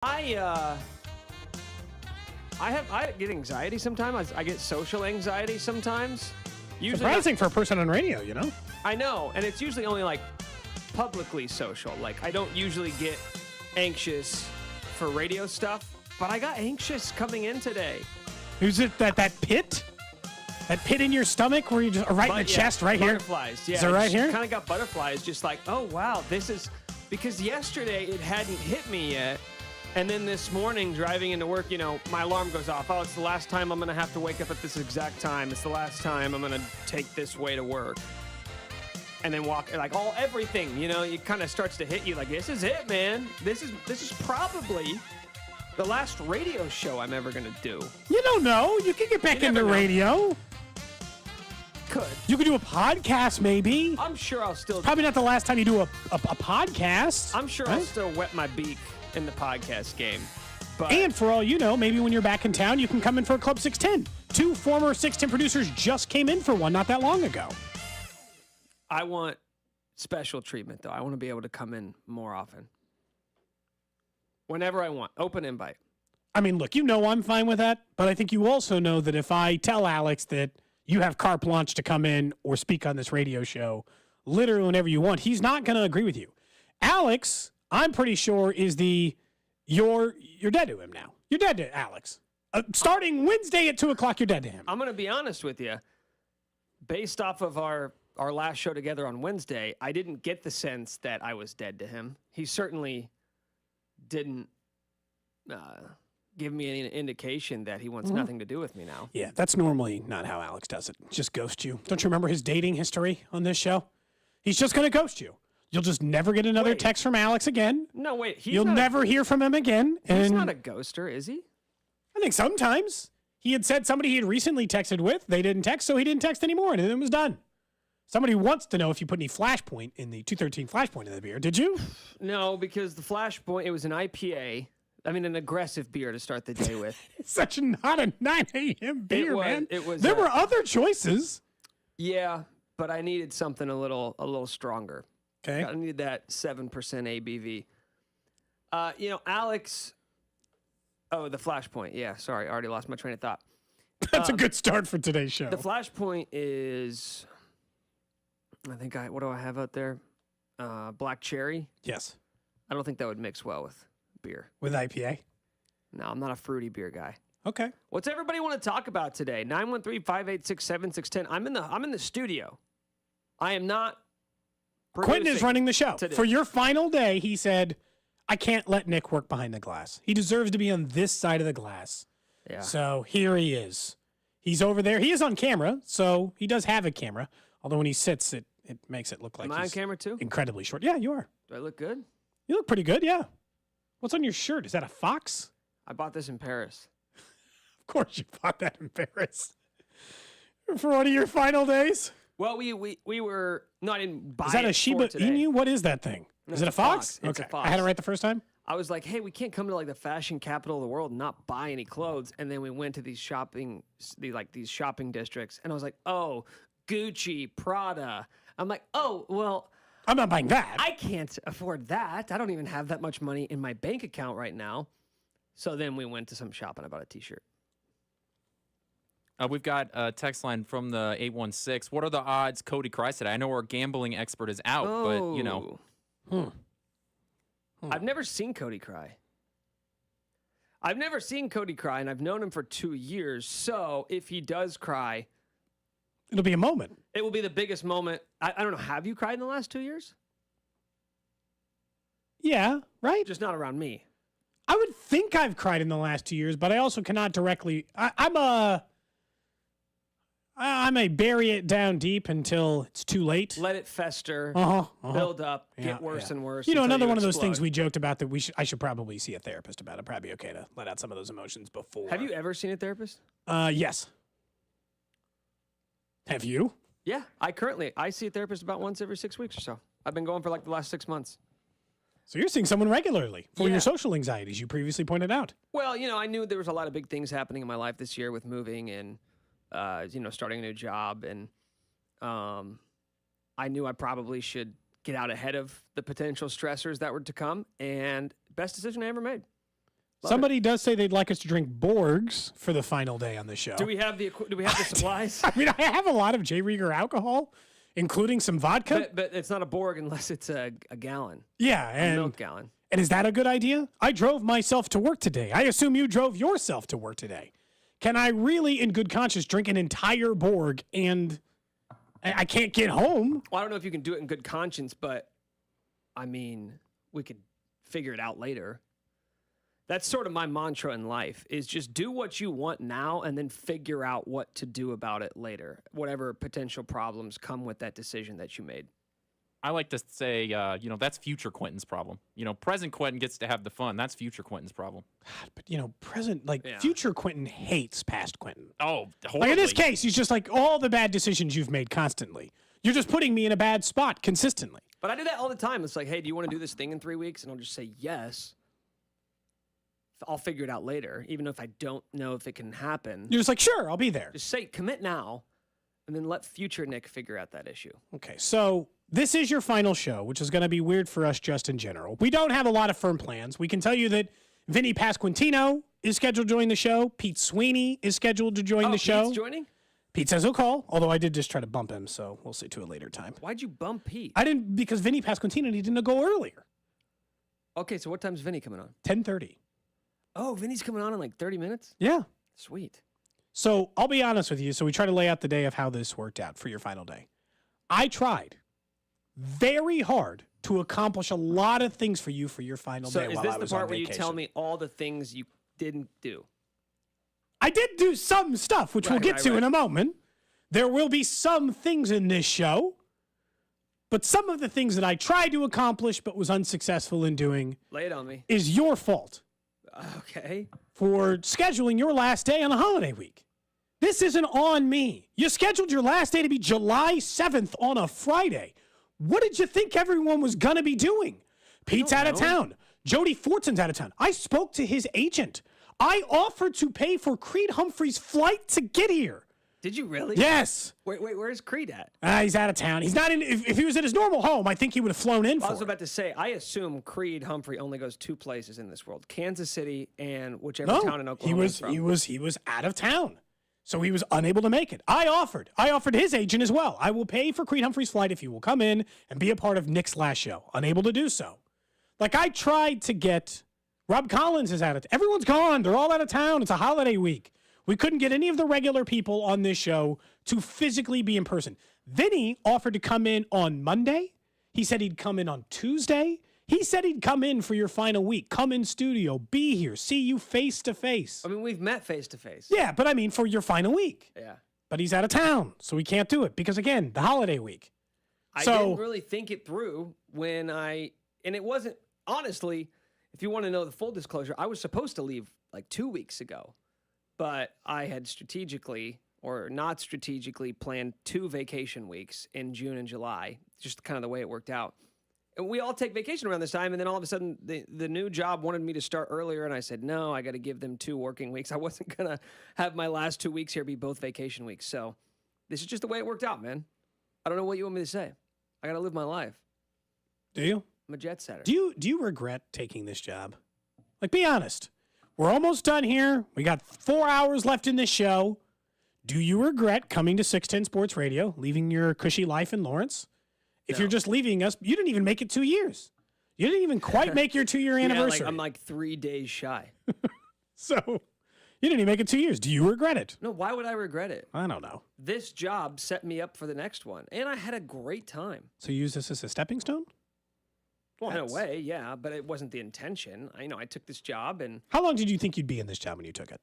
I get anxiety sometimes. I get social anxiety sometimes. Usually Surprising for a person on radio, you know? I know, and it's usually only like publicly social. Like I don't usually get anxious for radio stuff, but I got anxious coming in today. Is it that pit? That pit in your stomach where you just right in the chest, right here? Butterflies, yeah. Is it right here? Kind of got butterflies, just like, oh wow, this is because yesterday it hadn't hit me yet. And then this morning, driving into work, my alarm goes off. Oh, it's the last time I'm going to have to wake up at this exact time. It's the last time I'm going to take this way to work. And then walk, like everything, it kind of starts to hit you like, this is it, man. This is probably the last radio show I'm ever going to do. You don't know. You can get back into radio. Could. You could do a podcast, maybe. I'm sure I'll still. Probably not the last time you do a podcast. I'm sure I'll still wet my beak in the podcast game. But and for all you know, maybe when you're back in town, you can come in for a Club 610. 2 former 610 producers just came in for one not that long ago. I want special treatment, though. I want to be able to come in more often. Whenever I want. Open invite. I mean, look, I'm fine with that, but I think you also know that if I tell Alex that you have carte blanche to come in or speak on this radio show literally whenever you want, he's not going to agree with you. Alex, I'm pretty sure, is you're dead to him now. You're dead to Alex. Starting Wednesday at 2 o'clock, you're dead to him. I'm going to be honest with you. Based off of our last show together on Wednesday, I didn't get the sense that I was dead to him. He certainly didn't give me any indication that he wants nothing to do with me now. Yeah, that's normally not how Alex does it. Just ghost you. Don't you remember his dating history on this show? He's just going to ghost you. You'll just never get another text from Alex again. No, wait. You'll never hear from him again. He's not a ghoster, is he? I think sometimes. He had said somebody he had recently texted with, they didn't text, so he didn't text anymore, and then it was done. Somebody wants to know if you put any flashpoint in the 213 flashpoint in the beer. Did you? No, because the flashpoint, it was an IPA. I mean, an aggressive beer to start the day with. It's not a 9 a.m. beer, man. There were other choices. Yeah, but I needed something a little stronger. Okay. I needed that 7% ABV. Alex. Oh, the flashpoint. Yeah, sorry, I already lost my train of thought. That's a good start for today's show. The flashpoint is, what do I have out there? Black cherry. Yes. I don't think that would mix well with beer. With IPA? No, I'm not a fruity beer guy. Okay. What's everybody want to talk about today? 913-586-7610. I'm in the studio. I am not. Quentin is running the show. Today. For your final day, he said, I can't let Nick work behind the glass. He deserves to be on this side of the glass. Yeah. So here he is. He's over there. He is on camera, so he does have a camera. Although when he sits, it makes it look like Am I on camera too? Incredibly short. Yeah, you are. Do I look good? You look pretty good, yeah. What's on your shirt? Is that a fox? I bought this in Paris. Of course you bought that in Paris. For one of your final days? Well, we were not in. Is that a Shiba Inu? What is that thing? No, is it a fox? It's okay. a fox. I had it right the first time? I was like, hey, we can't come to like the fashion capital of the world and not buy any clothes. And then we went to these shopping districts, and I was like, oh, Gucci, Prada. I'm like, oh, well, I'm not buying that. I can't afford that. I don't even have that much money in my bank account right now. So then we went to some shop and I bought a T-shirt. We've got a text line from the 816. What are the odds Cody cries today? I know our gambling expert is out, but, you know. I've never seen Cody cry. And I've known him for 2 years. So if he does cry, it'll be a moment. It will be the biggest moment. I don't know. Have you cried in the last 2 years? Yeah, right? Just not around me. I would think I've cried in the last 2 years, but I also cannot directly. I may bury it down deep until it's too late. Let it fester, build up, get worse and worse. Another one of those things we joked about that I should probably see a therapist about. It'd probably be okay to let out some of those emotions before. Have you ever seen a therapist? Yes. Have you? Yeah, I see a therapist about once every 6 weeks or so. I've been going for like the last 6 months. So you're seeing someone regularly for your social anxieties you previously pointed out. Well, I knew there was a lot of big things happening in my life this year with moving and starting a new job, and I knew I probably should get out ahead of the potential stressors that were to come, and best decision I ever made. Somebody does say they'd like us to drink Borgs for the final day on the show. Do we have the supplies? I mean, I have a lot of J. Rieger alcohol, including some vodka. But it's not a Borg unless it's a gallon. Yeah, A and milk gallon. And is that a good idea? I drove myself to work today. I assume you drove yourself to work today. Can I really, in good conscience, drink an entire Borg and I can't get home? Well, I don't know if you can do it in good conscience, but I mean, we could figure it out later. That's sort of my mantra in life, is just do what you want now and then figure out what to do about it later, whatever potential problems come with that decision that you made. I like to say, that's future Quentin's problem. Present Quentin gets to have the fun. That's future Quentin's problem. But, future Quentin hates past Quentin. Oh, horribly. Like in this case, he's just like, all the bad decisions you've made constantly. You're just putting me in a bad spot consistently. But I do that all the time. It's like, hey, do you want to do this thing in 3 weeks? And I'll just say yes. I'll figure it out later, even if I don't know if it can happen. You're just like, sure, I'll be there. Just say, commit now, and then let future Nick figure out that issue. Okay, so this is your final show, which is going to be weird for us just in general. We don't have a lot of firm plans. We can tell you that Vinny Pasquantino is scheduled to join the show. Pete Sweeney is scheduled to join the show. Pete's joining? Pete says he'll call, although I did just try to bump him, so we'll see to a later time. Why'd you bump Pete? I didn't, because Vinny Pasquantino needed to go earlier. Okay, so what time's Vinny coming on? 10:30. Oh, Vinny's coming on in like 30 minutes? Yeah. Sweet. So I'll be honest with you. So we try to lay out the day of how this worked out for your final day. I tried very hard to accomplish a lot of things for you for your final day while I was on vacation. So is this the part where you tell me all the things you didn't do? I did do some stuff, which we'll get to in a moment. There will be some things in this show, but some of the things that I tried to accomplish but was unsuccessful in doing Lay it on me. is your fault. Okay. For scheduling your last day on a holiday week. This isn't on me. You scheduled your last day to be July 7th on a Friday. What did you think everyone was going to be doing? Pete's out of town. Jody Fortson's out of town. I spoke to his agent. I offered to pay for Creed Humphrey's flight to get here. Did you really? Yes. Wait, where's Creed at? He's out of town. He's not in. If he was at his normal home, I think he would have flown in for I was it. about to say, I assume Creed Humphrey only goes two places in this world: Kansas City and whichever town in Oklahoma he's from. He was out of town, so he was unable to make it. I offered his agent as well. I will pay for Creed Humphrey's flight if he will come in and be a part of Nick's last show. Unable to do so. Like I tried to get. Rob Collins is out of. Everyone's gone. They're all out of town. It's a holiday week. We couldn't get any of the regular people on this show to physically be in person. Vinny offered to come in on Monday. He said he'd come in on Tuesday. He said he'd come in for your final week. Come in studio, be here, see you face to face. I mean, we've met face to face. Yeah, but I mean for your final week. Yeah. But he's out of town, so we can't do it because, again, the holiday week. I didn't really think it through and it wasn't, honestly, if you want to know the full disclosure, I was supposed to leave like 2 weeks ago. But I had strategically or not strategically planned 2 vacation weeks in June and July, just kind of the way it worked out. And we all take vacation around this time, and then all of a sudden the new job wanted me to start earlier, and I said, no, I got to give them 2 working weeks. I wasn't going to have my last 2 weeks here be both vacation weeks. So this is just the way it worked out, man. I don't know what you want me to say. I got to live my life. Do you? I'm a jet setter. Do you regret taking this job? Like, be honest. We're almost done here. We got 4 hours left in this show. Do you regret coming to 610 Sports Radio, leaving your cushy life in Lawrence? If you're just leaving us, you didn't even make it 2 years. You didn't even quite make your 2-year anniversary. I'm like 3 days shy. So you didn't even make it 2 years. Do you regret it? No, why would I regret it? I don't know. This job set me up for the next one, and I had a great time. So you use this as a stepping stone? Well, in a way, yeah, but it wasn't the intention. I took this job, and how long did you think you'd be in this job when you took it?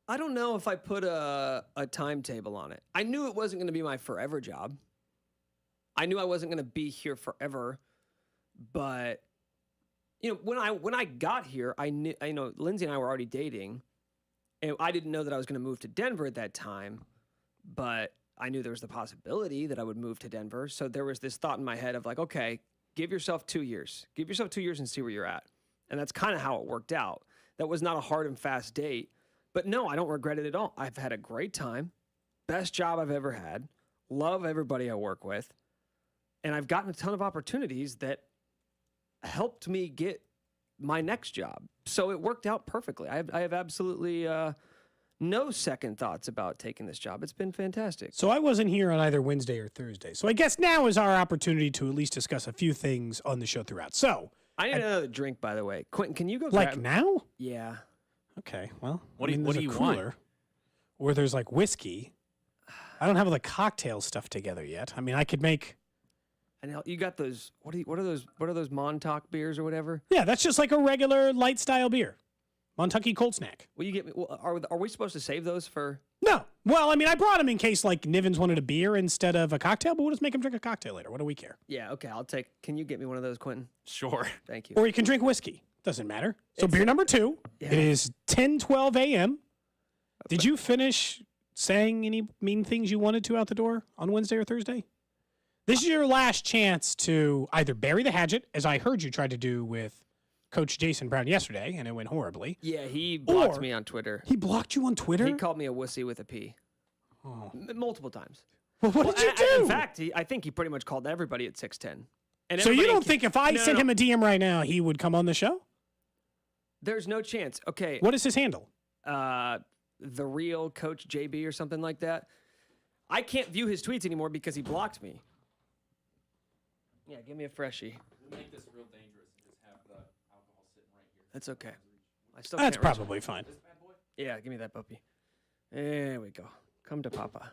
I don't know if I put a timetable on it. I knew it wasn't going to be my forever job. I knew I wasn't going to be here forever, but when I got here, I knew Lindsay and I were already dating, and I didn't know that I was going to move to Denver at that time, but I knew there was the possibility that I would move to Denver. So there was this thought in my head of like, okay, give yourself 2 years. Give yourself 2 years and see where you're at. And that's kind of how it worked out. That was not a hard and fast date. But no, I don't regret it at all. I've had a great time. Best job I've ever had. Love everybody I work with. And I've gotten a ton of opportunities that helped me get my next job. So it worked out perfectly. I have absolutely no second thoughts about taking this job. It's been fantastic. So I wasn't here on either Wednesday or Thursday. So I guess now is our opportunity to at least discuss a few things on the show throughout. So I need another drink, by the way. Quentin, can you go like grab? now? Yeah. Okay. Well, What do you- there's what a do you cooler want? Where there's like whiskey. I don't have the cocktail stuff together yet. I mean, I could make. And you got those. What are those Montauk beers or whatever? Yeah, that's just like a regular light style beer. Montucky Cold Snack. Will you get me? Well, are we supposed to save those for? No. Well, I mean, I brought them in case like Nivens wanted a beer instead of a cocktail, but we'll just make him drink a cocktail later. What do we care? Yeah. Okay. I'll take. Can you get me one of those, Quentin? Sure. Thank you. Or you can drink whiskey. Doesn't matter. So beer number 2. Yeah. It is 10:12 a.m. Did you finish saying any mean things you wanted to out the door on Wednesday or Thursday? This is your last chance to either bury the hatchet, as I heard you tried to do with Coach Jason Brown yesterday, and it went horribly. Yeah, he blocked Or- me on Twitter. He blocked you on Twitter? He called me a wussy with a P. Multiple times. Well, what did you do? In fact, I think he pretty much called everybody at 610. And So you everybody don't in- think if I No, sent no. him a DM right now, he would come on the show? There's no chance. Okay. What is his handle? The real Coach JB or something like that. I can't view his tweets anymore because he blocked me. Yeah, give me a freshie. We'll make this real dangerous and just have the alcohol sitting right here. That's okay. I still That's can't reach it. probably fine. Yeah, give me that puppy. There we go. Come to Papa.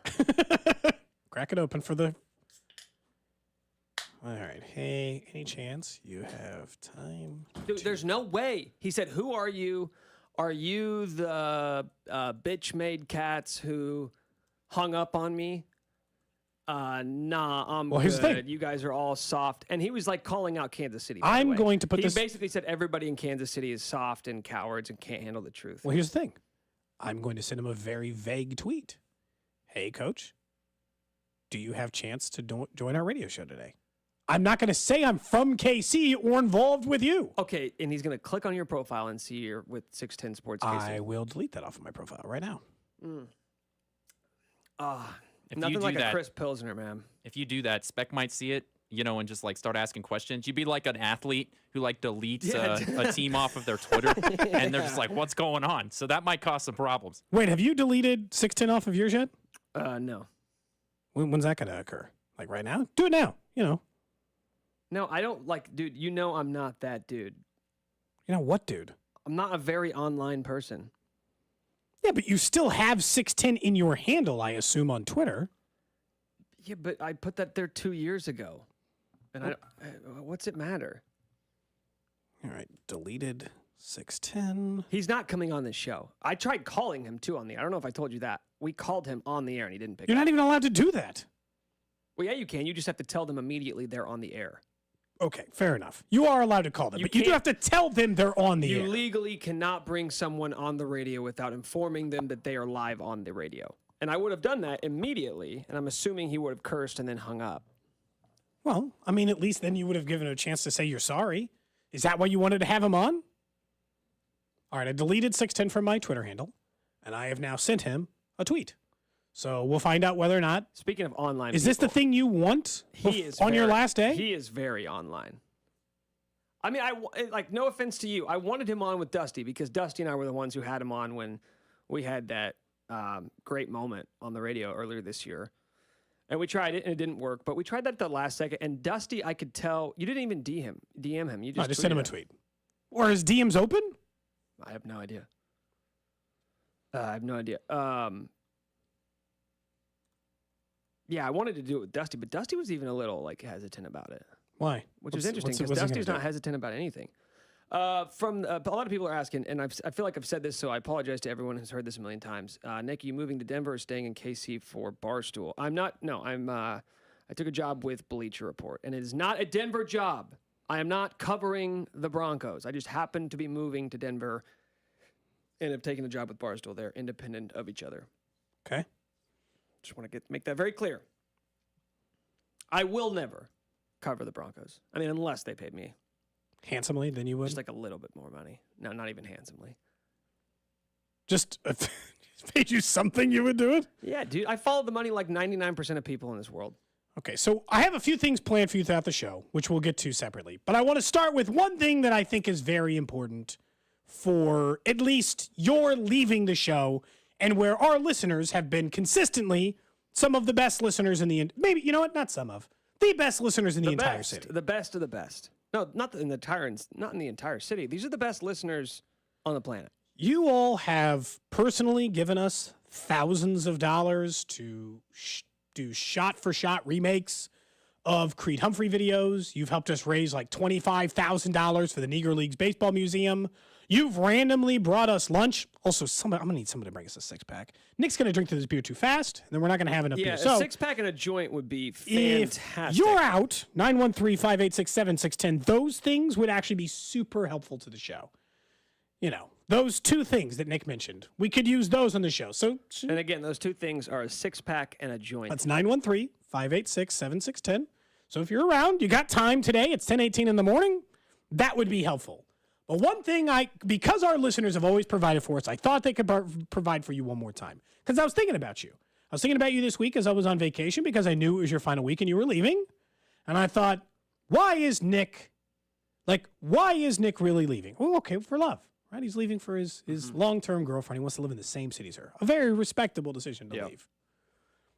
Crack it open for the. All right. Hey, any chance you have time? Dude, there's no way. He said, "Who are you? Are you the bitch-made cats who hung up on me?" Nah, I'm Well, here's the good. thing. You guys are all soft. And he was like calling out Kansas City. by the I'm way. going to put he this- basically said everybody in Kansas City is soft and cowards and can't handle the truth. Well, here's the thing. I'm going to send him a very vague tweet. Hey, Coach, do you have chance to join our radio show today? I'm not going to say I'm from KC or involved with you. Okay, and he's going to click on your profile and see you're with 610 Sports KC. I will delete that off of my profile right now. If you Nothing do like that, a Chris Pilsner, man. if you do that, Spec might see it, and just like start asking questions. You'd be like an athlete who like deletes a team off of their Twitter, and they're just like, "What's going on?" So that might cause some problems. Wait, have you deleted 610 off of yours yet? No. When's that going to occur? Like right now? Do it now. No, I don't like, dude, I'm not that dude. You know what, dude? I'm not a very online person. Yeah, but you still have 610 in your handle, I assume, on Twitter. Yeah, but I put that there 2 years ago. And what's it matter? All right, deleted 610. He's not coming on this show. I tried calling him too on the air. I don't know if I told you that. We called him on the air and he didn't pick You're up. not even allowed to do that. Well, yeah, you can. You just have to tell them immediately they're on the air. Okay, fair enough. You are allowed to call them, You but you do have can't- to tell them they're on the You air. legally cannot bring someone on the radio without informing them that they are live on the radio. And I would have done that immediately, and I'm assuming he would have cursed and then hung up. Well, I mean, at least then you would have given him a chance to say you're sorry. Is that why you wanted to have him on? All right, I deleted 610 from my Twitter handle, and I have now sent him a tweet. So we'll find out whether or not. Speaking of online, Is this the thing you want he is on your very- last day? He is very online. I mean, like, no offense to you. I wanted him on with Dusty because Dusty and I were the ones who had him on when we had that great moment on the radio earlier this year. And we tried it and it didn't work, but we tried that at the last second. And Dusty, I could tell you didn't even DM him. You I just just sent him a tweeted tweet. Or his DM's open? I have no idea. I have no idea. Yeah, I wanted to do it with Dusty, but Dusty was even a little like hesitant about it, Why? which is interesting because Dusty's not hesitant about anything. A lot of people are asking, and I feel like I've said this, so I apologize to everyone who's heard this a million times. Nick, are you moving to Denver or staying in KC for Barstool? I'm not. No, I took a job with Bleacher Report, and it is not a Denver job. I am not covering the Broncos. I just happen to be moving to Denver and have taken a job with Barstool. They're independent of each other. Okay. Just want to make that very clear. I will never cover the Broncos. I mean, unless they paid me Handsomely, then you would? just like a little bit more money. No, not even handsomely. Just paid you something, you would do it? Yeah, dude. I follow the money like 99% of people in this world. Okay, so I have a few things planned for you throughout the show, which we'll get to separately. But I want to start with one thing that I think is very important for at least your leaving the show and where our listeners have been consistently some of the best listeners in the, maybe, you know what, not some of, the best listeners in the entire city. The best of the best. No, not in the entire city. These are the best listeners on the planet. You all have personally given us thousands of dollars to do shot-for-shot remakes of Creed Humphrey videos. You've helped us raise like $25,000 for the Negro Leagues Baseball Museum. You've randomly brought us lunch. Also, I'm going to need somebody to bring us a six-pack. Nick's going to drink through this beer too fast, and then we're not going to have enough beer. Yeah, So a six-pack and a joint would be fantastic. if you're out, 913-586-7610, those things would actually be super helpful to the show. You know, those two things that Nick mentioned. We could use those on the show. So, And again, those two things are a six-pack and a joint. that's 913-586-7610. So if you're around, you got time today, it's 10:18 in the morning, that would be helpful. But one thing because our listeners have always provided for us, I thought they could provide for you one more time. Because I was thinking about you. I was thinking about you this week as I was on vacation because I knew it was your final week and you were leaving. And I thought, why is Nick really leaving? Oh, okay, for love. Right? He's leaving for his long-term girlfriend. He wants to live in the same city as her. A very respectable decision to leave.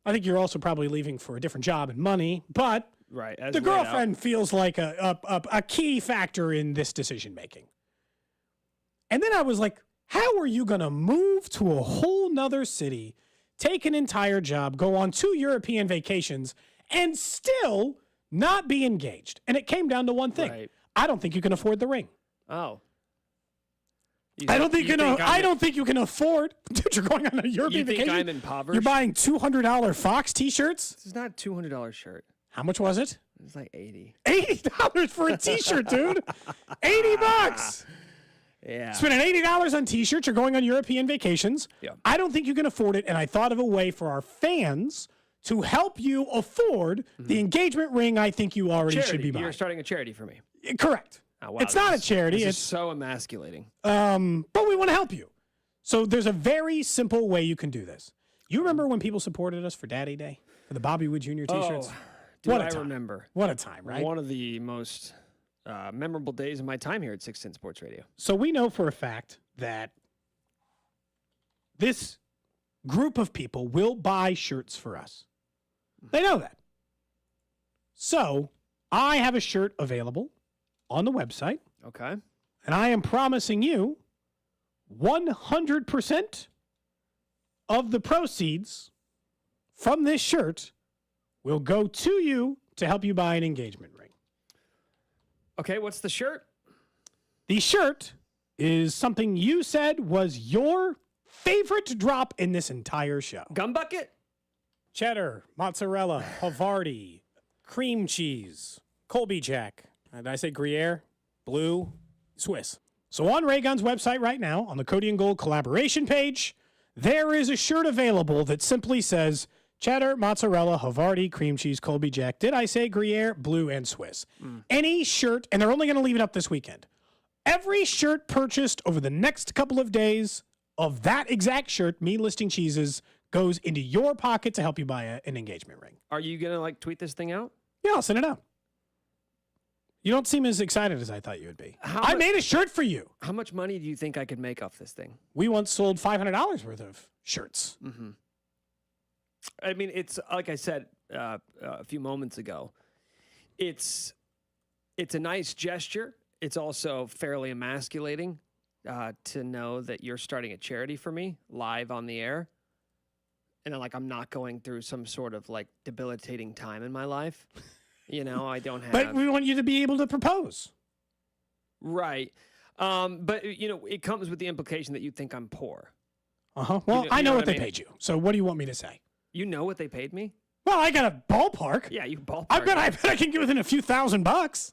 I think you're also probably leaving for a different job and money, but Right. the girlfriend feels like a key factor in this decision-making. And then I was like, how are you going to move to a whole nother city, take an entire job, go on 2 European vacations, and still not be engaged? And it came down to one thing. Right. I don't think you can afford the ring. Oh. I don't think you can afford. Dude, you're going on a European You think vacation. I'm impoverished? You're buying $200 Fox T-shirts. This is not a $200 shirt. How much was it? It's like 80. $80 for a T-shirt, dude. $80. Yeah. Spending $80 on T-shirts. You're going on European vacations. Yeah. I don't think you can afford it, and I thought of a way for our fans to help you afford the engagement ring. I think you already should be buying. You're starting a charity for me. Correct. Oh, wow, it's not a charity. This It's is so emasculating. but we want to help you. So there's a very simple way you can do this. You remember when people supported us for Daddy Day? For the Bobby Wood Jr. T-shirts? Oh, do What a I time. remember. What a time, right? One of the most memorable days of my time here at 610 Sports Radio. So we know for a fact that this group of people will buy shirts for us. They know that. So I have a shirt available on the website, Okay. and I am promising you 100% of the proceeds from this shirt will go to you to help you buy an engagement ring. Okay, what's the shirt? The shirt is something you said was your favorite drop in this entire show. Gum bucket? Cheddar, mozzarella, Havarti, cream cheese, Colby Jack. Did I say Gruyere? Blue, Swiss. So on Raygun's website right now, on the Cody and Gold collaboration page, there is a shirt available that simply says cheddar, mozzarella, Havarti, cream cheese, Colby Jack. Did I say Gruyere, blue, and Swiss? Any shirt, and they're only going to leave it up this weekend. Every shirt purchased over the next couple of days of that exact shirt, me listing cheeses, goes into your pocket to help you buy an engagement ring. Are you going to tweet this thing out? Yeah, I'll send it out. You don't seem as excited as I thought you would be. I mu- made a shirt for you. How much money do you think I could make off this thing? We once sold $500 worth of shirts. I mean, it's like I said a few moments ago. It's a nice gesture. It's also fairly emasculating to know that you're starting a charity for me live on the air, and then, I'm not going through some sort of debilitating time in my life. I don't have. But we want you to be able to propose. Right. But it comes with the implication that you think I'm poor. Well, You I know know what what I they mean? paid you. So what do you want me to say? You know what they paid me? Well, I got a ballpark. Yeah, you ballpark. I bet I can get within a few $1,000.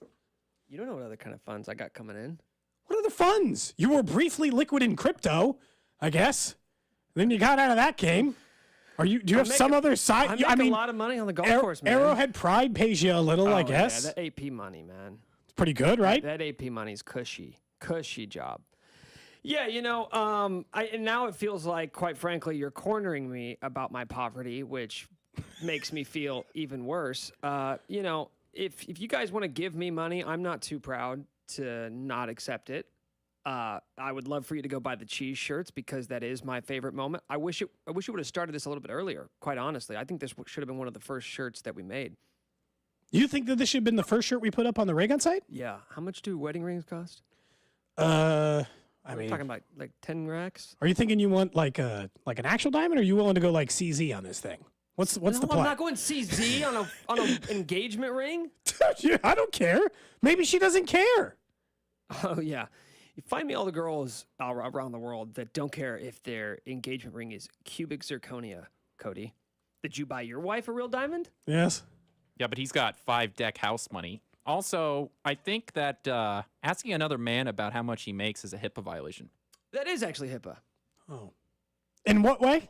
You don't know what other kind of funds I got coming in. What are the funds? You were briefly liquid in crypto, I guess. Then you got out of that game. Do you have some other side? I make a lot of money on the golf course, man. Arrowhead Pride pays you a little, I guess. Yeah, that AP money, man. It's pretty good, right? That AP money's cushy job. Yeah, and now it feels like, quite frankly, you're cornering me about my poverty, which makes me feel even worse. If you guys want to give me money, I'm not too proud to not accept it. I would love for you to go buy the cheese shirts because that is my favorite moment. I wish it would have started this a little bit earlier. Quite honestly, I think this should have been one of the first shirts that we made. You think that this should have been the first shirt we put up on the Raygun site? Yeah. How much do wedding rings cost? I We're mean, talking about like 10 racks. are you thinking you want like an actual diamond, or are you willing to go like CZ on this thing? What's the No, plan? I'm not going CZ on an engagement ring. Yeah, I don't care. Maybe she doesn't care. Oh yeah. You find me all the girls around the world that don't care if their engagement ring is cubic zirconia, Cody. Did you buy your wife a real diamond? Yes. Yeah, but he's got 5-deck house money. Also, I think that asking another man about how much he makes is a HIPAA violation. That is actually HIPAA. Oh. In what way?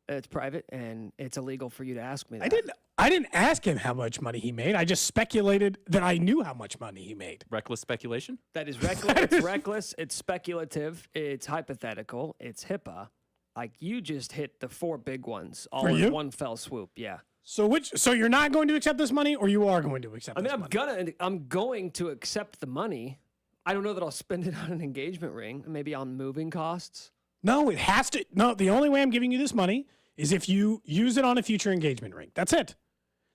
It's private and it's illegal for you to ask me that. I didn't ask him how much money he made. I just speculated that I knew how much money he made. Reckless speculation? That is reckless. It's reckless. It's speculative. It's hypothetical. It's HIPAA. Like you just hit the 4 big ones all For in you? one fell swoop. Yeah. So you're not going to accept this money, or you are going to accept this money? I'm going to accept the money. I don't know that I'll spend it on an engagement ring, maybe on moving costs. No, it has to. No, the only way I'm giving you this money is if you use it on a future engagement ring. That's it.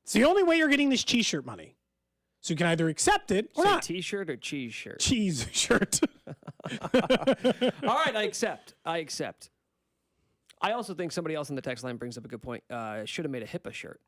It's the only way you're getting this cheese shirt money. So you can either accept it or Say not. T-shirt or cheese shirt? Cheese shirt. All right, I accept. I also think somebody else in the text line brings up a good point. Should have made a HIPAA shirt.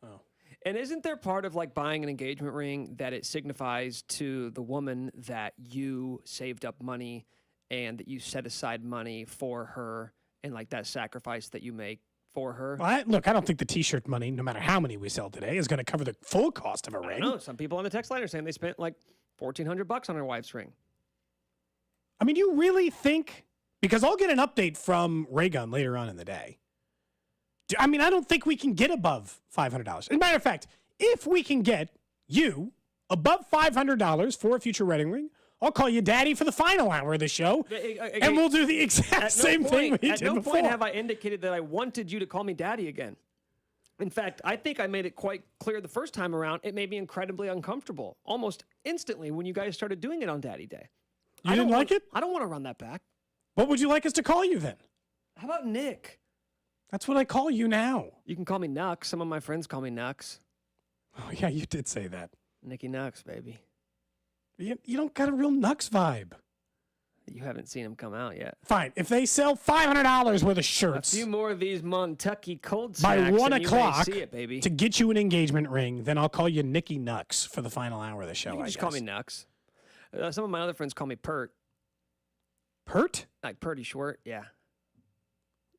Oh. And isn't there part of like buying an engagement ring that it signifies to the woman that you saved up money and that you set aside money for her and like that sacrifice that you make for her? Well, look, I don't think the T-shirt money, no matter how many we sell today, is going to cover the full cost of a ring. No, some people on the text line are saying they spent like $1,400 on their wife's ring. I mean, you really think? Because I'll get an update from Raygun later on in the day. I mean, I don't think we can get above $500. As a matter of fact, if we can get you above $500 for a future wedding ring, I'll call you daddy for the final hour of the show, and we'll do the exact same thing we did before. At no point have I indicated that I wanted you to call me daddy again. In fact, I think I made it quite clear the first time around. It made me incredibly uncomfortable almost instantly when you guys started doing it on Daddy Day. You didn't like it? I don't want to run that back. What would you like us to call you then? How about Nick? That's what I call you now. You can call me Nux. Some of my friends call me Nux. Oh, yeah, you did say that. Nicky Nux, baby. You don't got a real Nux vibe. You haven't seen him come out yet. Fine. If they sell $500 worth of shirts a few more of these Montucky cold by snacks 1 and o'clock you may see it, baby. to get you an engagement ring, then I'll call you Nicky Nux for the final hour of the show. You can just call me Nux. Some of my other friends call me Pert. Pert? Like Purdy Short, yeah.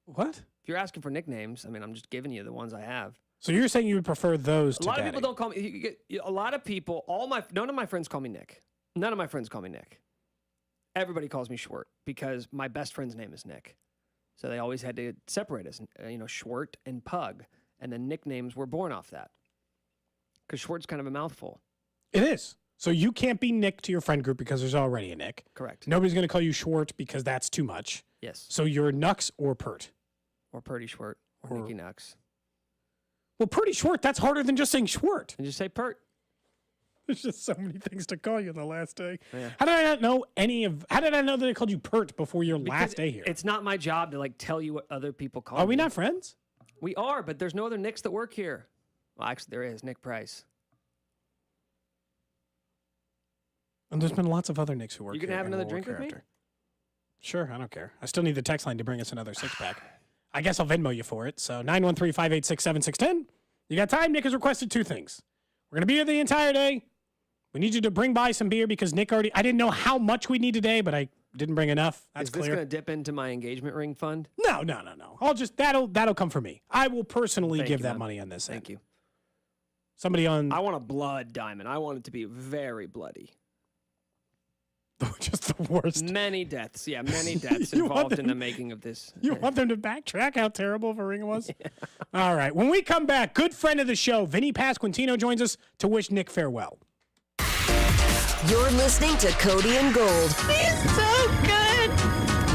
What? If you're asking for nicknames, I mean, I'm just giving you the ones I have. So you're saying you would prefer those to A lot Daddy. of people don't call me. A lot of people, none of my friends call me Nick. None of my friends call me Nick. Everybody calls me Schwert because my best friend's name is Nick. So they always had to separate us, Schwert and Pug. And then nicknames were born off that. Because Schwert's kind of a mouthful. It is. So you can't be Nick to your friend group because there's already a Nick. Correct. Nobody's going to call you Schwert because that's too much. Yes. So you're Nux or Pert. Or Purdy Schwert. Or Nicky Nux. Well, Purdy Schwert, that's harder than just saying Schwert. And just say Pert. There's just so many things to call you the last day. Yeah. How did I not know how did I know that I called you Pert before your Because last day here? It's not my job to tell you what other people call Are me. we not friends? We are, but there's no other Nicks that work here. Well, actually, there is. Nick Price. And there's been lots of other Nicks who work You here. gonna have and another will drink work with me? after. Sure, I don't care. I still need the text line to bring us another 6-pack. I guess I'll Venmo you for it. So 913-586-7610. You got time? Nick has requested 2 things. We're going to be here the entire day. We need you to bring by some beer because Nick I didn't know how much we need today, but I didn't bring enough. That's clear. Is this clear. going to dip into my engagement ring fund? No. I'll just, that'll come from me. I will personally give that man. money on this end. Thank you. Somebody on. I want a blood diamond. I want it to be very bloody. Just the worst. Many deaths. Yeah, many deaths You want involved in them- the making of this. You want them to backtrack how terrible of a ring it was? Yeah. All right. When we come back, good friend of the show, Vinny Pasquantino, joins us to wish Nick farewell. You're listening to Cody and Gold. He's so good,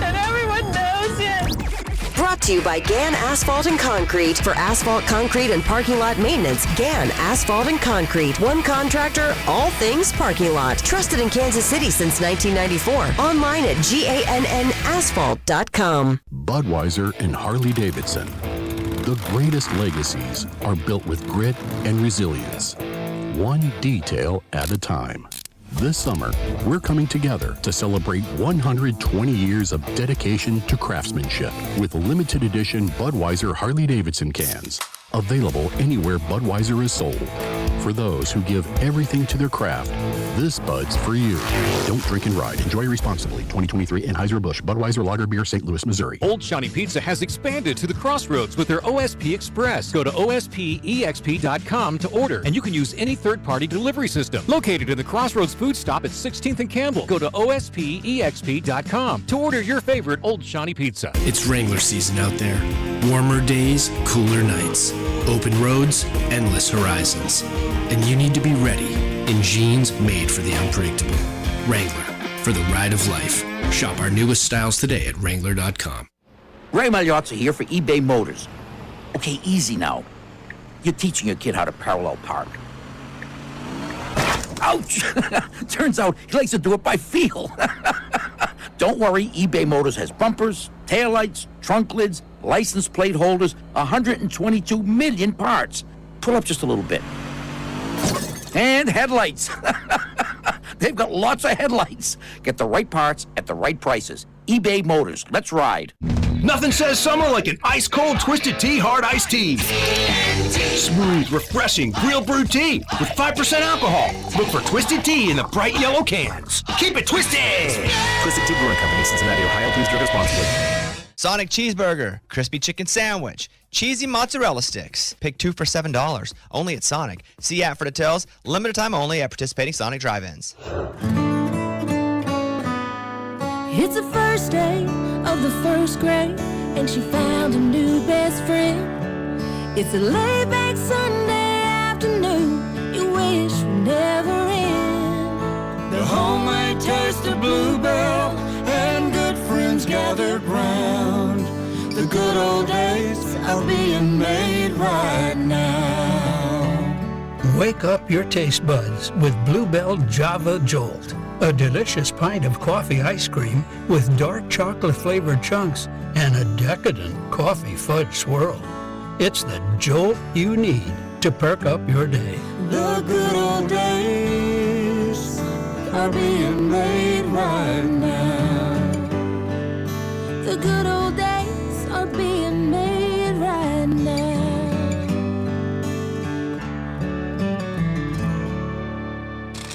and everyone knows it. Brought Brought to you by Gann Asphalt and Concrete. For asphalt, concrete, and parking lot maintenance, Gann Asphalt and Concrete. One contractor, all things parking lot. Trusted in Kansas City since 1994. Online at GANNasphalt.com. Budweiser and Harley-Davidson. The greatest legacies are built with grit and resilience, one detail at a time. This summer, we're coming together to celebrate 120 years of dedication to craftsmanship with limited edition Budweiser Harley-Davidson cans. Available anywhere Budweiser is sold. For those who give everything to their craft, this Bud's for you. Don't drink and ride. Enjoy responsibly. 2023 Anheuser-Busch Budweiser Lager Beer, St. Louis, Missouri. Old Shawnee Pizza has expanded to the Crossroads with their OSP Express. Go to ospexp.com to order, and you can use any third-party delivery system. Located in the Crossroads Food Stop at 16th and Campbell. Go to ospexp.com to order your favorite Old Shawnee Pizza. It's Wrangler season out there. Warmer days, cooler nights. Open roads, endless horizons. And you need to be ready in jeans made for the unpredictable. Wrangler, for the ride of life. Shop our newest styles today at Wrangler.com. Ray Magliozzi here for eBay Motors. Okay, easy now. You're teaching your kid how to parallel park. Ouch! Turns out he likes to do it by feel. Don't worry, eBay Motors has bumpers, taillights, trunk lids, license plate holders, 122 million parts. Pull up just a little bit. And headlights. They've got lots of headlights. Get the right parts at the right prices. eBay Motors. Let's ride. Nothing says summer like an ice-cold Twisted Tea Hard Iced Tea. Smooth, refreshing, real brewed tea with 5% alcohol. Look for Twisted Tea in the bright yellow cans. Keep it twisted! Twisted Tea Brewing Company, Cincinnati, Ohio. Please drink responsibly. Sonic Cheeseburger, Crispy Chicken Sandwich, Cheesy Mozzarella Sticks. Pick 2 for $7, only at Sonic. See app for details. Limited time only at participating Sonic drive-ins. It's the first day of the first grade, and she found a new best friend. It's a laid-back Sunday afternoon you wish would never end. The homemade taste of Bluebell and good friends gathered round. The good old days are being made right now. Wake up your taste buds with Bluebell Java Jolt, a delicious pint of coffee ice cream with dark chocolate-flavored chunks and a decadent coffee fudge swirl. It's the jolt you need to perk up your day. The good old days are being made right now. The good old days are being made right now.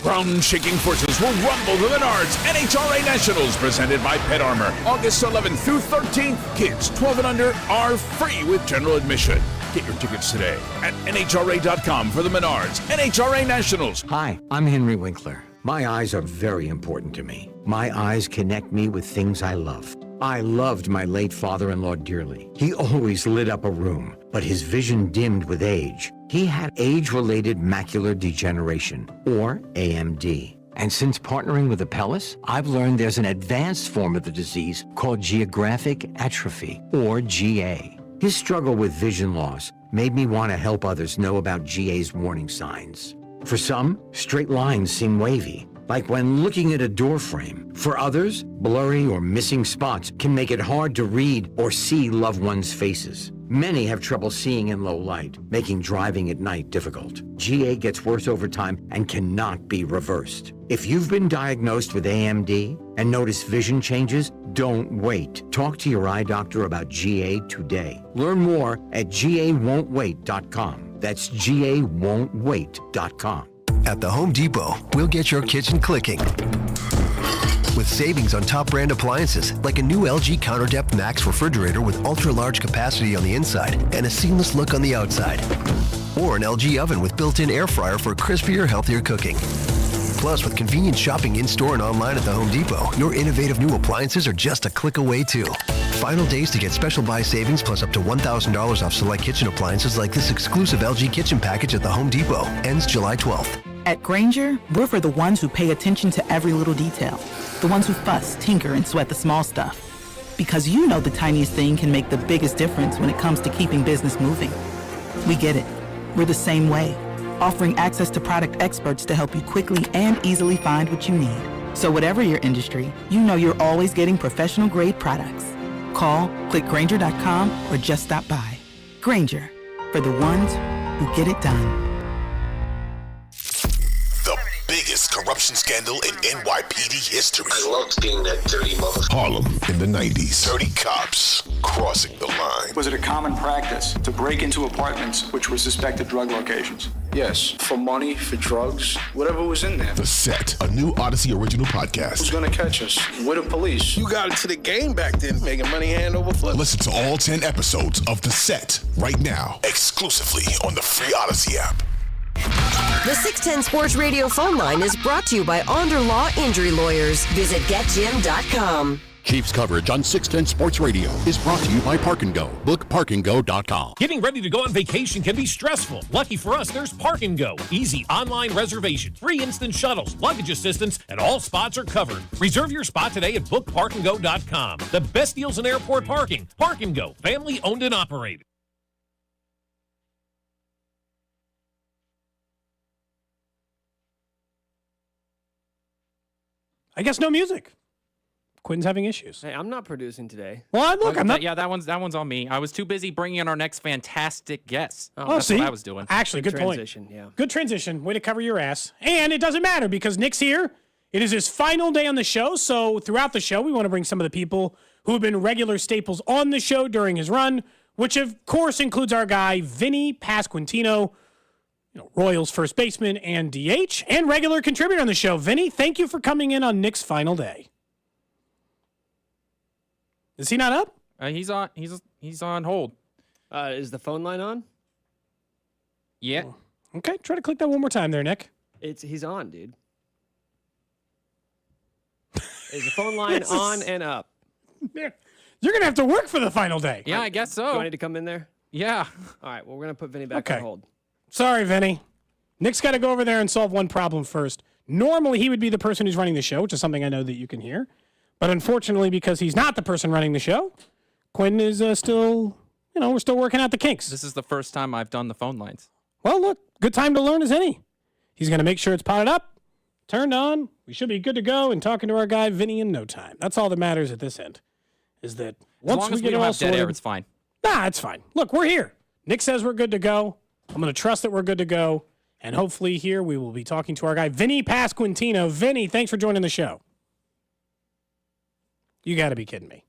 Ground-shaking forces will rumble to Menards NHRA Nationals presented by Pet Armor. August 11th through 13th. Kids 12 and under are free with general admission. Get your tickets today at NHRA.com for the Menards NHRA Nationals. Hi, I'm Henry Winkler. My eyes are very important to me. My eyes connect me with things I love. I loved my late father-in-law dearly. He always lit up a room, but his vision dimmed with age. He had age-related macular degeneration, or AMD. And since partnering with Apellis, I've learned there's an advanced form of the disease called geographic atrophy, or GA. His struggle with vision loss made me want to help others know about GA's warning signs. For some, straight lines seem wavy, like when looking at a door frame. For others, blurry or missing spots can make it hard to read or see loved ones' faces. Many have trouble seeing in low light, making driving at night difficult. GA gets worse over time and cannot be reversed. If you've been diagnosed with AMD and notice vision changes, don't wait. Talk to your eye doctor about GA today. Learn more at GAWon'tWait.com. That's GAWon'tWait.com. At the Home Depot, we'll get your kitchen clicking. With savings on top brand appliances, like a new LG CounterDepth Max refrigerator with ultra-large capacity on the inside and a seamless look on the outside. Or an LG oven with built-in air fryer for crispier, healthier cooking. Plus, with convenient shopping in-store and online at the Home Depot, your innovative new appliances are just a click away, too. Final days to get special buy savings plus up to $1,000 off select kitchen appliances like this exclusive LG kitchen package at the Home Depot. Ends July 12th. At Grainger, we're for the ones who pay attention to every little detail. The ones who fuss, tinker, and sweat the small stuff. Because you know the tiniest thing can make the biggest difference when it comes to keeping business moving. We get it. We're the same way, offering access to product experts to help you quickly and easily find what you need. So whatever your industry, you know you're always getting professional-grade products. Call, click Grainger.com, or just stop by. Grainger, for the ones who get it done. The biggest corruption scandal in NYPD history. I loved being that dirty motherfucker. Harlem in the 90s. 30 cops crossing the line. Was it a common practice to break into apartments which were suspected drug locations? Yes, for money, for drugs, whatever was in there. The Set, a new Odyssey original podcast. Who's gonna catch us? We're the police. You got into the game back then, making money hand over foot. Listen to all 10 episodes of The Set right now, exclusively on the free Odyssey app. The 610 Sports Radio phone line is brought to you by Onder Law Injury Lawyers. Visit getjim.com. Chiefs coverage on 610 Sports Radio is brought to you by Park & Go. Book parkandgo.com. Getting ready to go on vacation can be stressful. Lucky for us, there's Park & Go. Easy online reservation, free instant shuttles, luggage assistance, and all spots are covered. Reserve your spot today at bookparkandgo.com. The best deals in airport parking. Park & Go, family owned and operated. I guess no music. Quinn's having issues. Hey, I'm not producing today. Well, look, I'm not. Yeah, that one's on me. I was too busy bringing in our next fantastic guest. That's see, what I was doing. Actually, good transition, point. yeah. Good transition. Way to cover your ass. And it doesn't matter because Nick's here. It is his final day on the show. So throughout the show, we want to bring some of the people who have been regular staples on the show during his run, which of course includes our guy Vinny Pasquantino, Royals first baseman and DH, and regular contributor on the show. Vinny, thank you for coming in on Nick's final day. Is he not up? He's on. He's on hold. Is the phone line on? Yeah. Okay, try to click that one more time there, Nick. He's on, dude. Is the phone line on and up? You're going to have to work for the final day. Yeah, I guess so. Do I need to come in there? Yeah. All right, well, we're going to put Vinny back on hold. Sorry, Vinny. Nick's got to go over there and solve one problem first. Normally, he would be the person who's running the show, which is something I know that you can hear. But unfortunately, because he's not the person running the show, Quinn is still, we're still working out the kinks. This is the first time I've done the phone lines. Well, look, good time to learn as any. He's going to make sure it's potted up, turned on. We should be good to go and talking to our guy, Vinny, in no time. That's all that matters at this end, is that once as long we as get we don't it all have dead sorted, air, it's fine. Nah, it's fine. Look, we're here. Nick says we're good to go. I'm going to trust that we're good to go. And hopefully here we will be talking to our guy, Vinny Pasquantino. Vinny, thanks for joining the show. You got to be kidding me.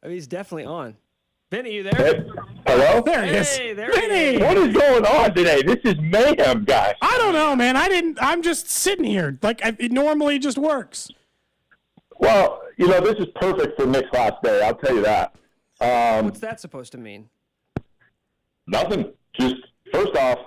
I mean, he's definitely on. Vinny, you there? Hello? There he is. Hey, there Vinny! he is. What is going on today? This is mayhem, guys. I don't know, man. I'm just sitting here. It normally just works. Well, this is perfect for Nick's last day. I'll tell you that. What's that supposed to mean? Nothing. Just, first off,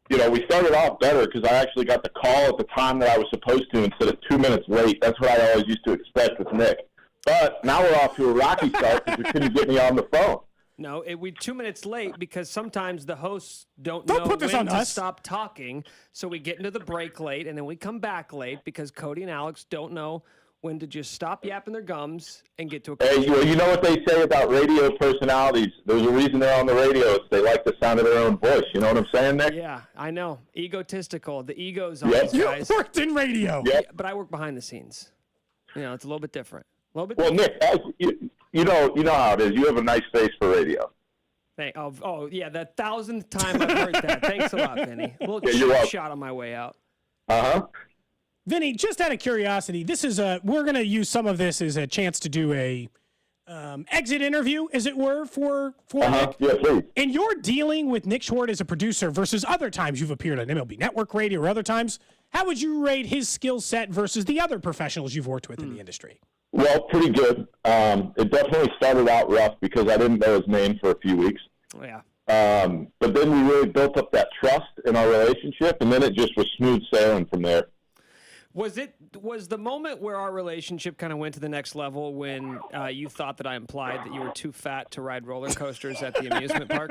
we started off better because I actually got the call at the time that I was supposed to instead of 2 minutes late. That's what I always used to expect with Nick. But now we're off to a rocky start because we couldn't get me on the phone. No, we're 2 minutes late because sometimes the hosts don't know put this when on to us. stop talking. So we get into the break late, and then we come back late because Cody and Alex don't know when to just stop yapping their gums and get to a Hey, you know what they say about radio personalities? There's a reason they're on the radio. It's they like the sound of their own voice. You know what I'm saying, Nick? Yeah, I know. Egotistical. The ego's on Yep. these guys. You worked in radio. Yep. Yeah, but I work behind the scenes. It's a little bit different. A little bit Well, different. Nick, you know how it is. You have a nice face for radio. Yeah, the 1,000th time I've heard that. Thanks a lot, Vinny. A little you're welcome. shot on my way out. Uh-huh. Vinny, just out of curiosity, this is we're going to use some of this as a chance to do a exit interview, as it were, for Nick. Yeah, please. And you're dealing with Nick Schwartz as a producer versus other times you've appeared on MLB Network Radio or other times. How would you rate his skill set versus the other professionals you've worked with in the industry? Well, pretty good. It definitely started out rough because I didn't know his name for a few weeks. Oh, yeah. But then we really built up that trust in our relationship, and then it just was smooth sailing from there. Was the moment where our relationship kind of went to the next level when you thought that I implied that you were too fat to ride roller coasters at the amusement park?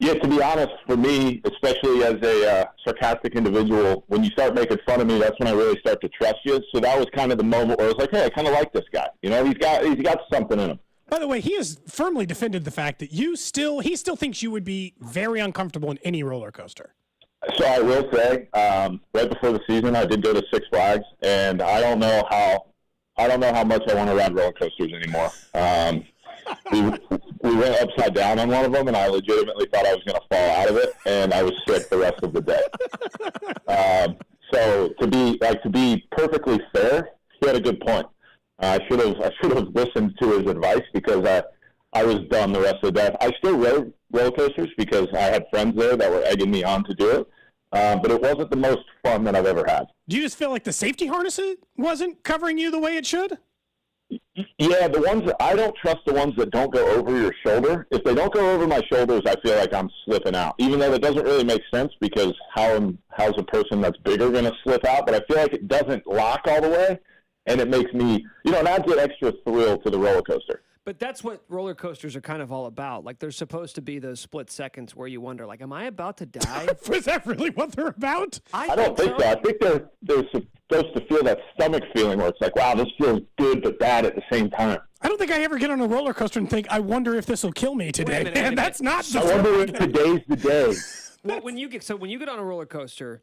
Yeah, to be honest, for me, especially as a sarcastic individual, when you start making fun of me, that's when I really start to trust you. So that was kind of the moment where I was like, hey, I kind of like this guy. You know, he's got something in him. By the way, he has firmly defended the fact that he still thinks you would be very uncomfortable in any roller coaster. So I will say, right before the season, I did go to Six Flags, and I don't know how much I want to ride roller coasters anymore. We went upside down on one of them, and I legitimately thought I was going to fall out of it, and I was sick the rest of the day. So to be perfectly fair, he had a good point. I should have listened to his advice because I was done the rest of the day. I still rode roller coasters because I had friends there that were egging me on to do it, but it wasn't the most fun that I've ever had. Do you just feel like the safety harness wasn't covering you the way it should? Yeah, I don't trust the ones that don't go over your shoulder. If they don't go over my shoulders, I feel like I'm slipping out, even though that doesn't really make sense because how's a person that's bigger going to slip out? But I feel like it doesn't lock all the way, and it makes me, it adds an extra thrill to the roller coaster. But that's what roller coasters are kind of all about. Like, they're supposed to be those split seconds where you wonder, like, am I about to die? Is that really what they're about? I don't think so. I think they're supposed to feel that stomach feeling where it's like, wow, this feels good but bad at the same time. I don't think I ever get on a roller coaster and think, I wonder if this will kill me today. And that's not the I wonder if today's the day. Well, when you get on a roller coaster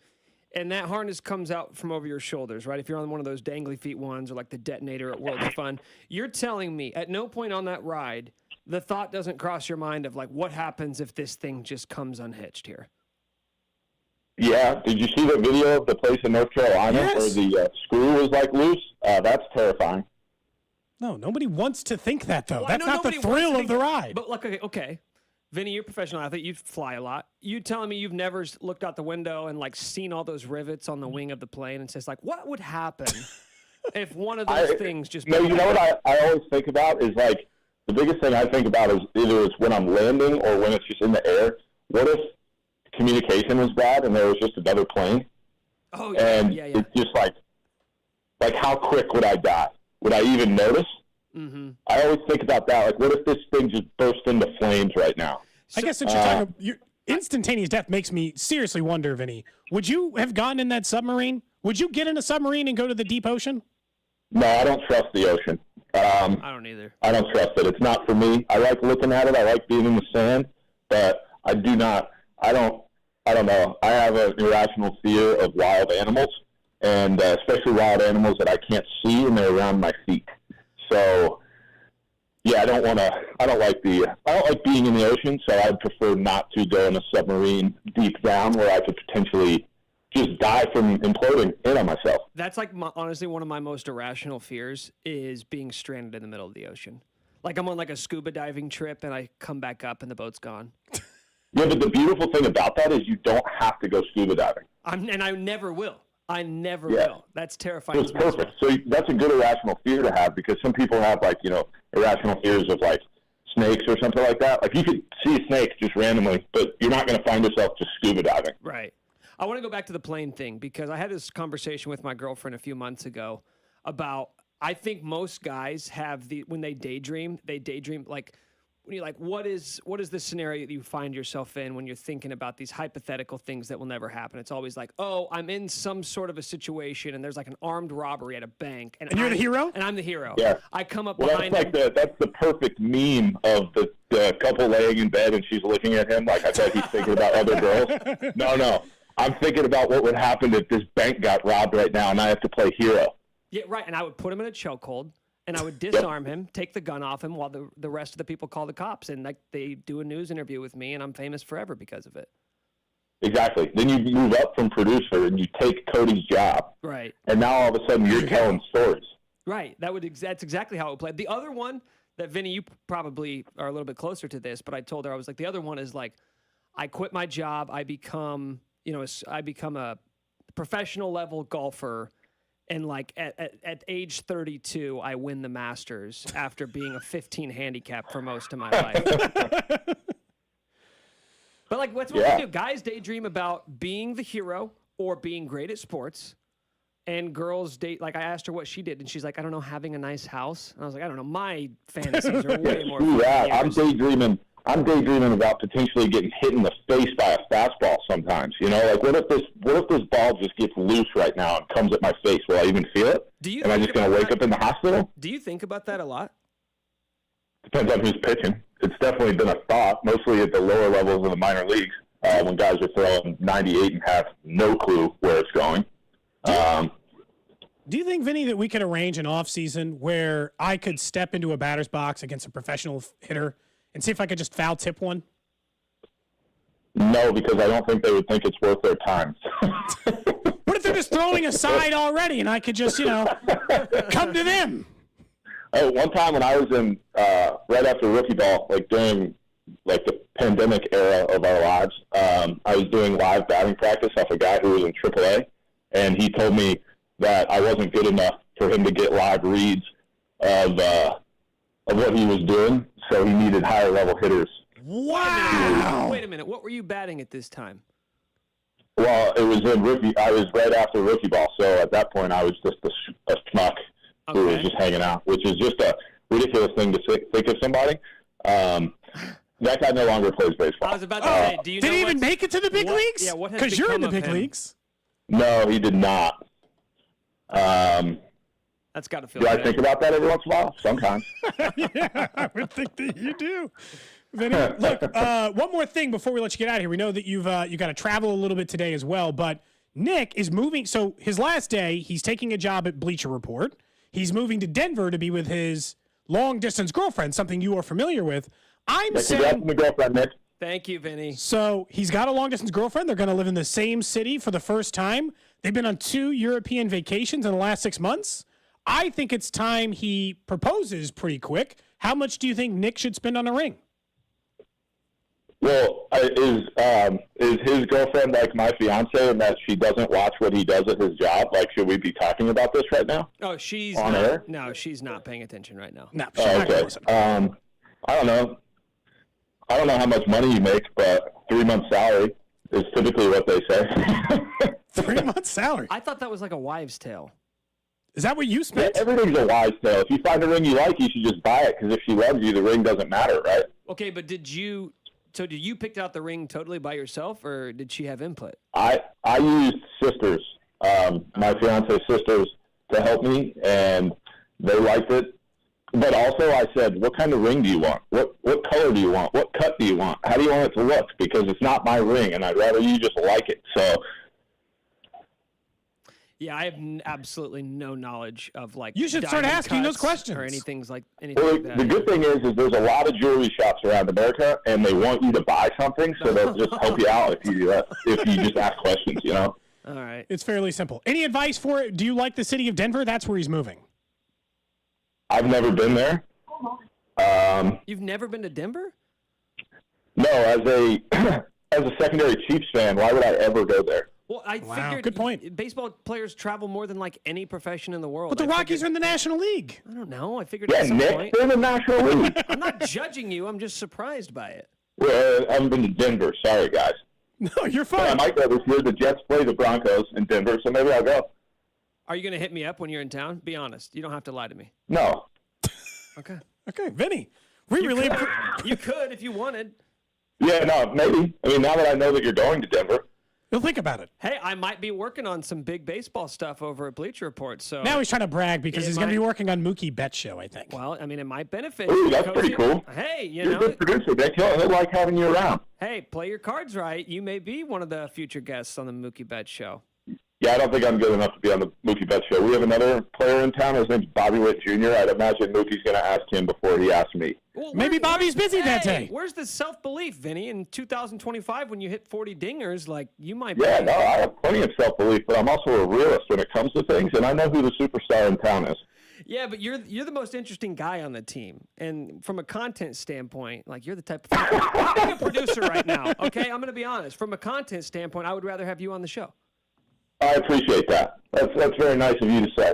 and that harness comes out from over your shoulders, right? If you're on one of those dangly feet ones or like the detonator at World of Fun, you're telling me at no point on that ride, the thought doesn't cross your mind of like, what happens if this thing just comes unhitched here? Yeah. Did you see the video of the place in North Carolina where the screw was like loose? That's terrifying. No, nobody wants to think that, though. Well, That's not the thrill of the ride. But like, okay. Vinny, you're a professional athlete. You fly a lot. You telling me you've never looked out the window and like seen all those rivets on the wing of the plane and says like, what would happen if one of those things just? No, you know what I always think about is like the biggest thing I think about is either it's when I'm landing or when it's just in the air. What if communication was bad and there was just another plane? Oh yeah, and it's just like how quick would I die? Would I even notice? Mm-hmm. I always think about that. Like, what if this thing just burst into flames right now? I guess since you're talking about instantaneous death makes me seriously wonder, Vinny, would you have gone in that submarine? Would you get in a submarine and go to the deep ocean? No, I don't trust the ocean. I don't either. I don't trust it. It's not for me. I like looking at it. I like being in the sand, but I don't know. I have an irrational fear of wild animals, and especially wild animals that I can't see and they're around my feet. So, yeah, I don't like being in the ocean, so I'd prefer not to go in a submarine deep down where I could potentially just die from imploding in on myself. That's like honestly one of my most irrational fears is being stranded in the middle of the ocean. Like I'm on like a scuba diving trip and I come back up and the boat's gone. Yeah, but the beautiful thing about that is you don't have to go scuba diving. And I never will. I never will. That's terrifying. It's perfect. So that's a good irrational fear to have because some people have irrational fears of like snakes or something like that. Like you could see a snake just randomly, but you're not going to find yourself just scuba diving. Right. I want to go back to the plane thing because I had this conversation with my girlfriend a few months ago about I think most guys have when they daydream like when you're like, what is the scenario that you find yourself in when you're thinking about these hypothetical things that will never happen? It's always like, oh, I'm in some sort of a situation and there's like an armed robbery at a bank. And you're the hero? And I'm the hero. Yeah. I come up behind him. That's the perfect meme of the couple laying in bed and she's looking at him like I bet he's thinking about other girls. No. I'm thinking about what would happen if this bank got robbed right now and I have to play hero. Yeah, right. And I would put him in a chokehold. And I would disarm him, take the gun off him while the rest of the people call the cops. And like they do a news interview with me, and I'm famous forever because of it. Exactly. Then you move up from producer, and you take Cody's job. Right. And now all of a sudden you're telling stories. Right. That's exactly how it would play. The other one that, Vinny, you probably are a little bit closer to this, but I told her, I was like, the other one is like, I quit my job. I become a professional level golfer. And like at age 32, I win the Masters after being a 15 handicap for most of my life. But like, what's what we do? Guys daydream about being the hero or being great at sports. And girls date, like I asked her what she did, and she's like, I don't know, having a nice house. And I was like, I don't know, my fantasies are way more fun. Yeah, I'm daydreaming I'm daydreaming about potentially getting hit in the face by a fastball sometimes. You know, like what if this ball just gets loose right now and comes at my face? Will I even feel it? Am I just going to wake up in the hospital? Do you think about that a lot? Depends on who's pitching. It's definitely been a thought, mostly at the lower levels of the minor leagues, when guys are throwing 98 and have no clue where it's going. Do you think, Vinny, that we could arrange an off-season where I could step into a batter's box against a professional hitter and see if I could just foul tip one? No, because I don't think they would think it's worth their time. What if they're just throwing a side already and I could just, come to them? Oh, one time when I was in right after rookie ball, like during the pandemic era of our lives, I was doing live batting practice off a guy who was in AAA, and he told me that I wasn't good enough for him to get live reads of what he was doing, so he needed higher level hitters. Wow! Wait a minute. What were you batting at this time? Well, it was in rookie. I was right after rookie ball, so at that point I was just a schmuck who was just hanging out, which is just a ridiculous thing to think of somebody. That guy no longer plays baseball. I was about to say, do you know did he even make it to the big leagues? Yeah, what has because you're in the become big of him? leagues. No, he did not. That's got to feel Do I good. think about that every once in a while? Sometimes. Yeah, I would think that you do. Vinny, look, one more thing before we let you get out of here. We know that you got to travel a little bit today as well, but Nick is moving. So his last day, he's taking a job at Bleacher Report. He's moving to Denver to be with his long-distance girlfriend, something you are familiar with. Congrats on the girlfriend, Nick. Thank you, Vinny. So he's got a long-distance girlfriend. They're going to live in the same city for the first time. They've been on 2 European vacations in the last 6 months. I think it's time he proposes pretty quick. How much do you think Nick should spend on a ring? Well, is his girlfriend like my fiance in that she doesn't watch what he does at his job? Like, should we be talking about this right now? Oh, she's on not, air? No, she's not paying attention right now. No, okay. I don't know. I don't know how much money you make, but 3 months' salary is typically what they say. 3 months' salary? I thought that was like a wives' tale. Is that what you spent? Yeah, everything's a wives' tale. If you find a ring you like, you should just buy it, because if she loves you, the ring doesn't matter, right? Okay, but did you pick out the ring totally by yourself, or did she have input? I used sisters, my fiance's sisters, to help me, and they liked it. But also I said, what kind of ring do you want? What color do you want? What cut do you want? How do you want it to look? Because it's not my ring, and I'd rather you just like it. So yeah, I have absolutely no knowledge of like. You should start diamond asking those cuts questions or anything like well, that. the good thing is there's a lot of jewelry shops around America, and they want you to buy something, so they'll just help you out if you just ask questions, you know? All right. It's fairly simple. Any advice for it? Do you like the city of Denver? That's where he's moving. I've never been there. You've never been to Denver? No, as a secondary Chiefs fan, why would I ever go there? Well, I figured good point. Baseball players travel more than like any profession in the world. But the Rockies are in the National League. I don't know. I figured Yeah, at some Nick, point. they're in the National League. I'm not judging you. I'm just surprised by it. Well, I haven't been to Denver. Sorry, guys. No, you're But I fine. might go this year. The Jets play the Broncos in Denver, so maybe I'll go. Are you going to hit me up when you're in town? Be honest. You don't have to lie to me. No. Okay. Okay, Vinny. You could if you wanted. Yeah, no, maybe. I mean, now that I know that you're going to Denver. You'll think about it. Hey, I might be working on some big baseball stuff over at Bleacher Report. So Now he's trying to brag because It he's going to be might- working on Mookie Betts' show, I think. Well, I mean, it might benefit. Ooh, you, that's Cody. pretty cool. Hey, you You're know, a good producer, Nick. He'll like having you around. hey, play your cards right. You may be one of the future guests on the Mookie Betts show. Yeah, I don't think I'm good enough to be on the Mookie Betts show. We have another player in town. His name's Bobby Witt Jr. I'd imagine Mookie's going to ask him before he asks me. Well, Maybe Bobby's busy that day. Where's the self-belief, Vinny? In 2025, when you hit 40 dingers, like, you might Yeah, be. no, I have plenty of self-belief, but I'm also a realist when it comes to things, and I know who the superstar in town is. Yeah, but you're the most interesting guy on the team. And from a content standpoint, like, you're the type of... I'm being a producer right now, okay? I'm going to be honest. From a content standpoint, I would rather have you on the show. I appreciate that. That's very nice of you to say.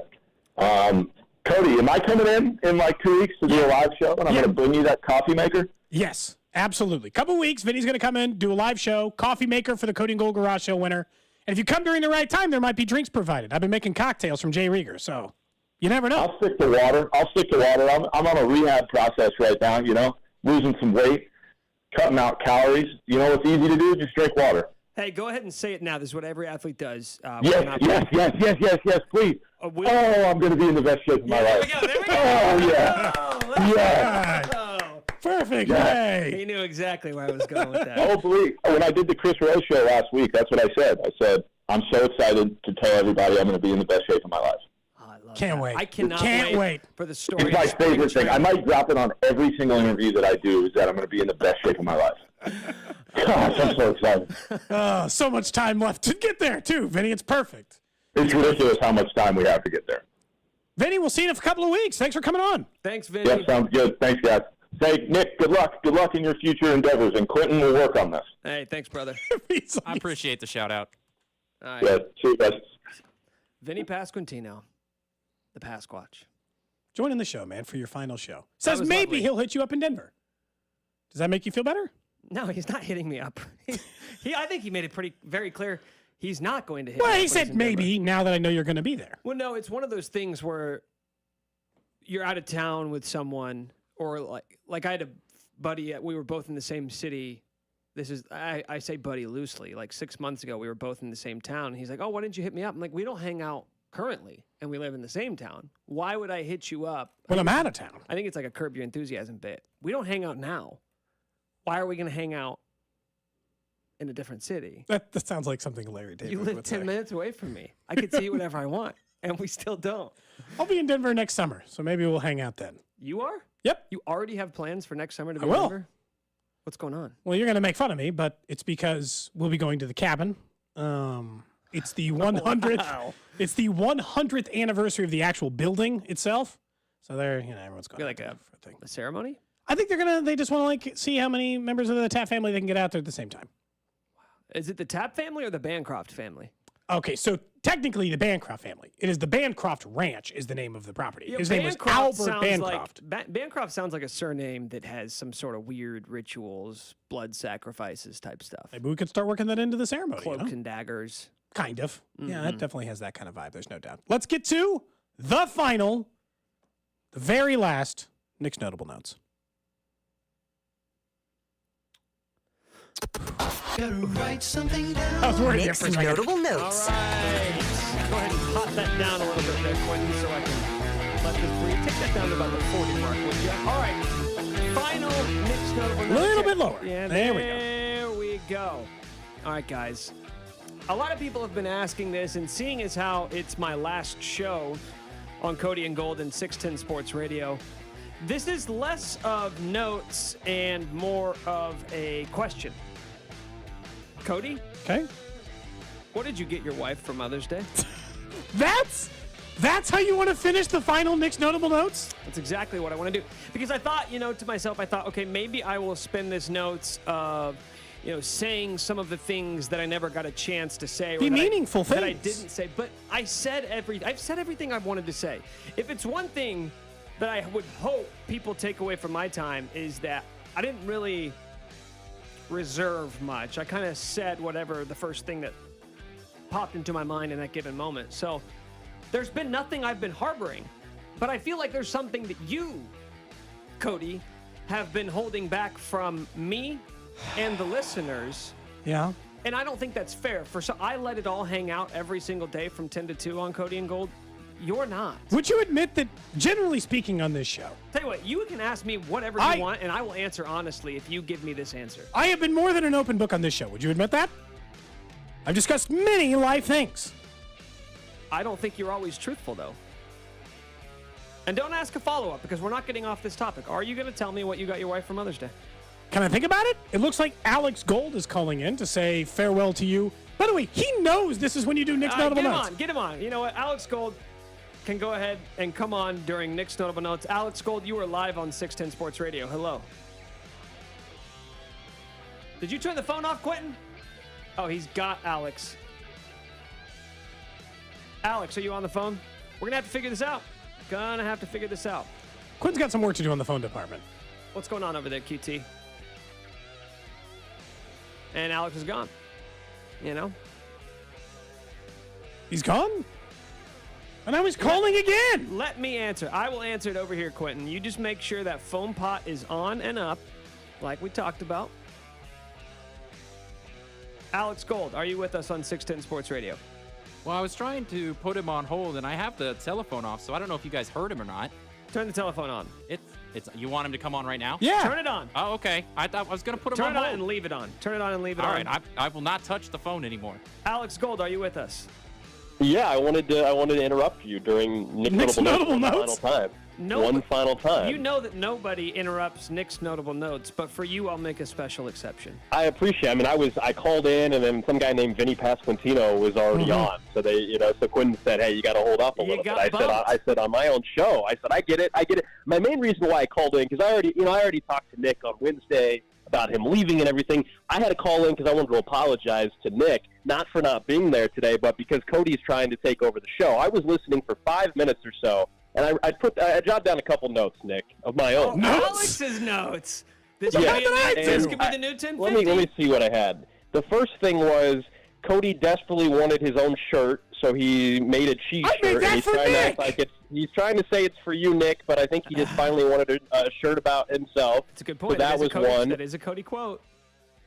Cody, am I coming in like 2 weeks to do a live show, and I'm going to bring you that coffee maker? Yes, absolutely. Couple weeks, Vinny's going to come in, do a live show, coffee maker for the Cody and Gold Garage Show winner. And if you come during the right time, there might be drinks provided. I've been making cocktails from Jay Rieger, so you never know. I'll stick to water. I'm on a rehab process right now, you know, losing some weight. cutting out calories. You know what's easy to do? Just drink water. Hey, go ahead and say it now. This is what every athlete does. Yes, please. I'm going to be in the best shape of my life. There we go. Oh, yeah. Perfect. Yeah. He knew exactly where I was going with that. Oh, believe. When I did the Chris Rose show last week, that's what I said. I said, I'm so excited to tell everybody I'm going to be in the best shape of my life. Can't wait. I cannot wait for the story. It's my favorite thing. I might drop it on every single interview that I do, is that I'm going to be in the best shape of my life. Gosh, I'm so excited. So much time left to get there, too, Vinny. It's perfect. It's ridiculous how much time we have to get there. Vinny, we'll see you in a couple of weeks. Thanks for coming on. Thanks, Vinny. Yeah, sounds good. Thanks, guys. Say, Nick, good luck. Good luck in your future endeavors, and Quentin will work on this. Hey, thanks, brother. I appreciate the shout out. All right. Yeah, see you guys. Vinny Pasquantino, the Pasquatch. Joining the show, man, for your final show. Says was maybe lovely. he'll hit you up in Denver. Does that make you feel better? No, he's not hitting me up. I think he made it very clear he's not going to hit me Well, up he when he's said in maybe Denver. now that I know you're going to be there. Well, no, it's one of those things where you're out of town with someone, or like I had a buddy. We were both in the same city. I say buddy loosely. Like 6 months ago, we were both in the same town. He's like, "Oh, why didn't you hit me up?" I'm like, "We don't hang out currently, and we live in the same town. Why would I hit you up when I'm out of town?" I think it's like a Curb Your Enthusiasm bit. We don't hang out now. Why are we going to hang out in a different city? That sounds like something Larry David You live would 10 say. minutes away from me. I could see whatever I want, and we still don't. I'll be in Denver next summer, so maybe we'll hang out then. You are? Yep. You already have plans for next summer to be I in will. Denver? What's going on? Well, you're going to make fun of me, but it's because we'll be going to the cabin. It's the 100th. Wow. It's the 100th anniversary of the actual building itself. So there, everyone's going. Like a ceremony? I think they just want to see how many members of the Taft family they can get out there at the same time. Is it the Tapp family or the Bancroft family? Okay, so technically the Bancroft family. It is the Bancroft Ranch is the name of the property. Yeah, His name was Bancroft Albert sounds Bancroft. Bancroft sounds like a surname that has some sort of weird rituals, blood sacrifices type stuff. Maybe we could start working that into the ceremony. Cloaks and daggers. Kind of. Yeah, Mhm. that definitely has that kind of vibe. There's no doubt. Let's get to the final, the very last Nick's Notable Notes. Gotta write something down. I was worried there Nick's for a second. Notable Notes. All right. Go ahead and pop that down a little bit there, Quentin, so I can let this breathe. Take that down to about the 40 mark, would you? All right. Final Nick's Notable Notes. A little bit lower. Yeah, There we go. There we go. All right, guys. A lot of people have been asking this, and seeing as how it's my last show on Cody and Gold and 610 Sports Radio, this is less of notes and more of a question. Cody? Okay. What did you get your wife for Mother's Day? That's how you want to finish the final Nick's Notable Notes? That's exactly what I want to do. Because I thought, to myself, okay, maybe I will spend this notes of, saying some of the things that I never got a chance to say. Be meaningful that I things. didn't say. But I've said everything I've wanted to say. If it's one thing that I would hope people take away from my time is that I didn't really reserve much. I kind of said whatever the first thing that popped into my mind in that given moment. So there's been nothing I've been harboring, but I feel like there's something that you, Cody, have been holding back from me and the listeners. Yeah. And I don't think that's fair. I let it all hang out every single day from 10 to 2 on Cody and Gold. You're not. Would you admit that, generally speaking on this show, Tell you what, you can ask me whatever you want, and I will answer honestly if you give me this answer. I have been more than an open book on this show. Would you admit that? I've discussed many life things. I don't think you're always truthful, though. And don't ask a follow-up, because we're not getting off this topic. Are you going to tell me what you got your wife for Mother's Day? Can I think about it? It looks like Alex Gold is calling in to say farewell to you. By the way, he knows this is when you do Nick's Notable Notes. Get him on. You know what? Alex Gold can go ahead and come on during Nick's Notable Notes. Alex Gold, you are live on 610 Sports Radio. Hello. Did you turn the phone off, Quentin? Oh, he's got Alex. Alex, are you on the phone? We're going to have to figure this out. Quinn's got some work to do on the phone department. What's going on over there, QT? And Alex is gone. He's gone? And I was calling again. Let me answer. I will answer it over here, Quentin. You just make sure that foam pot is on and up, like we talked about. Alex Gold, are you with us on 610 Sports Radio? Well, I was trying to put him on hold, and I have the telephone off, so I don't know if you guys heard him or not. Turn the telephone on. It's. You want him to come on right now? Yeah. Turn it on. Oh, okay. I thought I was going to put him Turn on it on hold. and leave it on. Turn it on and leave it All on. right. I will not touch the phone anymore. Alex Gold, are you with us? Yeah, I wanted to interrupt you during Nick's Notable Notes. Final time. One final time. You know that nobody interrupts Nick's Notable Notes, but for you, I'll make a special exception. I appreciate it. I mean, I called in, and then some guy named Vinny Pasquantino was already on. So so Quinn said, hey, you got to hold up a little bit. I said on my own show, I said, I get it. My main reason why I called in, because I already talked to Nick on Wednesday about him leaving and everything. I had to call in because I wanted to apologize to Nick, not for not being there today, but because Cody's trying to take over the show. I was listening for 5 minutes or so, and I jotted down a couple notes, Nick, of my own. Alex's notes. This could be the new 1050. Let me see what I had. The first thing was Cody desperately wanted his own shirt, so he made a cheese shirt. And he's trying to say it's for you, Nick, but I think he just finally wanted a shirt about himself. That's a good point. So that was one. That is a Cody quote.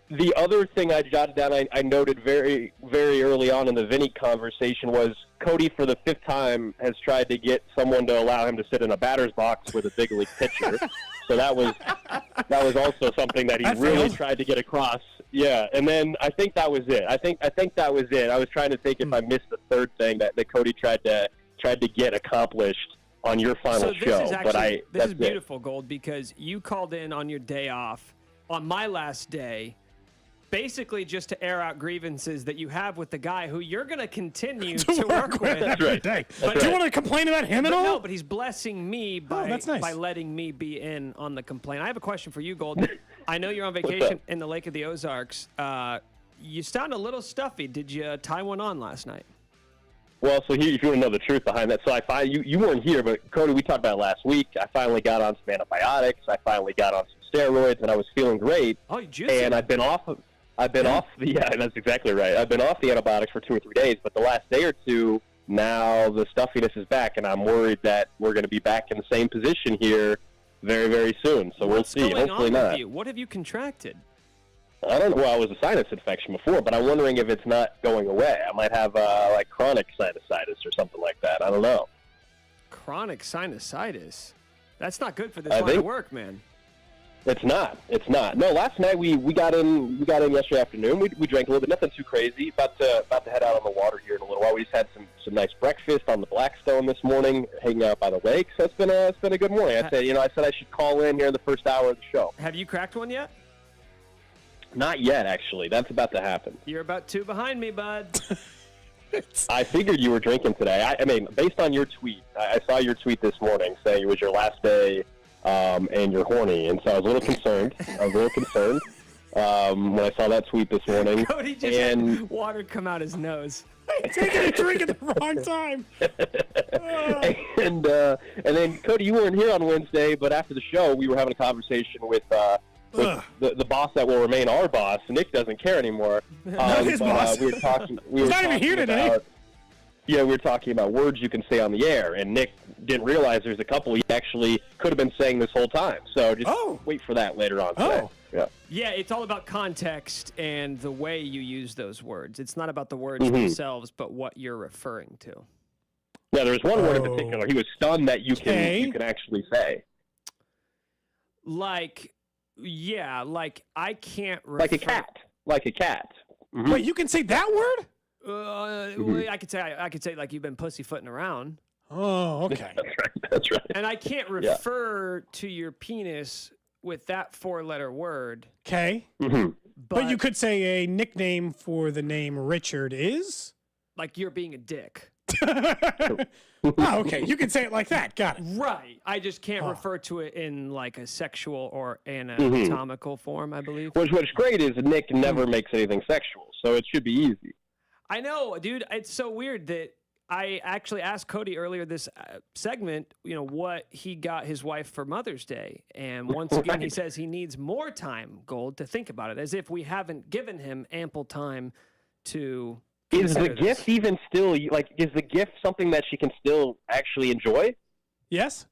The other thing I jotted down, I noted very, very early on in the Vinny conversation was Cody, for the 5th time, has tried to get someone to allow him to sit in a batter's box with a big league pitcher. So that was also something that he really tried to get across. Yeah, and then I think that was it. I think that was it. I was trying to think if I missed the third thing that Cody tried to get accomplished on your final show. This is beautiful, Gold, because you called in on your day off on my last day, basically just to air out grievances that you have with the guy who you're going to continue to work with. That's right. But do you want to complain about him at all? No, but he's blessing me by letting me be in on the complaint. I have a question for you, Gold. I know you're on vacation in the Lake of the Ozarks. You sound a little stuffy. Did you tie one on last night? Well, so if you want to know the truth behind that, so you weren't here, but Cody, we talked about it last week. I finally got on some antibiotics. I finally got on some steroids, and I was feeling great. Oh, you juiced. And I've been off that's exactly right. I've been off the antibiotics for 2 or 3 days, but the last day or two, now the stuffiness is back, and I'm worried that we're going to be back in the same position here very, very soon. So we'll see. Hopefully not. What have you contracted? I don't know. Well, it was a sinus infection before, but I'm wondering if it's not going away. I might have chronic sinusitis or something like that. I don't know. Chronic sinusitis? That's not good for this line of work, man. It's not. No, last night we got in yesterday afternoon. We drank a little bit, nothing too crazy. About to head out on the water here in a little while. We just had some nice breakfast on the Blackstone this morning, hanging out by the lake. So it's been a good morning. I said I should call in here in the first hour of the show. Have you cracked one yet? Not yet, actually. That's about to happen. You're about 2 behind me, bud. I figured you were drinking today. I mean, based on your tweet, I saw your tweet this morning saying it was your last day and you're horny, and so I was a little concerned. When I saw that tweet this morning. Cody just had water come out his nose. Taking a drink at the wrong time. And then, Cody, you weren't here on Wednesday, but after the show, we were having a conversation with the boss that will remain our boss. Nick doesn't care anymore. Not his boss. We were talking. He's not even here today. We were talking about words you can say on the air, and Nick didn't realize there's a couple he actually could have been saying this whole time. So just wait for that later on today. Yeah, it's all about context and the way you use those words. It's not about the words themselves, but what you're referring to. Yeah, there's one word in particular. He was stunned that you can actually say. I can't refer... Like a cat. Mm-hmm. Wait, you can say that word? I could say like you've been pussyfooting around. Oh, okay. That's right. And I can't refer to your penis with that 4-letter word. Okay. Mm-hmm. But you could say a nickname for the name Richard is? Like you're being a dick. Oh, okay. You can say it like that. Got it. Right. I just can't refer to it in like a sexual or anatomical form, I believe. What's great is Nick never makes anything sexual, so it should be easy. I know, dude. It's so weird that I actually asked Cody earlier this segment, what he got his wife for Mother's Day. And once again, he says he needs more time, Gold, to think about it, as if we haven't given him ample time to Is the gift even still, is the gift something that she can still actually enjoy? Yes.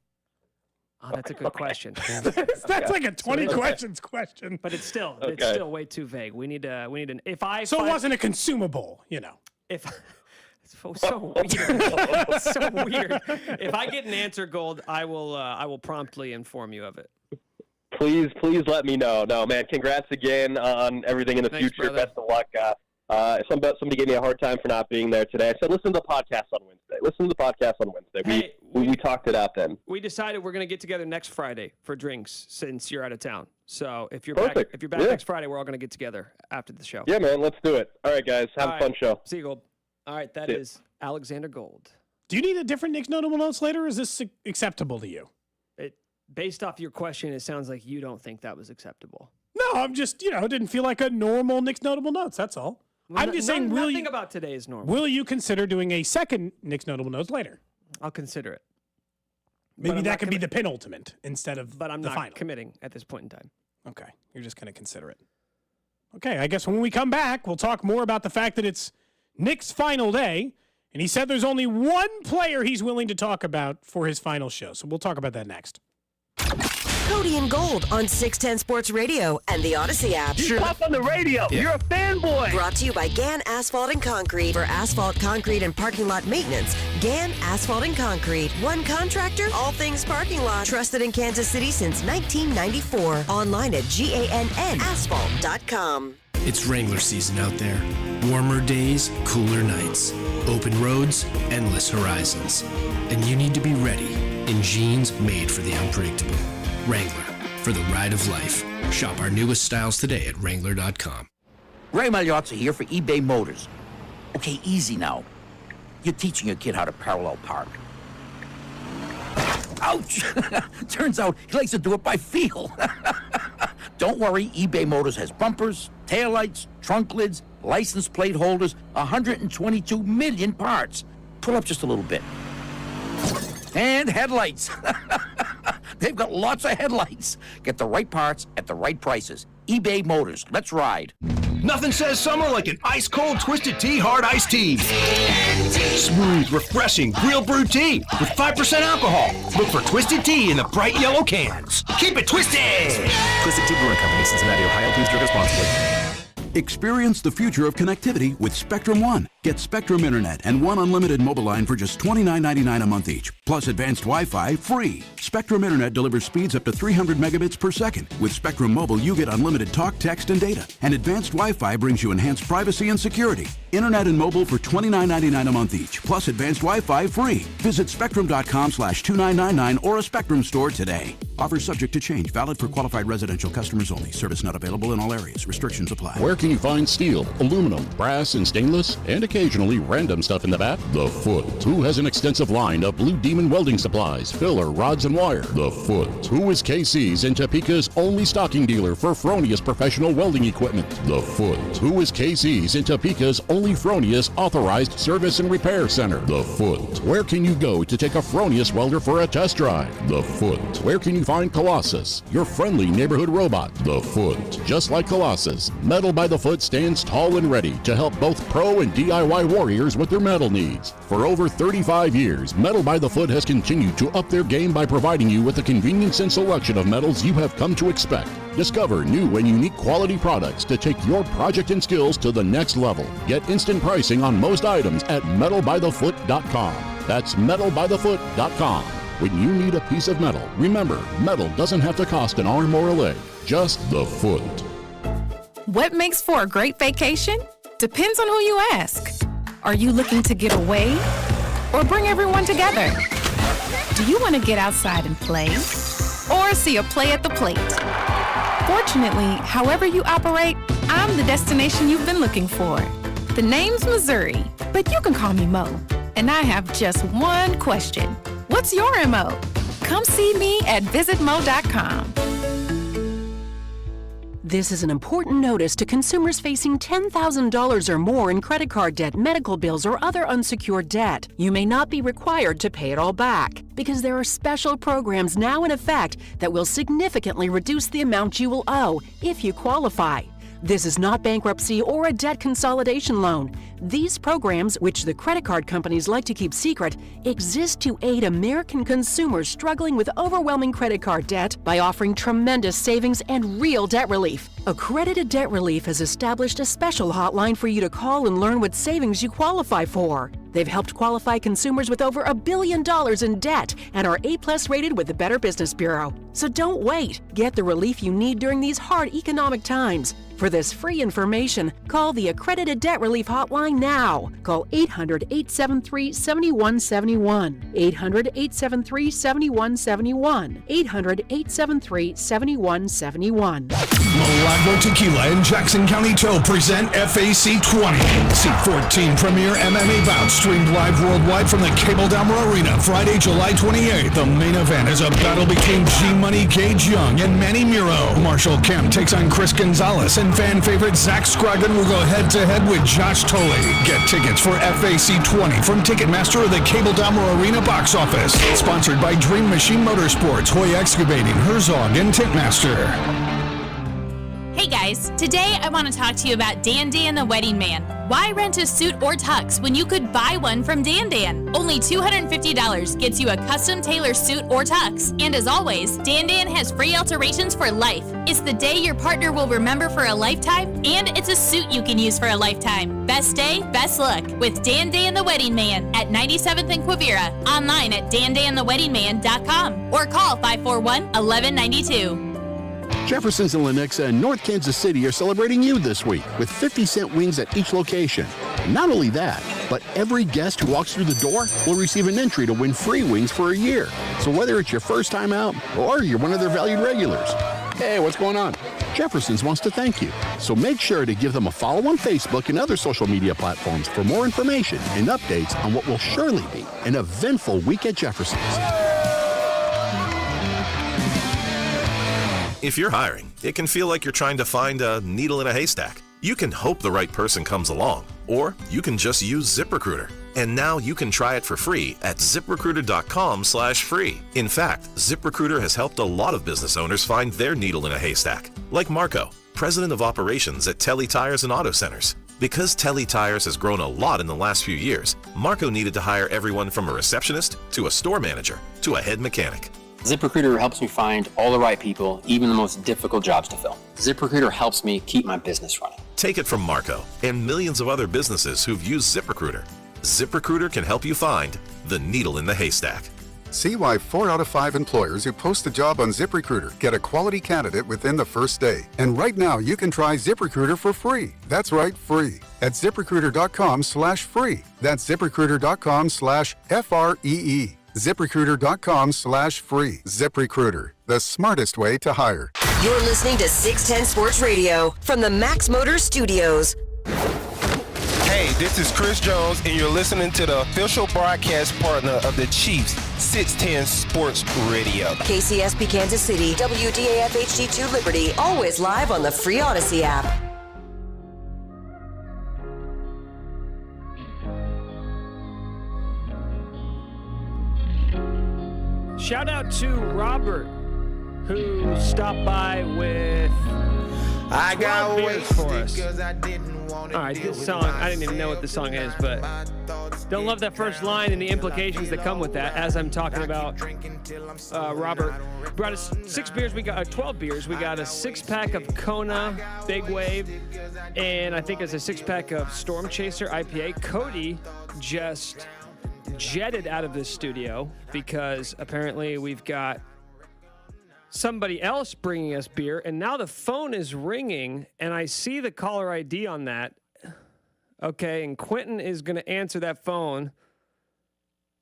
Oh, that's a good question. That's like a 20 questions question. But it's still way too vague. We need an It wasn't a consumable, If so weird. So weird. If I get an answer, Gold, I will promptly inform you of it. Please let me know. No, man, congrats again on everything in the future. Brother. Best of luck. Somebody gave me a hard time for not being there today. I said, listen to the podcast on Wednesday. We talked it out then. We decided we're going to get together next Friday for drinks since you're out of town. So if you're Perfect. back next Friday, we're all going to get together after the show. Yeah, man, let's do it. All right, guys, have a fun show. See you, Gold. All right, that is Alexander Gold. Do you need a different Nick's Notable Notes later, or is this acceptable to you? Based off your question, it sounds like you don't think that was acceptable. No, I'm just, it didn't feel like a normal Nick's Notable Notes, that's all. I'm just saying, nothing about today is normal. Will you consider doing a second Nick's Notable Notes later? I'll consider it. Maybe that could be the penultimate instead of But I'm the not final. committing at this point in time. Okay, you're just going to consider it. Okay, I guess when we come back, we'll talk more about the fact that it's Nick's final day, and he said there's only one player he's willing to talk about for his final show. So we'll talk about that next. Cody and Gold on 610 Sports Radio and the Odyssey app. You talk on the radio. Yeah. You're a fanboy. Brought to you by Gann Asphalt and Concrete. For asphalt, concrete, and parking lot maintenance, Gann Asphalt and Concrete. One contractor, all things parking lot. Trusted in Kansas City since 1994. Online at GANNasphalt.com. It's Wrangler season out there. Warmer days, cooler nights. Open roads, endless horizons. And you need to be ready in jeans made for the unpredictable. Wrangler, for the ride of life. Shop our newest styles today at Wrangler.com. Ray Magliozzi here for eBay Motors. Okay, easy now. You're teaching your kid how to parallel park. Ouch! Turns out he likes to do it by feel. Don't worry, eBay Motors has bumpers, taillights, trunk lids, license plate holders, 122 million parts. Pull up just a little bit. And headlights. They've got lots of headlights. Get the right parts at the right prices. eBay Motors. Let's ride. Nothing says summer like an ice-cold Twisted Tea Hard Iced Tea. Smooth, refreshing, real brewed tea with 5% alcohol. Look for Twisted Tea in the bright yellow cans. Keep it twisted! Twisted Tea Brewing Company, Cincinnati, Ohio. Please drink responsibly. Experience the future of connectivity with Spectrum One. Get Spectrum Internet and one unlimited mobile line for just $29.99 a month each, plus advanced Wi-Fi free. Spectrum Internet delivers speeds up to 300 megabits per second. With Spectrum Mobile, you get unlimited talk, text, and data. And advanced Wi-Fi brings you enhanced privacy and security. Internet and mobile for $29.99 a month each, plus advanced Wi-Fi free. Visit spectrum.com/2999 or a Spectrum store today. Offers subject to change. Valid for qualified residential customers only. Service not available in all areas. Restrictions apply. Where can you find steel, aluminum, brass, and stainless, and occasionally random stuff in the back? The Foot, who has an extensive line of Blue Demon welding supplies, filler, rods, and wire. The Foot, who is KC's and Topeka's only stocking dealer for Fronius professional welding equipment. The Foot, who is KC's and Topeka's only Fronius authorized service and repair center. The Foot, where can you go to take a Fronius welder for a test drive? The Foot, where can you find Colossus, your friendly neighborhood robot? The Foot, just like Colossus, Metal by the Foot stands tall and ready to help both pro and DIY warriors with their metal needs. For over 35 years, Metal by the Foot has continued to up their game by providing you with the convenience and selection of metals you have come to expect. Discover new and unique quality products to take your project and skills to the next level. Get instant pricing on most items at metalbythefoot.com. That's metalbythefoot.com. When you need a piece of metal, remember, metal doesn't have to cost an arm or a leg, just the foot. What makes for a great vacation? Depends on who you ask. Are you looking to get away or bring everyone together? Do you want to get outside and play or see a play at the plate? Fortunately, however you operate, I'm the destination you've been looking for. The name's Missouri, but you can call me Mo. And I have just one question. What's your MO? Come see me at visitmo.com. This is an important notice to consumers facing $10,000 or more in credit card debt, medical bills, or other unsecured debt. You may not be required to pay it all back because there are special programs now in effect that will significantly reduce the amount you will owe if you qualify. This is not bankruptcy or a debt consolidation loan. These programs, which the credit card companies like to keep secret, exist to aid American consumers struggling with overwhelming credit card debt by offering tremendous savings and real debt relief. Accredited Debt Relief has established a special hotline for you to call and learn what savings you qualify for. They've helped qualify consumers with over $1 billion in debt and are A+ rated with the Better Business Bureau. So don't wait. Get the relief you need during these hard economic times. For this free information, call the Accredited Debt Relief Hotline now. Call 800-873-7171. 800-873-7171. 800-873-7171. Milagro Tequila and Jackson County Tow present FAC 20. Seat 14 premier MMA bout streamed live worldwide from the Cable Downer Arena Friday, July 28th. The main event is a battle between G-Money Gage Young and Manny Miro. Marshall Kemp takes on Chris Gonzalez, and fan favorite Zach Scroggin will go head-to-head with Josh Tolley. Get tickets for FAC 20 from Ticketmaster or the Cable Downer Arena box office. Sponsored by Dream Machine Motorsports, Hoy Excavating, Herzog, and Tickmaster. Hey guys, today I want to talk to you about Dan Dan the Wedding Man. Why rent a suit or tux when you could buy one from Dan Dan? Only $250 gets you a custom tailored suit or tux. And as always, Dan Dan has free alterations for life. It's the day your partner will remember for a lifetime, and it's a suit you can use for a lifetime. Best day, best look with Dan Dan the Wedding Man at 97th and Quivira. Online at dandantheweddingman.com or call 541-1192. Jefferson's in Lenexa and North Kansas City are celebrating you this week with 50-cent wings at each location. And not only that, but every guest who walks through the door will receive an entry to win free wings for a year. So whether it's your first time out or you're one of their valued regulars, hey, what's going on? Jefferson's wants to thank you. So make sure to give them a follow on Facebook and other social media platforms for more information and updates on what will surely be an eventful week at Jefferson's. If you're hiring, it can feel like you're trying to find a needle in a haystack. You can hope the right person comes along, or you can just use ZipRecruiter. And now you can try it for free at ZipRecruiter.com/free. In fact, ZipRecruiter has helped a lot of business owners find their needle in a haystack, like Marco, president of operations at Telly Tires and Auto Centers. Because Telly Tires has grown a lot in the last few years, Marco needed to hire everyone from a receptionist to a store manager to a head mechanic. ZipRecruiter helps me find all the right people, even the most difficult jobs to fill. ZipRecruiter helps me keep my business running. Take it from Marco and millions of other businesses who've used ZipRecruiter. ZipRecruiter can help you find the needle in the haystack. See why 4 out of 5 employers who post a job on ZipRecruiter get a quality candidate within the first day. And right now, you can try ZipRecruiter for free. That's right, free. At ZipRecruiter.com/free. That's ZipRecruiter.com/FREE. ZipRecruiter.com/free. ZipRecruiter, the smartest way to hire. You're listening to 610 Sports Radio from the Max Motors Studios. Hey, this is Chris Jones, and you're listening to the official broadcast partner of the Chiefs, 610 Sports Radio. KCSP Kansas City, WDAF HD2 Liberty, always live on the free Odyssey app. Shout out to Robert, who stopped by with I got beers for us. I didn't want All right, this song, I didn't even know what the song is, but don't love that first line and the implications that come with that. As I'm talking about, Robert brought us 12 beers. We got a 6-pack of Kona Big Wave, and I think it's a 6-pack of Storm Chaser IPA. Cody just jetted out of this studio because apparently we've got somebody else bringing us beer, and now the phone is ringing, and I see the caller ID on that. Okay, and Quentin is going to answer that phone.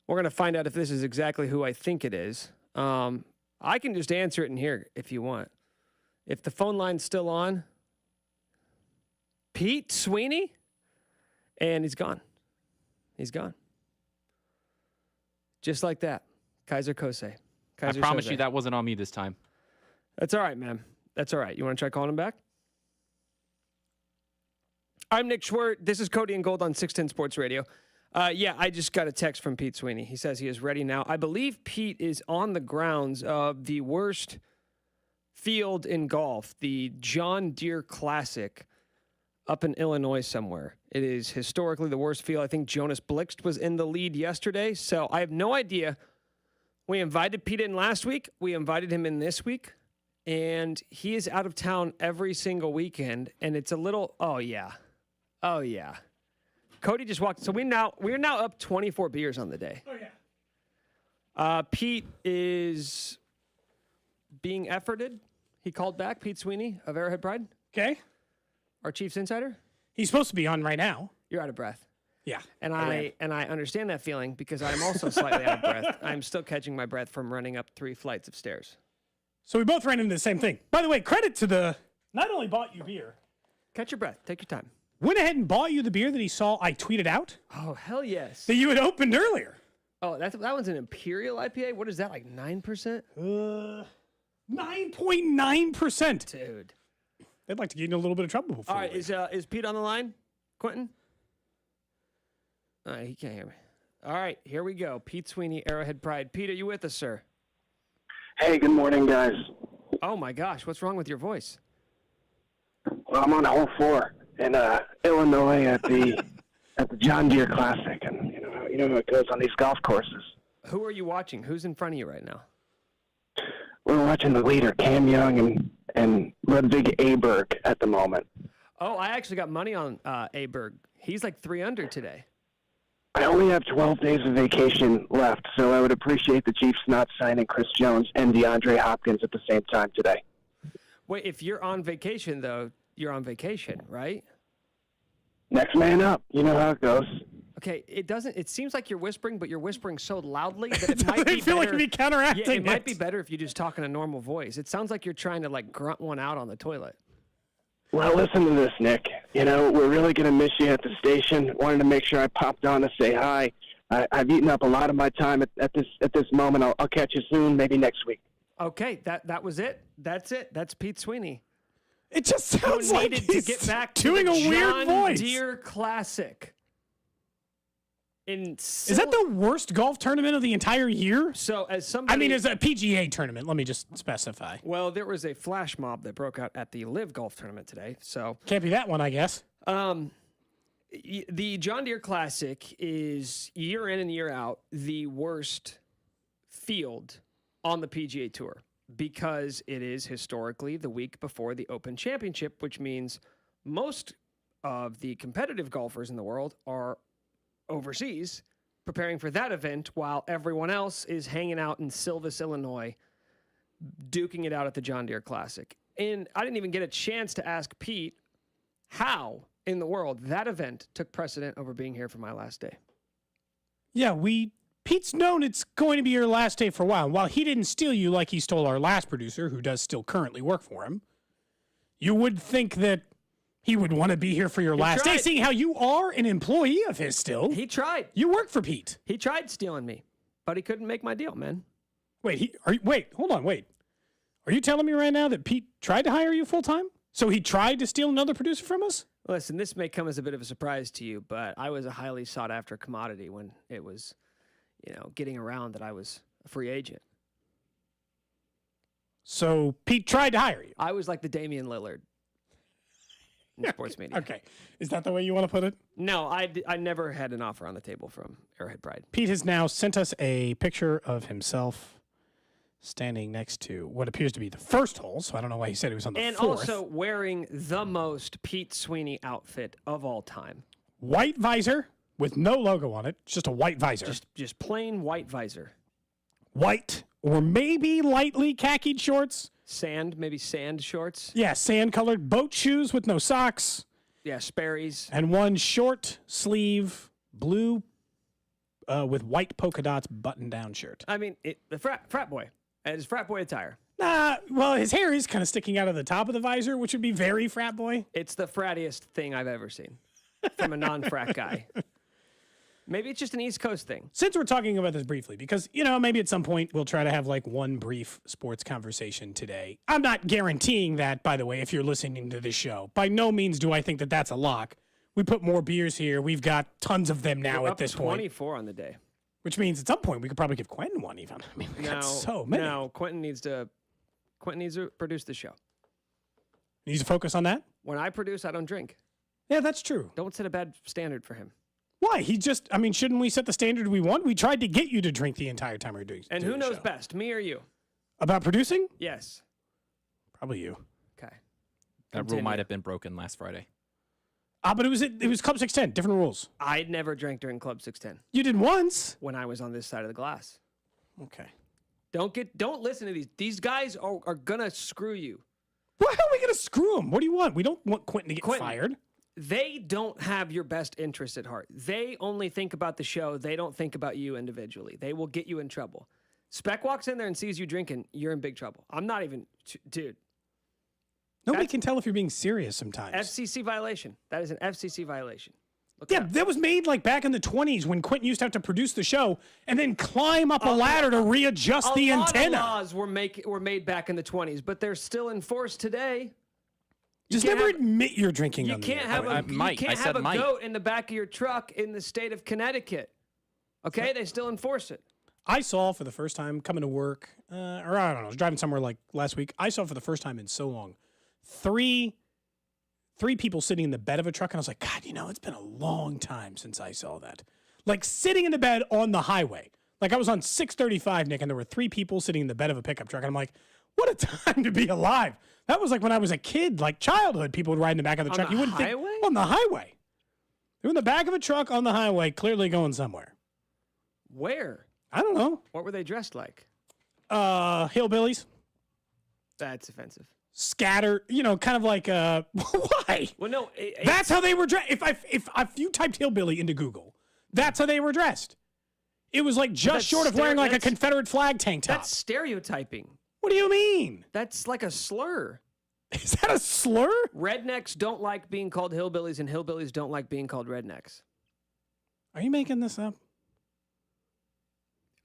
We're going to find out if this is exactly who I think it is. I can just answer it in here if you want. If the phone line's still on. Pete Sweeney? And he's gone. He's gone. Just like that. Kaiser Kose. I promise you that wasn't on me this time. That's all right, man. That's all right. You want to try calling him back? I'm Nick Schwert. This is Cody and Gold on 610 Sports Radio. Yeah, I just got a text from Pete Sweeney. He says he is ready now. I believe Pete is on the grounds of the worst field in golf, the John Deere Classic. up in Illinois somewhere. It is historically the worst field. I think Jonas Blixt was in the lead yesterday, so I have no idea. We invited Pete in last week. We invited him in this week, and he is out of town every single weekend, and it's a little, oh, yeah. Cody just walked, so we're now up 24 beers on the day. Oh, yeah. Pete is being efforted. He called back, Pete Sweeney of Arrowhead Pride. Okay. Our Chiefs insider. He's supposed to be on right now. You're out of breath. Yeah. And I understand that feeling because I'm also slightly out of breath. I'm still catching my breath from running up 3 flights of stairs. So we both ran into the same thing. By the way, credit to the not only bought you beer. Catch your breath. Take your time. Went ahead and bought you the beer that he saw I tweeted out. Oh, hell yes. That you had opened earlier. Oh, that one's an Imperial IPA? What is that, like 9%? 9.9%. Dude. They'd like to get into a little bit of trouble before. All right, is Pete on the line? Quentin? All right, he can't hear me. All right, here we go. Pete Sweeney, Arrowhead Pride. Pete, are you with us, sir? Hey, good morning, guys. Oh, my gosh. What's wrong with your voice? Well, I'm on hole 4 in Illinois at the John Deere Classic, and you know how it goes on these golf courses. Who are you watching? Who's in front of you right now? We're watching the leader, Cam Young and Ludwig Aberg at the moment. Oh, I actually got money on Aberg. He's like 3 under today. I only have 12 days of vacation left, so I would appreciate the Chiefs not signing Chris Jones and DeAndre Hopkins at the same time today. Wait, if you're on vacation, though, you're on vacation, right? Next man up. You know how it goes. Okay, it seems like you're whispering, but you're whispering so loudly that it might be feel better. like you're counteracting it might be better if you just talk in a normal voice. It sounds like you're trying to like grunt one out on the toilet. Well, listen to this, Nick. We're really going to miss you at the station. Wanted to make sure I popped on to say hi. I've eaten up a lot of my time at this moment. I'll catch you soon, maybe next week. Okay, that was it. That's it. That's Pete Sweeney. It just sounds like needed he's to get back doing to the a weird John voice. Deere Classic. Is that the worst golf tournament of the entire year? So as somebody, I mean, it's a PGA tournament. Let me just specify. Well, there was a flash mob that broke out at the Live Golf Tournament today. So can't be that one, I guess. The John Deere Classic is year in and year out the worst field on the PGA Tour because it is historically the week before the Open Championship, which means most of the competitive golfers in the world are overseas preparing for that event while everyone else is hanging out in Silvis, Illinois, duking it out at the John Deere Classic. And I didn't even get a chance to ask Pete how in the world that event took precedent over being here for my last day. Yeah, Pete's known it's going to be your last day for a while. While he didn't steal you like he stole our last producer, who does still currently work for him, you would think that he would want to be here for your last day, seeing how you are an employee of his still. He tried. You work for Pete. He tried stealing me, but he couldn't make my deal, man. Wait, hold on. Are you telling me right now that Pete tried to hire you full time? So he tried to steal another producer from us? Listen, this may come as a bit of a surprise to you, but I was a highly sought after commodity when it was, getting around that I was a free agent. So Pete tried to hire you? I was like the Damian Lillard in sports media. Okay. Is that the way you want to put it? No, I never had an offer on the table from Arrowhead Pride. Pete has now sent us a picture of himself standing next to what appears to be the first hole, so I don't know why he said he was on the and fourth. Also wearing the most Pete Sweeney outfit of all time. White visor with no logo on it, just a white visor. Just plain white visor. White or maybe lightly khakied shorts. Maybe sand shorts. Yeah, sand-colored boat shoes with no socks. Yeah, Sperry's. And one short sleeve blue with white polka dots button-down shirt. I mean, the frat boy. And his frat boy attire. Well, his hair is kind of sticking out of the top of the visor, which would be very frat boy. It's the frattiest thing I've ever seen from a non-frat guy. Maybe it's just an East Coast thing. Since we're talking about this briefly, because, maybe at some point we'll try to have like one brief sports conversation today. I'm not guaranteeing that, by the way, if you're listening to this show. By no means do I think that that's a lock. We put more beers here. We've got tons of them now We're at this point. 24 on the day. Which means at some point we could probably give Quentin one even. I mean, we got so many. No, Quentin needs to produce the show. He needs to focus on that? When I produce, I don't drink. Yeah, that's true. Don't set a bad standard for him. Why? Shouldn't we set the standard we want? We tried to get you to drink the entire time we were doing. And doing who the knows show. best, me or you? About producing? Yes. Probably you. Okay. That rule might have been broken last Friday. But it was Club 610, different rules. I'd never drank during Club 610. You did once when I was on this side of the glass. Okay. Don't listen to these. These guys are gonna screw you. Why are we gonna screw them? What do you want? We don't want Quentin to get fired. They don't have your best interests at heart. They only think about the show. They don't think about you individually. They will get you in trouble. Spec walks in there and sees you drinking, you're in big trouble. I'm not even, dude. Nobody can tell if you're being serious sometimes. FCC violation. That is an FCC violation. That was made like back in the 20s when Quentin used to have to produce the show and then climb up a ladder to readjust the antenna. A lot of laws were made back in the 20s, but they're still in force today. Just never admit you're drinking. You on the can't air. have a goat in the back of your truck in the state of Connecticut. Okay, they still enforce it. I saw for the first time coming to work, or I don't know, I was driving somewhere like last week. I saw for the first time in so long, three people sitting in the bed of a truck, and I was like, God, it's been a long time since I saw that. Like sitting in the bed on the highway. Like I was on 635, Nick, and there were 3 people sitting in the bed of a pickup truck, and I'm like, what a time to be alive. That was like when I was a kid, like childhood, people would ride in the back of the truck. You wouldn't think on the highway. They're in the back of a truck on the highway, clearly going somewhere. Where? I don't know. What were they dressed like? Hillbillies. That's offensive. Scatter, kind of like why? Well, no, that's how they were dressed. If you typed hillbilly into Google, that's how they were dressed. It was like just short of wearing like a Confederate flag tank top. That's stereotyping. What do you mean? That's like a slur. Is that a slur? Rednecks don't like being called hillbillies, and hillbillies don't like being called rednecks. Are you making this up?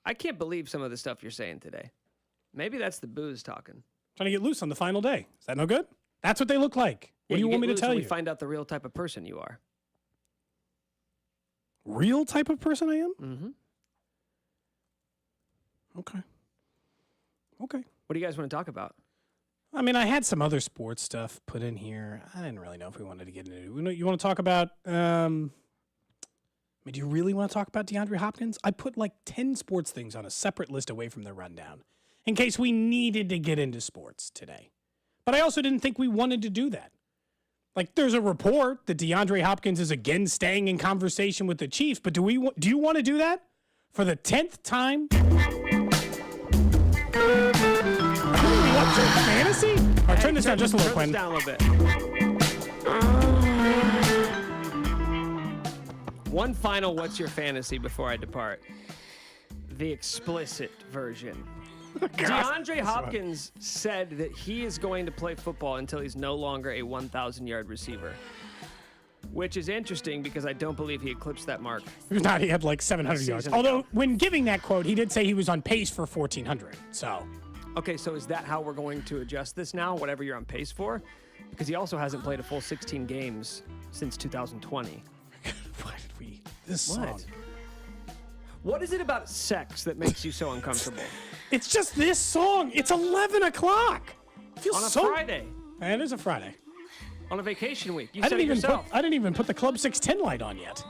I can't believe some of the stuff you're saying today. Maybe that's the booze talking. Trying to get loose on the final day. Is that no good? That's what they look like. What do you want me to tell you? We find out the real type of person you are. Real type of person I am? Mm-hmm. Okay. What do you guys want to talk about? I mean, I had some other sports stuff put in here. I didn't really know if we wanted to get into it. You want to talk about... do you really want to talk about DeAndre Hopkins? I put like 10 sports things on a separate list away from the rundown in case we needed to get into sports today. But I also didn't think we wanted to do that. Like, there's a report that DeAndre Hopkins is again staying in conversation with the Chiefs, but do you want to do that for the 10th time? What's your fantasy? Or turn this down just a little, Quentin. Turn this down a little bit. One final what's your fantasy before I depart. The explicit version. DeAndre Hopkins said that he is going to play football until he's no longer a 1,000-yard receiver, which is interesting because I don't believe he eclipsed that mark. He had like 700 yards. Although, when giving that quote, he did say he was on pace for 1,400. So, okay, so is that how we're going to adjust this now, whatever you're on pace for? Because he also hasn't played a full 16 games since 2020. This song. What is it about sex that makes you so uncomfortable? It's just this song. It's 11 o'clock. On a Friday. It is a Friday. On a vacation week. You I said it yourself. I didn't even put the Club 610 light on yet.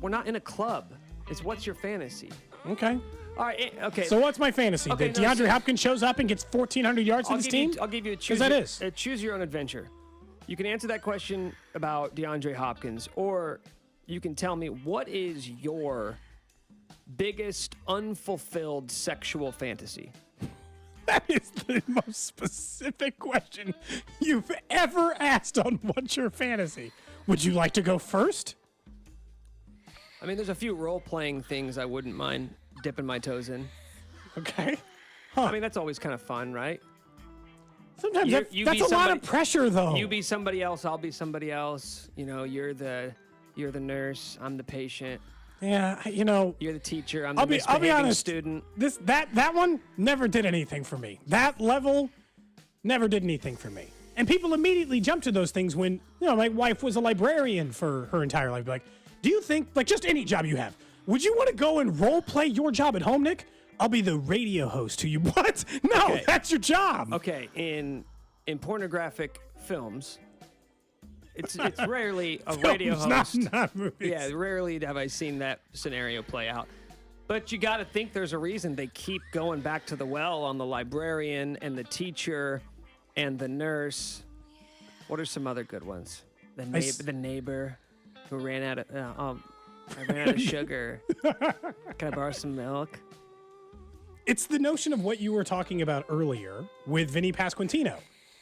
We're not in a club. It's what's your fantasy. Okay. All right. Okay. So what's my fantasy? Okay, that DeAndre Hopkins shows up and gets 1,400 yards with his team? I'll give you a choose. Choose your own adventure. You can answer that question about DeAndre Hopkins, or you can tell me what is your biggest unfulfilled sexual fantasy. That is the most specific question you've ever asked on what's your fantasy. Would you like to go first? I mean, there's a few role-playing things I wouldn't mind dipping my toes in. Okay. I mean, that's always kind of fun, right? Sometimes that's a lot of pressure, though. You be somebody else, I'll be somebody else. You're the nurse, I'm the patient. Yeah, You're the teacher, I'm the misbehaving I'll be honest, student. That one never did anything for me. That level never did anything for me. And people immediately jump to those things when, my wife was a librarian for her entire life. Like, do you think, like just any job you have, would you want to go and role play your job at home, Nick? I'll be the radio host to you. What? No, okay. That's your job. Okay, in pornographic films, It's rarely a radio Films, host. not movies. Yeah, rarely have I seen that scenario play out. But you got to think there's a reason they keep going back to the well on the librarian and the teacher and the nurse. What are some other good ones? The neighbor who ran out of I ran out of sugar. Can I borrow some milk? It's the notion of what you were talking about earlier with Vinny Pasquantino.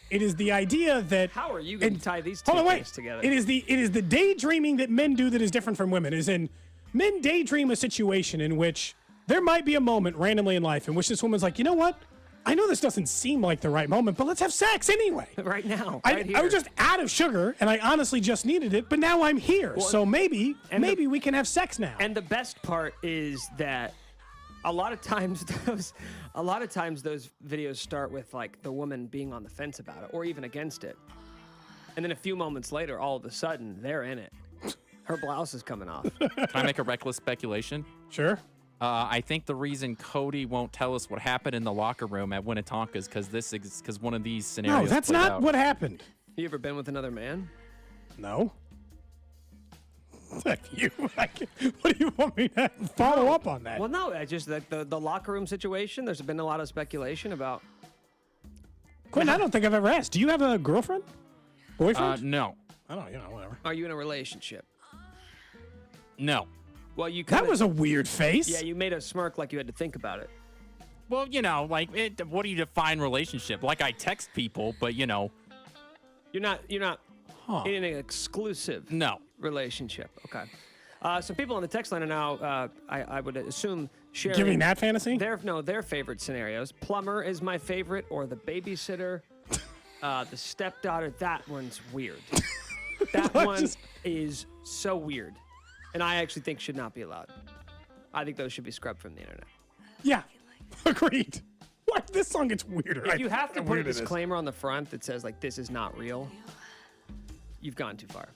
It is the idea that how are you going to tie these two things together? It is the daydreaming that men do that is different from women. Is in men daydream a situation in which there might be a moment randomly in life in which this woman's like, you know what? I know this doesn't seem like the right moment, but let's have sex anyway. Right now. I was just out of sugar, and I honestly just needed it, but now I'm here. Well, so maybe we can have sex now. And the best part is that a lot of times those videos start with like the woman being on the fence about it or even against it. And then a few moments later, all of a sudden, they're in it. Her blouse is coming off. Can I make a reckless speculation? Sure. I think the reason Cody won't tell us what happened in the locker room at Winnetonka is because one of these scenarios. No, that's played not out. what happened. You ever been with another man? No. What do you want me to follow up on that? Well, no, I just the locker room situation. There's been a lot of speculation about. Quinn, I don't think I've ever asked. Do you have a girlfriend? Boyfriend? No. I don't. Whatever. Are you in a relationship? No. Well, you. That was a weird face. Yeah, you made a smirk like you had to think about it. Well, what do you define relationship? Like I text people, but You're not in an exclusive relationship. Okay. So people on the text line are now, I would assume, sharing. Giving that fantasy? Their favorite scenarios. Plumber is my favorite, or the babysitter, the stepdaughter. That one's weird. That one is so weird, and I actually think should not be allowed. I think those should be scrubbed from the internet. Yeah, agreed. What? This song gets weirder. If you have to put a disclaimer on the front that says like this is not real, you've gone too far.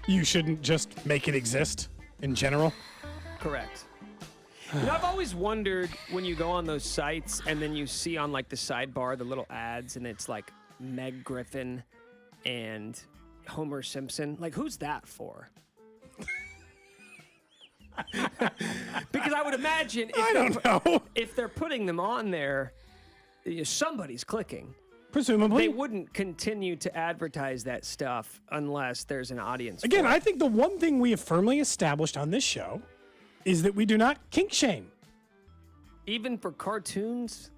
You shouldn't just make it exist in general. Correct. I've always wondered when you go on those sites and then you see on like the sidebar the little ads and it's like Meg Griffin and Homer Simpson. Like, who's that for? Because I would imagine if they're putting them on there, somebody's clicking. Presumably. They wouldn't continue to advertise that stuff unless there's an audience. Again, for it. I think the one thing we have firmly established on this show is that we do not kink shame. Even for cartoons?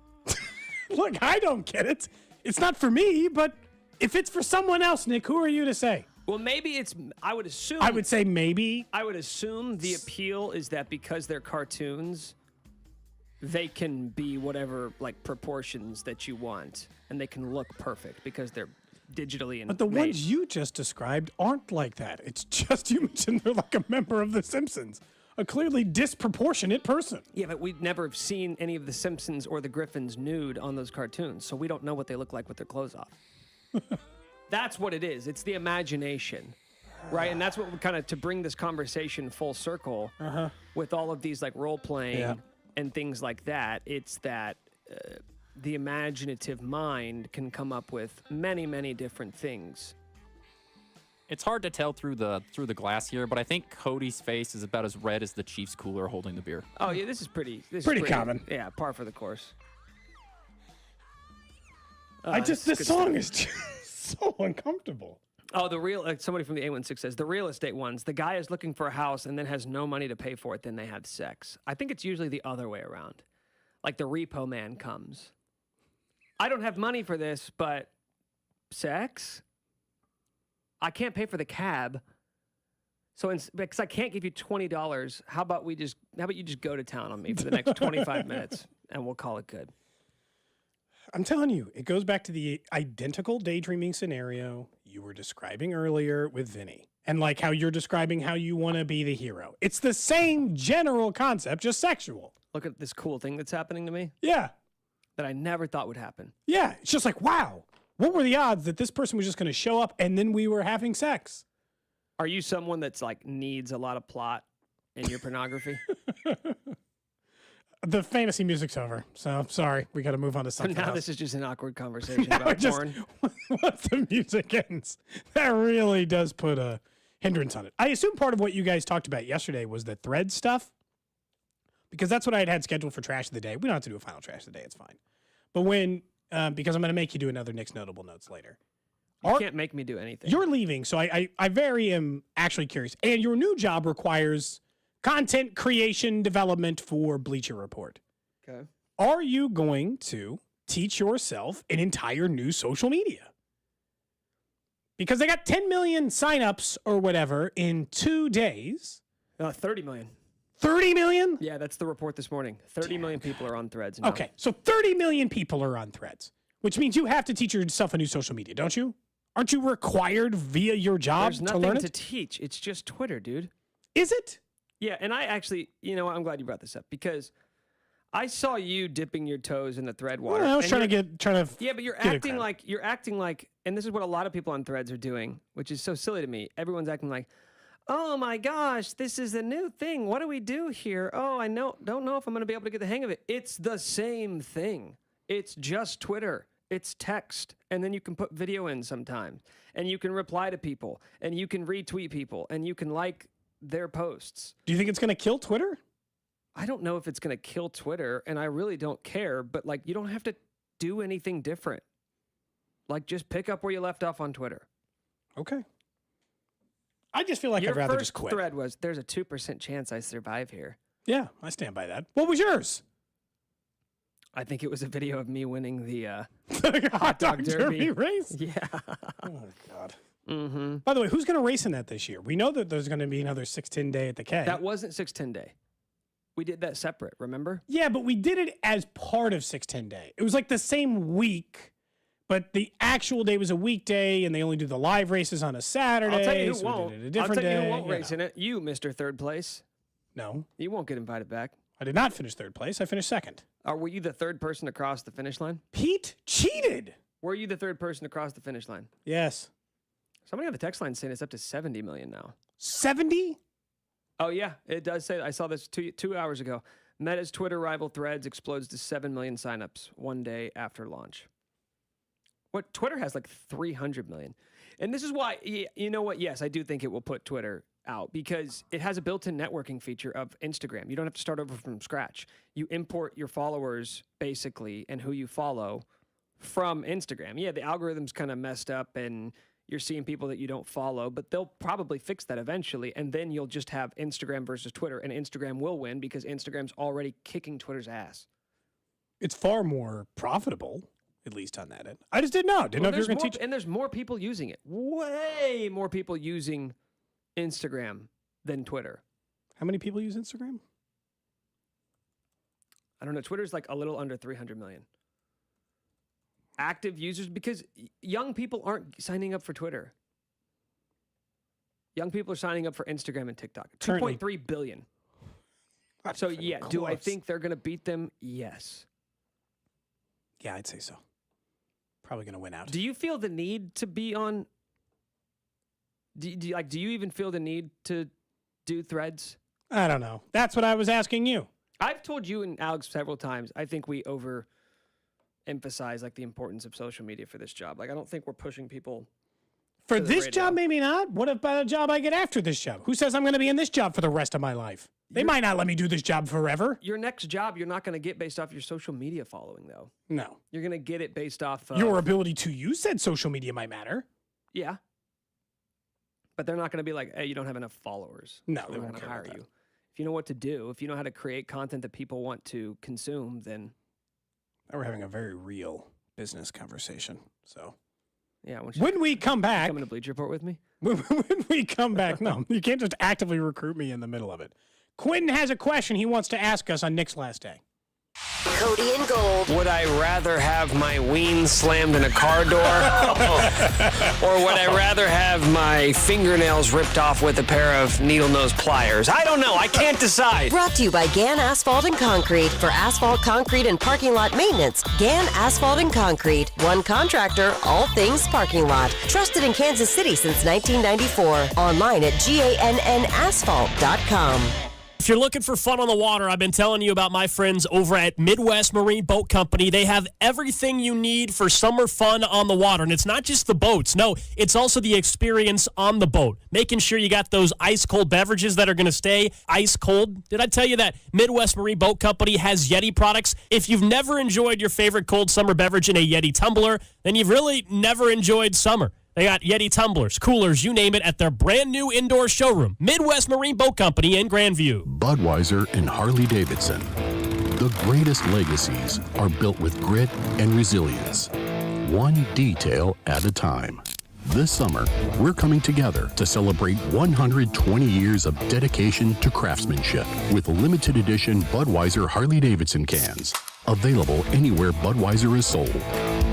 Look, I don't get it. It's not for me, but if it's for someone else, Nick, who are you to say? Well, maybe it's, I would assume. I would say maybe. I would assume the appeal is that because they're cartoons, they can be whatever like proportions that you want, and they can look perfect because they're digitally. But the ones you just described aren't like that. It's just you mentioned they're like a member of The Simpsons, a clearly disproportionate person. Yeah, but we've never seen any of the Simpsons or the Griffins nude on those cartoons, so we don't know what they look like with their clothes off. That's what it is. It's the imagination, right? And that's what we kind of, to bring this conversation full circle with all of these like role playing and things like that. It's that the imaginative mind can come up with many, many different things. It's hard to tell through the glass here, but I think Cody's face is about as red as the Chiefs cooler holding the beer. Oh yeah, this is pretty common. Yeah, par for the course. This song is just so uncomfortable. Oh, somebody from the 816 says, the real estate ones, the guy is looking for a house and then has no money to pay for it, then they have sex. I think it's usually the other way around. Like the repo man comes. I don't have money for this, but sex? I can't pay for the cab. So because I can't give you $20, how about you just go to town on me for the next 25 minutes and we'll call it good. I'm telling you, it goes back to the identical daydreaming scenario you were describing earlier with Vinny. And like how you're describing how you want to be the hero. It's the same general concept, just sexual. Look at this cool thing that's happening to me. Yeah. That I never thought would happen. Yeah. It's just like, wow, what were the odds that this person was just going to show up and then we were having sex? Are you someone that's like needs a lot of plot in your pornography? The fantasy music's over, so sorry. We got to move on to something now else. This is just an awkward conversation about porn. Once the music ends, that really does put a hindrance on it. I assume part of what you guys talked about yesterday was the thread stuff, because that's what I had scheduled for Trash of the Day. We don't have to do a final Trash of the Day. It's fine. But when, because I'm going to make you do another Nick's Notable Notes later. You can't make me do anything. You're leaving, so I very am actually curious. And your new job requires content creation development for Bleacher Report. Okay. Are you going to teach yourself an entire new social media? Because they got 10 million signups or whatever in 2 days. 30 million. 30 million? Yeah, that's the report this morning. 30 million people are on Threads now. Okay, so 30 million people are on Threads, which means you have to teach yourself a new social media, don't you? Aren't you required via your job There's to learn nothing it? to teach. It's just Twitter, dude. Is it? Yeah, and I actually, I'm glad you brought this up because I saw you dipping your toes in the thread water. Well, I was trying to. Yeah, but you're acting like, and this is what a lot of people on Threads are doing, which is so silly to me. Everyone's acting like, oh my gosh, this is a new thing. What do we do here? Oh, don't know if I'm going to be able to get the hang of it. It's the same thing. It's just Twitter. It's text, and then you can put video in sometimes, and you can reply to people, and you can retweet people, and you can like their posts. Do you think it's going to kill Twitter? I don't know if it's going to kill Twitter, and I really don't care, but like you don't have to do anything different. Like just pick up where you left off on Twitter. Okay. I just feel like Your I'd rather first just quit. thread was, there's a 2% chance I survive here. Yeah, I stand by that. What was yours? I think it was a video of me winning the hot dog derby race. Yeah. Oh, God. Mm-hmm. By the way, who's going to race in that this year? We know that there's going to be another 610 day at the K. That wasn't 610 day. We did that separate, remember? Yeah, but we did it as part of 610 day. It was like the same week, but the actual day was a weekday, and they only do the live races on a Saturday. I'll tell you who so won't. We did it a different I'll tell you day, who won't race in it. You, Mr. Third Place. No. You won't get invited back. I did not finish third place. I finished second. Were you the third person to cross the finish line? Pete cheated. Were you the third person to cross the finish line? Yes. Somebody on the text line saying it's up to 70 million now. 70? Oh, yeah. It does say, I saw this two hours ago. Meta's Twitter rival Threads explodes to 7 million signups 1 day after launch. What Twitter has like 300 million. And this is why, you know what? Yes, I do think it will put Twitter out because it has a built-in networking feature of Instagram. You don't have to start over from scratch. You import your followers basically and who you follow from Instagram. Yeah, the algorithm's kind of messed up and you're seeing people that you don't follow, but they'll probably fix that eventually. And then you'll just have Instagram versus Twitter, and Instagram will win because Instagram's already kicking Twitter's ass. It's far more profitable, at least on that end. I just didn't know. Didn't know if you were going to teach. And there's more people using it. Way more people using Instagram than Twitter. How many people use Instagram? I don't know. Twitter's like a little under 300 million. Active users, because young people aren't signing up for Twitter. Young people are signing up for Instagram and TikTok. 2.3 billion. So, yeah, close. do I think they're going to beat them? Yes. Yeah, I'd say so. Probably going to win out. Do you feel the need to be on... Do you even feel the need to do Threads? I don't know. That's what I was asking you. I've told you and Alex several times, I think we overemphasize like the importance of social media for this job. Like, I don't think we're pushing people for to the this radio. job. Maybe not. What about a job I get after this job? Who says I'm going to be in this job for the rest of my life? They might not let me do this job forever. Your next job, you're not going to get based off your social media following, though. No. You're going to get it based off of... Your ability to use said social media might matter. Yeah. But they're not going to be like, hey, you don't have enough followers. No, so they we're won't going to care hire about you. If you know what to do, if you know how to create content that people want to consume, then... Now we're having a very real business conversation. So, yeah. When we come back... Coming to Bleacher Report with me? When we come back, no. You can't just actively recruit me in the middle of it. Quentin has a question he wants to ask us on Nick's last day. Cody and Gold. Would I rather have my ween slammed in a car door? Or would I rather have my fingernails ripped off with a pair of needle-nose pliers? I don't know. I can't decide. Brought to you by Gann Asphalt and Concrete. For asphalt, concrete, and parking lot maintenance, Gann Asphalt and Concrete. One contractor, all things parking lot. Trusted in Kansas City since 1994. Online at GANNasphalt.com. If you're looking for fun on the water, I've been telling you about my friends over at Midwest Marine Boat Company. They have everything you need for summer fun on the water. And it's not just the boats. No, it's also the experience on the boat. Making sure you got those ice-cold beverages that are going to stay ice-cold. Did I tell you that Midwest Marine Boat Company has Yeti products? If you've never enjoyed your favorite cold summer beverage in a Yeti tumbler, then you've really never enjoyed summer. They got Yeti tumblers, coolers, you name it, at their brand new indoor showroom, Midwest Marine Boat Company in Grandview. Budweiser and Harley-Davidson. The greatest legacies are built with grit and resilience, one detail at a time. This summer, we're coming together to celebrate 120 years of dedication to craftsmanship with limited edition Budweiser Harley-Davidson cans. Available anywhere Budweiser is sold.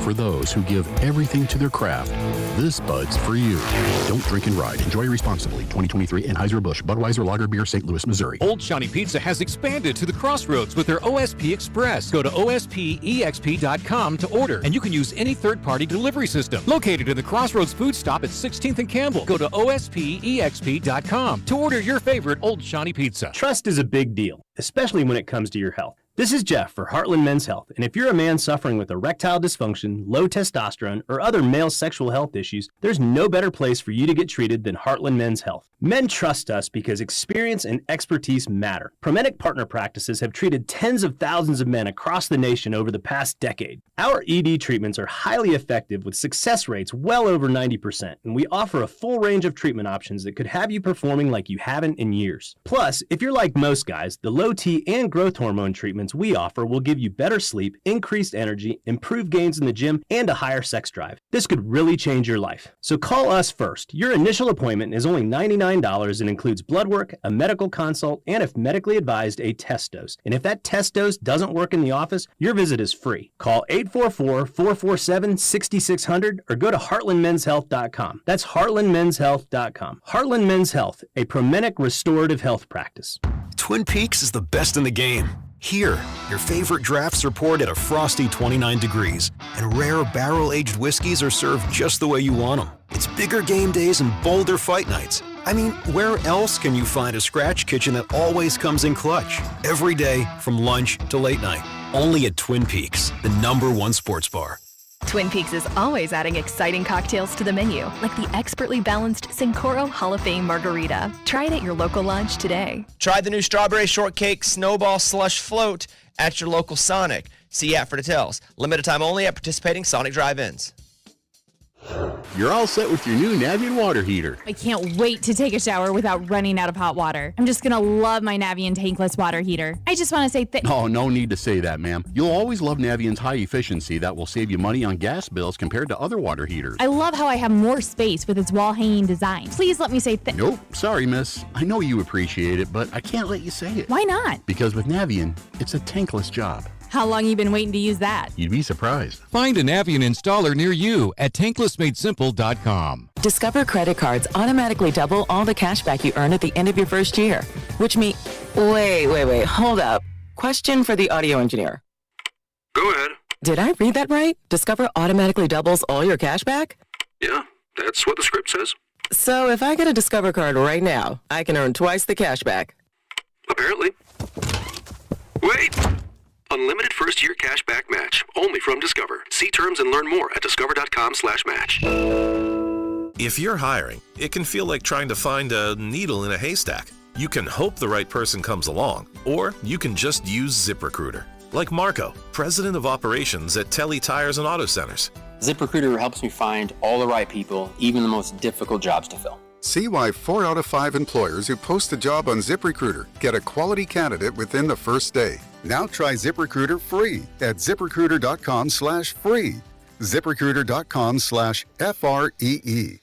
For those who give everything to their craft, this Bud's for you. Don't drink and ride. Enjoy responsibly. 2023 Anheuser-Busch Budweiser Lager Beer, St. Louis, Missouri. Old Shawnee Pizza has expanded to the Crossroads with their OSP Express. Go to ospexp.com to order, and you can use any third-party delivery system. Located in the Crossroads Food Stop at 16th and Campbell. Go to ospexp.com to order your favorite Old Shawnee Pizza. Trust is a big deal, especially when it comes to your health. This is Jeff for Heartland Men's Health, and if you're a man suffering with erectile dysfunction, low testosterone, or other male sexual health issues, there's no better place for you to get treated than Heartland Men's Health. Men trust us because experience and expertise matter. Promenic Partner Practices have treated tens of thousands of men across the nation over the past decade. Our ED treatments are highly effective with success rates well over 90%, and we offer a full range of treatment options that could have you performing like you haven't in years. Plus, if you're like most guys, the low T and growth hormone treatments we offer will give you better sleep, increased energy, improved gains in the gym, and a higher sex drive. This could really change your life. So call us first. Your initial appointment is only $99 and includes blood work, a medical consult, and if medically advised, a test dose. And if that test dose doesn't work in the office, your visit is free. Call 844-447-6600 or go to heartlandmenshealth.com. That's heartlandmenshealth.com. Heartland Men's Health, a Promenic restorative health practice. Twin Peaks is the best in the game. Here, your favorite drafts are poured at a frosty 29 degrees, and rare barrel-aged whiskeys are served just the way you want them. It's bigger game days and bolder fight nights. I mean, where else can you find a scratch kitchen that always comes in clutch? Every day, from lunch to late night. Only at Twin Peaks, the #1 sports bar. Twin Peaks is always adding exciting cocktails to the menu, like the expertly balanced Sincoro Hall of Fame Margarita. Try it at your local lodge today. Try the new Strawberry Shortcake Snowball Slush Float at your local Sonic. See app for details. Limited time only at participating Sonic drive-ins. You're all set with your new Navien water heater. I can't wait to take a shower without running out of hot water. I'm just gonna love my Navien tankless water heater. I just want to say Oh, no need to say that, ma'am. You'll always love Navien's high efficiency that will save you money on gas bills compared to other water heaters. I love how I have more space with its wall-hanging design. Please let me say Nope, sorry, miss. I know you appreciate it, but I can't let you say it. Why not? Because with Navien, it's a tankless job. How long you been waiting to use that? You'd be surprised. Find a Navien installer near you at tanklessmadesimple.com. Discover credit cards automatically double all the cash back you earn at the end of your first year, which means... Wait, hold up. Question for the audio engineer. Go ahead. Did I read that right? Discover automatically doubles all your cash back? Yeah, that's what the script says. So if I get a Discover card right now, I can earn twice the cash back. Apparently. Wait! Unlimited first-year cash back match. Only from Discover. See terms and learn more at discover.com/match. If you're hiring, it can feel like trying to find a needle in a haystack. You can hope the right person comes along, or you can just use ZipRecruiter. Like Marco, president of operations at Telly Tires and Auto Centers. ZipRecruiter helps me find all the right people, even the most difficult jobs to fill. See why 4 out of 5 employers who post a job on ZipRecruiter get a quality candidate within the first day. Now try ZipRecruiter free at ZipRecruiter.com/free. ZipRecruiter.com/FREE.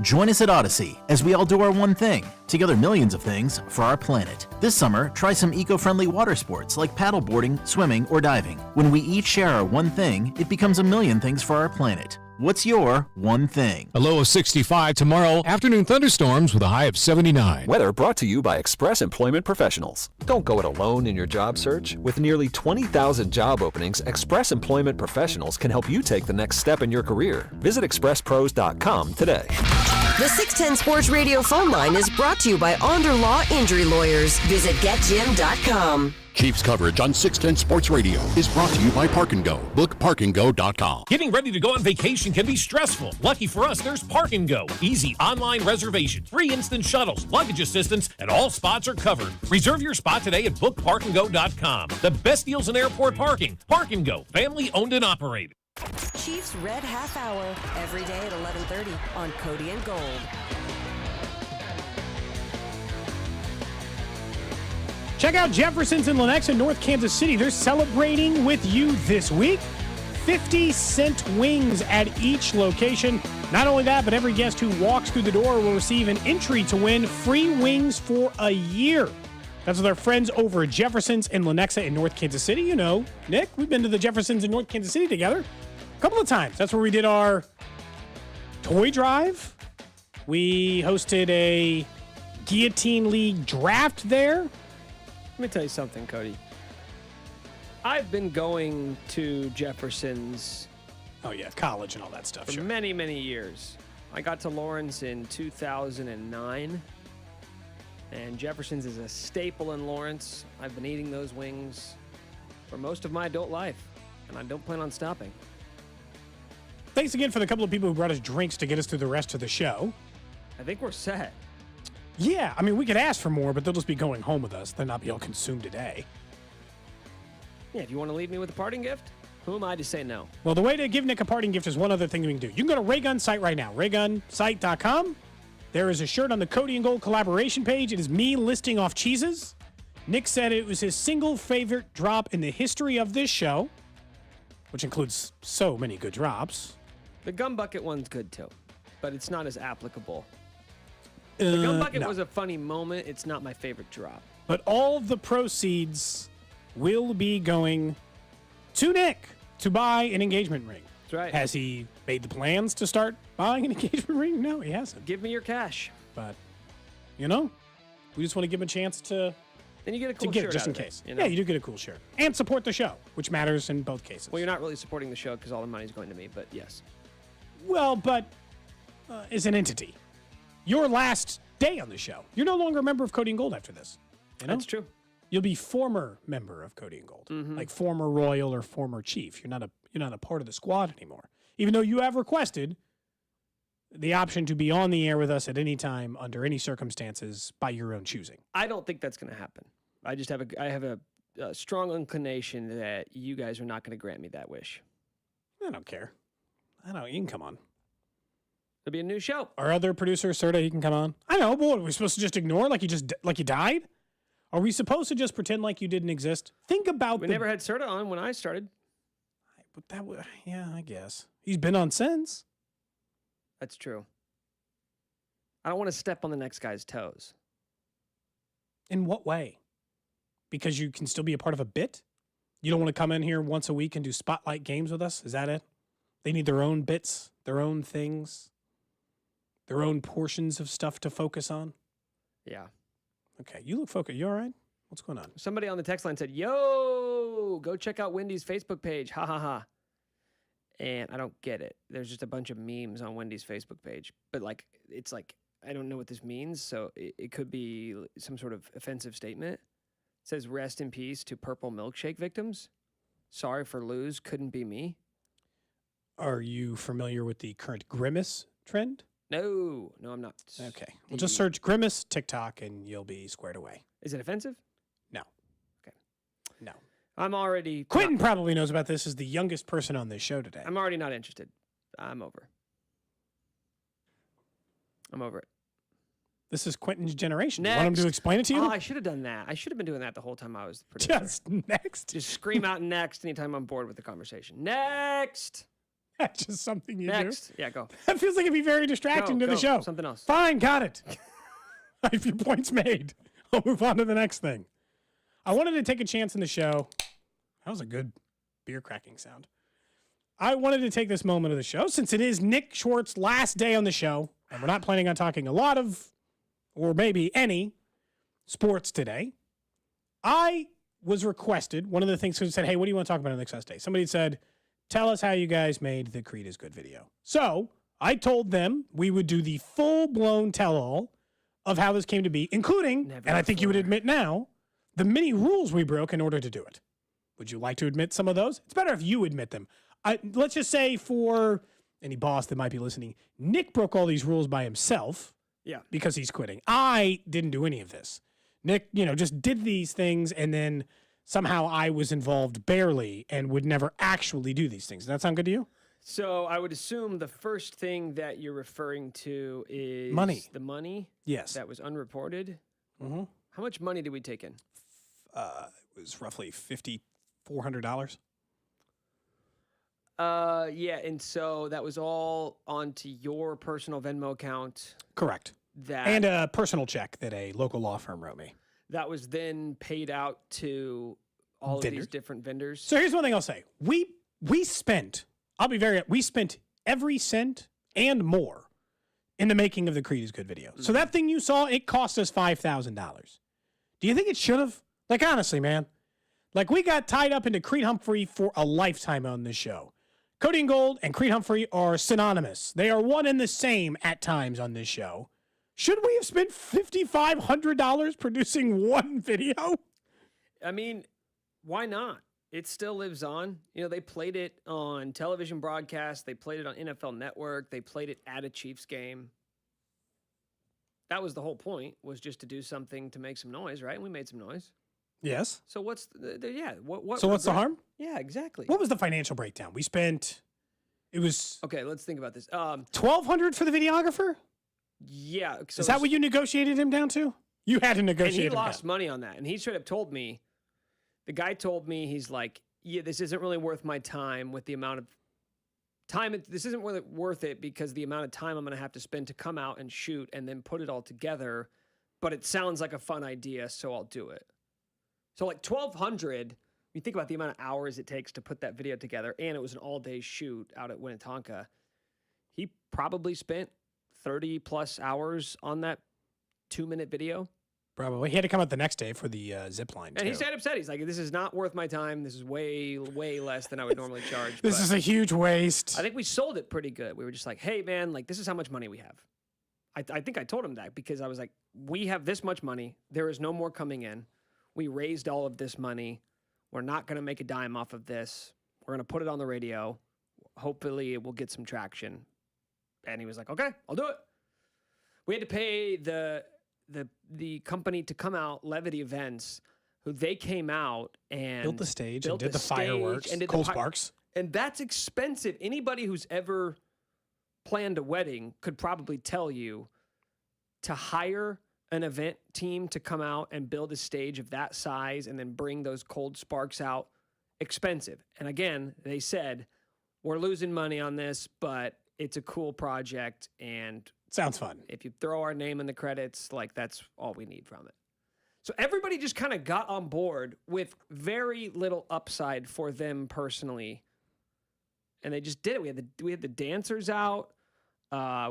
Join us at Odyssey as we all do our one thing, together millions of things for our planet. This summer, try some eco-friendly water sports like paddleboarding, swimming, or diving. When we each share our one thing, it becomes a million things for our planet. What's your one thing? A low of 65 tomorrow, afternoon thunderstorms with a high of 79. Weather brought to you by Express Employment Professionals. Don't go it alone in your job search. With nearly 20,000 job openings, Express Employment Professionals can help you take the next step in your career. Visit expresspros.com today. The 610 Sports Radio phone line is brought to you by Onder Law Injury Lawyers. Visit getjim.com. Chiefs coverage on 610 Sports Radio is brought to you by Park and Go. Book parkandgo.com. Getting ready to go on vacation can be stressful. Lucky for us, there's Park and Go. Easy online reservation, free instant shuttles, luggage assistance, and all spots are covered. Reserve your spot today at bookparkandgo.com. The best deals in airport parking. Park and Go, family owned and operated. Chiefs Red Half Hour, every day at 11:30 on Cody and Gold. Check out Jefferson's in Lenexa, North Kansas City. They're celebrating with you this week. 50-cent wings at each location. Not only that, but every guest who walks through the door will receive an entry to win free wings for a year. That's with our friends over at Jefferson's in Lenexa in North Kansas City. You know, Nick, we've been to the Jefferson's in North Kansas City together a couple of times. That's where we did our toy drive. We hosted a Guillotine League draft there. Let me tell you something, Cody. I've been going to Jefferson's. Oh, yeah, college and all that stuff. For many, many years. I got to Lawrence in 2009. And Jefferson's is a staple in Lawrence. I've been eating those wings for most of my adult life. And I don't plan on stopping. Thanks again for the couple of people who brought us drinks to get us through the rest of the show. I think we're set. Yeah, I mean, we could ask for more, but they'll just be going home with us. They'll not be all consumed today. Yeah, if you want to leave me with a parting gift, who am I to say no? Well, the way to give Nick a parting gift is one other thing we can do. You can go to Raygun's site right now, raygunsite.com. There is a shirt on the Cody and Gold collaboration page. It is me listing off cheeses. Nick said it was his single favorite drop in the history of this show, which includes so many good drops. The gum bucket one's good too, but it's not as applicable. The gum bucket was a funny moment. It's not my favorite drop. But all of the proceeds will be going to Nick to buy an engagement ring. That's right. Has he made the plans to start buying an engagement ring? No, he hasn't. Give me your cash. But, you know, we just want to give him a chance to Then you get a cool get shirt it just out in of it, case. you know? Yeah, you do get a cool shirt. And support the show, which matters in both cases. Well, you're not really supporting the show because all the money's going to me, but yes. Well, but as an entity, your last day on the show, you're no longer a member of Cody and Gold after this. You know? That's true. You'll be former member of Cody and Gold, like former Royal or former Chief. You're not a part of the squad anymore, even though you have requested the option to be on the air with us at any time under any circumstances by your own choosing. I don't think that's going to happen. I just have a strong inclination that you guys are not going to grant me that wish. I don't care. You can come on. It'll be a new show. Our other producer, Serta, he can come on. I know, but what, are we supposed to just ignore like you died? Are we supposed to just pretend like you didn't exist? Think about We never had Serta on when I started. But yeah, I guess. He's been on since. That's true. I don't want to step on the next guy's toes. In what way? Because you can still be a part of a bit? You don't want to come in here once a week and do spotlight games with us? Is that it? They need their own bits, their own things, their own portions of stuff to focus on? Yeah. Okay, you look focused. You all right? What's going on? Somebody on the text line said, yo, go check out Wendy's Facebook page. Ha, ha, ha. And I don't get it. There's just a bunch of memes on Wendy's Facebook page. But, it's like, I don't know what this means. So it could be some sort of offensive statement. It says, rest in peace to purple milkshake victims. Sorry for lose. Couldn't be me. Are you familiar with the current Grimace trend? No, I'm not. Okay. Well, just search Grimace TikTok and you'll be squared away. Is it offensive? No. Okay. No. I'm already... Quentin probably knows about this as the youngest person on this show today. I'm already not interested. I'm over it. This is Quentin's generation. Next. You want him to explain it to you? Oh, I should have done that. I should have been doing that the whole time I was the producer. Just next. Just scream out next anytime I'm bored with the conversation. Next. That's just something you Next. do. Yeah, go. That feels like it'd be very distracting to the show. Something else. Fine, got it. I have your points made. I'll move on to the next thing. I wanted to take a chance in the show. That was a good beer cracking sound. I wanted to take this moment of the show, since it is Nick Schwartz's last day on the show, and we're not planning on talking a lot of, or maybe any, sports today. I was requested, one of the things, who said, hey, what do you want to talk about on Nick's last day? Somebody said, tell us how you guys made the Creed is Good video. So I told them we would do the full-blown tell-all of how this came to be, including, and I think you would admit now, the many rules we broke in order to do it. Would you like to admit some of those? It's better if you admit them. Let's just say for any boss that might be listening, Nick broke all these rules by himself. Yeah. Because he's quitting. I didn't do any of this. Nick, just did these things, and then somehow I was involved barely and would never actually do these things. Does that sound good to you? So I would assume the first thing that you're referring to is money. The money? Yes. That was unreported? Mm-hmm. How much money did we take in? It was roughly $5,400. Yeah, and so that was all onto your personal Venmo account. Correct. And a personal check that a local law firm wrote me. That was then paid out to all of these different vendors. So here's one thing I'll say. We spent, we spent every cent and more in the making of the Creed is Good video. Mm-hmm. So that thing you saw, it cost us $5,000. Do you think it should have? Like, honestly, man. Like, we got tied up into Creed Humphrey for a lifetime on this show. Cody and Gold and Creed Humphrey are synonymous. They are one and the same at times on this show. Should we have spent $5,500 producing one video? I mean, why not? It still lives on. They played it on television broadcast. They played it on NFL Network. They played it at a Chiefs game. That was the whole point, was just to do something to make some noise, right? And we made some noise. Yes. So what's what? So what's the harm? Yeah, exactly. What was the financial breakdown? We spent. It was okay. Let's think about this. $1,200 for the videographer. Yeah. So is that what you negotiated him down to? You had to negotiate. And he lost money on that, and he straight up told me. The guy told me, he's like, "Yeah, this isn't really worth my time with the amount of time. This isn't really worth it because the amount of time I'm going to have to spend to come out and shoot and then put it all together. But it sounds like a fun idea, so I'll do it." So like $1,200, you think about the amount of hours it takes to put that video together, and it was an all-day shoot out at Winnetonka. He probably spent 30 plus hours on that 2-minute video. Probably. He had to come out the next day for the zip line, and he straight up said, he's like, this is not worth my time. This is way, way less than I would normally charge. This is a huge waste. I think we sold it pretty good. We were just like, hey, man, like, this is how much money we have. I think I told him that because I was like, we have this much money. There is no more coming in. We raised all of this money. We're not going to make a dime off of this. We're going to put it on the radio. Hopefully, it will get some traction. And he was like, okay, I'll do it. We had to pay the company to come out, Levity Events, who they came out and built the stage and did the fireworks, and Cole Sparks. And that's expensive. Anybody who's ever planned a wedding could probably tell you to hire an event team to come out and build a stage of that size and then bring those cold sparks out, expensive. And again, they said, we're losing money on this, but it's a cool project and sounds fun. If you throw our name in the credits, like, that's all we need from it. So everybody just kind of got on board with very little upside for them personally. And they just did it. We had the dancers out.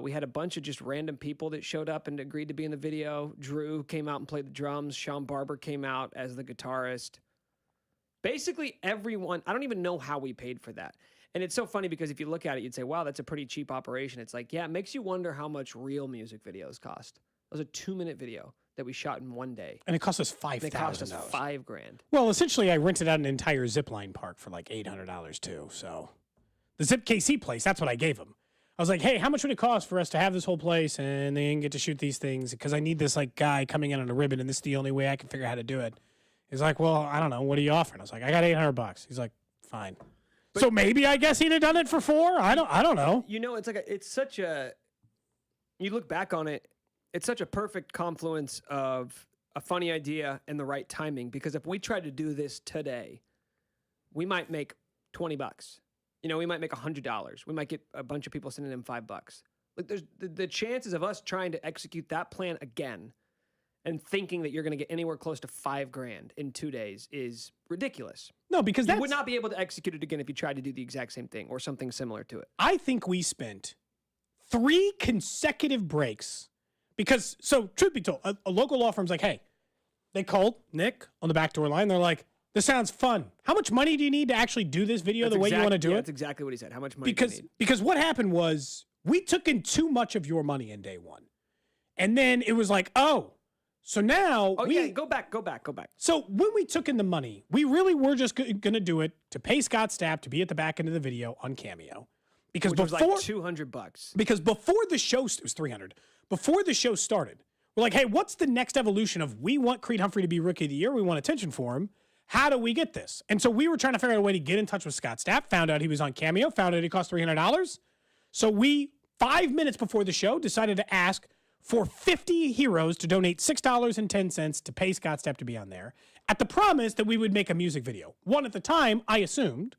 We had a bunch of just random people that showed up and agreed to be in the video. Drew came out and played the drums. Sean Barber came out as the guitarist. Basically everyone, I don't even know how we paid for that. And it's so funny because if you look at it, you'd say, wow, that's a pretty cheap operation. It's like, yeah, it makes you wonder how much real music videos cost. It was a 2-minute video that we shot in one day. And it cost us $5,000. It cost us $5,000. Well, essentially, I rented out an entire zipline park for like $800 too. So the Zip KC place, that's what I gave them. I was like, hey, how much would it cost for us to have this whole place and then get to shoot these things? Because I need this like guy coming in on a ribbon, and this is the only way I can figure out how to do it. He's like, well, I don't know. What are you offering? I was like, I got $800. He's like, fine. So maybe I guess he'd have done it for $4. I don't know. It's such a. You look back on it, it's such a perfect confluence of a funny idea and the right timing. Because if we tried to do this today, we might make $20. We might make $100. We might get a bunch of people sending in $5. Like, there's the chances of us trying to execute that plan again and thinking that you're going to get anywhere close to $5,000 in 2 days is ridiculous. No, because you would not be able to execute it again if you tried to do the exact same thing or something similar to it. I think we spent 3 consecutive breaks because, so truth be told, a local law firm's like, hey, they called Nick on the backdoor line. They're like, this sounds fun. How much money do you need to actually do this video the way you want to do it? That's exactly what he said. How much money do you need? Because what happened was We took in too much of your money in day one. And then it was like, oh, so now. Oh, yeah, go back. So when we took in the money, we really were just going to do it to pay Scott Stapp to be at the back end of the video on Cameo. Because Which was like $200. Because before the show, it was $300. Before the show started, we're like, hey, what's the next evolution of we want Creed Humphrey to be Rookie of the Year? We want attention for him. How do we get this? And so we were trying to figure out a way to get in touch with Scott Stapp, found out he was on Cameo, found out he cost $300. So we, 5 minutes before the show, decided to ask for 50 heroes to donate $6.10 to pay Scott Stapp to be on there, at the promise that we would make a music video. One at the time, I assumed,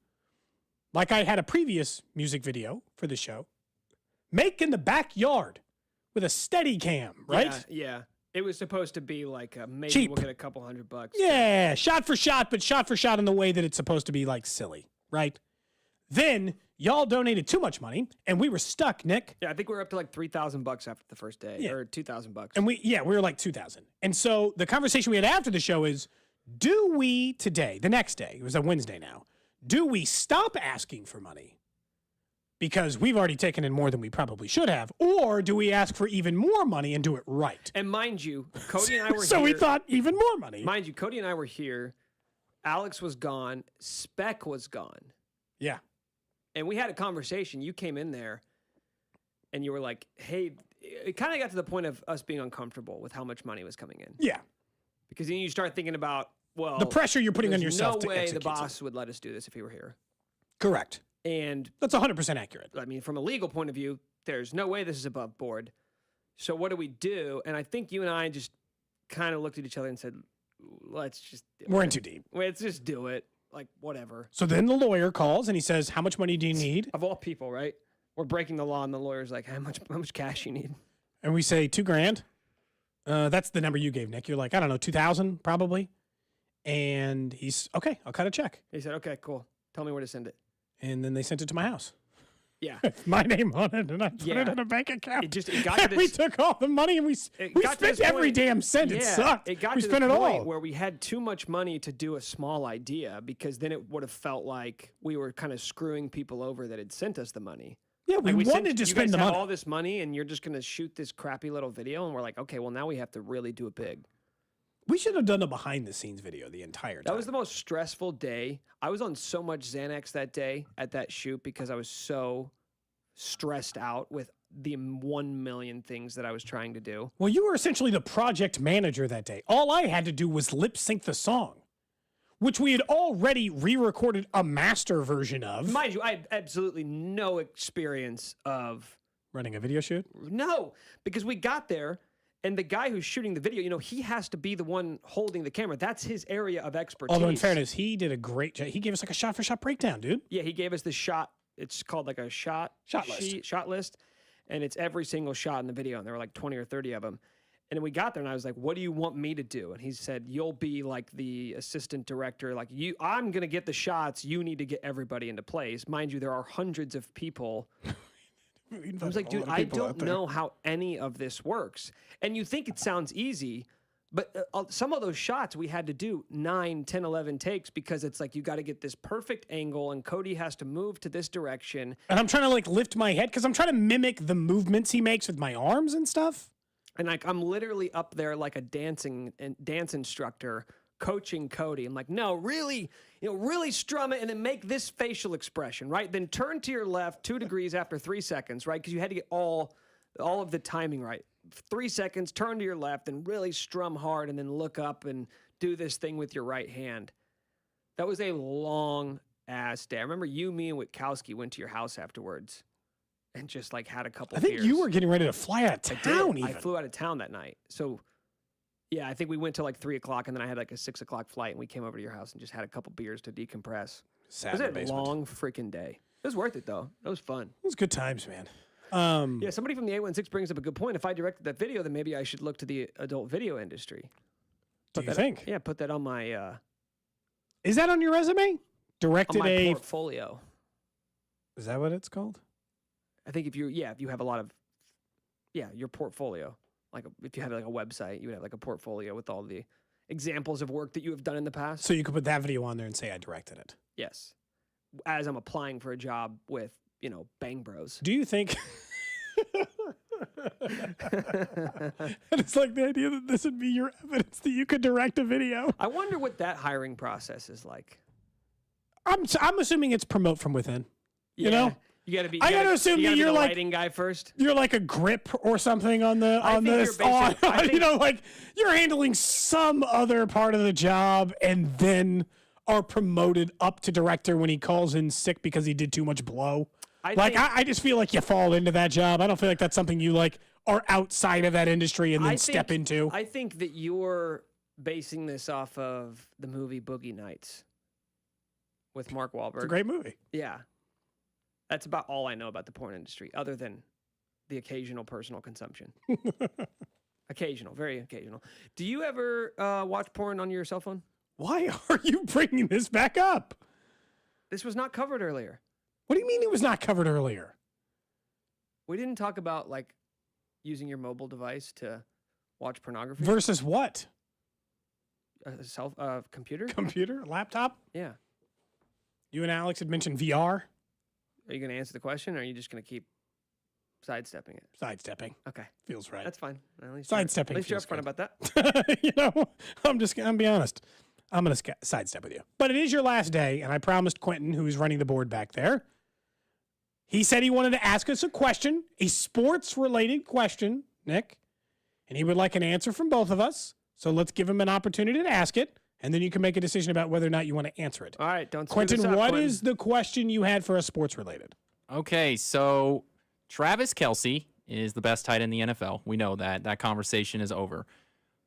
like I had a previous music video for the show, make in the backyard with a steady cam, right? Yeah. It was supposed to be like maybe Cheap. we'll get a couple $100. Yeah, shot for shot, but shot for shot in the way that it's supposed to be like silly, right? Then y'all donated too much money, and we were stuck, Nick. Yeah, I think we were up to like $3,000 after the first day, or $2,000. And we were like 2,000. And so the conversation we had after the show is, do we today, the next day, it was a Wednesday now, do we stop asking for money because we've already taken in more than we probably should have, or do we ask for even more money and do it right? And mind you, Cody and I were so here. we thought even more money. Mind you, Cody and I were here. Alex was gone. Spec was gone. Yeah. And we had a conversation. You came in there and you were like, hey, it kind of got to the point of us being uncomfortable with how much money was coming in. Yeah. Because then you start thinking about, well, the pressure you're putting on yourself to no way the execute boss something. would let us do this if he were here. Correct. And that's 100% accurate. I mean, from a legal point of view, there's no way this is above board. So what do we do? And I think you and I just kind of looked at each other and said, let's just do We're it. in too deep. Let's just do it. Like, whatever. So then the lawyer calls and he says, how much money do you need? Of all people, right? We're breaking the law, and the lawyer's like, how much cash you need? And we say $2,000. That's the number you gave, Nick. You're like, I don't know, 2,000 probably. And he's, okay, I'll cut a check. He said, okay, cool. Tell me where to send it. And then they sent it to my house. Yeah. With my name on it, and I put it in a bank account. It got to this, we took all the money and we spent every damn cent. Yeah, it sucked. It got we to spent the it point all. where we had too much money to do a small idea, because then it would have felt like we were kind of screwing people over that had sent us the money. Yeah, we wanted to spend the money. money. All this money, and you're just going to shoot this crappy little video, and we're like, okay, well, now we have to really do it big. We should have done a behind-the-scenes video the entire time. That was the most stressful day. I was on so much Xanax that day at that shoot because I was so stressed out with the 1 million things that I was trying to do. Well, you were essentially the project manager that day. All I had to do was lip sync the song, which we had already re-recorded a master version of. Mind you, I had absolutely no experience of running a video shoot. No, because we got there, and the guy who's shooting the video, he has to be the one holding the camera. That's his area of expertise. Although in fairness, he did a great job. He gave us like a shot-for-shot breakdown, dude. Yeah, he gave us the shot. It's called like a shot list, and it's every single shot in the video, and there were like 20 or 30 of them. And then we got there, and I was like, what do you want me to do? And he said, you'll be like the assistant director. Like, I'm going to get the shots. You need to get everybody into place. Mind you, there are hundreds of people. I was like, dude, I don't know how any of this works. And you think it sounds easy, but some of those shots we had to do 9, 10, 11 takes, because it's like you got to get this perfect angle, and Cody has to move to this direction. And I'm trying to like lift my head because I'm trying to mimic the movements he makes with my arms and stuff. And like I'm literally up there like a dance instructor coaching Cody. I'm like, no, really, really strum it and then make this facial expression, right? Then turn to your left 2 degrees after 3 seconds, right? Because you had to get all of the timing right. 3 seconds, turn to your left, and really strum hard, and then look up and do this thing with your right hand. That was a long ass day. I remember me and Witkowski went to your house afterwards and just like had a couple I think beers. you were getting ready to fly out of town I even. flew out of town that night. So yeah, I think we went to like 3 o'clock, and then I had like a 6 o'clock flight, and we came over to your house and just had a couple beers to decompress. Sat It in was the a basement. long freaking day. It was worth it though. It was fun. It was good times, man. Yeah, somebody from the 816 brings up a good point. If I directed that video, then maybe I should look to the adult video industry. Do you think? Yeah, put that on my Is that on your resume? on Directed my a. portfolio. Is that what it's called? I think if you have a lot of your portfolio. Like if you have like a website, you would have like a portfolio with all the examples of work that you have done in the past. So you could put that video on there and say I directed it. Yes. As I'm applying for a job with, Bang Bros. Do you think And it's like the idea that this would be your evidence that you could direct a video. I wonder what that hiring process is like. I'm assuming it's promote from within. Yeah. You know? You gotta be. I gotta assume that you're the like lighting guy first. You're like a grip or something on the I on think this. you're basic- I think- You know, like you're handling some other part of the job, and then are promoted up to director when he calls in sick because he did too much blow. I just feel like you fall into that job. I don't feel like that's something you like are outside of that industry and then step into. I think that you're basing this off of the movie Boogie Nights with Mark Wahlberg. It's a great movie. Yeah. That's about all I know about the porn industry, other than the occasional personal consumption. Occasional, very occasional. Do you ever watch porn on your cell phone? Why are you bringing this back up? This was not covered earlier. What do you mean it was not covered earlier? We didn't talk about like using your mobile device to watch pornography. Versus what? A computer? Computer? Laptop? Yeah. You and Alex had mentioned VR. Are you going to answer the question, or are you just going to keep sidestepping it? Sidestepping. Okay. Feels right. That's fine. At least Sidestepping. At least you're feels upfront good. about that. You know, I'm gonna be honest. I'm gonna sidestep with you. But it is your last day, and I promised Quentin, who is running the board back there, he said he wanted to ask us a question, a sports-related question, Nick, and he would like an answer from both of us. So let's give him an opportunity to ask it, and then you can make a decision about whether or not you want to answer it. All right, don't screw Quentin, this up, what Quentin. is the question you had for us sports-related? Okay, so Travis Kelce is the best tight end in the NFL. We know that. That conversation is over.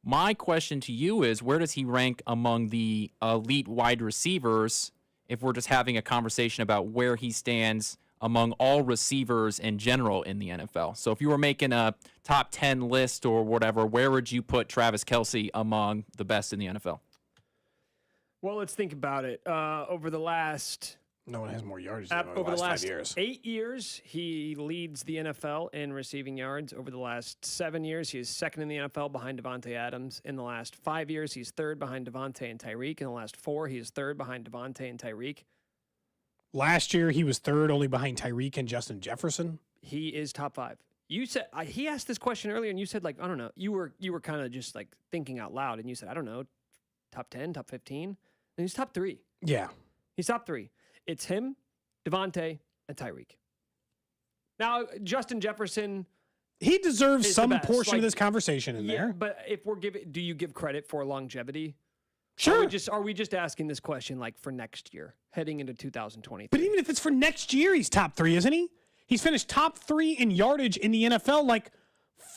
My question to you is, where does he rank among the elite wide receivers if we're just having a conversation about where he stands among all receivers in general in the NFL? So if you were making a top 10 list or whatever, where would you put Travis Kelce among the best in the NFL? Well, let's think about it. Over the last... No one has more yardage than over the last 5 years. 8 years, he leads the NFL in receiving yards. Over the last 7 years, he is second in the NFL behind Devontae Adams. In the last 5 years, he's third behind Devontae and Tyreek. In the last 4, he is third behind Devontae and Tyreek. Last year, he was third only behind Tyreek and Justin Jefferson. He is top 5. You said he asked this question earlier, and you said like I don't know. You were kind of just like thinking out loud, and you said I don't know, top 10, top 15, and he's top 3. Yeah, he's top 3. It's him, Devontae, and Tyreek. Now, Justin Jefferson, he deserves is some the best. portion Like, of this conversation in yeah, there. but if we're giving, do you give credit for longevity? Sure. Are we just asking this question like for next year, heading into 2023? But even if it's for next year, he's top 3, isn't he? He's finished top 3 in yardage in the NFL like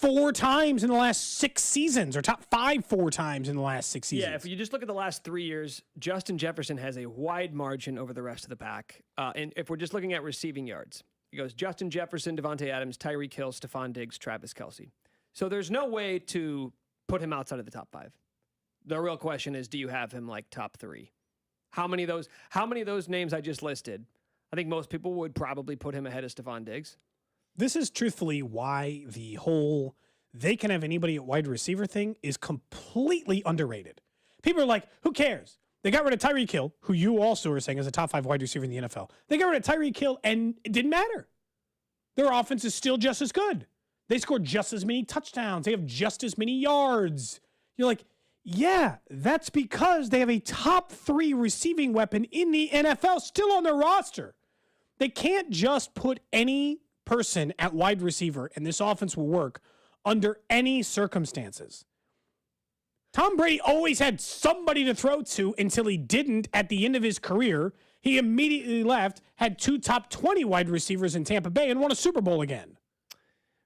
4 times in the last 6 seasons, or top 5 4 times in the last 6 seasons. Yeah, if you just look at the last 3 years, Justin Jefferson has a wide margin over the rest of the pack. And if we're just looking at receiving yards, it goes Justin Jefferson, Devontae Adams, Tyreek Hill, Stephon Diggs, Travis Kelce. So there's no way to put him outside of the top 5. The real question is, do you have him like top 3? How many of those names I just listed? I think most people would probably put him ahead of Stephon Diggs. This is truthfully why the whole they can have anybody at wide receiver thing is completely underrated. People are like, who cares? They got rid of Tyreek Hill, who you also are saying is a top 5 wide receiver in the NFL. They got rid of Tyreek Hill, and it didn't matter. Their offense is still just as good. They scored just as many touchdowns. They have just as many yards. You're like, yeah, that's because they have a top 3 receiving weapon in the NFL still on their roster. They can't just put any person at wide receiver and this offense will work under any circumstances. Tom Brady always had somebody to throw to until he didn't at the end of his career. He immediately left, had 2 top 20 wide receivers in Tampa Bay, and won a Super Bowl again.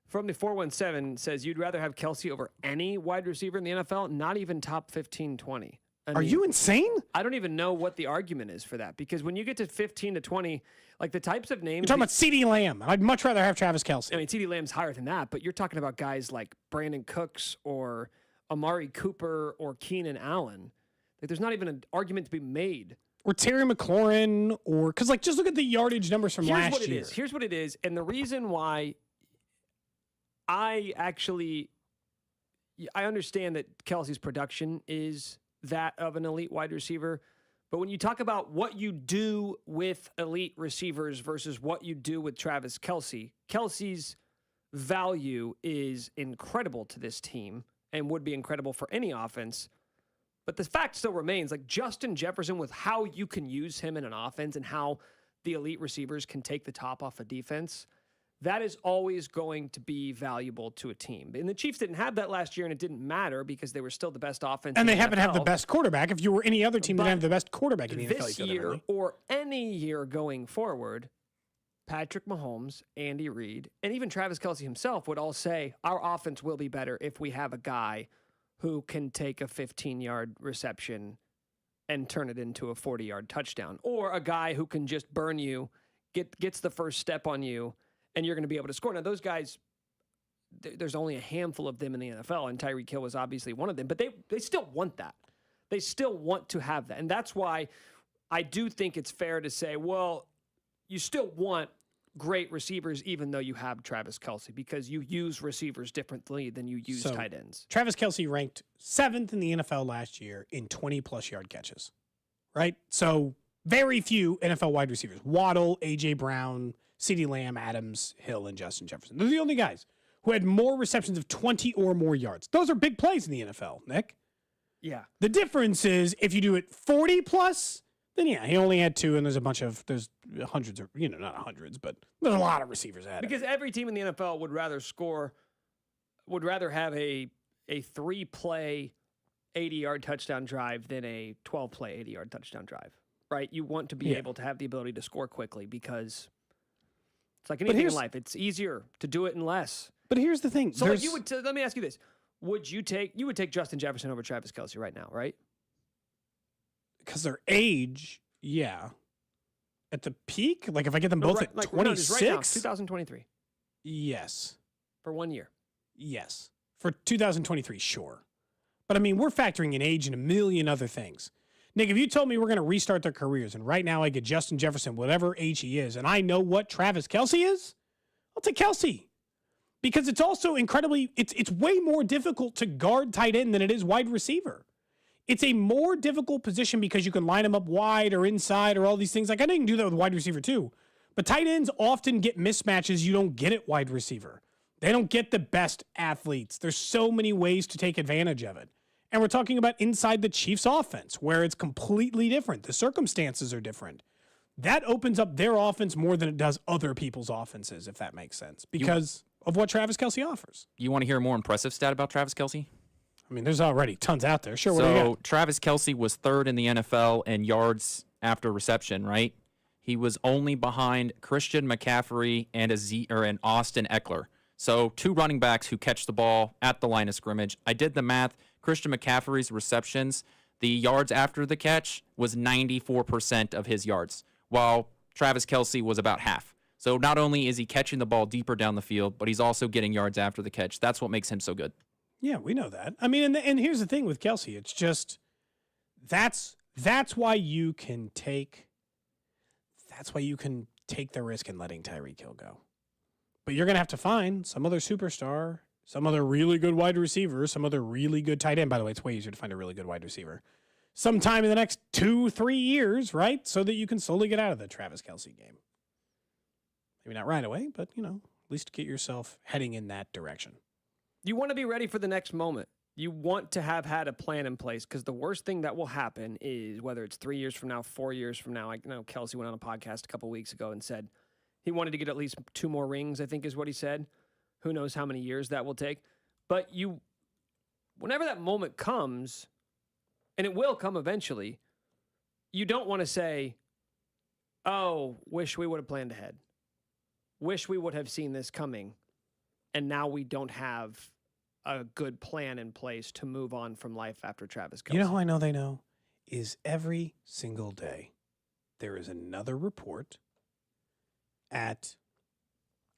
From the 417 says you'd rather have Kelce over any wide receiver in the NFL, not even top 15, 20. Are you insane? I don't even know what the argument is for that, because when you get to 15 to 20, like the types of names. You're talking about CeeDee Lamb. I'd much rather have Travis Kelce. I mean, CeeDee Lamb's higher than that, but you're talking about guys like Brandon Cooks or Amari Cooper or Keenan Allen. Like, there's not even an argument to be made. Or Terry McLaurin, or because like just look at the yardage numbers from last year. Here's what it is, and the reason why I understand that Kelce's production is that of an elite wide receiver, but when you talk about what you do with elite receivers versus what you do with Travis Kelce, Kelce's value is incredible to this team and would be incredible for any offense. But the fact still remains, like Justin Jefferson, with how you can use him in an offense and how the elite receivers can take the top off a defense, that is always going to be valuable to a team. And the Chiefs didn't have that last year, and it didn't matter because they were still the best offense. And in they the happen to have the NFL. best quarterback. If you were any other team that have the best quarterback in the NFL, This you could year have or any year going forward, Patrick Mahomes, Andy Reid, and even Travis Kelce himself would all say our offense will be better if we have a guy who can take a 15-yard reception and turn it into a 40-yard touchdown, or a guy who can just burn you, gets the first step on you, and you're going to be able to score. Now, those guys, there's only a handful of them in the NFL, and Tyreek Hill was obviously one of them, but they still want that. They still want to have that. And that's why I do think it's fair to say, well, you still want great receivers even though you have Travis Kelce, because you use receivers differently than you use tight ends. Travis Kelce ranked 7th in the NFL last year in 20-plus yard catches, right? So very few NFL wide receivers. Waddle, A.J. Brown, CeeDee Lamb, Adams, Hill, and Justin Jefferson. They're the only guys who had more receptions of 20 or more yards. Those are big plays in the NFL, Nick. Yeah. The difference is if you do it 40-plus, then yeah, he only had 2, and there's hundreds of, not hundreds, but there's a lot of receivers at it. Because every team in the NFL would rather have a 3-play 80-yard touchdown drive than a 12-play 80-yard touchdown drive, right? You want to be able to have the ability to score quickly because it's like anything in life. It's easier to do it in less. But here's the thing. So let me ask you this. You would take Justin Jefferson over Travis Kelce right now, right? Because their age, yeah. At the peak, like if I get them both at 26? Right now, 2023. Yes. For 1 year. Yes. For 2023, sure. But I mean, we're factoring in age and a million other things. Nick, if you told me we're going to restart their careers and right now I get Justin Jefferson, whatever age he is, and I know what Travis Kelce is, I'll take Kelce. Because it's also it's way more difficult to guard tight end than it is wide receiver. It's a more difficult position because you can line them up wide or inside or all these things. Like, I know you can do that with wide receiver too. But tight ends often get mismatches you don't get at wide receiver. They don't get the best athletes. There's so many ways to take advantage of it. And we're talking about inside the Chiefs offense where it's completely different. The circumstances are different. That opens up their offense more than it does other people's offenses, if that makes sense, because of what Travis Kelce offers. You want to hear a more impressive stat about Travis Kelce? I mean, there's already tons out there. Sure, what do you got? Travis Kelce was 3rd in the NFL in yards after reception, right? He was only behind Christian McCaffrey and an Austin Eckler. So 2 running backs who catch the ball at the line of scrimmage. I did the math. Christian McCaffrey's receptions, the yards after the catch was 94% of his yards, while Travis Kelce was about half. So not only is he catching the ball deeper down the field, but he's also getting yards after the catch. That's what makes him so good. Yeah, we know that. I mean, and here's the thing with Kelce. It's just that's why you can take the risk in letting Tyreek Hill go. But you're going to have to find some other superstar, some other really good wide receiver, some other really good tight end. By the way, it's way easier to find a really good wide receiver sometime in the next 2-3 years, right? So that you can slowly get out of the Travis Kelce game. Maybe not right away, but, at least get yourself heading in that direction. You want to be ready for the next moment. You want to have had a plan in place because the worst thing that will happen is whether it's 3 years from now, 4 years from now. I know Kelce went on a podcast a couple weeks ago and said he wanted to get at least 2 more rings, I think is what he said. Who knows how many years that will take. But whenever that moment comes, and it will come eventually, you don't want to say, oh, wish we would have planned ahead. Wish we would have seen this coming. And now we don't have a good plan in place to move on from life after Travis Kelce. You know how I know they know? Is every single day there is another report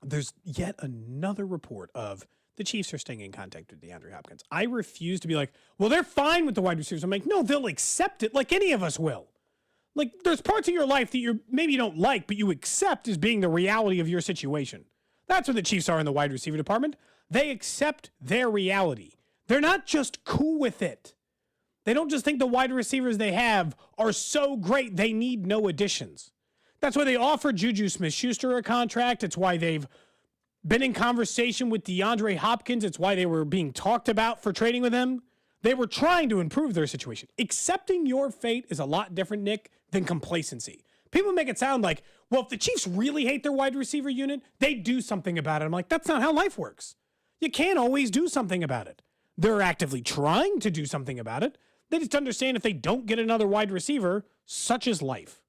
there's yet another report of the Chiefs are staying in contact with DeAndre Hopkins. I refuse to be like, well, they're fine with the wide receivers. I'm like, no, they'll accept it like any of us will. Like, there's parts of your life that maybe you don't like, but you accept as being the reality of your situation. That's what the Chiefs are in the wide receiver department. They accept their reality. They're not just cool with it. They don't just think the wide receivers they have are so great they need no additions. That's why they offered Juju Smith-Schuster a contract. It's why they've been in conversation with DeAndre Hopkins. It's why they were being talked about for trading with him. They were trying to improve their situation. Accepting your fate is a lot different, Nick, than complacency. People make it sound like, well, if the Chiefs really hate their wide receiver unit, they do something about it. I'm like, that's not how life works. You can't always do something about it. They're actively trying to do something about it. They just understand if they don't get another wide receiver, such is life.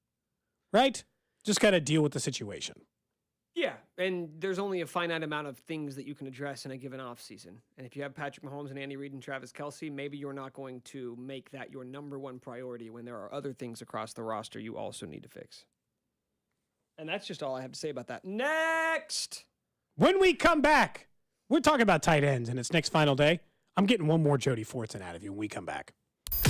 Right? Just got to deal with the situation. Yeah, and there's only a finite amount of things that you can address in a given offseason. And if you have Patrick Mahomes and Andy Reid and Travis Kelce, maybe you're not going to make that your number one priority when there are other things across the roster you also need to fix. And that's just all I have to say about that. Next! When we come back, we're talking about tight ends, and it's Nick's final day. I'm getting one more Jody Fortson out of you when we come back.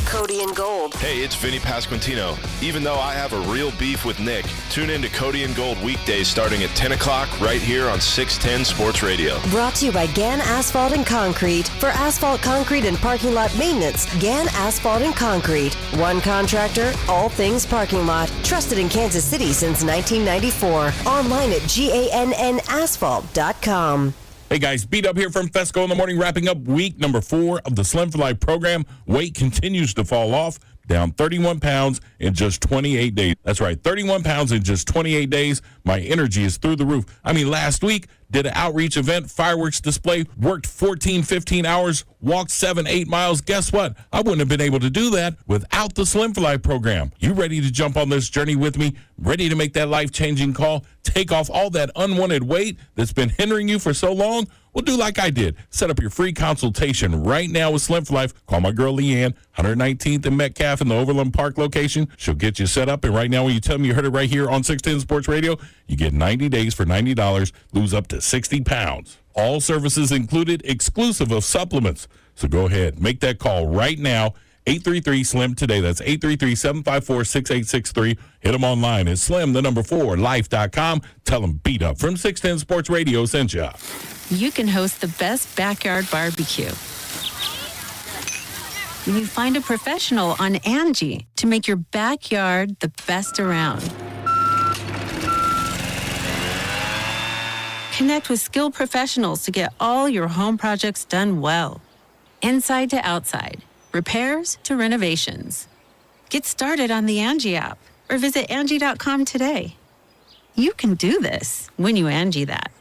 Cody and Gold. Hey, it's Vinny Pasquantino. Even though I have a real beef with Nick, tune in to Cody and Gold weekdays starting at 10 o'clock right here on 610 Sports Radio. Brought to you by Gann Asphalt and Concrete. For asphalt, concrete, and parking lot maintenance, Gann Asphalt and Concrete. One contractor, all things parking lot. Trusted in Kansas City since 1994. Online at GANNasphalt.com. Hey guys, Beat Up here from Fesco in the Morning, wrapping up week number 4 of the Slim for Life program. Weight continues to fall off, down 31 pounds in just 28 days. That's right, 31 pounds in just 28 days. My energy is through the roof. I mean, last week, did an outreach event, fireworks display, worked 14, 15 hours, walked 7, 8 miles. Guess what? I wouldn't have been able to do that without the Slim for Life program. You ready to jump on this journey with me? Ready to make that life-changing call? Take off all that unwanted weight that's been hindering you for so long? Well, do like I did. Set up your free consultation right now with Slim for Life. Call my girl Leanne, 119th and Metcalf in the Overland Park location. She'll get you set up. And right now, when you tell me you heard it right here on 610 Sports Radio, you get 90 days for $90, lose up to 60 pounds. All services included, exclusive of supplements. So go ahead, make that call right now. 833-SLIM today. That's 833-754-6863. Hit them online at slim4life.com. Tell them Beat Up from 610 Sports Radio sent you. You can host the best backyard barbecue when you find a professional on Angie to make your backyard the best around. Connect with skilled professionals to get all your home projects done well. Inside to outside, repairs to renovations. Get started on the Angie app or visit Angie.com today. You can do this when you Angie that.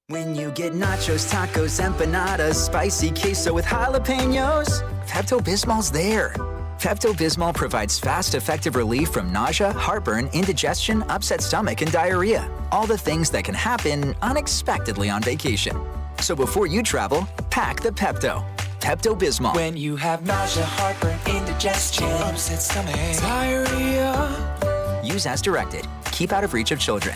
When you get nachos, tacos, empanadas, spicy queso with jalapenos, Pepto-Bismol's there. Pepto-Bismol provides fast, effective relief from nausea, heartburn, indigestion, upset stomach, and diarrhea. All the things that can happen unexpectedly on vacation. So before you travel, pack the Pepto. Pepto-Bismol. When you have nausea, heartburn, indigestion, upset stomach, diarrhea. Use as directed. Keep out of reach of children.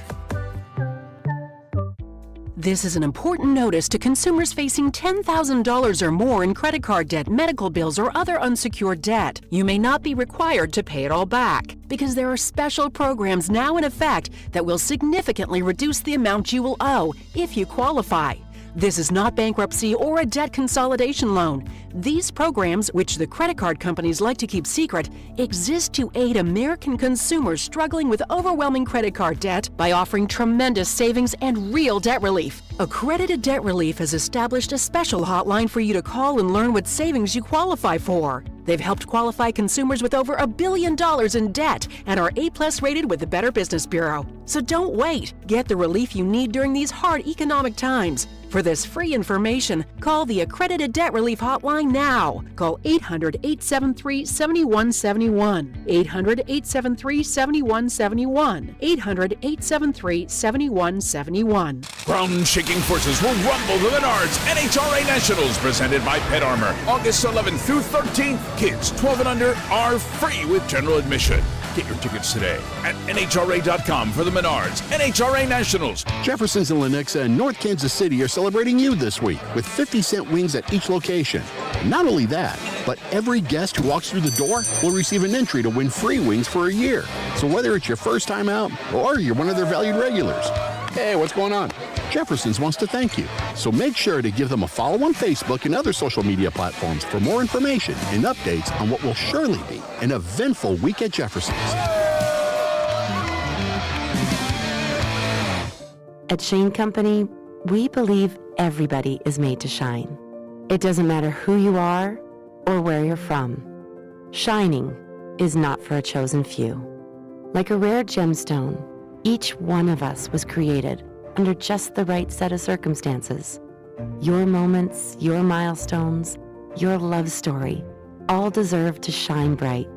This is an important notice to consumers facing $10,000 or more in credit card debt, medical bills, or other unsecured debt. You may not be required to pay it all back because there are special programs now in effect that will significantly reduce the amount you will owe if you qualify. This is not bankruptcy or a debt consolidation loan. These programs, which the credit card companies like to keep secret, exist to aid American consumers struggling with overwhelming credit card debt by offering tremendous savings and real debt relief. Accredited Debt Relief has established a special hotline for you to call and learn what savings you qualify for. They've helped qualify consumers with over $1 billion in debt and are A+ rated with the Better Business Bureau. So don't wait. Get the relief you need during these hard economic times. For this free information, call the Accredited Debt Relief Hotline now. Call 800-873-7171. 800-873-7171. 800-873-7171. Ground shaking forces will rumble to Menards NHRA Nationals presented by Pet Armor. August 11th through 13th. Kids 12 and under are free with general admission. Get your tickets today at NHRA.com for the Menards NHRA Nationals. Jefferson's and Lenexa and North Kansas City are celebrating you this week with 50-cent wings at each location. Not only that, but every guest who walks through the door will receive an entry to win free wings for a year. So whether it's your first time out or you're one of their valued regulars, hey, what's going on? Jefferson's wants to thank you. So make sure to give them a follow on Facebook and other social media platforms for more information and updates on what will surely be an eventful week at Jefferson's. At Shane Company, We believe everybody is made to shine. It doesn't matter who you are or where you're from. Shining is not for a chosen few. Like a rare gemstone, each one of us was created under just the right set of circumstances. Your moments, your milestones, your love story, all deserve to shine bright.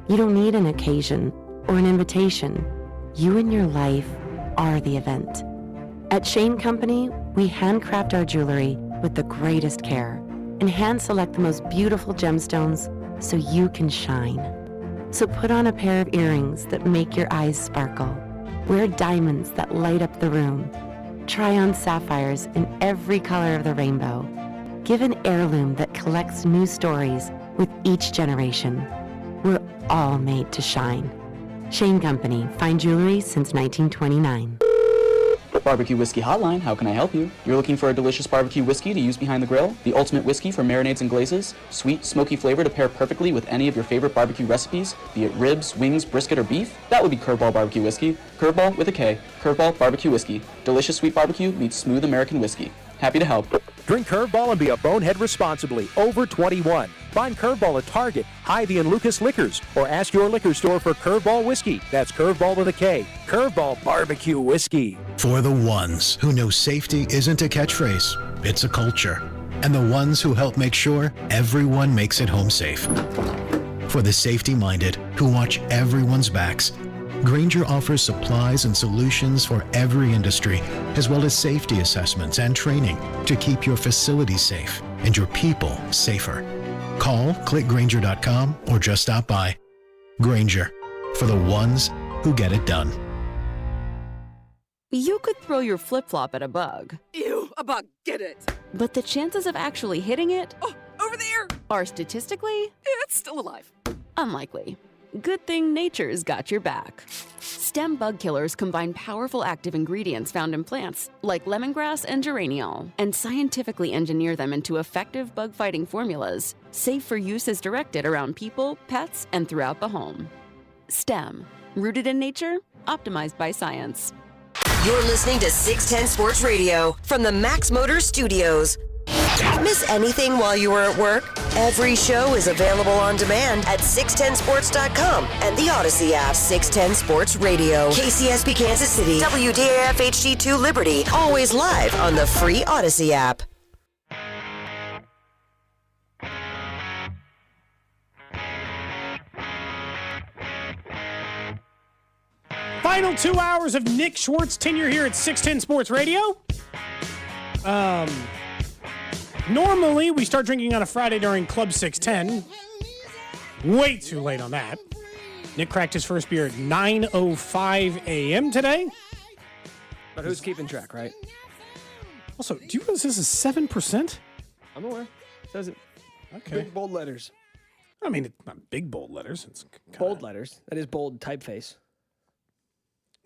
You don't need an occasion or an invitation. You and your life are the event. At Shane Company, we handcraft our jewelry with the greatest care and hand select the most beautiful gemstones so you can shine. So put on a pair of earrings that make your eyes sparkle. Wear diamonds that light up the room. Try on sapphires in every color of the rainbow. Give an heirloom that collects new stories with each generation. We're all made to shine. Shane Company, fine jewelry since 1929. Barbecue Whiskey Hotline, how can I help you? You're looking for a delicious barbecue whiskey to use behind the grill? The ultimate whiskey for marinades and glazes? Sweet, smoky flavor to pair perfectly with any of your favorite barbecue recipes, be it ribs, wings, brisket, or beef? That would be Curveball Barbecue Whiskey. Curveball with a K. Curveball Barbecue Whiskey. Delicious sweet barbecue meets smooth American whiskey. Happy to help. Drink Curveball and be a bonehead responsibly. Over 21. Find Curveball at Target, Hy-Vee, and Lucas Liquors, or ask your liquor store for Curveball Whiskey. That's Curveball with a K. Curveball Barbecue Whiskey. For the ones who know safety isn't a catchphrase, it's a culture. And the ones who help make sure everyone makes it home safe. For the safety-minded who watch everyone's backs, Grainger offers supplies and solutions for every industry, as well as safety assessments and training to keep your facilities safe and your people safer. Call, click Grainger.com, or just stop by. Grainger, for the ones who get it done. You could throw your flip-flop at a bug. Ew, a bug, get it. But the chances of actually hitting it Over there. are statistically It's still alive. unlikely. Good thing nature's got your back. Stem bug killers combine powerful active ingredients found in plants, like lemongrass and geraniol, and scientifically engineer them into effective bug-fighting formulas, safe for use as directed around people, pets, and throughout the home. Stem, rooted in nature, optimized by science. You're listening to 610 Sports Radio from the Max Motor Studios. Miss anything while you were at work? Every show is available on demand at 610sports.com and the Odyssey app. 610 Sports Radio. KCSP Kansas City. WDAF HD2 Liberty. Always live on the free Odyssey app. Final 2 hours of Nick Schwartz tenure here at 610 Sports Radio. Normally, we start drinking on a Friday during Club 610. Way too late on that. Nick cracked his first beer at 9:05 a.m. today. But who's keeping track, right? Also, do you realize this is 7%? I'm aware. Says it. Okay. Big bold letters. I mean, it's not big bold letters. It's bold letters. That is bold typeface.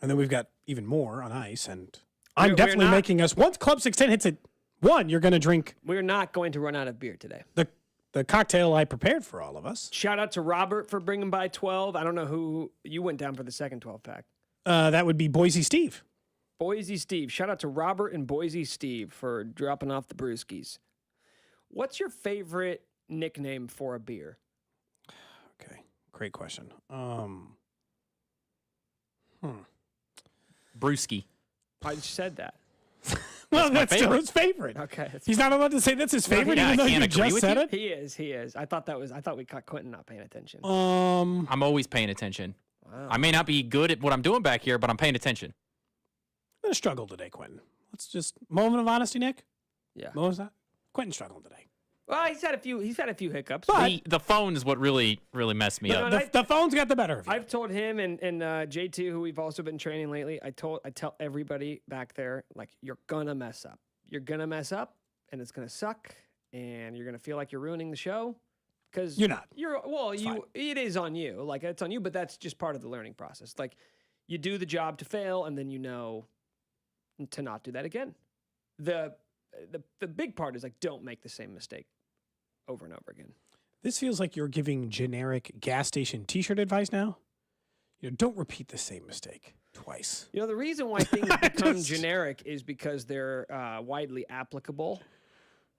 And then we've got even more on ice. And We're I'm definitely not- making us, once Club 610 hits at 1, you're going to drink We're not going to run out of beer today. the cocktail I prepared for all of us. Shout out to Robert for bringing by 12. I don't know who you went down for the second 12-pack. That would be Boise Steve. Boise Steve. Shout out to Robert and Boise Steve for dropping off the brewskis. What's your favorite nickname for a beer? Okay, great question. Brewski. I just said that. Well, my that's still favorite. his favorite. Okay. He's not allowed to say that's his favorite, yeah, even though I can't you agree just with said you. it. He is. I thought we caught Quentin not paying attention. I'm always paying attention. Wow. I may not be good at what I'm doing back here, but I'm paying attention. I'm going to struggle today, Quentin. Let's just, moment of honesty, Nick. Yeah. What was that? Quentin's struggling today. Well, he's had a few hiccups. The phone is what really messed me up. The phone's got the better of you. I've told him and J2, who we've also been training lately, I tell everybody back there, like, you're gonna mess up. You're gonna mess up, and it's gonna suck, and you're gonna feel like you're ruining the show. Because you're not. It is on you. Like, it's on you, but that's just part of the learning process. Like, you do the job to fail, and then you know to not do that again. The big part is, like, don't make the same mistake over and over again. This feels like you're giving generic gas station T-shirt advice now. Don't repeat the same mistake twice. You know, the reason why things become generic is because they're widely applicable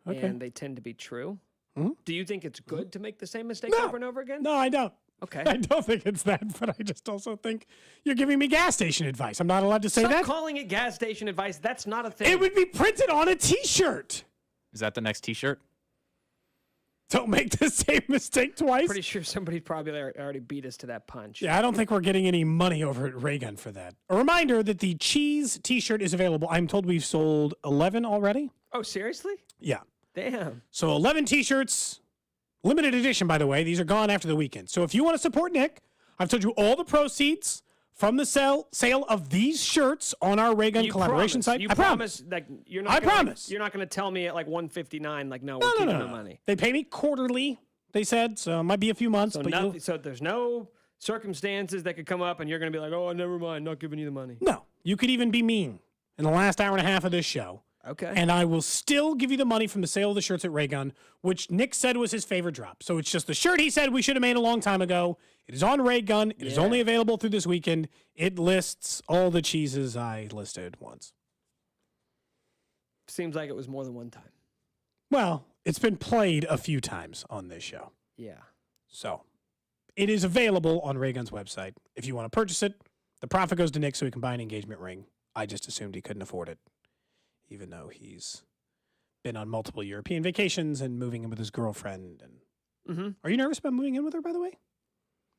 and they tend to be true. Do you think it's good to make the same mistake over and over again? No, I don't. Okay. I don't think it's that, but I just also think you're giving me gas station advice. I'm not allowed to say Stop that. calling it gas station advice. That's not a thing. It would be printed on a T-shirt. Is that the next T-shirt? Don't make the same mistake twice. Pretty sure somebody probably already beat us to that punch. Yeah, I don't think we're getting any money over at Raygun for that. A reminder that the cheese T-shirt is available. I'm told we've sold 11 already. Oh, seriously? Yeah. Damn. So 11 T-shirts, limited edition, by the way. These are gone after the weekend. So if you want to support Nick, I've told you all the proceeds from the sale of these shirts on our Raygun collaboration site. You I promise. Like you're not. I gonna, promise. You're not going to tell me at like 159. Like no, we're keeping the money. They pay me quarterly. They said so. It might be a few months. So, but so there's no circumstances that could come up, and you're going to be like, oh, never mind, not giving you the money. No, you could even be mean in the last hour and a half of this show. Okay. And I will still give you the money from the sale of the shirts at Raygun, which Nick said was his favorite drop. So it's just the shirt he said we should have made a long time ago. It is on Raygun. It is only available through this weekend. It lists all the cheeses I listed once. Seems like it was more than one time. Well, it's been played a few times on this show. Yeah. So it is available on Raygun's website. If you want to purchase it, the profit goes to Nick so he can buy an engagement ring. I just assumed he couldn't afford it, even though he's been on multiple European vacations and moving in with his girlfriend. And Are you nervous about moving in with her, by the way?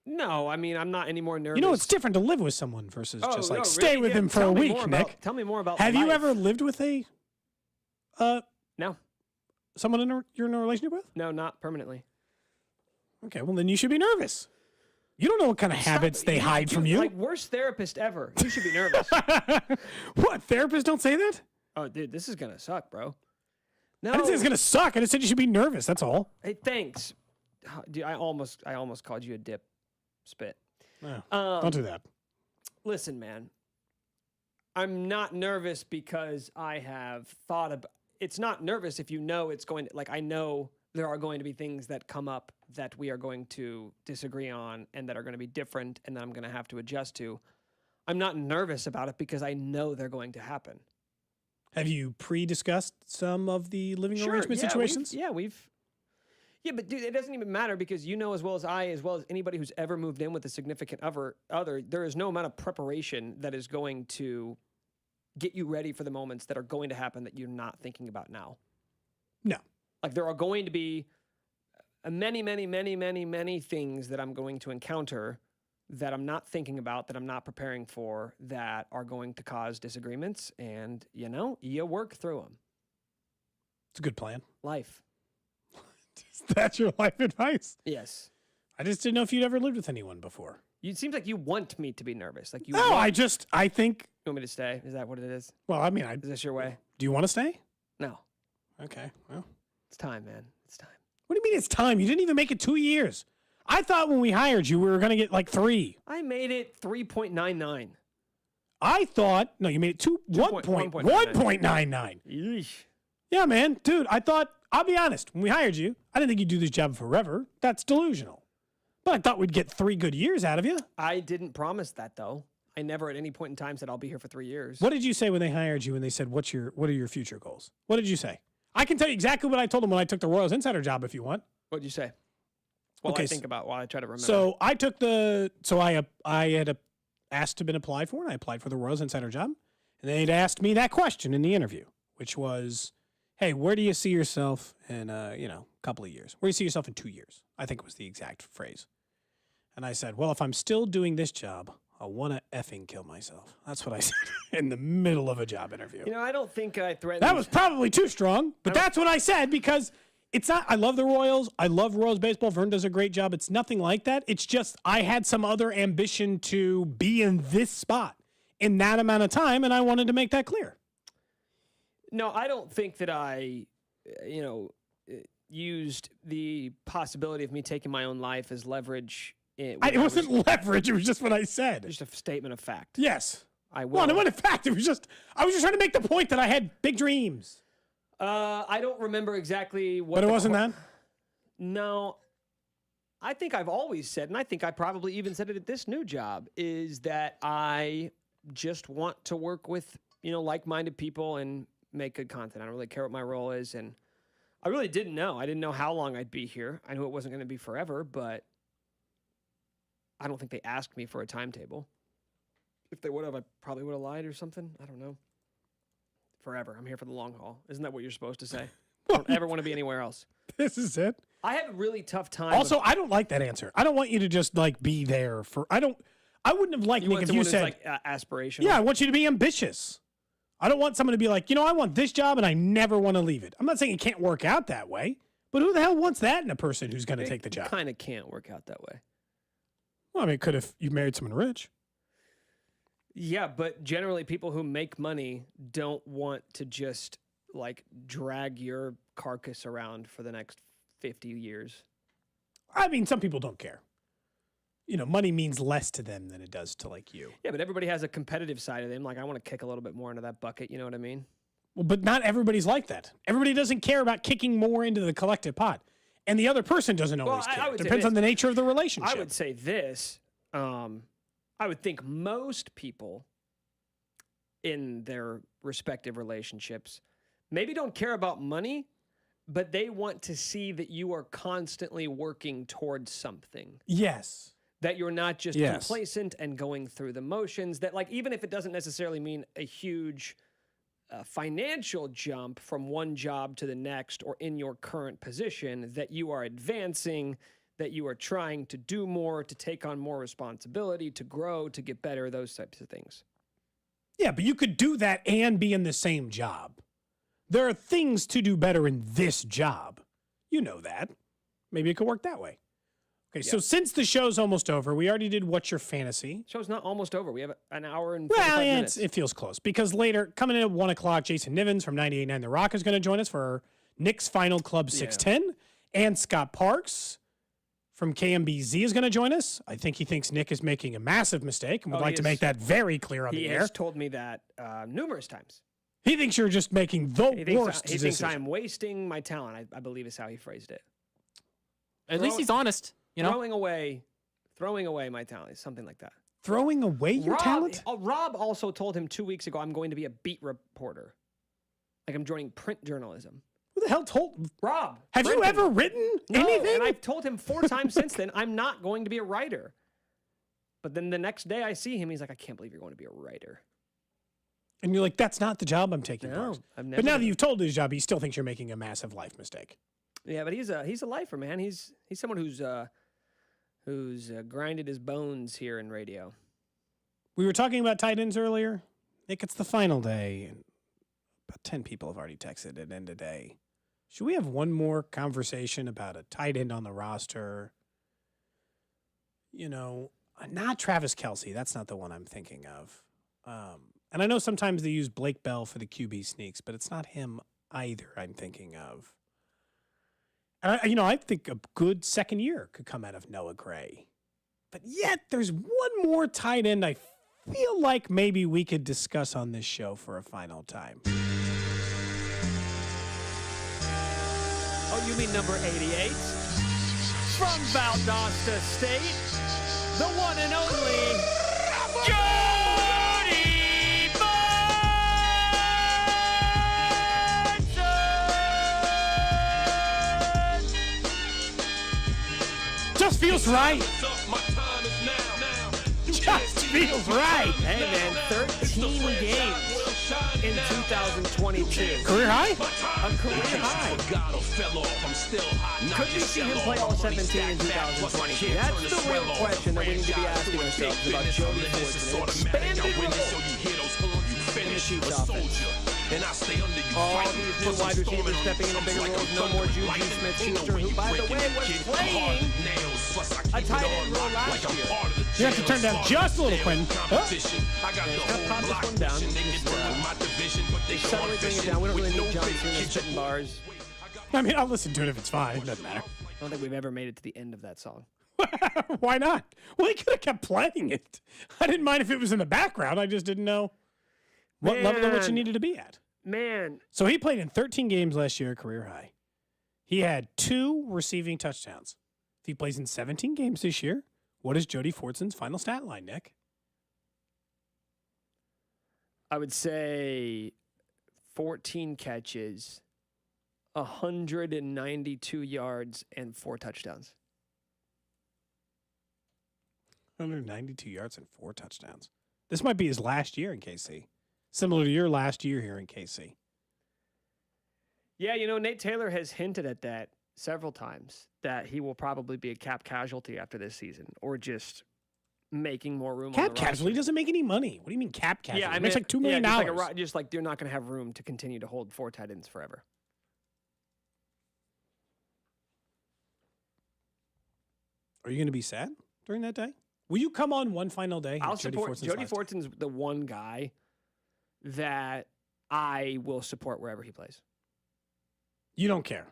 No, I mean, I'm not any more nervous. You know, it's different to live with someone versus just like no, stay really? with Yeah, him for tell a me week, more Nick. tell me more about Have you life. ever lived with a No. someone you're in a relationship with? No, not permanently. Okay, well then you should be nervous. You don't know what kind of habits they hide from you. Like worst therapist ever. You should be nervous. What? Therapists don't say that? Oh, dude, this is gonna suck, bro. No, I didn't say it's gonna suck. I just said you should be nervous. That's all. Hey, thanks. Dude, I almost called you a dip spit. Don't do that. Listen, man. I'm not nervous because I have thought about. It's not nervous if you know it's going to. Like I know there are going to be things that come up that we are going to disagree on and that are going to be different and that I'm going to have to adjust to. I'm not nervous about it because I know they're going to happen. Have you pre-discussed some of the living arrangement situations? Yeah, but dude, it doesn't even matter because you know as well as I, as well as anybody who's ever moved in with a significant other, there is no amount of preparation that is going to get you ready for the moments that are going to happen that you're not thinking about now. No. Like there are going to be many, many, many, many, many things that I'm going to encounter that I'm not thinking about, that I'm not preparing for, that are going to cause disagreements. And, you know, you work through them. It's a good plan. Life. That's your life advice? Yes. I just didn't know if you'd ever lived with anyone before. It seems like you want me to be nervous. Like you. No, want, I think. You want me to stay? Is that what it is? Well, I mean, is this your way? Do you want to stay? No. Okay. Well, it's time, man. It's time. What do you mean it's time? You didn't even make it 2 years. I thought when we hired you, we were going to get like 3. I made it 3.99. I thought you made it 1.99. Yeesh. Yeah, man, dude. I thought. I'll be honest. When we hired you, I didn't think you'd do this job forever. That's delusional. But I thought we'd get 3 good years out of you. I didn't promise that though. I never at any point in time said I'll be here for 3 years. What did you say when they hired you and they said, what are your future goals? What did you say? I can tell you exactly what I told them when I took the Royals Insider job if you want. What did you say? While I think about, while I try to remember. So I took I had asked to been applied for, and I applied for the Royals Insider job. And they'd asked me that question in the interview, which was, hey, where do you see yourself in, a couple of years? Where do you see yourself in 2 years? I think it was the exact phrase. And I said, well, if I'm still doing this job, I want to effing kill myself. That's what I said in the middle of a job interview. You know, I don't think I threatened. That was probably too strong, but that's what I said because it's not. I love the Royals. I love Royals baseball. Vern does a great job. It's nothing like that. It's just I had some other ambition to be in this spot in that amount of time, and I wanted to make that clear. No, I don't think that I, used the possibility of me taking my own life as leverage. It wasn't leverage. It was just what I said. Just a statement of fact. Yes. I will. Well, no, in fact, I was just trying to make the point that I had big dreams. I don't remember exactly what. But it wasn't that? No. I think I've always said, and I think I probably even said it at this new job, is that I just want to work with, like-minded people and make good content. I don't really care what my role is. And I really didn't know. I didn't know how long I'd be here. I knew it wasn't going to be forever, but I don't think they asked me for a timetable. If they would have, I probably would have lied or something. I don't know. Forever. I'm here for the long haul. Isn't that what you're supposed to say? I don't ever want to be anywhere else. This is it. I have a really tough time. Also, I don't like that answer. I don't want you to just like be there for. I wouldn't have liked Nick if you said like aspirational. Yeah, I want you to be ambitious. I don't want someone to be like, I want this job and I never want to leave it. I'm not saying it can't work out that way, but who the hell wants that in a person who's going to take the job? Kind of can't work out that way. Well, I mean, could if you married someone rich. Yeah, but generally people who make money don't want to just like drag your carcass around for the next 50 years. I mean, some people don't care. Money means less to them than it does to like you. Yeah, but everybody has a competitive side of them. Like, I want to kick a little bit more into that bucket. You know what I mean? Well, but not everybody's like that. Everybody doesn't care about kicking more into the collective pot. And the other person doesn't always care. It depends on the nature of the relationship. I would say this. I would think most people in their respective relationships maybe don't care about money, but they want to see that you are constantly working towards something. Yes. That you're not just complacent and going through the motions. That, like, even if it doesn't necessarily mean a huge financial jump from one job to the next or in your current position, that you are advancing, that you are trying to do more, to take on more responsibility, to grow, to get better, those types of things. Yeah, but you could do that and be in the same job. There are things to do better in this job. You know that. Maybe it could work that way. Okay, so since the show's almost over, we already did What's Your Fantasy? Show's not almost over. We have an hour and 45 minutes. It feels close because later, coming in at 1 o'clock, Jason Nivens from 98.9 The Rock is going to join us for Nick's Final Club 610. And Scott Parks from KMBZ is going to join us. I think he thinks Nick is making a massive mistake and would like to make that very clear on the air. He has told me that numerous times. He thinks you're just making the worst decision. He thinks I'm wasting my talent, I believe is how he phrased it. At least he's honest. Throwing away my talent, something like that. Throwing away your talent? Rob also told him 2 weeks ago, I'm going to be a beat reporter. Like, I'm joining print journalism. Who the hell told Rob? Have you ever written anything? And I've told him 4 times since then, I'm not going to be a writer. But then the next day I see him, he's like, I can't believe you're going to be a writer. And you're like, that's not the job I'm taking. No, I've never. But now that you've told his job, he still thinks you're making a massive life mistake. Yeah, but he's a lifer, man. He's someone who's grinded his bones here in radio. We were talking about tight ends earlier. Nick, it's the final day. And about 10 people have already texted it in today. Should we have one more conversation about a tight end on the roster? Not Travis Kelce. That's not the one I'm thinking of. And I know sometimes they use Blake Bell for the QB sneaks, but it's not him either I'm thinking of. And I think a good second year could come out of Noah Gray. But yet there's one more tight end I feel like maybe we could discuss on this show for a final time. Oh, you mean number 88? From Valdosta State, the one and only Cody Just feels right. Just feels right. Hey, man, 13 games in 2022. Career high? A career high. Could we see him play all 17 in 2022? That's the real question that we need to be asking ourselves about Jody Fortson. An expanded role in the Chiefs offense. All these new wide receivers stepping into bigger roles. No more Juju Smith-Schuster, who, by the way, was playing a tight end role last year. You have to turn down just a little, Quinn. Pop this one down. Suddenly bring it down. We don't really need John Cena spitting bars. I mean, I'll listen to it if it's fine. It doesn't matter. I don't think we've ever made it to the end of that song. Why not? Well, he could have kept playing it. I didn't mind if it was in the background. I just didn't know what level of what you needed to be at. Man. So he played in 13 games last year, career high. He had 2 receiving touchdowns. If he plays in 17 games this year, what is Jody Fortson's final stat line, Nick? I would say 14 catches, 192 yards, and 4 touchdowns. 192 yards and 4 touchdowns. This might be his last year in KC. Similar to your last year here in KC. Yeah, Nate Taylor has hinted at that several times, that he will probably be a cap casualty after this season, or just making more room on the Cap roster. casualty doesn't make any money. What do you mean cap casualty? Yeah, It makes like $2 million. just like they're not going to have room to continue to hold 4 tight ends forever. Are you going to be sad during that day? Will you come on one final day? I'll support Jody Fortson's the one guy that I will support wherever he plays. You don't care?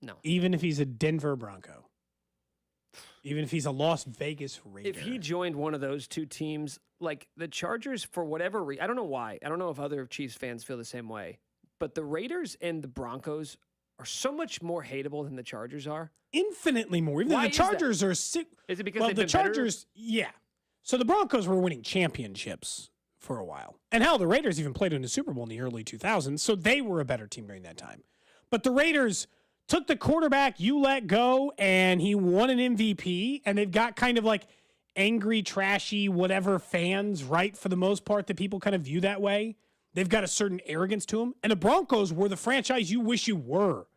No. Even if he's a Denver Bronco? Even if he's a Las Vegas Raider? If he joined one of those two teams, like the Chargers, for whatever reason, I don't know why. I don't know if other Chiefs fans feel the same way. But the Raiders and the Broncos are so much more hateable than the Chargers are. Infinitely more. Even though the Chargers are sick. Is it because well, they've the been Chargers, yeah. So the Broncos were winning championships for a while. And hell, the Raiders even played in the Super Bowl in the early 2000s, so they were a better team during that time. But the Raiders took the quarterback you let go, and he won an MVP, and they've got kind of like angry, trashy, whatever fans, right, for the most part, that people kind of view that way. They've got a certain arrogance to them. And the Broncos were the franchise you wish you were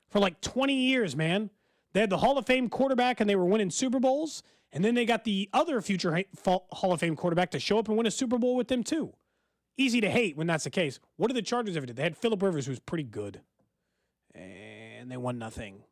for like 20 years, man. They had the Hall of Fame quarterback, and they were winning Super Bowls. And then they got the other future Hall of Fame quarterback to show up and win a Super Bowl with them, too. Easy to hate when that's the case. What did the Chargers ever do? They had Phillip Rivers, who was pretty good. And they won nothing.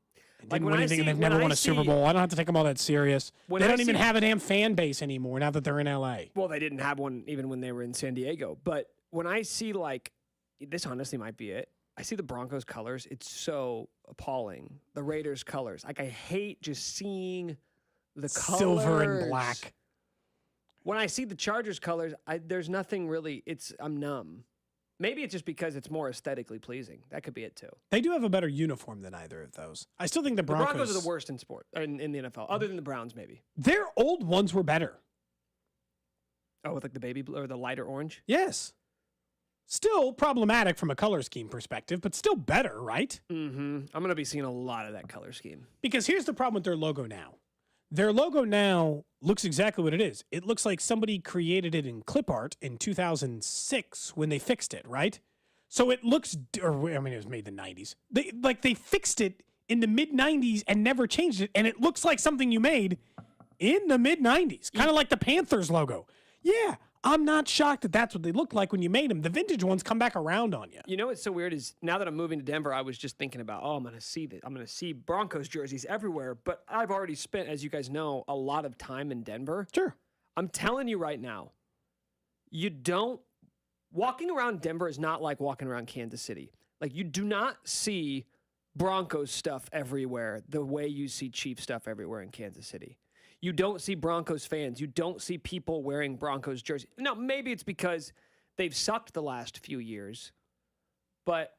Didn't win anything, and they've never won a Super Bowl. I don't have to take them all that serious. They don't even have a damn fan base anymore now that they're in L.A. Well, they didn't have one even when they were in San Diego. But when I see, like, this honestly might be it. I see the Broncos colors. It's so appalling. The Raiders colors. Like, I hate just seeing the colors. Silver and black. When I see the Chargers colors, there's nothing really. I'm numb. Maybe it's just because it's more aesthetically pleasing. That could be it, too. They do have a better uniform than either of those. I still think the Broncos are the worst in sport, in the NFL, other than the Browns, maybe. Their old ones were better. Oh, with like the baby blue or the lighter orange? Yes. Still problematic from a color scheme perspective, but still better, right? Mm-hmm. I'm going to be seeing a lot of that color scheme. Because here's the problem with their logo now. Their logo now looks exactly what it is. It looks like somebody created it in clip art in 2006 when they fixed it, right? So it looks, it was made in the 90s. They fixed it in the mid-90s and never changed it, and it looks like something you made in the mid-90s, kind of like the Panthers logo. Yeah, I'm not shocked that that's what they look like when you made them. The vintage ones come back around on you. You know what's so weird is now that I'm moving to Denver, I was just thinking about, I'm going to see Broncos jerseys everywhere. But I've already spent, as you guys know, a lot of time in Denver. Sure. I'm telling you right now, walking around Denver is not like walking around Kansas City. Like, you do not see Broncos stuff everywhere the way you see Chiefs stuff everywhere in Kansas City. You don't see Broncos fans. You don't see people wearing Broncos jerseys. Now, maybe it's because they've sucked the last few years, but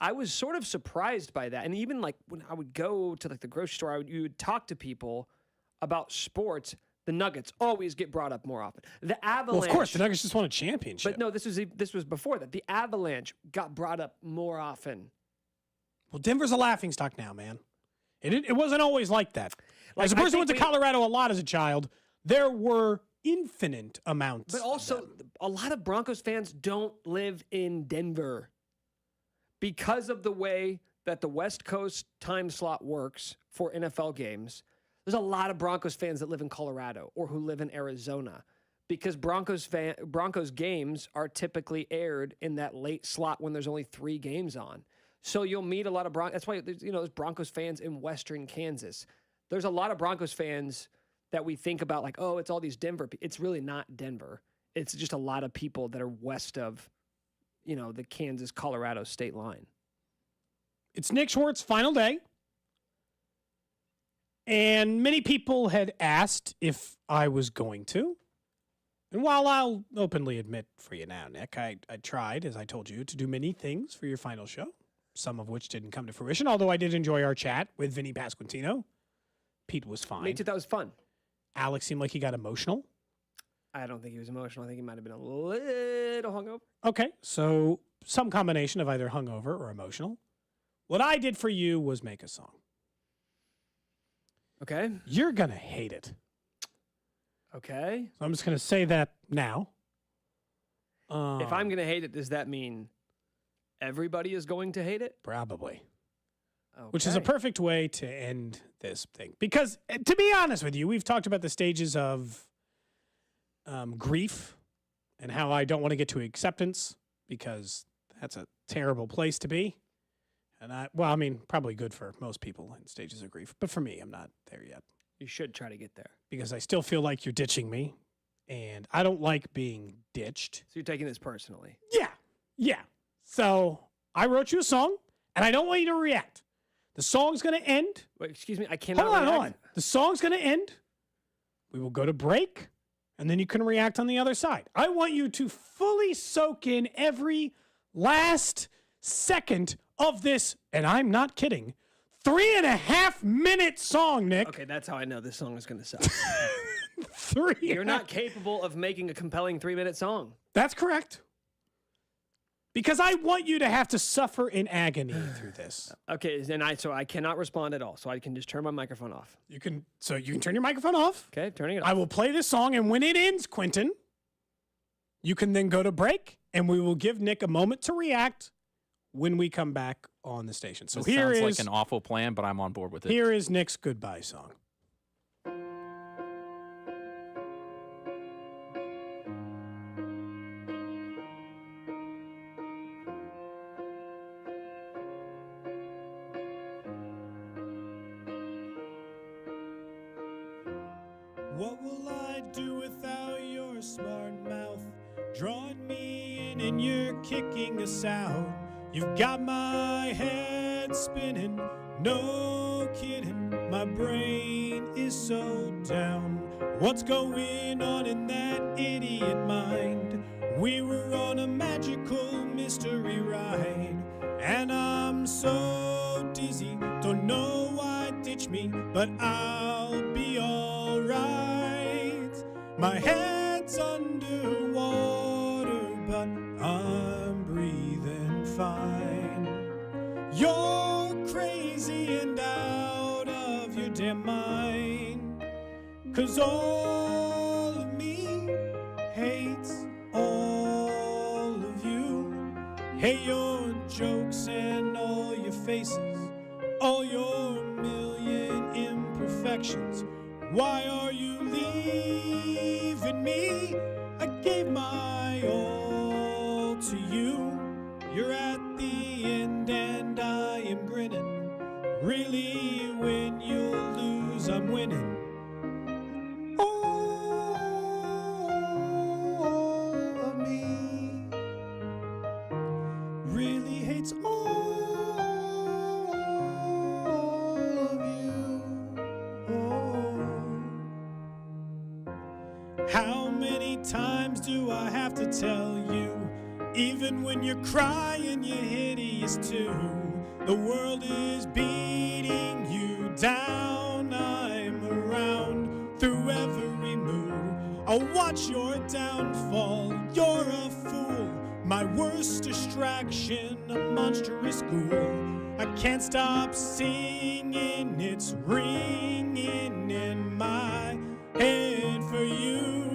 I was sort of surprised by that. And even like when I would go to like the grocery store, you would talk to people about sports. The Nuggets always get brought up more often. The Avalanche. Well, of course, the Nuggets just won a championship. But no, this was before that. The Avalanche got brought up more often. Well, Denver's a laughingstock now, man. It wasn't always like that. As a person who went to Colorado a lot as a child, there were infinite amounts. But also, a lot of Broncos fans don't live in Denver because of the way that the West Coast time slot works for NFL games. There's a lot of Broncos fans that live in Colorado or who live in Arizona because Broncos games are typically aired in that late slot when there's only 3 games on. So you'll meet a lot of Broncos. That's why there's Broncos fans in Western Kansas. There's a lot of Broncos fans that we think about like, oh, it's all these Denver. It's really not Denver. It's just a lot of people that are west of, the Kansas-Colorado state line. It's Nick Schwartz's final day. And many people had asked if I was going to. And while I'll openly admit for you now, Nick, I tried, as I told you, to do many things for your final show, some of which didn't come to fruition, although I did enjoy our chat with Vinny Pasquantino. Pete was fine. Me too, that was fun. Alex seemed like he got emotional. I don't think he was emotional. I think he might have been a little hungover. Okay, so some combination of either hungover or emotional. What I did for you was make a song. Okay. You're going to hate it. Okay. So I'm just going to say that now. If I'm going to hate it, does that mean everybody is going to hate it? Probably. Okay. Which is a perfect way to end this thing. Because, to be honest with you, we've talked about the stages of grief and how I don't want to get to acceptance because that's a terrible place to be. And probably good for most people in stages of grief. But for me, I'm not there yet. You should try to get there. Because I still feel like you're ditching me. And I don't like being ditched. So you're taking this personally? Yeah. So I wrote you a song, and I don't want you to react. The song's going to end. Wait, excuse me, I cannot Hold react. on. The song's going to end. We will go to break, and then you can react on the other side. I want you to fully soak in every last second of this, and I'm not kidding, 3.5 minute song, Nick. Okay, that's how I know this song is going to suck. You're not capable of making a compelling 3-minute song. That's correct. Because I want you to have to suffer in agony through this. Okay, so I cannot respond at all. So I can just turn my microphone off. You can turn your microphone off. Okay, turning it off. I will play this song, and when it ends, Quentin, you can then go to break, and we will give Nick a moment to react when we come back on the station. So This sounds like an awful plan, but I'm on board with it. Here is Nick's goodbye song. What will I do without your smart mouth? Drawing me in and you're kicking us out. You've got my head spinning, no kidding. My brain is so down. What's going on in that idiot mind? We were on a magical mystery ride, and I'm so dizzy, don't know why ditch me, but I'll be alright. My head's underwater, but I'm breathing fine. You're crazy and out of your damn mind, 'cause all of me hates all of you. Hey, your jokes and all your faces, all your million imperfections. Why are you leaving me? I gave my all to you. You're at the end and I am grinning. Really, when you lose, I'm winning. All of me really hates all of you. How many times do I have to tell you? Even when you're crying, you're hideous too. The world is beating you down. I'm around through every mood. I'll watch your downfall. You're a fool. My worst distraction, a monstrous ghoul. I can't stop singing. It's ringing in my head for you.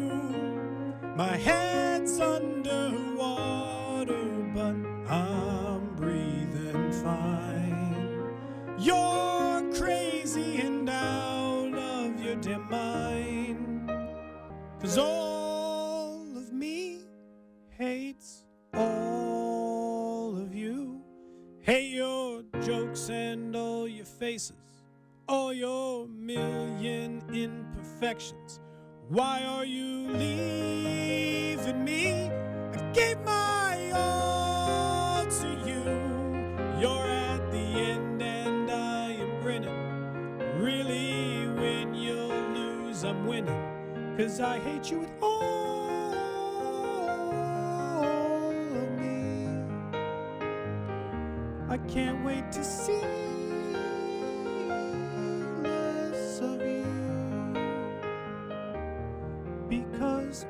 My head's underwater, but I'm breathing fine. You're crazy and out of your damn mind, 'cause all of me hates all of you. Hey, your jokes and all your faces, all your million imperfections. Why are you leaving me? I gave my all to you. You're at the end and I am grinning. Really, when you lose, I'm winning. 'Cause I hate you with all of me. I can't wait to see less of you, because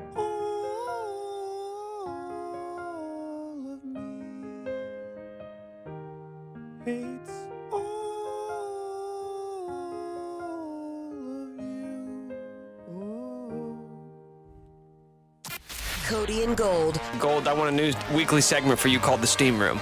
Cody and Gold. Gold, I want a new weekly segment for you called The Steam Room.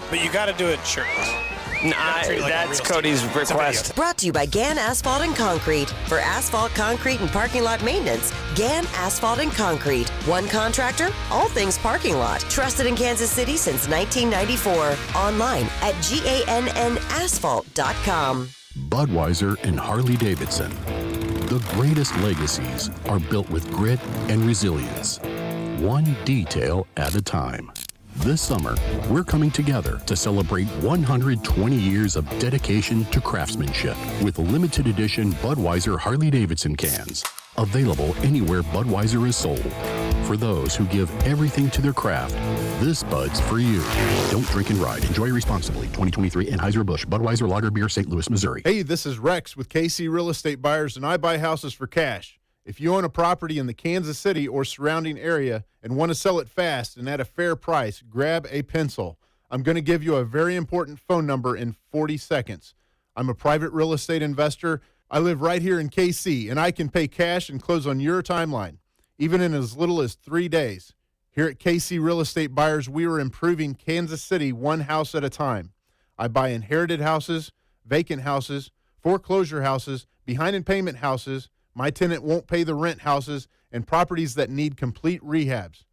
But you got to do it shirtless. That's Cody's request. Brought to you by Gann Asphalt and Concrete. For asphalt, concrete, and parking lot maintenance, Gann Asphalt and Concrete. One contractor, all things parking lot. Trusted in Kansas City since 1994. Online at GANNasphalt.com. Budweiser and Harley-Davidson. The greatest legacies are built with grit and resilience, one detail at a time. This summer, we're coming together to celebrate 120 years of dedication to craftsmanship with limited edition Budweiser Harley-Davidson cans, available anywhere Budweiser is sold. For those who give everything to their craft, this Bud's for you. Don't drink and ride. Enjoy responsibly. 2023 Anheuser-Busch Budweiser Lager Beer, St. Louis, Missouri. Hey, this is Rex with KC Real Estate Buyers, and I buy houses for cash. If you own a property in the Kansas City or surrounding area and want to sell it fast and at a fair price, grab a pencil. I'm going to give you a very important phone number in 40 seconds. I'm a private real estate investor. I live right here in KC, and I can pay cash and close on your timeline, even in as little as 3 days. Here at KC Real Estate Buyers, we are improving Kansas City one house at a time. I buy inherited houses, vacant houses, foreclosure houses, behind-in-payment houses, my tenant won't pay the rent houses, and properties that need complete rehabs.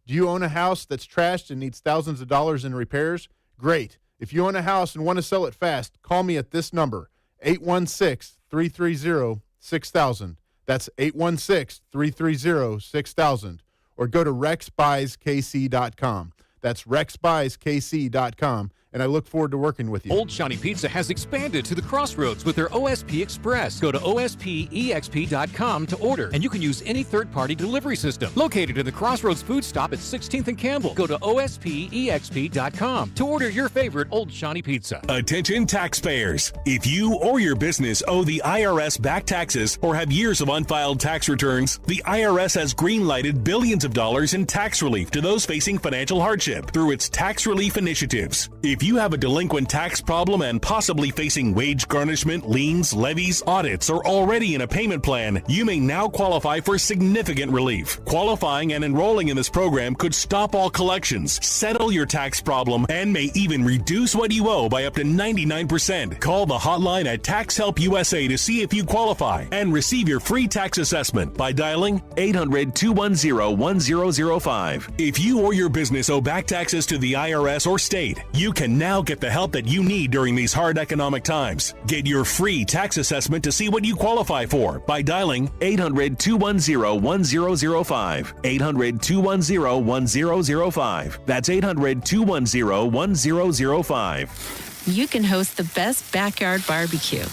Do you own a house that's trashed and needs thousands of dollars in repairs? Great. If you own a house and want to sell it fast, call me at this number, 816-330-6000. That's 816-330-6000. Or go to rexbuyskc.com. That's rexbuyskc.com. And I look forward to working with you. Old Shawnee Pizza has expanded to the Crossroads with their OSP Express. Go to ospexp.com to order, and you can use any third-party delivery system. Located in the Crossroads food stop at 16th and Campbell. Go to ospexp.com to order your favorite Old Shawnee Pizza. Attention taxpayers. If you or your business owe the IRS back taxes or have years of unfiled tax returns, the IRS has green-lighted billions of dollars in tax relief to those facing financial hardship through its tax relief initiatives. If you have a delinquent tax problem and possibly facing wage garnishment, liens, levies, audits, or already in a payment plan, you may now qualify for significant relief. Qualifying and enrolling in this program could stop all collections, settle your tax problem, and may even reduce what you owe by up to 99%. Call the hotline at Tax Help USA to see if you qualify and receive your free tax assessment by dialing 800-210-1005. If you or your business owe back taxes to the IRS or state, you can now get the help that you need during these hard economic times. Get your free tax assessment to see what you qualify for by dialing 800-210-1005. 800-210-1005. That's 800-210-1005. You can host the best backyard barbecue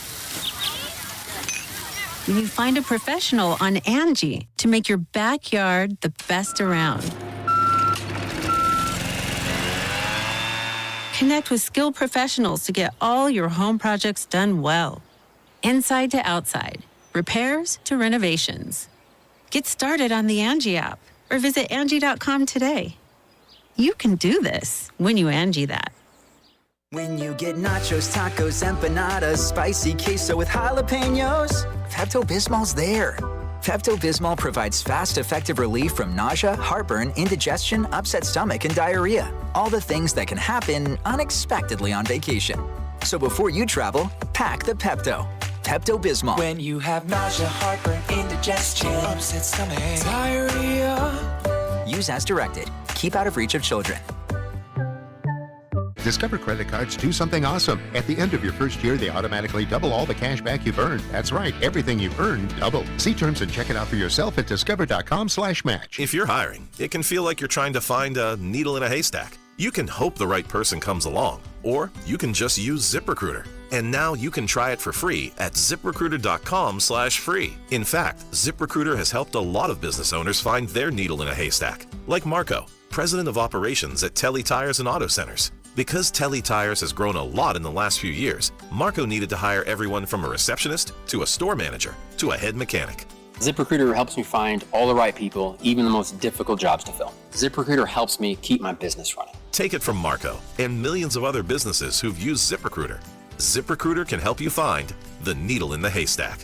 when you find a professional on Angie to make your backyard the best around. Connect with skilled professionals to get all your home projects done well. Inside to outside, repairs to renovations. Get started on the Angie app or visit Angie.com today. You can do this when you Angie that. When you get nachos, tacos, empanadas, spicy queso with jalapenos, Pepto-Bismol's there. Pepto-Bismol provides fast, effective relief from nausea, heartburn, indigestion, upset stomach, and diarrhea. All the things that can happen unexpectedly on vacation. So before you travel, pack the Pepto. Pepto-Bismol. When you have nausea, heartburn, indigestion, upset stomach, diarrhea. Use as directed. Keep out of reach of children. Discover credit cards do something awesome. At the end of your first year, they automatically double all the cash back you've earned. That's right, everything you've earned double. See terms and check it out for yourself at discover.com/match. If you're hiring, it can feel like you're trying to find a needle in a haystack. You can hope the right person comes along, or you can just use ZipRecruiter. And now you can try it for free at ZipRecruiter.com/free. In fact, ZipRecruiter has helped a lot of business owners find their needle in a haystack, like Marco, president of operations at Telly Tires and Auto Centers. Because Telly Tires has grown a lot in the last few years, Marco needed to hire everyone from a receptionist to a store manager to a head mechanic. ZipRecruiter helps me find all the right people, even the most difficult jobs to fill. ZipRecruiter helps me keep my business running. Take it from Marco and millions of other businesses who've used ZipRecruiter. ZipRecruiter can help you find the needle in the haystack.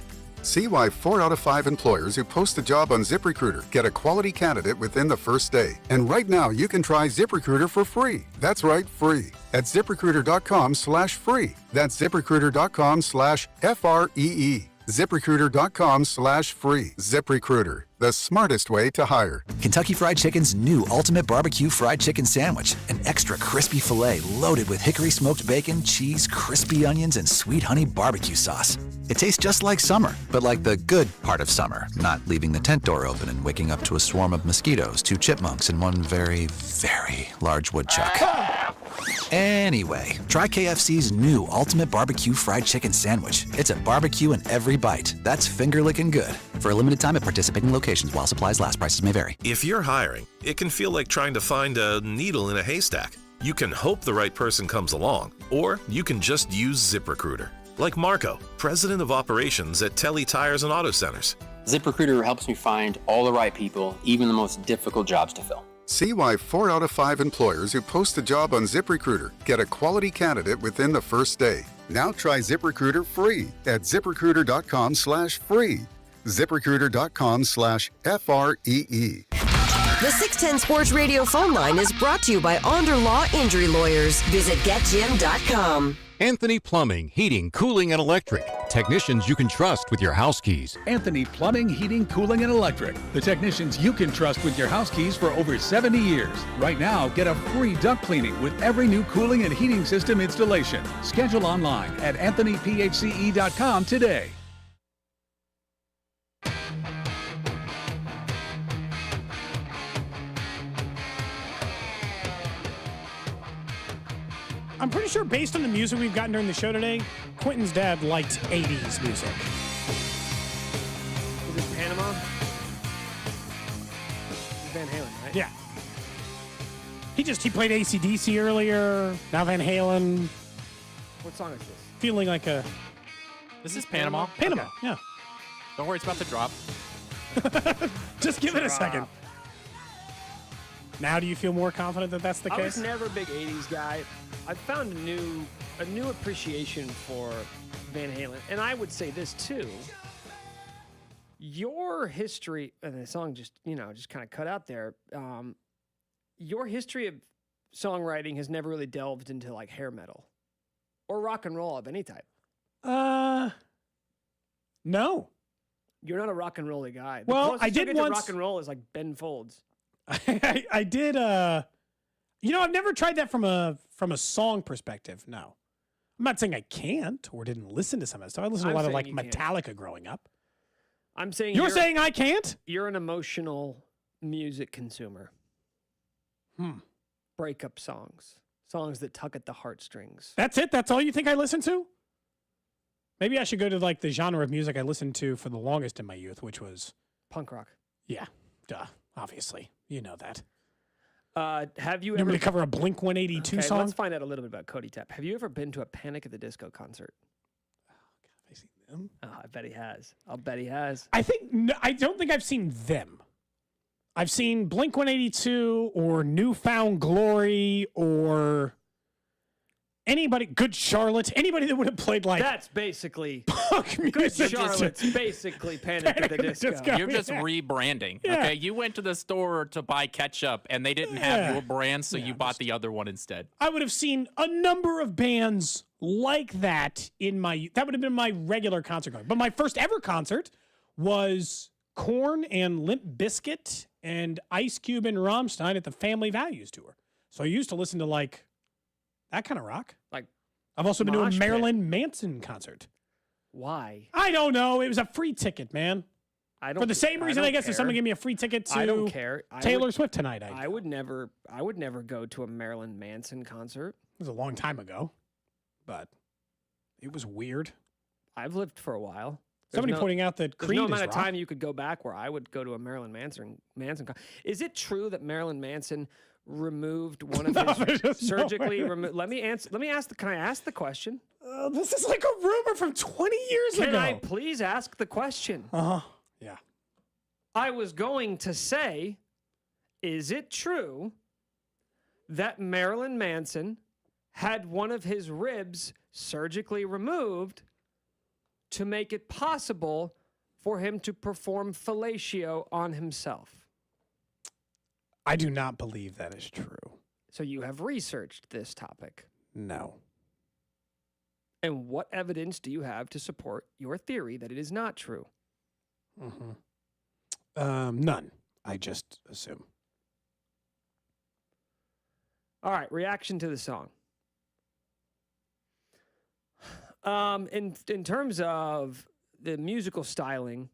See why 4 out of 5 employers who post a job on ZipRecruiter get a quality candidate within the first day. And right now, you can try ZipRecruiter for free. That's right, free. At ZipRecruiter.com/free. That's ZipRecruiter.com/FREE. ZipRecruiter.com/free. ZipRecruiter, the smartest way to hire. Kentucky Fried Chicken's new Ultimate Barbecue Fried Chicken Sandwich. An extra crispy filet loaded with hickory smoked bacon, cheese, crispy onions, and sweet honey barbecue sauce. It tastes just like summer, but like the good part of summer, not leaving the tent door open and waking up to a swarm of mosquitoes, 2 chipmunks, and one very, very large woodchuck. Anyway, try KFC's new Ultimate Barbecue Fried Chicken Sandwich. It's a barbecue in every bite. That's finger-licking good. For a limited time at participating locations while supplies last, prices may vary. If you're hiring, it can feel like trying to find a needle in a haystack. You can hope the right person comes along, or you can just use ZipRecruiter. Like Marco, president of operations at Telly Tires and Auto Centers. ZipRecruiter helps me find all the right people, even the most difficult jobs to fill. See why 4 out of 5 employers who post a job on ZipRecruiter get a quality candidate within the first day. Now try ZipRecruiter free at ZipRecruiter.com/free. ZipRecruiter.com/FREE. The 610 Sports Radio phone line is brought to you by Onder Law Injury Lawyers. Visit GetJim.com. Anthony Plumbing, Heating, Cooling, and Electric. Technicians you can trust with your house keys. Anthony Plumbing, Heating, Cooling, and Electric. The technicians you can trust with your house keys for over 70 years. Right now, get a free duct cleaning with every new cooling and heating system installation. Schedule online at anthonyphce.com today. I'm pretty sure based on the music we've gotten during the show today, Quentin's dad liked 80s music. Is it Panama? It's Van Halen, right? Yeah. He played AC/DC earlier, now Van Halen. What song is this? Feeling like a... This is Panama. Panama, Okay. yeah. Don't worry, it's about to drop. Just give it a second. Now do you feel more confident that that's the I case? was never a big 80s guy. I've found a new appreciation for Van Halen. And I would say this too. Your history, and the song just kind of cut out there. Your history of songwriting has never really delved into like hair metal or rock and roll of any type. No. You're not a rock and roll guy. Well, I did once. Rock and roll is like Ben Folds. I did. I've never tried that from a song perspective. No, I'm not saying I can't or didn't listen to some of that stuff. I listened to a lot of like Metallica growing up. I'm saying you're saying I can't. You're an emotional music consumer. Breakup songs that tug at the heartstrings. That's it. That's all you think I listen to? Maybe I should go to like the genre of music I listened to for the longest in my youth, which was punk rock. Yeah, duh. Obviously, you know that. Have you want ever me to cover a Blink 182 song? Let's find out a little bit about Cody Tapp. Have you ever been to a Panic at the Disco concert? Oh, God, have I seen them? Oh, I bet he has. I'll bet he has. I don't think I've seen them. I've seen Blink 182 or Newfound Glory or anybody, Good Charlotte, anybody that would have played like that's basically punk music. Good Charlotte's basically Panic at the Disco. You're just rebranding. Yeah. Okay, you went to the store to buy ketchup and they didn't have your brand, so you bought the other one instead. I would have seen a number of bands like that that would have been my regular concert going. But my first ever concert was Korn and Limp Bizkit and Ice Cube and Rammstein at the Family Values tour. So I used to listen to like that kind of rock. Like, I've also been to a Mosh Marilyn Manson concert. Why? I don't know. It was a free ticket, man. For the same reason, I guess, if someone gave me a free ticket to I don't care. Taylor Swift tonight, I would never go to a Marilyn Manson concert. It was a long time ago, but it was weird. I've lived for a while. Somebody pointing out that Creed no is amount of rock. time you could go back where I would go to a Marilyn Manson. Is it true that Marilyn Manson removed one of his surgically removed? Let me answer. Can I ask the question? This is like a rumor from 20 years ago. Can I please ask the question? Yeah. I was going to say, is it true that Marilyn Manson had one of his ribs surgically removed to make it possible for him to perform fellatio on himself? I do not believe that is true. So you have researched this topic. No. And what evidence do you have to support your theory that it is not true? None. I just assume. All right, reaction to the song. In terms of the musical styling,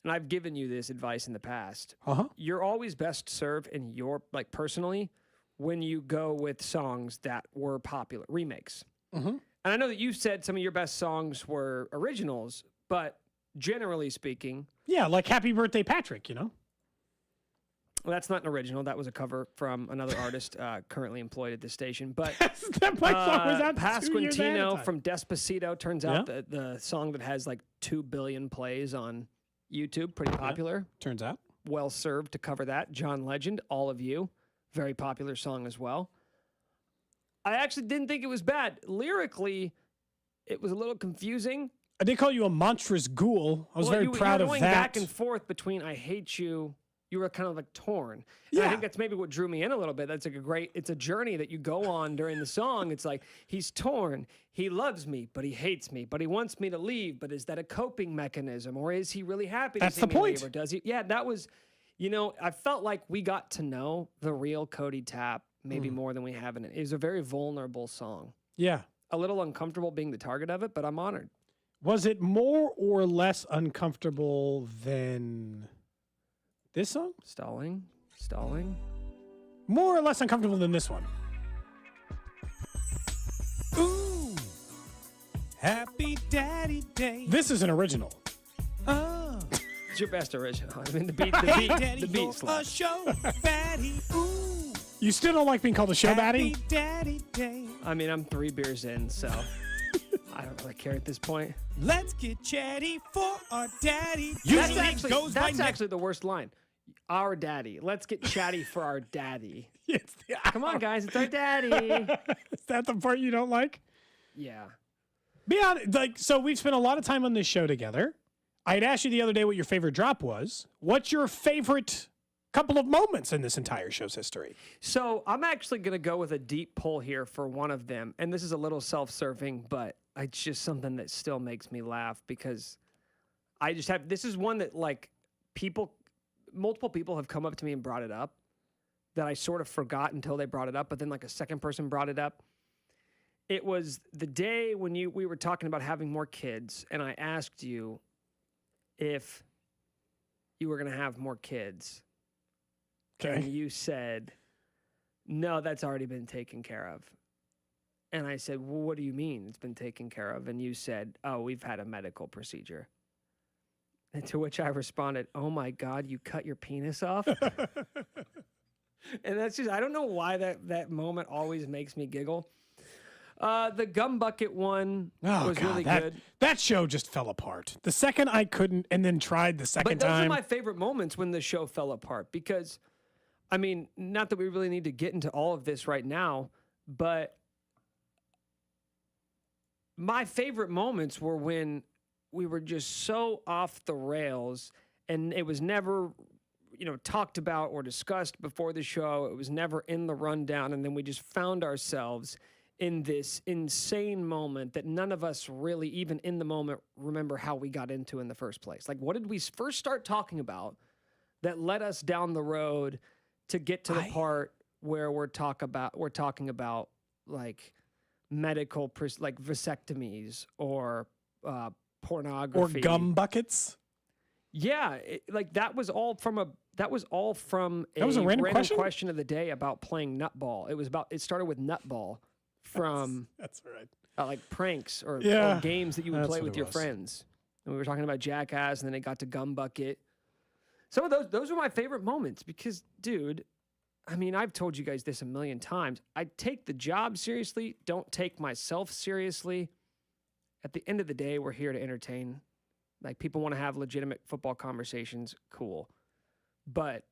and I've given you this advice in the past, you're always best served in your, like personally, when you go with songs that were popular, remakes. And I know that you've said some of your best songs were originals, but generally speaking... Yeah, like Happy Birthday, Patrick, you know? Well, that's not an original. That was a cover from another artist currently employed at this station. But that my song was out 2 years ahead of Pasquantino time. from Despacito turns out the song that has like 2 billion plays on YouTube, pretty popular. Turns out. Well served to cover that. John Legend, All of You, very popular song as well. I actually didn't think it was bad. Lyrically, it was a little confusing. I did call you a monstrous ghoul. I was very proud you of were going that. back and forth between I hate you. You were kind of like torn. And I think that's maybe what drew me in a little bit. That's like it's a journey that you go on during the song. It's like, he's torn. He loves me, but he hates me, but he wants me to leave. But is that a coping mechanism, or is he really happy to That's see the me point. leave, or does he? Yeah, that was, I felt like we got to know the real Cody Tapp maybe more than we have in it. It was a very vulnerable song. Yeah. A little uncomfortable being the target of it, but I'm honored. Was it more or less uncomfortable than this song? Stalling. More or less uncomfortable than this one? Ooh, happy daddy day. This is an original. Oh, It's your best original. I mean, hey, daddy, the beat you're a slaps. show baddie. Ooh, You still don't like being called a show happy baddie? daddy day. I mean, I'm 3 beers in, so I don't really care at this point. Let's get chatty for our daddy. That's Usually that's actually the worst line. Our daddy. Let's get chatty for our daddy. Come on, guys. It's our daddy. Is that the part you don't like? Yeah. Be honest. Like, so we've spent a lot of time on this show together. I had asked you the other day what your favorite drop was. What's your favorite couple of moments in this entire show's history? So I'm actually going to go with a deep pull here for one of them. And this is a little self-serving, but it's just something that still makes me laugh because I just have, this is one that like multiple people have come up to me and brought it up that I sort of forgot until they brought it up. But then like a second person brought it up. It was the day when we were talking about having more kids. And I asked you if you were going to have more kids. Okay. And you said, no, that's already been taken care of. And I said, well, what do you mean it's been taken care of? And you said, oh, we've had a medical procedure. And to which I responded, oh my God, you cut your penis off? And that's just, I don't know why that moment always makes me giggle. The gum bucket one was really good. That show just fell apart. The second I couldn't, and then tried the second But those time. are my favorite moments when the show fell apart because, I mean, not that we really need to get into all of this right now, but my favorite moments were when we were just so off the rails and it was never, talked about or discussed before the show. It was never in the rundown. And then we just found ourselves in this insane moment that none of us really, even in the moment, remember how we got into in the first place. Like, what did we first start talking about that led us down the road to get to the part where we're talking about like medical, like vasectomies or pornography or gum buckets? Yeah, that was all from a random question of the day about playing nutball. It started with nutball from that's right. Like pranks or Yeah, games that you would that's play what with it your was. friends. And we were talking about Jackass, and then it got to Gum Bucket. Some of those were my favorite moments because, dude, I mean, I've told you guys this a million times. I take the job seriously, don't take myself seriously. At the end of the day, we're here to entertain. Like, people want to have legitimate football conversations, cool. But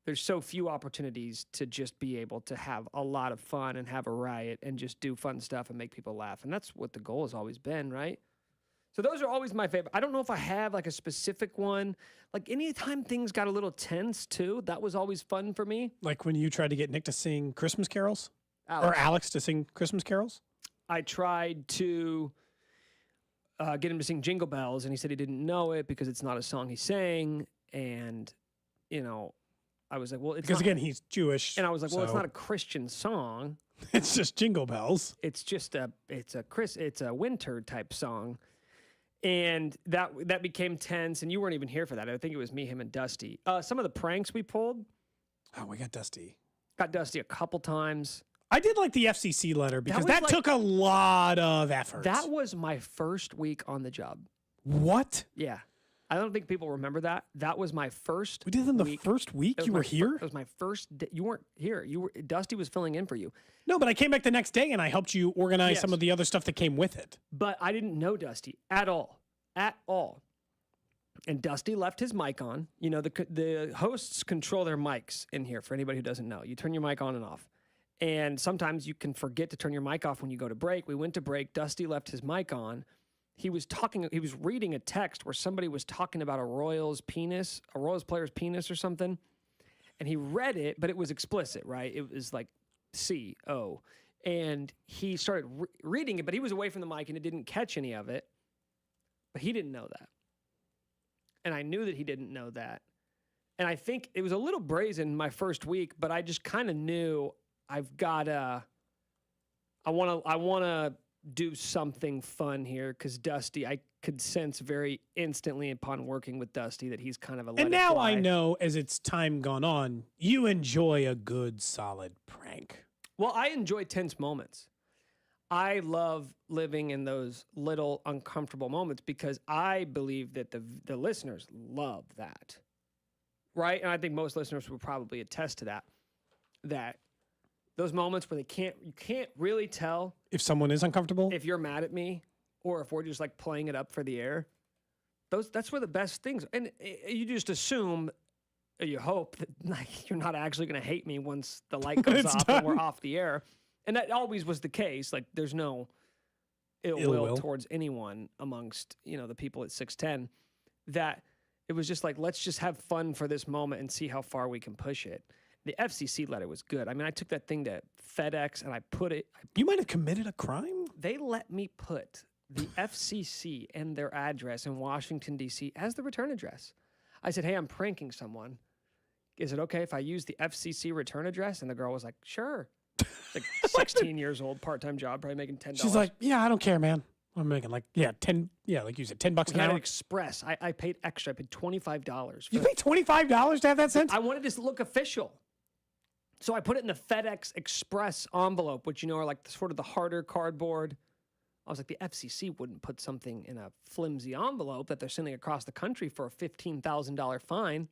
there's so few opportunities to just be able to have a lot of fun and have a riot and just do fun stuff and make people laugh. And that's what the goal has always been, right? So those are always my favorite. I don't know if I have like a specific one. Like anytime things got a little tense too, that was always fun for me. Like when you tried to get Nick to sing Christmas carols? Alex. Or Alex to sing Christmas carols? I tried to get him to sing Jingle Bells, and he said he didn't know it because it's not a song he sang. And, you know, I was like, well, it's Because not, again, he's Jewish. and I was like, well, it's so- not a Christian song. It's just Jingle Bells. It's just it's a winter type song. And that became tense, and you weren't even here for that. I think it was me, him, and Dusty. Some of the pranks we pulled. Oh, we got Dusty. Got Dusty a couple times. I did like the FCC letter because was that like- took a lot of effort. That was my first week on the job. What? Yeah. I don't think people remember that. That was my first We did it in the week. first week? It was You were my here? It was my first day. You weren't here. Dusty was filling in for you. No, but I came back the next day and I helped you organize Yes. some of the other stuff that came with it. But I didn't know Dusty at all. At all. And Dusty left his mic on. You know, the hosts control their mics in here for anybody who doesn't know. You turn your mic on and off. And sometimes you can forget to turn your mic off when you go to break. We went to break. Dusty left his mic on. He was reading a text where somebody was talking about a Royals player's penis or something. And he read it, but it was explicit, right? It was like C-O. And he started reading it, but he was away from the mic and it didn't catch any of it. But he didn't know that. And I knew that he didn't know that. And I think it was a little brazen my first week, but I just kind of knew I want to do something fun here because Dusty, I could sense very instantly upon working with Dusty that he's kind of a let And it now fly. I know, as it's time gone on, you enjoy a good, solid prank. Well, I enjoy tense moments. I love living in those little uncomfortable moments because I believe that the listeners love that, right? And I think most listeners would probably attest to that those moments where you can't really tell If someone is uncomfortable, if you're mad at me or if we're just like playing it up for the air. That's where the best things, and you just assume, or you hope that like you're not actually going to hate me once the light goes It's off done. and we're off the air. And that always was the case. Like there's no ill will towards anyone amongst, the people at 610, that it was just like, let's just have fun for this moment and see how far we can push it. The FCC letter was good. I mean, I took that thing to FedEx and I put it. You might have committed a crime? They let me put the FCC and their address in Washington, D.C. as the return address. I said, hey, I'm pranking someone. Is it okay if I use the FCC return address? And the girl was like, sure. Like 16 years old, part-time job, probably making $10. She's like, yeah, I don't care, man. I'm making like you said, $10 we an had hour. an express. I paid extra. I paid $25. You paid $25 to have that sent? I wanted this to look official. So I put it in the FedEx Express envelope, which, are like sort of the harder cardboard. I was like, the FCC wouldn't put something in a flimsy envelope that they're sending across the country for a $15,000 fine.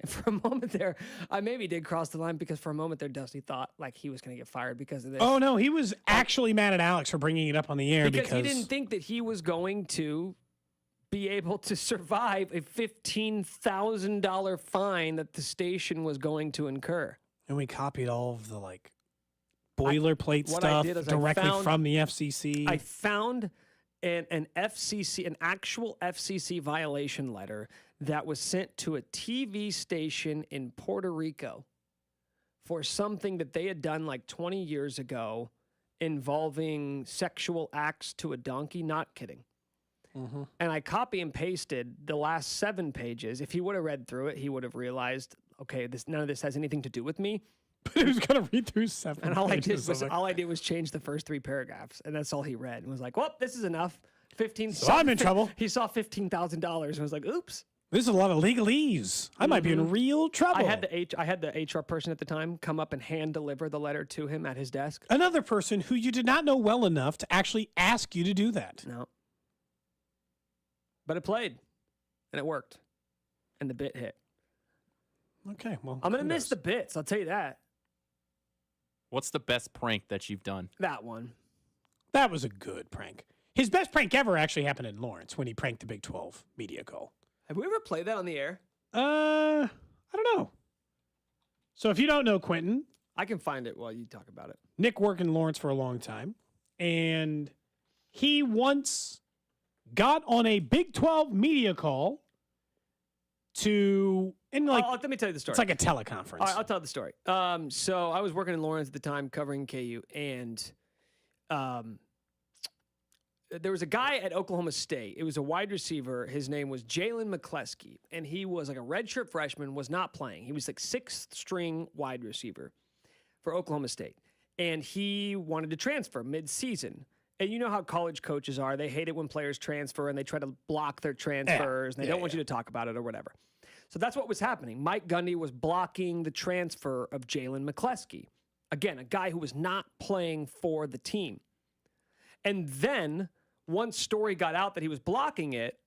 And for a moment there, I maybe did cross the line because for a moment there, Dusty thought like he was going to get fired because of this. Oh, no, he was actually mad at Alex for bringing it up on the air because he didn't think that he was going to be able to survive a $15,000 fine that the station was going to incur. And we copied all of the boilerplate what I stuff did is I directly found- from the FCC. I found an actual FCC violation letter that was sent to a TV station in Puerto Rico for something that they had done like 20 years ago involving sexual acts to a donkey. Not kidding. Mm-hmm. And I copy and pasted the last 7 pages. If he would have read through it, he would have realized, okay, none of this has anything to do with me. But he was going to read through 7 And pages. all I did was change the first 3 paragraphs, and that's all he read. And was like, "Well, this is enough." So I'm in trouble. He saw $15,000 and was like, "Oops." This is a lot of legalese. I might be in real trouble. I had the HR person at the time come up and hand deliver the letter to him at his desk. Another person who you did not know well enough to actually ask you to do that. No. But it played, and it worked, and the bit hit. Okay, well, I'm gonna miss the bits. I'll tell you that. What's the best prank that you've done? That one. That was a good prank. His best prank ever actually happened in Lawrence when he pranked the Big 12 media call. Have we ever played that on the air? I don't know. So if you don't know Quentin, I can find it while you talk about it. Nick worked in Lawrence for a long time, and he once got on a Big 12 media call let me tell you the story. It's like a teleconference. All right, I'll tell the story. So I was working in Lawrence at the time covering KU, and there was a guy at Oklahoma State. It was a wide receiver. His name was Jalen McCleskey, and he was like a redshirt freshman, was not playing. He was like sixth string wide receiver for Oklahoma State, and he wanted to transfer mid-season. And you know how college coaches are. They hate it when players transfer, and they try to block their transfers, and they don't want you to talk about it or whatever. So that's what was happening. Mike Gundy was blocking the transfer of Jalen McCleskey. Again, a guy who was not playing for the team. And then once story got out that he was blocking it,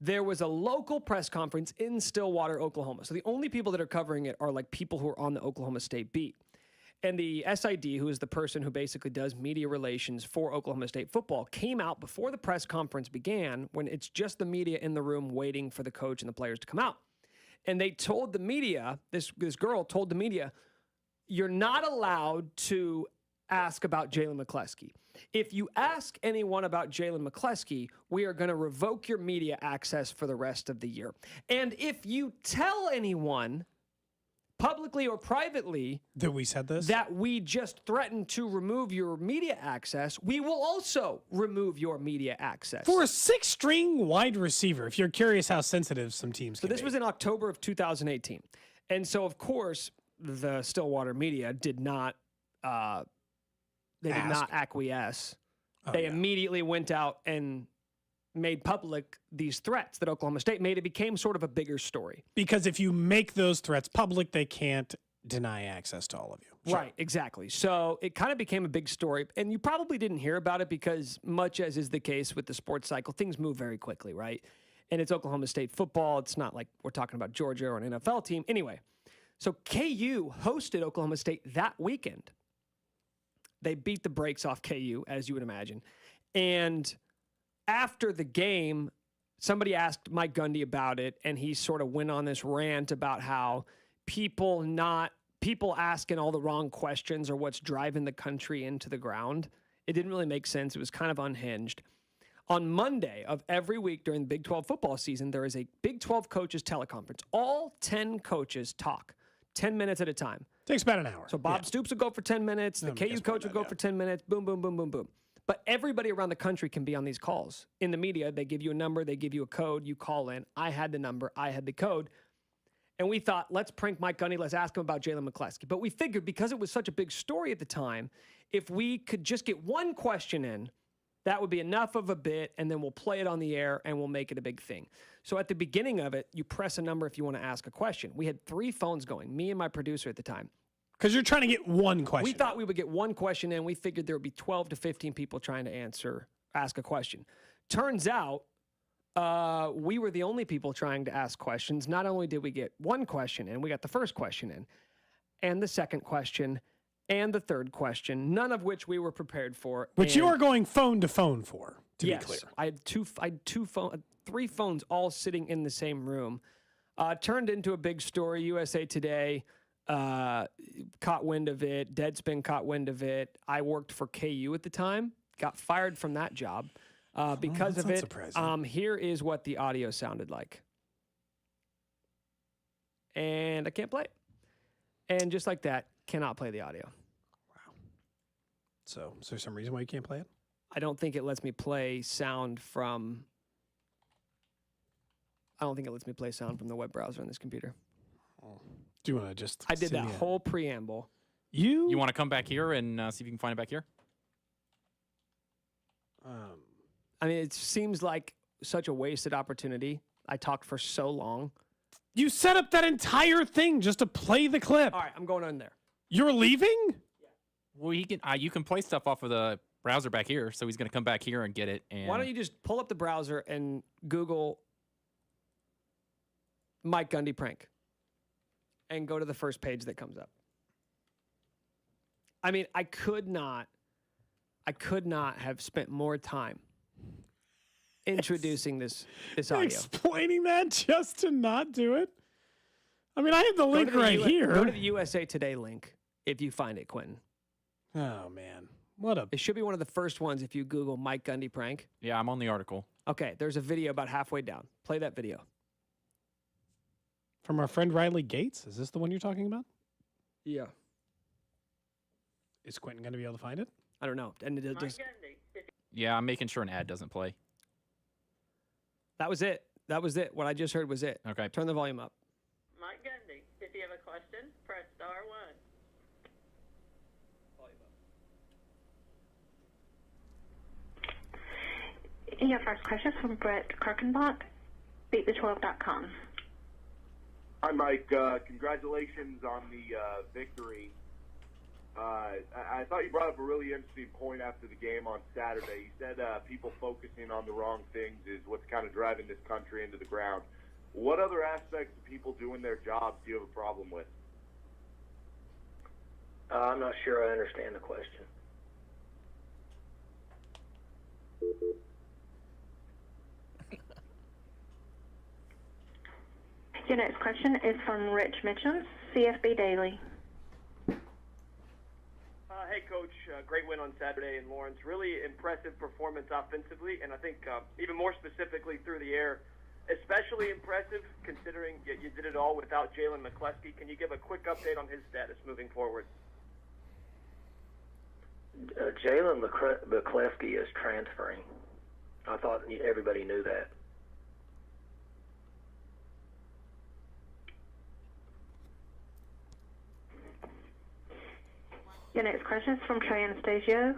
there was a local press conference in Stillwater, Oklahoma. So the only people that are covering it are like people who are on the Oklahoma State beat. And the SID, who is the person who basically does media relations for Oklahoma State football, came out before the press conference began, when it's just the media in the room waiting for the coach and the players to come out. And they told the media, this girl told the media, you're not allowed to ask about Jalen McCleskey. If you ask anyone about Jalen McCleskey, we are going to revoke your media access for the rest of the year. And if you tell anyone, publicly or privately, that we said this, that we just threatened to remove your media access, we will also remove your media access. For a sixth-string wide receiver, if you're curious how sensitive some teams So this was in October of 2018. And so, of course, the Stillwater media did not acquiesce. They immediately went out and made public these threats that Oklahoma State made. It became sort of a bigger story. Because if you make those threats public, they can't deny access to all of you. Right, exactly. So it kind of became a big story. And you probably didn't hear about it because, much as is the case with the sports cycle, things move very quickly, right? And it's Oklahoma State football. It's not like we're talking about Georgia or an NFL team. Anyway, so KU hosted Oklahoma State that weekend. They beat the brakes off KU, as you would imagine. And after the game, somebody asked Mike Gundy about it, and he sort of went on this rant about how people asking all the wrong questions are what's driving the country into the ground. It didn't really make sense. It was kind of unhinged. On Monday of every week during the Big 12 football season, there is a Big 12 coaches teleconference. All 10 coaches talk 10 minutes at a time. Takes about an hour. So Bob Stoops will go for 10 minutes. The KU coach will go for 10 minutes. Boom, boom, boom, boom, boom. But everybody around the country can be on these calls. In the media, they give you a number, they give you a code, you call in. I had the number, I had the code. And we thought, let's prank Mike Gundy, let's ask him about Jalen McCleskey. But we figured because it was such a big story at the time, if we could just get one question in, that would be enough of a bit, and then we'll play it on the air and we'll make it a big thing. So at the beginning of it, you press a number if you want to ask a question. We had 3 phones going, me and my producer at the time. Because you're trying to get one question. We thought we would get one question in. We figured there would be 12 to 15 people trying to ask a question. Turns out we were the only people trying to ask questions. Not only did we get one question in, we got the first question in, and the second question, and the third question, none of which we were prepared for. Which you are going phone to phone for, to yes, be clear. I had 3 phones all sitting in the same room. Turned into a big story. USA Today caught wind of it. Deadspin caught wind of it. I worked for KU at the time. Got fired from that job because of it. Surprising. Here is what the audio sounded like. And I can't play it. And just like that, cannot play the audio. Wow. So is there some reason why you can't play it? I don't think it lets me play sound from... I don't think it lets me play sound from the web browser on this computer. Do you want to just... I did that whole preamble. You want to come back here and see if you can find it back here? I mean, it seems like such a wasted opportunity. I talked for so long. You set up that entire thing just to play the clip. All right, I'm going on there. You're leaving? Yeah. Well, you can play stuff off of the browser back here, so he's going to come back here and get it. And why don't you just pull up the browser and Google Mike Gundy prank and go to the first page that comes up. I mean, I could not have spent more time introducing this audio. Explaining that just to not do it? I mean, I have the link right here. Go to the USA Today link if you find it, Quentin. Oh, man. It should be one of the first ones if you Google Mike Gundy prank. Yeah, I'm on the article. Okay, there's a video about halfway down. Play that video. From our friend Riley Gates? Is this the one you're talking about? Yeah. Is Quentin going to be able to find it? I don't know. And it just, Yeah, I'm making sure an ad doesn't play. that was it. That was it. What I just heard was it. Okay. Turn the volume up. Mike Gundy, if you have a question, press star 1. Your first question is from Brett Kirkenbach, beatthE12.com. Hi, Mike. Congratulations on the victory. I thought you brought up a really interesting point after the game on Saturday. You said people focusing on the wrong things is what's kind of driving this country into the ground. What other aspects of people doing their jobs do you have a problem with? I'm not sure I understand the question. Your next question is from Rich Mitchum, CFB Daily. Hey, Coach. Great win on Saturday in Lawrence. Really impressive performance offensively, and I think even more specifically through the air. Especially impressive considering you did it all without Jalen McCleskey. Can you give a quick update on his status moving forward? Jalen McCleskey is transferring. I thought everybody knew that. Your next question is from Trey Anastasio,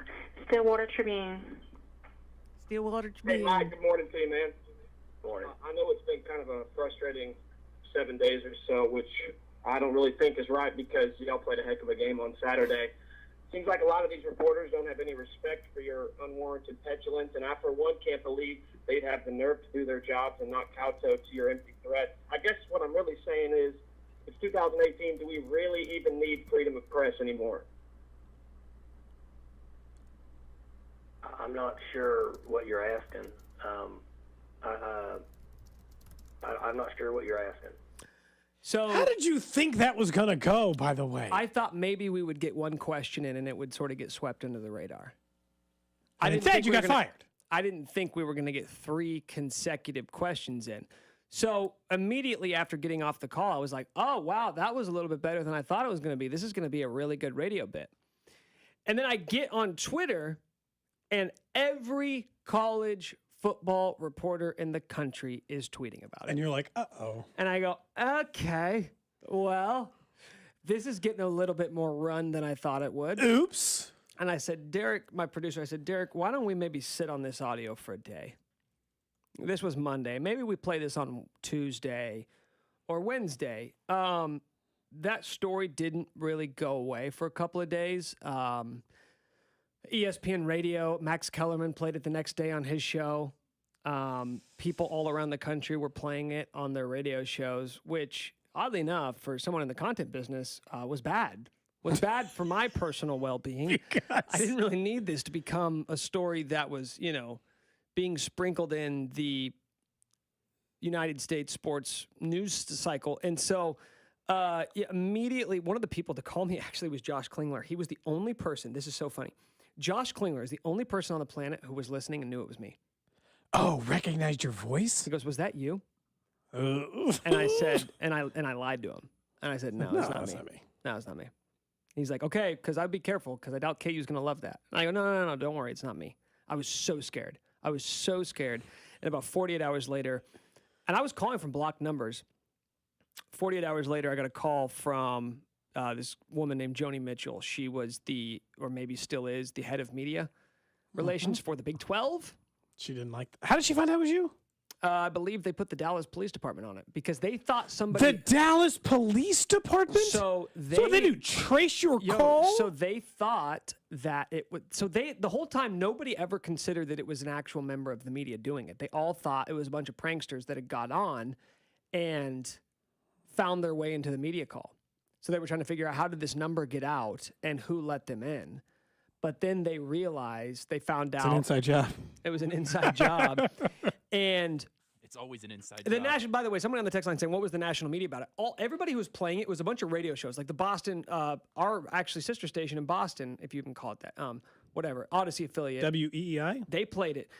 Stillwater Tribune. Stillwater Tribune. Hey, Mike. Good morning to you, man. Morning. I know it's been kind of a frustrating 7 days or so, which I don't really think is right because y'all played a heck of a game on Saturday. Seems like a lot of these reporters don't have any respect for your unwarranted petulance, and I, for one, can't believe they'd have the nerve to do their jobs and not kowtow to your empty threats. I guess what I'm really saying is, it's 2018, do we really even need freedom of press anymore? I'm not sure what you're asking. I'm not sure what you're asking. So how did you think that was going to go, by the way? I thought maybe we would get one question in and it would sort of get swept under the radar. And instead, you got fired. I didn't think we were going to get 3 consecutive questions in. So immediately after getting off the call, I was like, oh, wow, that was a little bit better than I thought it was going to be. This is going to be a really good radio bit. And then I get on Twitter, and every college football reporter in the country is tweeting about it. And you're like, uh-oh. And I go, okay, well, this is getting a little bit more run than I thought it would. Oops. And I said, Derek, my producer, I said, Derek, why don't we maybe sit on this audio for a day? This was Monday. Maybe we play this on Tuesday or Wednesday. That story didn't really go away for a couple of days. ESPN Radio, Max Kellerman played it the next day on his show. People all around the country were playing it on their radio shows, which, oddly enough, for someone in the content business, was bad. Was bad for my personal well-being. I didn't really need this to become a story that was, being sprinkled in the United States sports news cycle. And so immediately, one of the people to call me actually was Josh Klingler. He was the only person, this is so funny, Josh Klingler is the only person on the planet who was listening and knew it was me. Oh, recognized your voice? He goes, was that you? And I said, and I lied to him. And I said, no, it's not me. No, it's not me. He's like, okay, because I'd be careful because I doubt KU's going to love that. And I go, no, don't worry, it's not me. I was so scared. And about 48 hours later, and I was calling from blocked numbers. 48 hours later, I got a call from this woman named Joni Mitchell. She was or maybe still is, the head of media relations for the Big 12. She didn't like that. How did she find out it was you? I believe they put the Dallas Police Department on it because they thought somebody... The Dallas Police Department? So they do? Trace your call? So they thought that it would... So the whole time, nobody ever considered that it was an actual member of the media doing it. They all thought it was a bunch of pranksters that had got on and found their way into the media call. So they were trying to figure out how did this number get out and who let them in. But then they realized, they found out... It's an inside job. It was an inside job. And... It's always an inside the job. national, by the way, someone on the text line saying, what was the national media about it? Everybody who was playing it was a bunch of radio shows. Like the Boston, our actually sister station in Boston, if you can call it that, whatever, Odyssey affiliate. WEEI? They played it.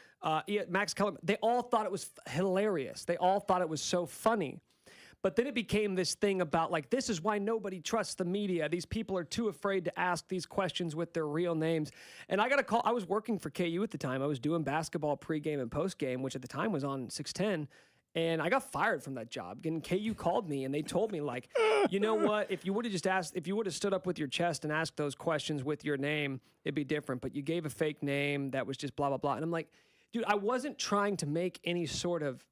Max Kellerman, they all thought it was hilarious. They all thought it was so funny. But then it became this thing about like, this is why nobody trusts the media. These people are too afraid to ask these questions with their real names. And I got a call. I was working for KU at the time. I was doing basketball pregame and postgame, which at the time was on 610. And I got fired from that job. And KU called me and they told me, like, you know what? If you would have just asked, if you would have stood up with your chest and asked those questions with your name, it'd be different. But you gave a fake name that was just blah, blah, blah. And I'm like, dude, I wasn't trying to make any sort of,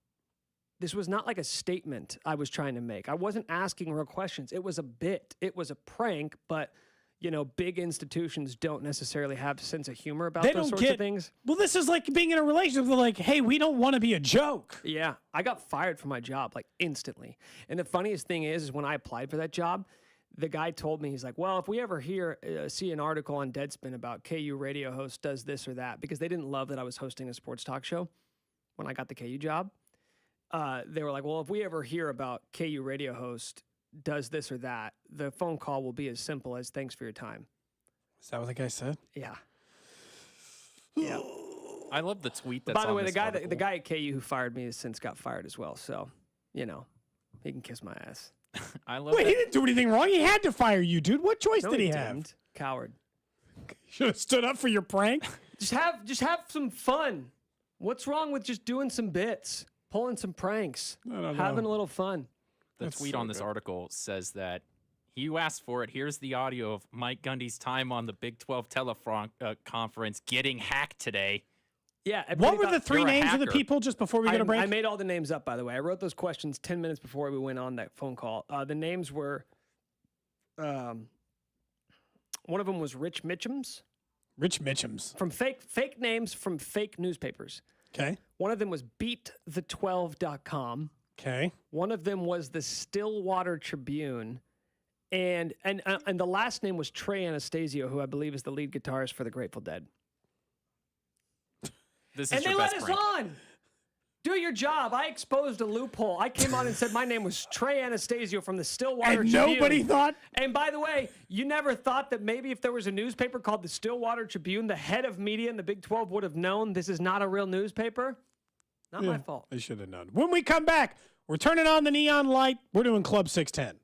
this was not like a statement I was trying to make. I wasn't asking real questions. It was a bit. It was a prank, but, you know, big institutions don't necessarily have a sense of humor about those sorts of things. Well, this is like being in a relationship. They're like, hey, we don't want to be a joke. Yeah, I got fired from my job, like, instantly. And the funniest thing is when I applied for that job, the guy told me, he's like, well, if we ever see an article on Deadspin about KU radio host does this or that, because they didn't love that I was hosting a sports talk show when I got the KU job. They were like, well, if we ever hear about KU radio host does this or that, the phone call will be as simple as thanks for your time. Is that what the guy said? Yeah. Yeah. I love the tweet that's By the on way, this article. the guy at KU who fired me has since got fired as well. So, you know, he can kiss my ass. I love Wait, he didn't do anything wrong. He had to fire you, dude. What choice No, did he he have? didn't. Coward. Should have stood up for your prank. Just have some fun. What's wrong with just doing some bits, pulling some pranks, having a little fun? The tweet on this article says that you asked for it. Here's the audio of Mike Gundy's time on the Big 12 teleconference getting hacked today. Yeah. What were the three You're a names of the hacker. people just before we go to break? I made all the names up, by the way. I wrote those questions 10 minutes before we went on that phone call. The names were, one of them was Rich Mitchums. Rich Mitchums. From fake names from fake newspapers. Okay. One of them was beatthe12.com. Okay. One of them was the Stillwater Tribune. And the last name was Trey Anastasio, who I believe is the lead guitarist for the Grateful Dead. This is And they your let best us prank. on. Do your job. I exposed a loophole. I came on and said my name was Trey Anastasio from the Stillwater And Tribune. nobody thought? And by the way, you never thought that maybe if there was a newspaper called the Stillwater Tribune, the head of media in the Big 12 would have known this is not a real newspaper? Not my fault. They should have known. When we come back, we're turning on the neon light. We're doing Club 610.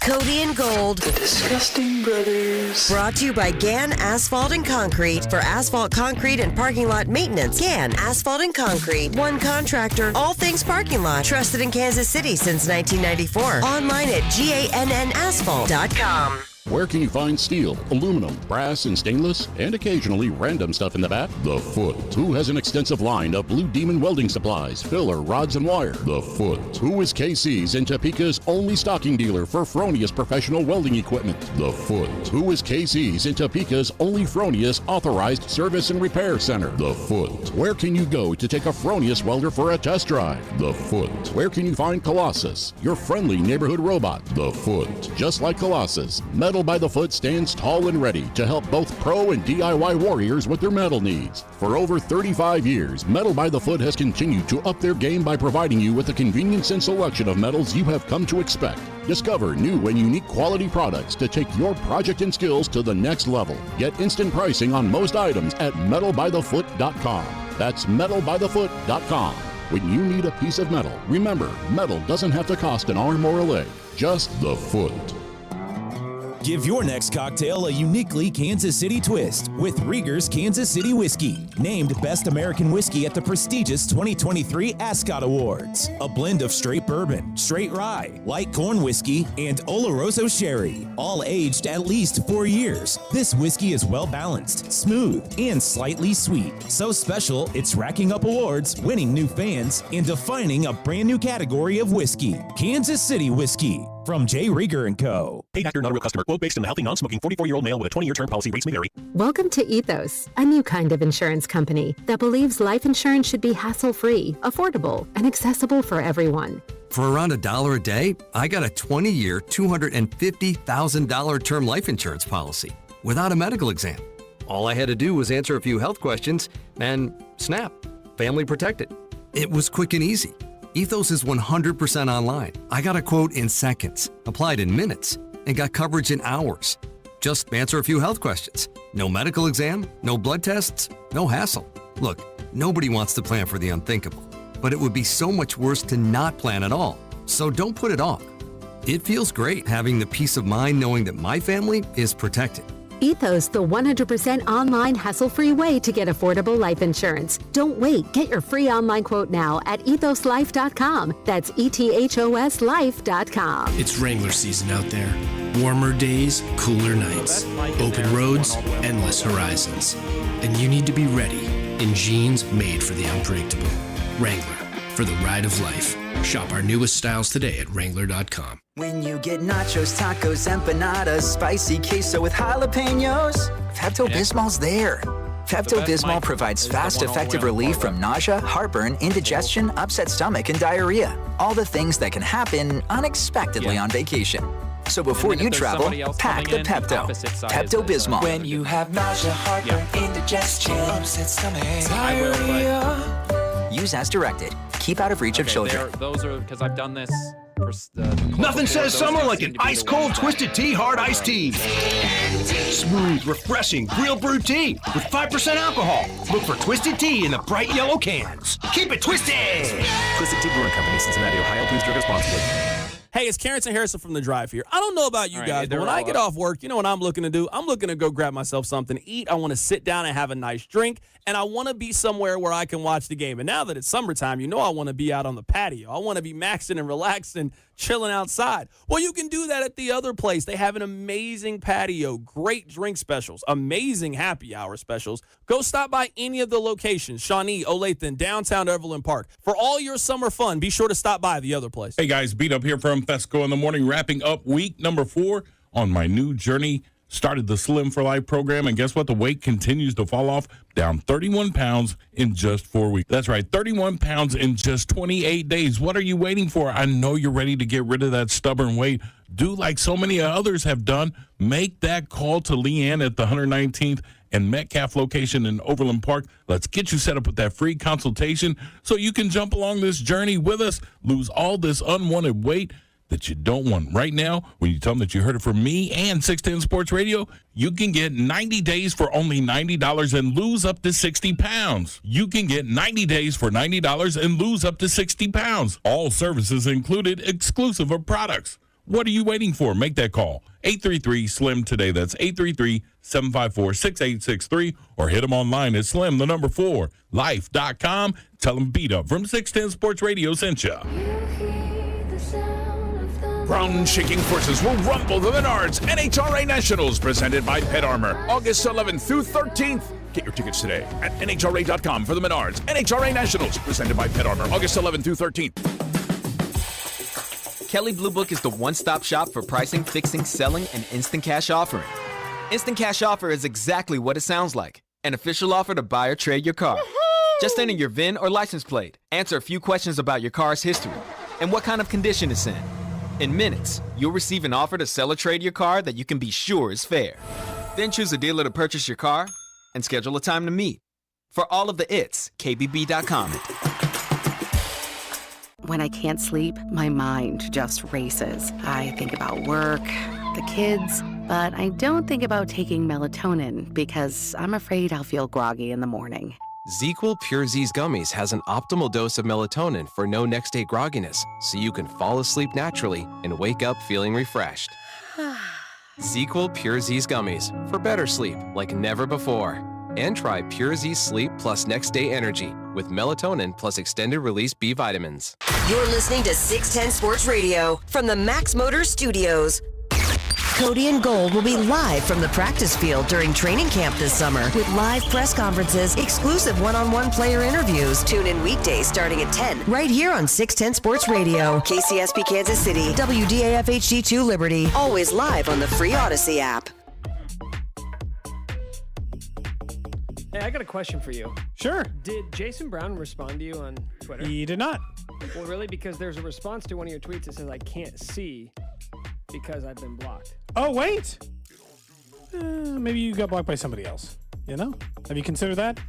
Cody and Gold. The Disgusting Brothers. Brought to you by Gann Asphalt and Concrete. For asphalt, concrete, and parking lot maintenance, Gann Asphalt and Concrete. One contractor, all things parking lot. Trusted in Kansas City since 1994. Online at GANNasphalt.com. Where can you find steel, aluminum, brass, and stainless, and occasionally random stuff in the back? The Foot, who has an extensive line of Blue Demon welding supplies, filler, rods, and wire. The Foot, who is KC's and Topeka's only stocking dealer for Fronius professional welding equipment. The Foot, who is KC's and Topeka's only Fronius authorized service and repair center. The Foot, where can you go to take a Fronius welder for a test drive? The Foot, where can you find Colossus, your friendly neighborhood robot? The Foot, just like Colossus, Metal by the Foot stands tall and ready to help both pro and DIY warriors with their metal needs. For over 35 years, Metal by the Foot has continued to up their game by providing you with the convenience and selection of metals you have come to expect. Discover new and unique quality products to take your project and skills to the next level. Get instant pricing on most items at metalbythefoot.com. That's metalbythefoot.com. When you need a piece of metal, remember, metal doesn't have to cost an arm or a leg, just the foot. Give your next cocktail a uniquely Kansas City twist with Rieger's Kansas City Whiskey, named Best American Whiskey at the prestigious 2023 Ascot Awards. A blend of straight bourbon, straight rye, light corn whiskey, and Oloroso sherry, all aged at least 4 years. This whiskey is well balanced, smooth, and slightly sweet. So special, it's racking up awards, winning new fans, and defining a brand new category of whiskey. Kansas City Whiskey. From J. Rieger & Co. Paid actor, not a real customer. Quote based on a healthy, non-smoking 44-year-old male with a 20-year term policy. Rates may vary. Welcome to Ethos, a new kind of insurance company that believes life insurance should be hassle-free, affordable, and accessible for everyone. For around $1 a day, I got a 20-year, $250,000 term life insurance policy without a medical exam. All I had to do was answer a few health questions and snap, family protected. It was quick and easy. Ethos is 100% online. I got a quote in seconds, applied in minutes, and got coverage in hours. Just answer a few health questions. No medical exam, no blood tests, no hassle. Look, nobody wants to plan for the unthinkable, but it would be so much worse to not plan at all. So don't put it off. It feels great having the peace of mind knowing that my family is protected. Ethos, the 100% online hassle-free way to get affordable life insurance. Don't wait. Get your free online quote now at ethoslife.com. That's ethoslife.com. It's Wrangler season out there. Warmer days, cooler nights. Open roads, endless horizons. And you need to be ready in jeans made for the unpredictable. Wrangler, for the ride of life. Shop our newest styles today at Wrangler.com. When you get nachos, tacos, empanadas, spicy queso with jalapenos, Pepto-Bismol's there. Pepto-Bismol provides fast, effective relief from nausea, heartburn, indigestion, upset stomach, and diarrhea. All the things that can happen unexpectedly on vacation. So before you travel, pack the Pepto. Pepto-Bismol. When you have nausea, heartburn, indigestion, upset stomach, diarrhea. Use as directed. Keep out of reach of children. Those are because I've done this. Nothing says summer like an ice-cold Twisted Tea Hard Iced Tea. Smooth, refreshing, real brewed tea with 5% alcohol. Look for Twisted Tea in the bright yellow cans. Keep it twisted! Twisted Tea Brewing Company, Cincinnati, Ohio. Please drink responsibly. Hey, it's Carrington Harrison from The Drive here. I don't know about you guys, but when I get off work, you know what I'm looking to do? I'm looking to go grab myself something to eat. I want to sit down and have a nice drink, and I want to be somewhere where I can watch the game. And now that it's summertime, you know I want to be out on the patio. I want to be maxing and relaxing, chilling outside. Well, you can do that at the other place. They have an amazing patio, great drink specials, amazing happy hour specials. Go stop by any of the locations, Shawnee, Olathe, downtown Overland Park. For all your summer fun, be sure to stop by the other place. Hey, guys, Beat Up here from Fesco in the Morning, wrapping up week number 4 on my new journey. Started the Slim for Life program, and guess what? The weight continues to fall off, down 31 pounds in just 4 weeks. That's right, 31 pounds in just 28 days. What are you waiting for? I know you're ready to get rid of that stubborn weight. Do like so many others have done. Make that call to Leanne at the 119th and Metcalf location in Overland Park. Let's get you set up with that free consultation so you can jump along this journey with us, lose all this unwanted weight that you don't want. Right now, when you tell them that you heard it from me and 610 Sports Radio, you can get 90 days for only $90 and lose up to 60 pounds. You can get 90 days for $90 and lose up to 60 pounds. All services included, exclusive of products. What are you waiting for? Make that call. 833-SLIM today. That's 833-754-6863. Or hit them online at slim4life.com. Tell them Beat Up from 610 Sports Radio sent you. Ground-shaking forces will rumble the Menards NHRA Nationals, presented by Pet Armor, August 11th through 13th. Get your tickets today at NHRA.com for the Menards NHRA Nationals, presented by Pet Armor, August 11th through 13th. Kelley Blue Book is the one-stop shop for pricing, fixing, selling, and instant cash offering. Instant Cash Offer is exactly what it sounds like. An official offer to buy or trade your car. Just enter your VIN or license plate, answer a few questions about your car's history, and what kind of condition it's in. In minutes, you'll receive an offer to sell or trade your car that you can be sure is fair. Then choose a dealer to purchase your car and schedule a time to meet. For all of the its, KBB.com. When I can't sleep, my mind just races. I think about work, the kids, but I don't think about taking melatonin because I'm afraid I'll feel groggy in the morning. ZzzQuil Pure Z's Gummies has an optimal dose of melatonin for no next-day grogginess, so you can fall asleep naturally and wake up feeling refreshed. ZzzQuil Pure Z's Gummies for better sleep like never before. And try Pure Z Sleep Plus Next Day Energy with melatonin plus extended release B vitamins. You're listening to 610 Sports Radio from the Max Motors Studios. Cody and Gold will be live from the practice field during training camp this summer with live press conferences, exclusive one-on-one player interviews. Tune in weekdays starting at 10 right here on 610 Sports Radio. KCSP Kansas City, WDAF HD2 Liberty. Always live on the free Odyssey app. Hey, I got a question for you. Sure. Did Jason Brown respond to you on Twitter? He did not. Well, really? Because there's a response to one of your tweets that says, I can't see because I've been blocked. Oh, wait. Maybe you got blocked by somebody else. You know? Have you considered that?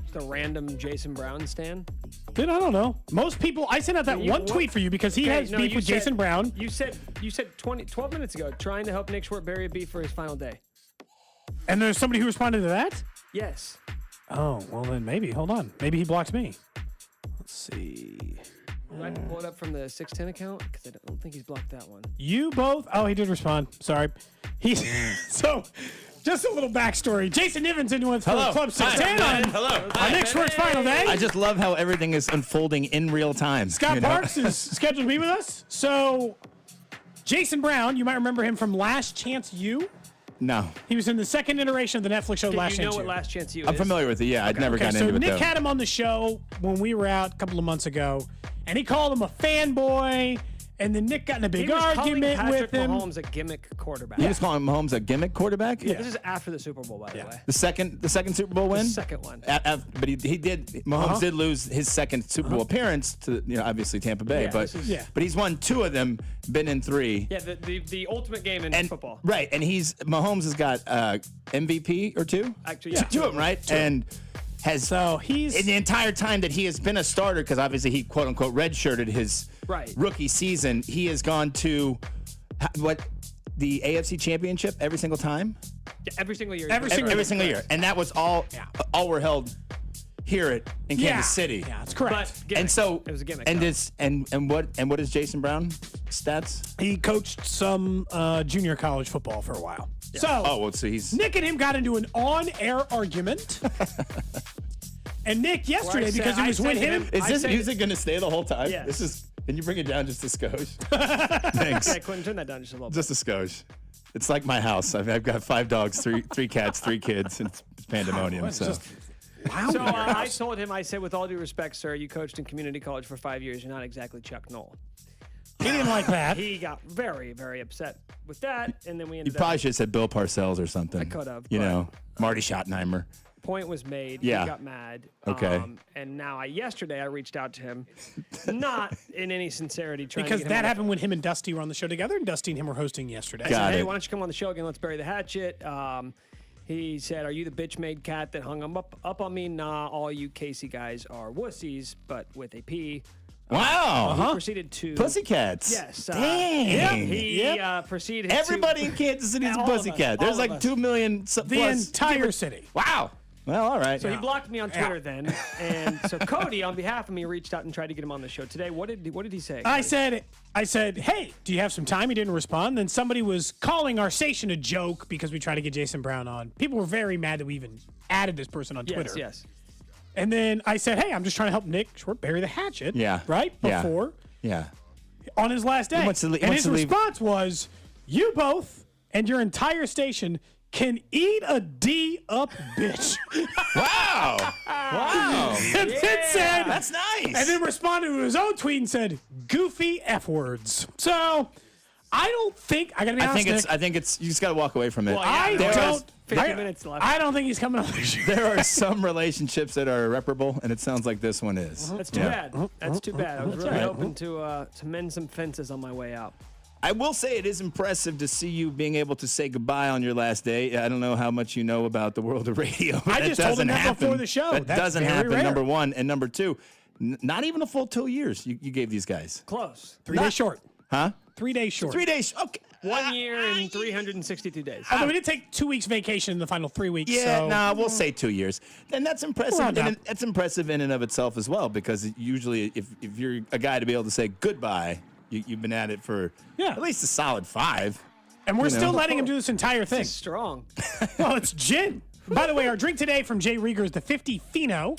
Just a random Jason Brown stan? Dude, I don't know. Most people, I sent out that one tweet for you because he has beef with Jason Brown. You said 12 minutes ago, trying to help Nick Schwartz bury a beef for his final day. And there's somebody who responded to that? Yes. Oh, well then maybe. Hold on. Maybe he blocked me. Let's see. I have to pull it up from the 610 account because I don't think he's blocked that one. You both. Oh, he did respond. Sorry. So, just a little backstory. Jason Nivens in with Club 610 on Nick Schwartz final day. I just love how everything is unfolding in real time. Scott Parks is scheduled to be with us. So, Jason Brown, you might remember him from Last Chance U. No. He was in the second iteration of the Netflix show Last Chance U. You know what Last Chance U is? I'm familiar with it, yeah. I'd never gotten into it, Nick though. had him on the show when we were out a couple of months ago, and he called him a fanboy, and then Nick got in a big argument with him. Mahomes a gimmick quarterback. He was calling Mahomes a gimmick quarterback? Yeah. This is after the Super Bowl, by the way. The second Super Bowl win? The second one. But Mahomes did lose his second Super Bowl appearance to, obviously Tampa Bay. Yeah, but he's won 2 of them, been in 3. Yeah, the ultimate game in football. Right, and Mahomes has got MVP or 2? Actually, yeah. 2 of them, right? 2. And he's in the entire time that he has been a starter, because obviously he quote unquote redshirted his rookie season, he has gone to the AFC Championship every single time. Yeah, every single year. Every single year, and that was all were held here in Kansas City. Yeah, that's correct. But and so it was a gimmick. And what is Jason Brown stats? He coached some junior college football for a while. Yeah. So, he's Nick and him got into an on-air argument. And Nick yesterday, because he was with him. Is this music going to stay the whole time? Yes. Can you bring it down just a skosh? Thanks. Yeah, Quentin, turn that down just a little bit. Just a skosh. It's like my house. I've got 5 dogs, three cats, 3 kids, and it's pandemonium. Wow. So I told him, I said, with all due respect, sir, you coached in community college for 5 years. You're not exactly Chuck Noll. He didn't like that. He got very, very upset with that, and then we You ended probably up. should have said Bill Parcells or something. I could have, You but- know, Marty Schottenheimer. Point was made. Yeah. He got mad. Okay. And now yesterday I reached out to him, not in any sincerity, trying Because to get him that on happened when him and Dusty were on the show together, and Dusty and him were hosting yesterday. I said, hey, why don't you come on the show again? Let's bury the hatchet. He said, are you the bitch-made cat that hung him up on me? Nah, all you Casey guys are wussies, but with a P. Wow. He proceeded to... Pussycats. Yes. Dang. He proceeded Everybody to... in Kansas City is a All of us, pussycat. all There's of like us. 2 million The entire city. Wow. Well, all right. So he blocked me on Twitter then, and so Cody, on behalf of me, reached out and tried to get him on the show today. What did he say? I said, hey, do you have some time? He didn't respond. Then somebody was calling our station a joke because we tried to get Jason Brown on. People were very mad that we even added this person on Twitter. Yes. And then I said, hey, I'm just trying to help Nick Short bury the hatchet. Yeah. Right? Yeah. Before. Yeah. On his last day. He wants to and his leave. response was, you both and your entire station can eat a D-up bitch. Wow. Wow. And then said, that's nice. And then responded to his own tweet and said, goofy F words. So I don't think, I got to be honest, Nick, I think it's, you just got to walk away from it. Well, yeah, 50 I minutes left. I don't think he's coming on the show. There are some relationships that are irreparable, and it sounds like this one is. That's too bad. That's too bad. I was really hoping to mend some fences on my way out. I will say it is impressive to see you being able to say goodbye on your last day. I don't know how much you know about the world of radio. I just told him that before the show. That That's doesn't very happen, rare. number one. And number two, not even a full 2 years you gave these guys. Close. 3 days short. Huh? 3 days short. 3 days. Okay. 1 year and 362 days. Although we did take 2 weeks vacation in the final 3 weeks. Yeah, so. nah, we'll say 2 years. And that's impressive. Round up. That's impressive in and of itself as well, because usually if you're a guy to be able to say goodbye, you've been at it for at least a solid 5. And we're still letting him do this entire thing. This is strong. Well, it's gin. By the way, our drink today from Jay Rieger is the 50 Fino.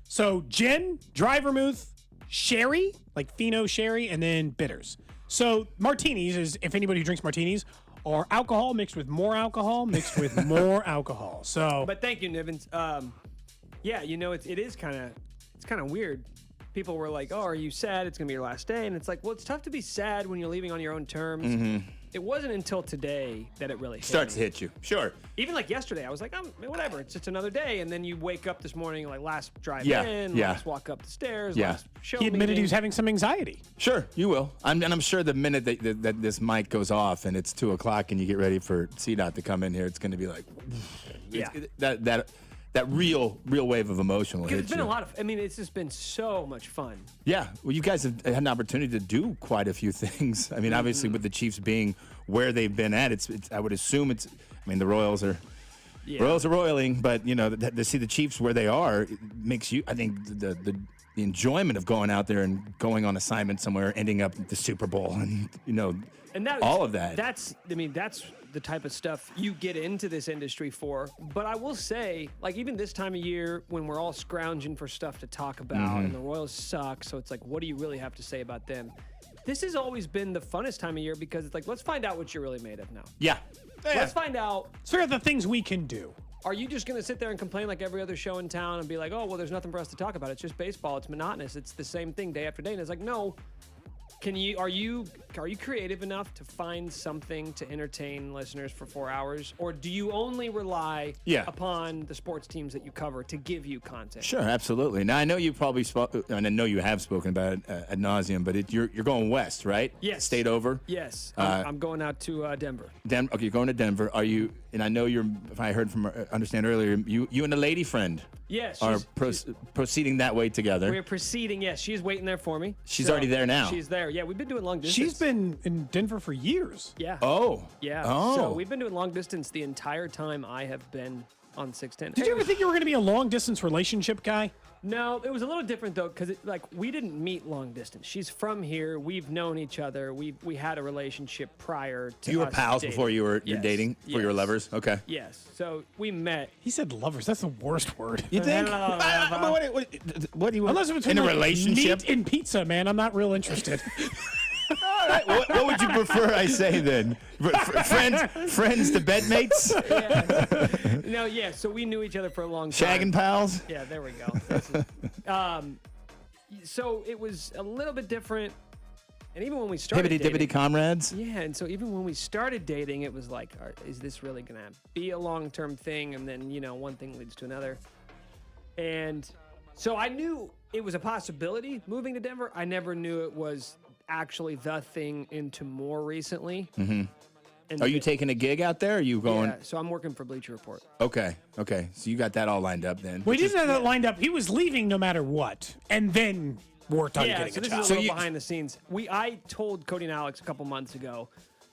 So gin, dry vermouth, sherry, like Fino sherry, and then bitters. So martinis is, if anybody who drinks martinis, are alcohol mixed with more alcohol, mixed with more alcohol. So, But thank you, Nivens. Yeah, you know, it is kind of weird. People were like, oh, are you sad? It's going to be your last day. And it's like, well, it's tough to be sad when you're leaving on your own terms. Mm-hmm. It wasn't until today that it really hit Starts me. to hit you. Sure. Even like yesterday, I was like, whatever, it's just another day. And then you wake up this morning, like last drive Yeah, in, yeah. last walk up the stairs, Yeah. last show he admitted meeting. he was having some anxiety. Sure, you will. And I'm sure the minute that this mic goes off and it's 2 o'clock and you get ready for CDOT to come in here, it's going to be like, Yeah. that real wave of emotion will hit It's been you. a lot of, I mean, it's just been so much fun. Yeah, well, you guys have had an opportunity to do quite a few things. I mean, obviously with the Chiefs being where they've been at, it's I would assume it's. I mean, the Royals are Royals are roiling, but to see the Chiefs where they are it makes you. I think the enjoyment of going out there and going on assignment somewhere, ending up at the Super Bowl, and all of that. That's the type of stuff you get into this industry for. But I will say, like, even this time of year when we're all scrounging for stuff to talk about and the Royals suck, so it's like, what do you really have to say about them? This has always been the funnest time of year because it's like, let's find out what you're really made of now. Yeah. Let's find out. So here are the things we can do. Are you just going to sit there and complain like every other show in town and be like, oh, well, there's nothing for us to talk about. It's just baseball. It's monotonous. It's the same thing day after day. And it's like, no. Are you creative enough to find something to entertain listeners for 4 hours, or do you only rely upon the sports teams that you cover to give you content? Sure, absolutely. Now I know you probably and I know you have spoken about it ad nauseum, but you're going west, right? Yes. State over. Yes, I'm going out to Denver. Okay, you're going to Denver. Are you? And I know you're. If I heard understand earlier, you and a lady friend. Yes. Are proceeding that way together. We're proceeding. Yes, she's waiting there for me. She's already there now. She's there. Yeah, we've been doing long distance. She's been in Denver for years. Yeah. Oh. Yeah. Oh. So we've been doing long distance the entire time I have been on 610. Did you ever think you were going to be a long distance relationship guy? No, it was a little different though, because we didn't meet long distance. She's from here. We've known each other. We had a relationship prior to. You were us pals dating. before you were Yes. dating before you were lovers. Okay. Yes. So we met. He said lovers. That's the worst word. You think? What do you? Unless it was in a like relationship? meat and pizza, man. I'm not real interested. All right. What would you prefer I say then? Friends to bedmates? Yeah. No, yeah. So we knew each other for a long time. Shagging pals? Yeah, there we go. So it was a little bit different. And even when we started Hibbity-dibbity comrades? Yeah, and so even when we started dating, it was like, is this really going to be a long-term thing? And then, one thing leads to another. And so I knew it was a possibility moving to Denver. I never knew it was actually the thing into more recently. Mm-hmm. Are you taking a gig out there? Or are you going? Yeah, so I'm working for Bleacher Report. Okay. So you got that all lined up then. We didn't have that lined up. He was leaving no matter what, and then worked on getting so a this job. is a little behind the scenes. I told Cody and Alex a couple months ago,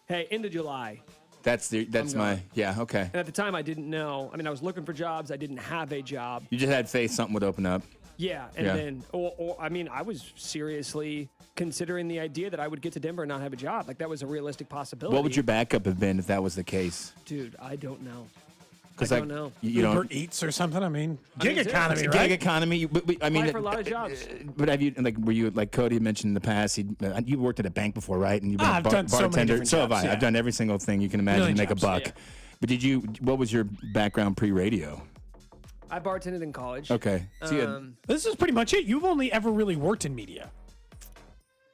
hey, end of July. That's okay. And at the time, I didn't know. I mean, I was looking for jobs. I didn't have a job. You just had faith something would open up. Yeah, and then, I was seriously considering the idea that I would get to Denver and not have a job. Like, that was a realistic possibility. What would your backup have been if that was the case? Dude, I don't know. I don't know. Uber Eats or something. I mean, gig economy, right? Gig economy. I mean, for a lot of jobs. But have you were you like Cody mentioned in the past? You worked at a bank before, right? And you've been I've done so many different So have jobs, I. I've done every single thing you can imagine to make a buck. Yeah. But what was your background pre-radio? I bartended in college. Okay. So this is pretty much it. You've only ever really worked in media.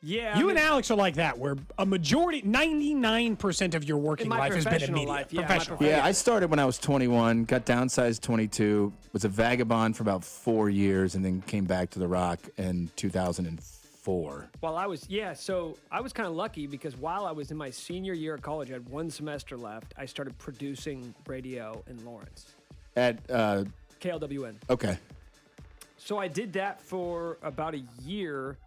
Yeah. You and Alex are like that, where a majority, 99% of your working life has been in media. Life, professional. Yeah, I started when I was 21, got downsized 22, was a vagabond for about 4 years, and then came back to the Rock in 2004. Well, so I was kind of lucky because while I was in my senior year of college, I had one semester left. I started producing radio in Lawrence. At KLWN. Okay. So I did that for about a year.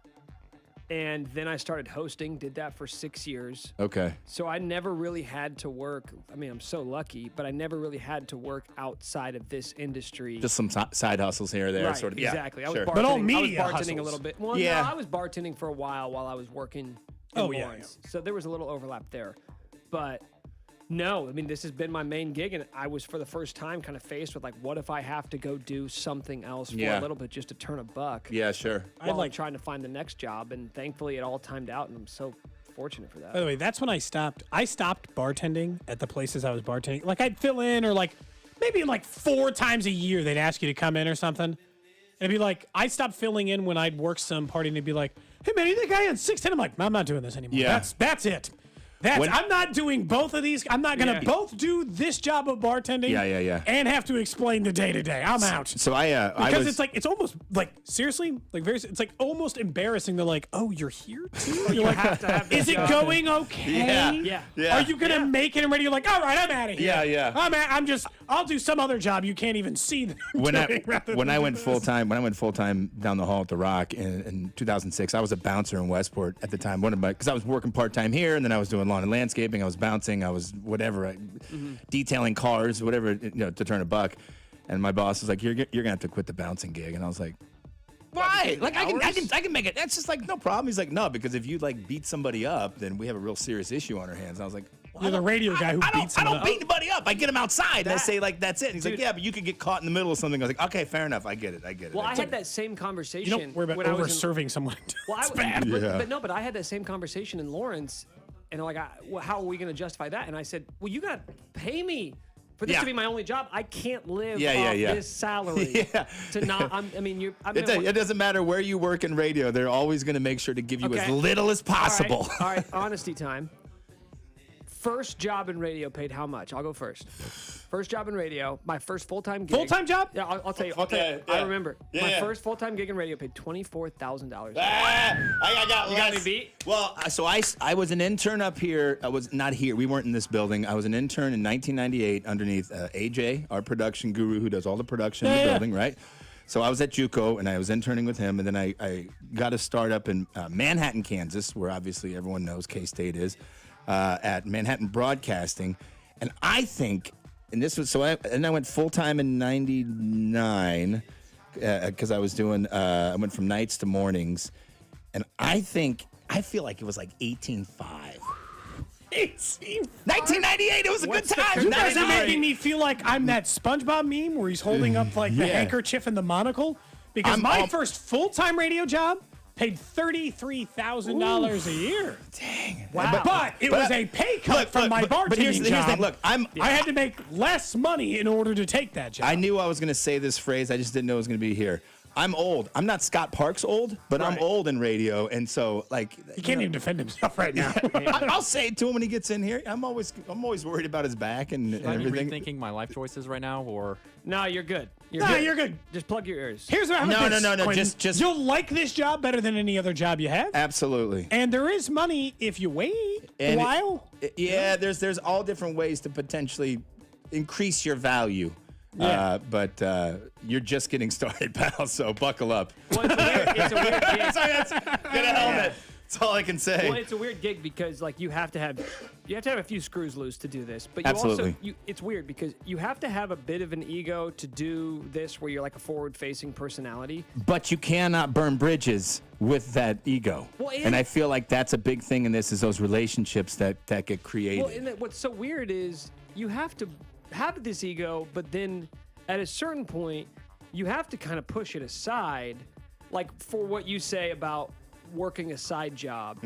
And then I started hosting, did that for 6 years. Okay. So I never really had to work. I mean, I'm so lucky, but I never really had to work outside of this industry. Just some side hustles here or there. Right, sort of. exactly. Yeah, I was bartending, But all media I was bartending hustles. a little bit. Well, Yeah. no, I was bartending for a while I was working in Lawrence. So there was a little overlap there. But no, I mean, this has been my main gig, and I was for the first time kind of faced with, like, what if I have to go do something else for a little bit just to turn a buck? Yeah, sure. While I'm trying to find the next job, and thankfully it all timed out, and I'm so fortunate for that. By the way, that's when I stopped. I stopped bartending at the places I was bartending. Like, I'd fill in, or like maybe like 4 times a year they'd ask you to come in or something. And it'd be like, I stopped filling in when I'd work some party, and they'd be like, hey man, you the guy on 610? I'm like, I'm not doing this anymore. Yeah. That's it. I'm not doing both of these. I'm not going to both do this job of bartending and have to explain the day-to-day. I'm out. So because it's almost like, seriously, like it's like almost embarrassing. They're like, oh, you're here too? You're like, have to have is it job. going okay? Yeah. Are you going to make it? And ready? You're like, all right, I'm out of here. Yeah. I'll do some other job you can't even see that I'm doing when I went full time down the hall at the Rock in 2006, I was a bouncer in Westport at the time. Because I was working part time here, and then I was doing lawn and landscaping. I was bouncing. I was whatever, detailing cars, whatever, to turn a buck. And my boss was like, "You're gonna have to quit the bouncing gig." And I was like, "Why? Like I can make it." That's just like no problem. He's like, "No, because if you like beat somebody up, then we have a real serious issue on our hands." And I was like, You're the radio guy who beats I someone don't up. beat anybody up. I get them outside, and I say like, "That's it." And he's like, "Yeah, but you could get caught in the middle of something." I was like, "Okay, fair enough. I get it. Well, I had that same conversation. You don't worry about when I was over-serving someone. Well, It's bad. but I had that same conversation in Lawrence, and like, how are we going to justify that? And I said, well, you got to pay me for this to be my only job. I can't live off this salary to not. It doesn't matter where you work in radio; they're always going to make sure to give you as little as possible. All right, honesty time. First job in radio paid how much? I'll go first. First job in radio, my first full-time gig. Full-time job? Yeah, I'll tell you. I remember. My first full-time gig in radio paid $24,000. I got You got me beat? Well, so I was an intern up here. I was not here. We weren't in this building. I was an intern in 1998 underneath AJ, our production guru who does all the production in the building, right? So I was at JUCO, and I was interning with him, and then I got a start up in Manhattan, Kansas, where obviously everyone knows K-State is. At Manhattan Broadcasting, and I think, and this was so. I went full time in '99 because I was doing. I went from nights to mornings, and I feel like it was like 18.5. 1998. It was a good time. You guys are making me feel like I'm that SpongeBob meme where he's holding up like the handkerchief and the monocle. Because my first full-time radio job paid $33,000 a year. Dang. Wow. But it was a pay cut from my bartending but here's the thing. Look, I had to make less money in order to take that job. I knew I was going to say this phrase. I just didn't know it was going to be here. I'm old. I'm not Scott Parks old, but I'm old in radio, and so like he can't even defend himself right now. I'll say it to him when he gets in here. I'm always worried about his back and everything. Are you rethinking my life choices right now, or no? You're good. You're good. Just plug your ears. Here's what happens. No. Quentin. Just you'll like this job better than any other job you have. Absolutely. And there is money if you wait a while. There's all different ways to potentially increase your value. Yeah. But you're just getting started, pal, so buckle up. Well, it's a weird gig. Get a helmet. That's all I can say. Well, it's a weird gig because like you have to have a few screws loose to do this. But you Absolutely. also it's weird because you have to have a bit of an ego to do this where you're like a forward-facing personality. But you cannot burn bridges with that ego. Well, and I feel like that's a big thing in this is those relationships that get created. Well, and what's so weird is you have to have this ego, but then at a certain point, you have to kind of push it aside. Like for what you say about working a side job.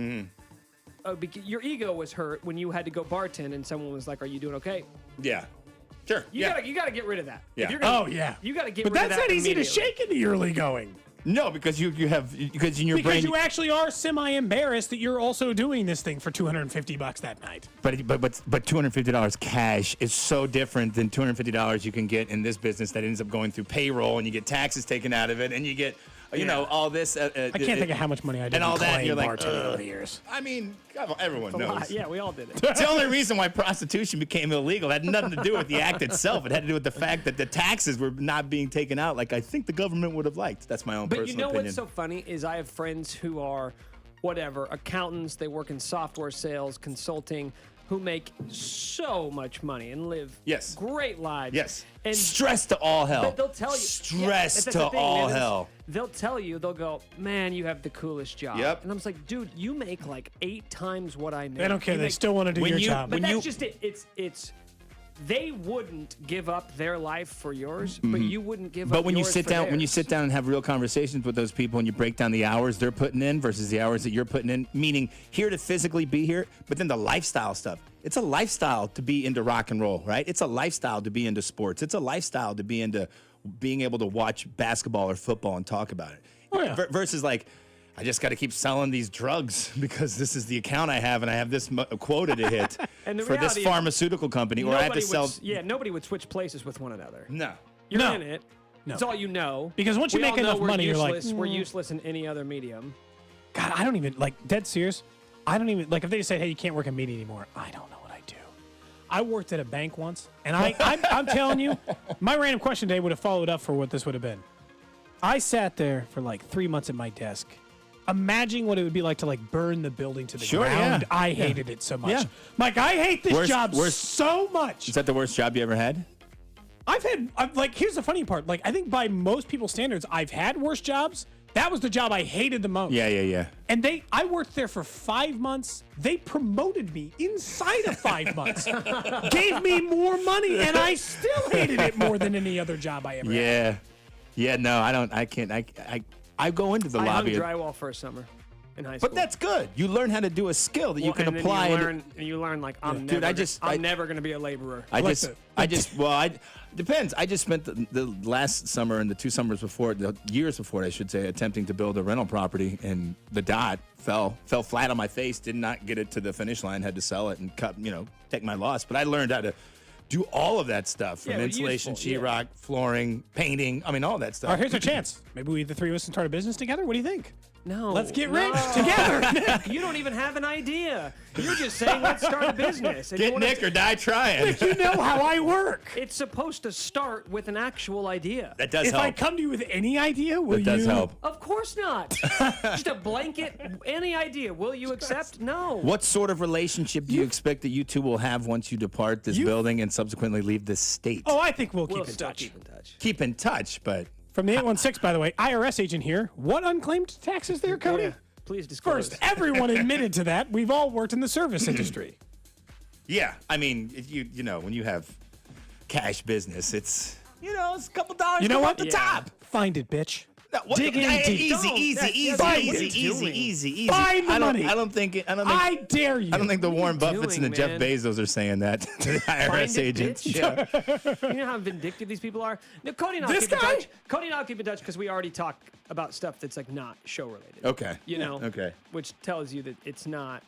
Because your ego was hurt when you had to go bartend and someone was like, "Are you doing okay?" Yeah. Sure. You gotta get rid of that. Yeah. If you're gonna, yeah. You gotta get But rid of that's that. not easy to immediately. shake in the early going. No, because you have because in your brain you actually are semi-embarrassed that you're also doing this thing for $250 that night. But $250 cash is so different than $250 you can get in this business that ends up going through payroll and you get taxes taken out of it and you get all this. I can't think of how much money I did and all that. And you're like, over the years. I mean, everyone It's a lot. knows. Yeah, we all did it. It's the only reason why prostitution became illegal. It had nothing to do with the act itself. It had to do with the fact that the taxes were not being taken out like I think the government would have liked. That's my own But personal you know opinion. what's so funny is I have friends who are, accountants. They work in software sales, consulting, who make so much money and live great lives. Yes. And stress to all hell. But they'll tell you. Stress that's to the thing, all man. hell. They'll tell you, they'll go, man, you have the coolest job. Yep. And I'm just like, dude, you make like 8 times what I make. They don't care. You They make- still want to do your job. But that's just it. It's they wouldn't give up their life for yours, but you wouldn't give up But when you yours sit for down, when you theirs. sit down and have real conversations with those people, and you break down the hours they're putting in versus the hours that you're putting in, meaning here to physically be here, but then the lifestyle stuff. It's a lifestyle to be into rock and roll, right? It's a lifestyle to be into sports. It's a lifestyle to be into being able to watch basketball or football and talk about it. Versus like, I just got to keep selling these drugs because this is the account I have and I have this quota to hit And the for this reality is pharmaceutical company, or I have to sell. Nobody would switch places with one another. No. You're No. in it. No. It's all you know. Because once you We make all know enough we're money, you're like, useless. We're useless in any other medium. God, I don't even, like, dead serious. I don't even, like, if they said, hey, you can't work in media anymore, I don't know what I'd do. I worked at a bank once, and I'm telling you, my random question today would have followed up for what this would have been. I sat there for like 3 months at my desk, Imagine what it would be like to like burn the building to the Sure, ground. yeah. I hated it so much. Yeah. Mike, I hate this job worst- so much. Is that the worst job you ever had? Here's the funny part. Like, I think by most people's standards, I've had worse jobs. That was the job I hated the most. Yeah. And I worked there for 5 months. They promoted me inside of 5 months, gave me more money, and I still hated it more than any other job I ever had. Yeah, no, I don't. I can't. I go into the I hung lobby. drywall for a summer in high school. But that's good. You learn how to do a skill that you can and then apply. You learn like I'm Dude, never. I I'm never going to be a laborer. Depends. I just spent the last summer and the 2 summers before, the years before, I should say, attempting to build a rental property, and the dot fell flat on my face. Did not get it to the finish line. Had to sell it and take my loss. But I learned how to do all of that stuff, from insulation, sheetrock, flooring, painting. I mean, all that stuff. All right, here's a chance. Maybe the three of us can start a business together. What do you think? No. Let's get rich together. You don't even have an idea. You're just saying, let's start a business. And Get Nick or die trying. Nick, you know how I work. It's supposed to start with an actual idea. That does if help. I come to you with any idea, will That does you? help. Of course not. Just a blanket, any idea. Will you accept? No. What sort of relationship do you expect that you two will have once you depart this building and subsequently leave this state? Oh, I think we'll keep in still touch. keep in touch. Keep in touch, but... From the 816, by the way, IRS agent here. What unclaimed taxes there, Cody? Yeah. Please disclose. First, everyone admitted to that. We've all worked in the service industry. Yeah, I mean, if you know, when you have cash business, it's a couple dollars. You know what? At the top. Find it, bitch. No, Dig in deep. Easy. Find the money. I don't think. I dare you. I don't think the Warren Buffetts and the Jeff man? Bezos are saying that to the IRS agents. Bitch. You know how vindictive these people are. No, Cody and I'll keep in touch. Cody and I'll keep in touch because we already talk about stuff that's like not show related. Okay. Okay. Which tells you that it's not.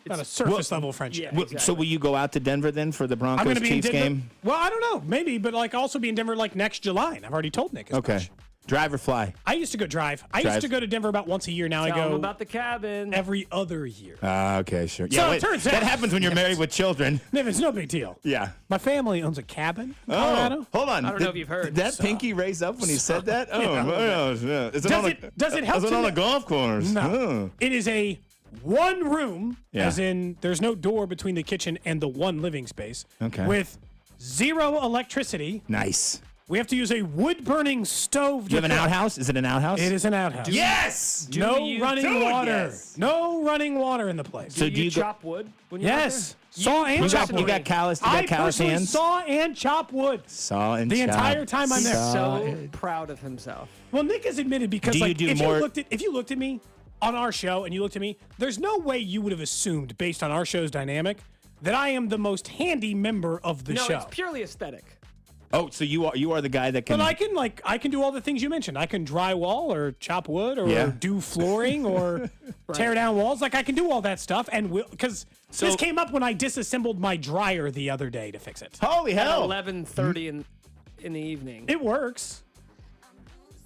Not a surface level friendship. Yeah, exactly. So will you go out to Denver then for the I'm going Broncos to be in Chiefs Denver. game? Well, I don't know. Maybe, but also be in Denver next July. And I've already told Nick. Okay. Drive or fly? I used to go drive. I used to go to Denver about once a year. Now Tell I go them about the cabin every other year. Okay, sure. So it turns out that happens when you're married with children. It's no big deal. Yeah. My family owns a cabin in Colorado. Hold on. I don't know if you've heard. Did that pinky raise up when he said that? Is it Does it help? Is it to on know- a golf course? No. It is a one room, Yeah. as in there's no door between the kitchen and the one living space. Okay. With 0 electricity. Nice. We have to use a wood-burning stove. Do you have an outhouse? Is it an outhouse? It is an outhouse. Yes. No running water. Yes. No running water in the place. So do you chop wood when you're out Yes. there? Saw and chop wood. You got calloused I hands? personally saw and chop wood. Saw and the chop. entire time I'm there. So proud of himself. Well, Nick has admitted because Do you like do if more- you looked at me on our show and you looked at me, there's no way you would have assumed based on our show's dynamic that I am the most handy member of the No, show. it's purely aesthetic. Oh, so you are the guy that can. But I can do all the things you mentioned. I can drywall or chop wood or Yeah. do flooring or tear down walls. Like I can do all that stuff, and because this came up when I disassembled my dryer the other day to fix it. Holy hell! At 11:30 in the evening. It works.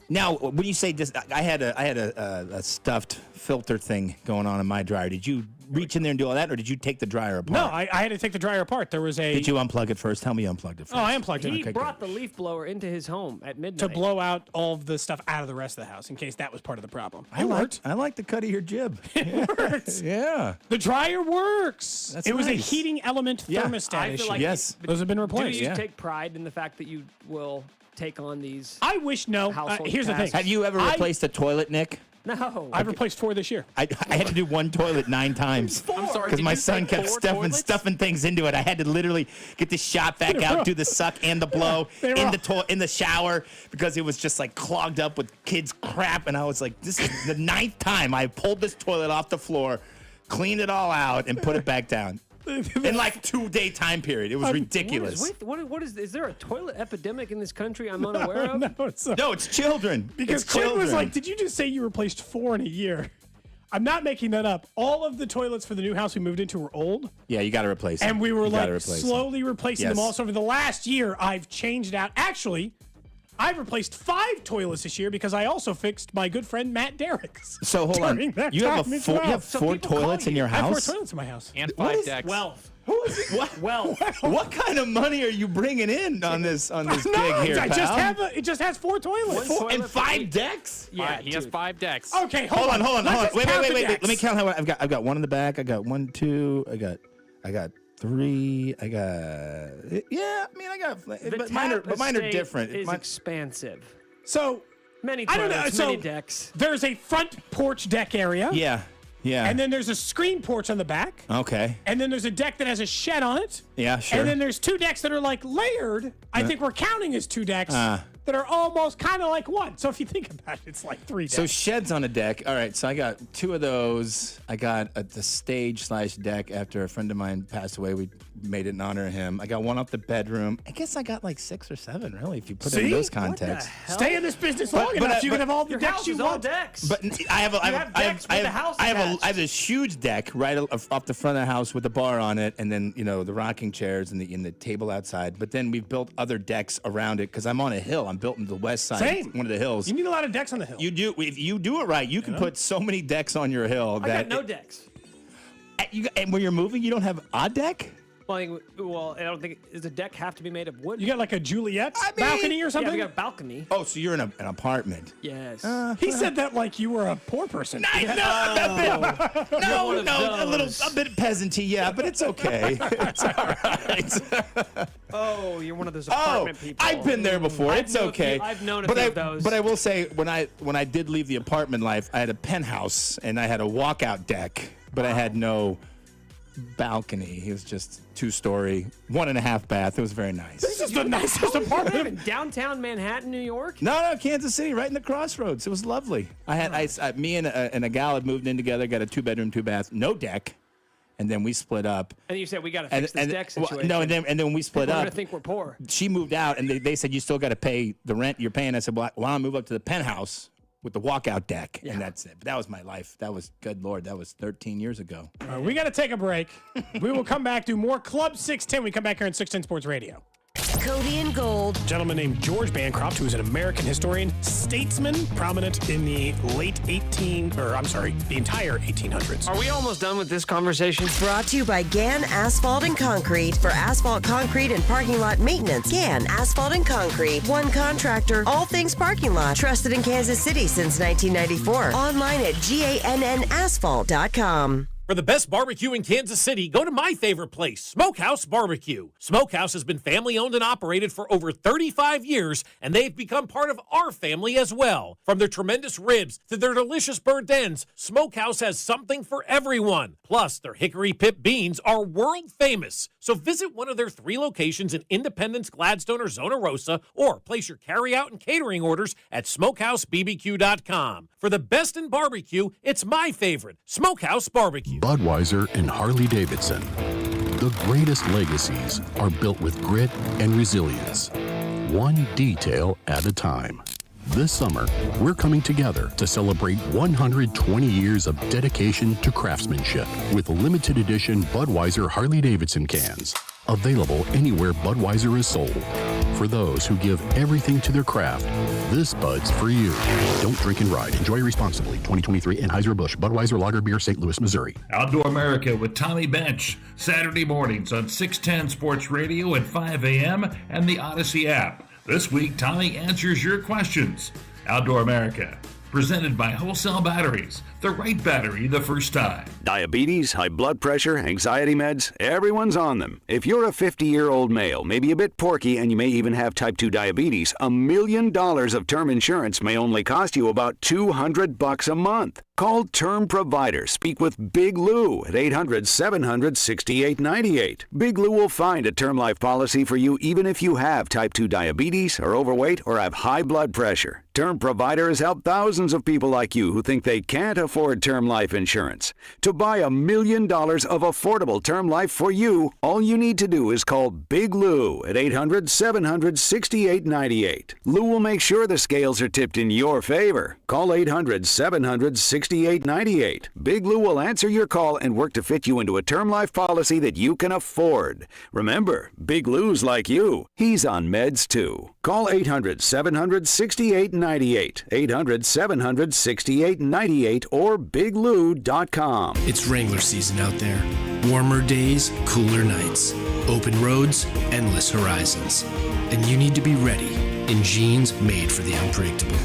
Now, when you say I had a stuffed filter thing going on in my dryer. Did you reach in there and do all that, or did you take the dryer apart? No, I had to take the dryer apart. There was a. Did you unplug it first? Tell me you unplugged it first. Oh, I unplugged it. He Okay, brought the leaf blower into his home at midnight. to blow out all of the stuff out of the rest of the house in case that was part of the problem. I like the cut of your jib. It works. Yeah. The dryer works. That's it was a nice. heating element Yeah. thermostat I feel issue. like Yes. Those have been replaced. Do you take pride in the fact that you will take on these? I wish no. Household Here's the thing. tasks. Have you ever replaced a toilet, Nick? No. I've replaced 4 this year. I had to do one toilet 9 times. I'm sorry, Because did my you son say kept 4 stuffing things into it. I had to literally get the shot back out, do the suck and the blow in the shower because it was just like clogged up with kids' crap. And I was like, this is the 9th time I pulled this toilet off the floor, cleaned it all out, and put it back down. In like 2-day time period. It was ridiculous. What is there a toilet epidemic in this country I'm unaware of? No, it's children. Because It's Quinn was children. like, did you just say you replaced 4 in a year? I'm not making that up. All of the toilets for the new house we moved into were old. Yeah, you got to replace them. And we were You gotta like replace them. slowly replacing them Yes. all. So over the last year, I've changed out. Actually, I've replaced 5 toilets this year because I also fixed my good friend Matt Derrick's. So hold on. You have four toilets in your I have 4 house? toilets in my house. And 5 decks. What kind of money are you bringing in on this gig here, I pal? just have it just has 4 toilets. And 5 decks? Yeah, he has 5 decks. Okay, Hold on. Wait. Let me Decks. count how I've got 1 in the back. I got 1, 2. I got 3. I got. But mine are different. Is expansive. So many I don't know. toilets, So many decks. There's a front porch deck area. Yeah. And then there's a screen porch on the back. Okay. And then there's a deck that has a shed on it. Yeah, sure. And then there's 2 decks that are like layered. I think we're counting as 2 decks that are almost kind of like one. So if you think about it, it's like 3 decks. So sheds on a deck. All right. So I got 2 of those. I got the stage/deck after a friend of mine passed away. We made it in honor of him. I got 1 off the bedroom. I guess I got like 6 or 7, really, if you put it in those contexts. Stay in this business long enough, you can have all the decks you want. Decks. But I have this huge deck right off the front of the house with a bar on it, and then the rocking chairs and the table outside. But then we've built other decks around it because I'm on a hill. I'm built in the west side, Same. one of the hills. You need a lot of decks on the hill. You do. If you do it right, you can put so many decks on your hill I that got no decks. And when you're moving, you don't have a deck. Well, I don't think. Does a deck have to be made of wood? You got like a Juliet balcony or something? Yeah, we got a balcony. Oh, so you're in an apartment. Yes. He said that like you were a poor person. No, a bit peasanty, yeah, but it's okay. It's all right. Oh, you're one of those apartment people. I've been there before. It's okay. I've known a few of those. But I will say, when I did leave the apartment life, I had a penthouse and I had a walkout deck, but I had no balcony. It was just 2-story, 1.5 bath. It was very nice. This is the nicest apartment in downtown Manhattan, New York. No, Kansas City, right in the crossroads. It was lovely. Me and a gal had moved in together, got a 2-bedroom, 2-bath, no deck, and then we split up. And you said we got to fix this deck situation. No, and then when we split People are up, gonna think we're poor. She moved out, and they said you still got to pay the rent you're paying. I said, well, why don't I move up to the penthouse with the walkout deck, and that's it. But that was my life. That was, good Lord, that was 13 years ago. We got to take a break. We will come back, do more Club 610. We come back here on 610 Sports Radio. Cody and Gold. A gentleman named George Bancroft, who is an American historian, statesman, prominent in the the entire 1800s. Are we almost done with this conversation? Brought to you by Gann Asphalt and Concrete. For asphalt, concrete, and parking lot maintenance, Gann Asphalt and Concrete. One contractor, all things parking lot. Trusted in Kansas City since 1994. Online at GANNasphalt.com. For the best barbecue in Kansas City, go to my favorite place, Smokehouse Barbecue. Smokehouse has been family-owned and operated for over 35 years, and they've become part of our family as well. From their tremendous ribs to their delicious burnt ends, Smokehouse has something for everyone. Plus, their hickory pit beans are world famous. So visit one of their 3 locations in Independence, Gladstone, or Zona Rosa, or place your carry-out and catering orders at SmokehouseBBQ.com. For the best in barbecue, it's my favorite, Smokehouse Barbecue. Budweiser and Harley-Davidson. The greatest legacies are built with grit and resilience, one detail at a time. This summer, we're coming together to celebrate 120 years of dedication to craftsmanship with limited edition Budweiser Harley-Davidson cans. Available anywhere Budweiser is sold. For those who give everything to their craft, this Bud's for you. Don't drink and ride. Enjoy responsibly. 2023 Anheuser-Busch Budweiser Lager Beer, St. Louis, Missouri. Outdoor America with Tommy Bench, Saturday mornings on 610 Sports Radio at 5 a.m. and the Odyssey app. This week, Tommy answers your questions. Outdoor America, presented by Wholesale Batteries, the right battery the first time. Diabetes, high blood pressure, anxiety meds, everyone's on them. If you're a 50-year-old male, maybe a bit porky, and you may even have type 2 diabetes, $1 million of term insurance may only cost you about $200 a month. Call Term Provider. Speak with Big Lou at 800-700-6898. Big Lou will find a term life policy for you even if you have type 2 diabetes, are overweight, or have high blood pressure. Term Provider has helped thousands of people like you who think they can't afford term life insurance. To buy $1 million of affordable term life for you, all you need to do is call Big Lou at 800-700-6898. Lou will make sure the scales are tipped in your favor. Call 800-700-6898. Big Lou will answer your call and work to fit you into a term life policy that you can afford. Remember, Big Lou's like you. He's on meds too. Call 800-700-6898, 800-700-6898, or biglou.com. It's Wrangler season out there. Warmer days, cooler nights. Open roads, endless horizons. And you need to be ready in jeans made for the unpredictable.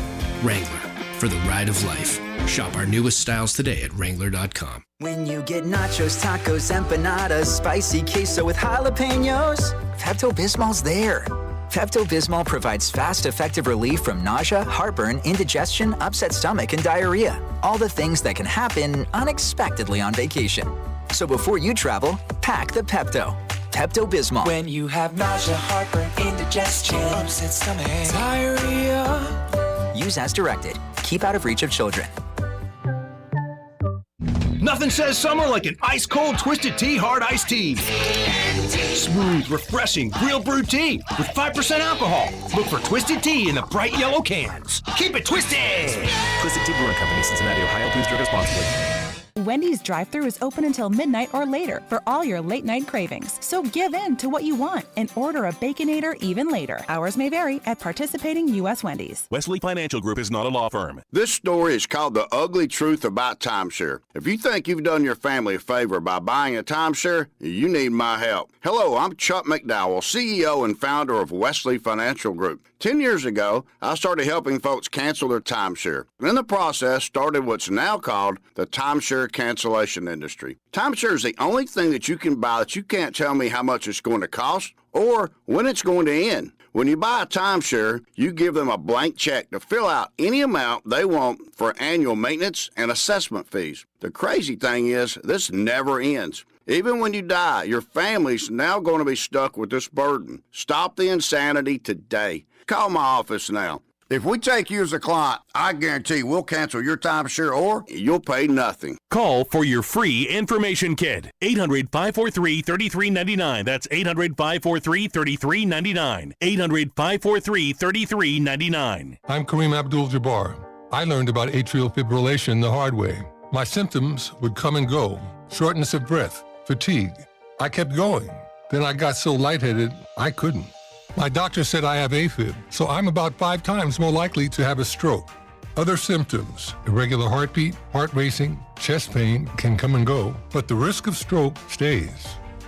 Wrangler, for the ride of life. Shop our newest styles today at Wrangler.com. When you get nachos, tacos, empanadas, spicy queso with jalapenos, Pepto-Bismol's there. Pepto-Bismol provides fast, effective relief from nausea, heartburn, indigestion, upset stomach, and diarrhea. All the things that can happen unexpectedly on vacation. So before you travel, pack the Pepto. Pepto-Bismol. When you have nausea, heartburn, indigestion, upset stomach, diarrhea. Use as directed. Keep out of reach of children. Nothing says summer like an ice-cold Twisted Tea Hard Iced Tea. Smooth, refreshing, real brewed tea with 5% alcohol. Look for Twisted Tea in the bright yellow cans. Keep it twisted! Twisted Tea Brewing Company, Cincinnati, Ohio. Please drink responsibly. Wendy's drive-thru is open until midnight or later for all your late-night cravings. So give in to what you want and order a Baconator even later. Hours may vary at participating U.S. Wendy's. Wesley Financial Group is not a law firm. This story is called The Ugly Truth About Timeshare. If you think you've done your family a favor by buying a timeshare, you need my help. Hello, I'm Chuck McDowell, CEO and founder of Wesley Financial Group. 10 years ago, I started helping folks cancel their timeshare. And in the process, started what's now called the timeshare cancellation industry. Timeshare is the only thing that you can buy that you can't tell me how much it's going to cost or when it's going to end. When you buy a timeshare, you give them a blank check to fill out any amount they want for annual maintenance and assessment fees. The crazy thing is, this never ends. Even when you die, your family's now going to be stuck with this burden. Stop the insanity today. Call my office now. If we take you as a client, I guarantee we'll cancel your timeshare or you'll pay nothing. Call for your free information kit. 800-543-3399. That's 800-543-3399. 800-543-3399. I'm Kareem Abdul-Jabbar. I learned about atrial fibrillation the hard way. My symptoms would come and go. Shortness of breath, fatigue. I kept going. Then I got so lightheaded, I couldn't. My doctor said I have AFib, so I'm about 5 times more likely to have a stroke. Other symptoms, irregular heartbeat, heart racing, chest pain can come and go, but the risk of stroke stays.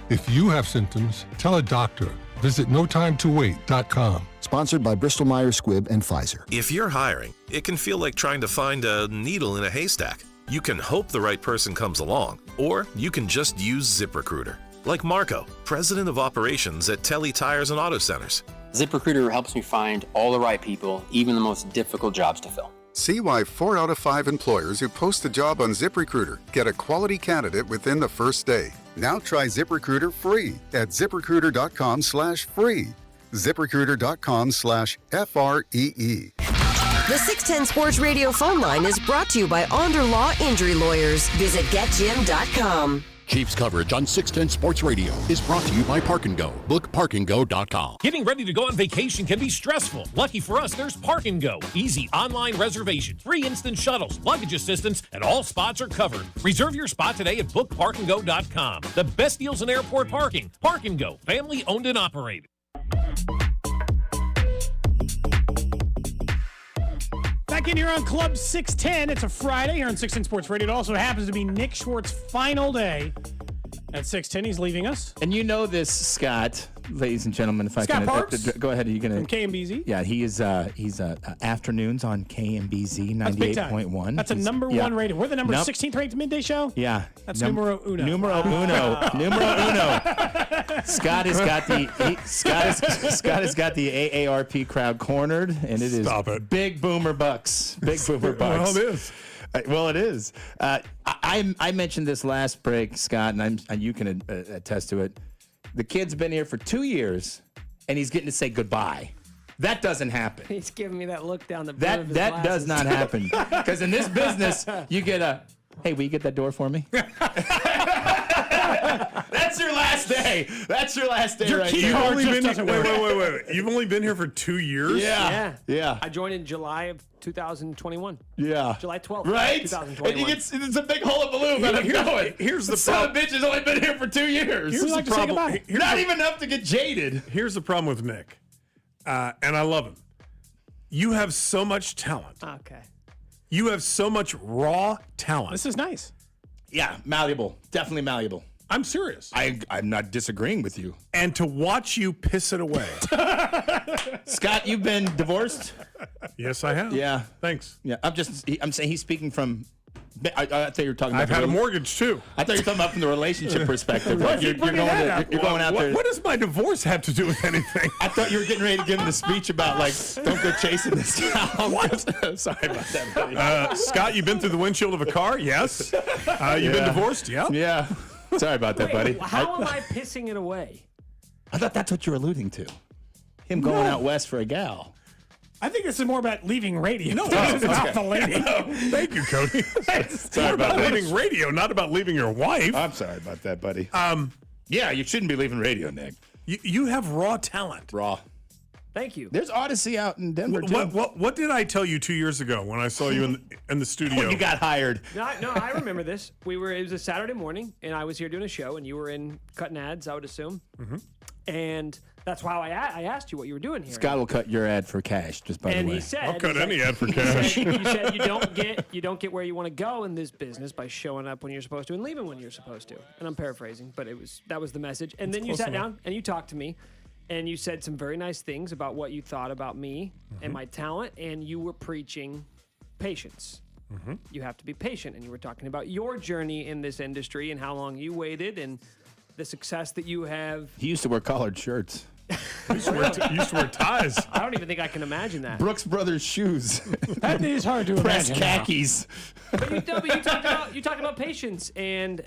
If you have symptoms, tell a doctor. Visit notimetowait.com. Sponsored by Bristol-Myers Squibb and Pfizer. If you're hiring, it can feel like trying to find a needle in a haystack. You can hope the right person comes along, or you can just use ZipRecruiter. Like Marco, president of operations at Telly Tires and Auto Centers. ZipRecruiter helps me find all the right people, even the most difficult jobs to fill. See why 4 out of 5 employers who post a job on ZipRecruiter get a quality candidate within the first day. Now try ZipRecruiter free at ZipRecruiter.com/free. ZipRecruiter.com/FREE. The 610 Sports Radio phone line is brought to you by Onder Law Injury Lawyers. Visit GetJim.com. Chiefs coverage on 610 Sports Radio is brought to you by Park & Go. Book parkandgo.com. Getting ready to go on vacation can be stressful. Lucky for us, there's Park & Go. Easy online reservation, free instant shuttles, luggage assistance, and all spots are covered. Reserve your spot today at bookparkandgo.com. The best deals in airport parking. Park & Go, family owned and operated. Back in here on Club 610. It's a Friday here on 610 Sports Radio. It also happens to be Nick Schwartz's final day at 610. He's leaving us. And you know this, Scott, ladies and gentlemen. If Scott I can Parks? go ahead. Are you gonna From KMBZ? Yeah, he's afternoons on KMBZ 98.1. That's a number one rated. We're the number 16th rated midday show. Yeah, that's numero uno. Numero uno. Numero uno. Scott has got the AARP crowd cornered, and it is big boomer bucks. Big boomer bucks. Well, it is. Well, it is. I mentioned this last break, Scott, and you can attest to it. The kid's been here for 2 years, and he's getting to say goodbye. That doesn't happen. He's giving me that look down the brim of his That does not happen. Because in this business, you get a, hey, will you get that door for me? That's your last day. That's your last day right You've there. only been wait. You've only been here for 2 years? Yeah. I joined in July of 2021. Yeah. July 12th. Right? 2021. And it's a big hullabaloo about him going. Here's the son problem. of a bitch has only been here for 2 years. Here's the problem. Not even enough to get jaded. Here's the problem with Nick. and I love him. You have so much talent. Okay. You have so much raw talent. This is nice. Yeah, malleable. Definitely malleable. I'm serious. I'm not disagreeing with you. And to watch you piss it away. Scott, you've been divorced? Yes, I have. Yeah. Thanks. Yeah, I'm saying he's speaking from. I thought you were talking about. I've had a mortgage too. I thought you were talking about from the relationship perspective. What? You're going out there. What does my divorce have to do with anything? I thought you were getting ready to give him the speech about don't go chasing this gal. What? Sorry about that, buddy. Scott, you've been through the windshield of a car? Yes. You've been divorced? Yeah. Yeah. Sorry about that, buddy. How am I pissing it away? I thought that's what you were alluding to. Him going out west for a gal. I think this is more about leaving radio. No, it's about the lady. Thank you, Cody. Sorry about leaving radio, not about leaving your wife. I'm sorry about that, buddy. Yeah, you shouldn't be leaving radio, Nick. You have raw talent. Raw. Thank you. There's Odyssey out in Denver, too. What did I tell you 2 years ago when I saw you in the studio? You got hired. No, I remember this. It was a Saturday morning, and I was here doing a show, and you were in cutting ads, I would assume. Mm-hmm. And that's why I asked you what you were doing here. Scott will cut your ad for cash, just by the way. And he said, I'll cut any ad for cash. You said you don't get where you want to go in this business by showing up when you're supposed to and leaving when you're supposed to. And I'm paraphrasing, but that was the message. And then you sat down and you talked to me. And you said some very nice things about what you thought about me and my talent, and you were preaching patience. Mm-hmm. You have to be patient, and you were talking about your journey in this industry and how long you waited and the success that you have. He used to wear collared shirts. You used to wear ties. I don't even think I can imagine that. Brooks Brothers shoes. That is hard to Press imagine. khakis. But you talked about patience and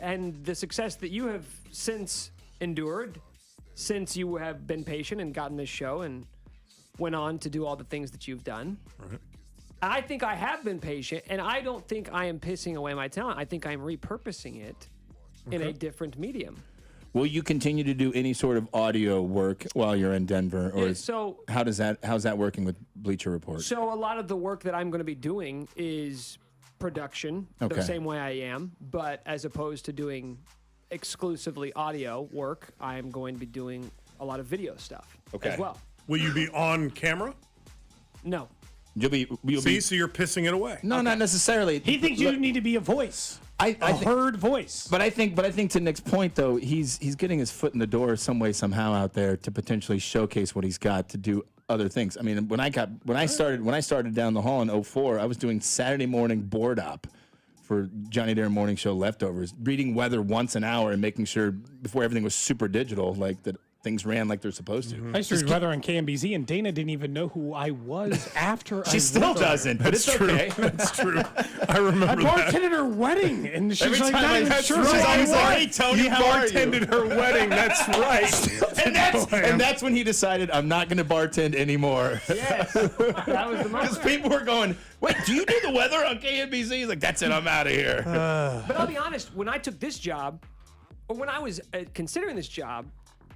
the success that you have since endured. Since you have been patient and gotten this show and went on to do all the things that you've done. Right. I think I have been patient, and I don't think I am pissing away my talent. I think I'm repurposing it in a different medium. Will you continue to do any sort of audio work while you're in Denver? Or how's that working with Bleacher Report? So a lot of the work that I'm going to be doing is production, the same way I am, but as opposed to doing exclusively audio work, I'm going to be doing a lot of video stuff as well. Will you be on camera? No. So you're pissing it away. No, not necessarily. He thinks you need to be a voice. I heard voice. But I think to Nick's point though, he's getting his foot in the door some way, somehow out there to potentially showcase what he's got to do other things. I mean, when I started down the hall in 2004, I was doing Saturday morning board op for Johnny Dare Morning Show leftovers, reading weather once an hour and making sure before everything was super digital, like that things ran like they're supposed to. I used to read weather on KMBZ, and Dana didn't even know who I was after. She still doesn't, but it's okay. That's true. I remember I bartended her wedding, and she's like, not even sure. She's always like, "Hey, Tony, how are you?" bartended her wedding. That's right. and that's when he decided, I'm not going to bartend anymore. Yes, that was the moment. Because people were going, wait, do you do the weather on KMBZ? He's like, that's it, I'm out of here. But I'll be honest, when I took this job, or when I was considering this job,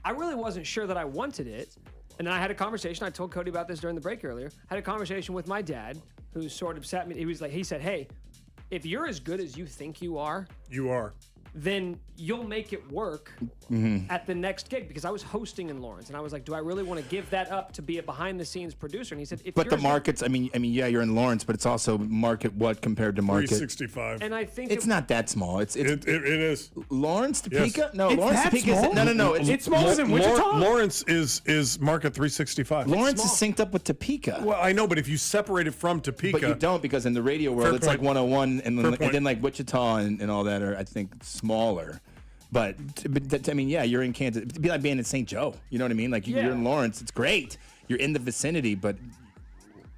I really wasn't sure that I wanted it. And then I had a conversation. I told Cody about this during the break earlier. I had a conversation with my dad, who sort of sat me. He said, hey, if you're as good as you think you are, then you'll make it work at the next gig. Because I was hosting in Lawrence, and I was like, do I really want to give that up to be a behind-the-scenes producer? And he said, but the markets, I mean, yeah, you're in Lawrence, but it's also market what compared to market? 365. And I think it's not that small. It is. Lawrence, Topeka? Yes. No, Lawrence, Topeka. No. It's smaller than Wichita. Lawrence is market 365. Lawrence is synced up with Topeka. Well, I know, but if you separate it from Topeka, but you don't, because in the radio world, it's like 101, and then like Wichita and all that are, I think, smaller. But I mean, yeah, you're in Kansas. It'd be like being in St. Joe. You know what I mean? Like you're in Lawrence. It's great. You're in the vicinity, but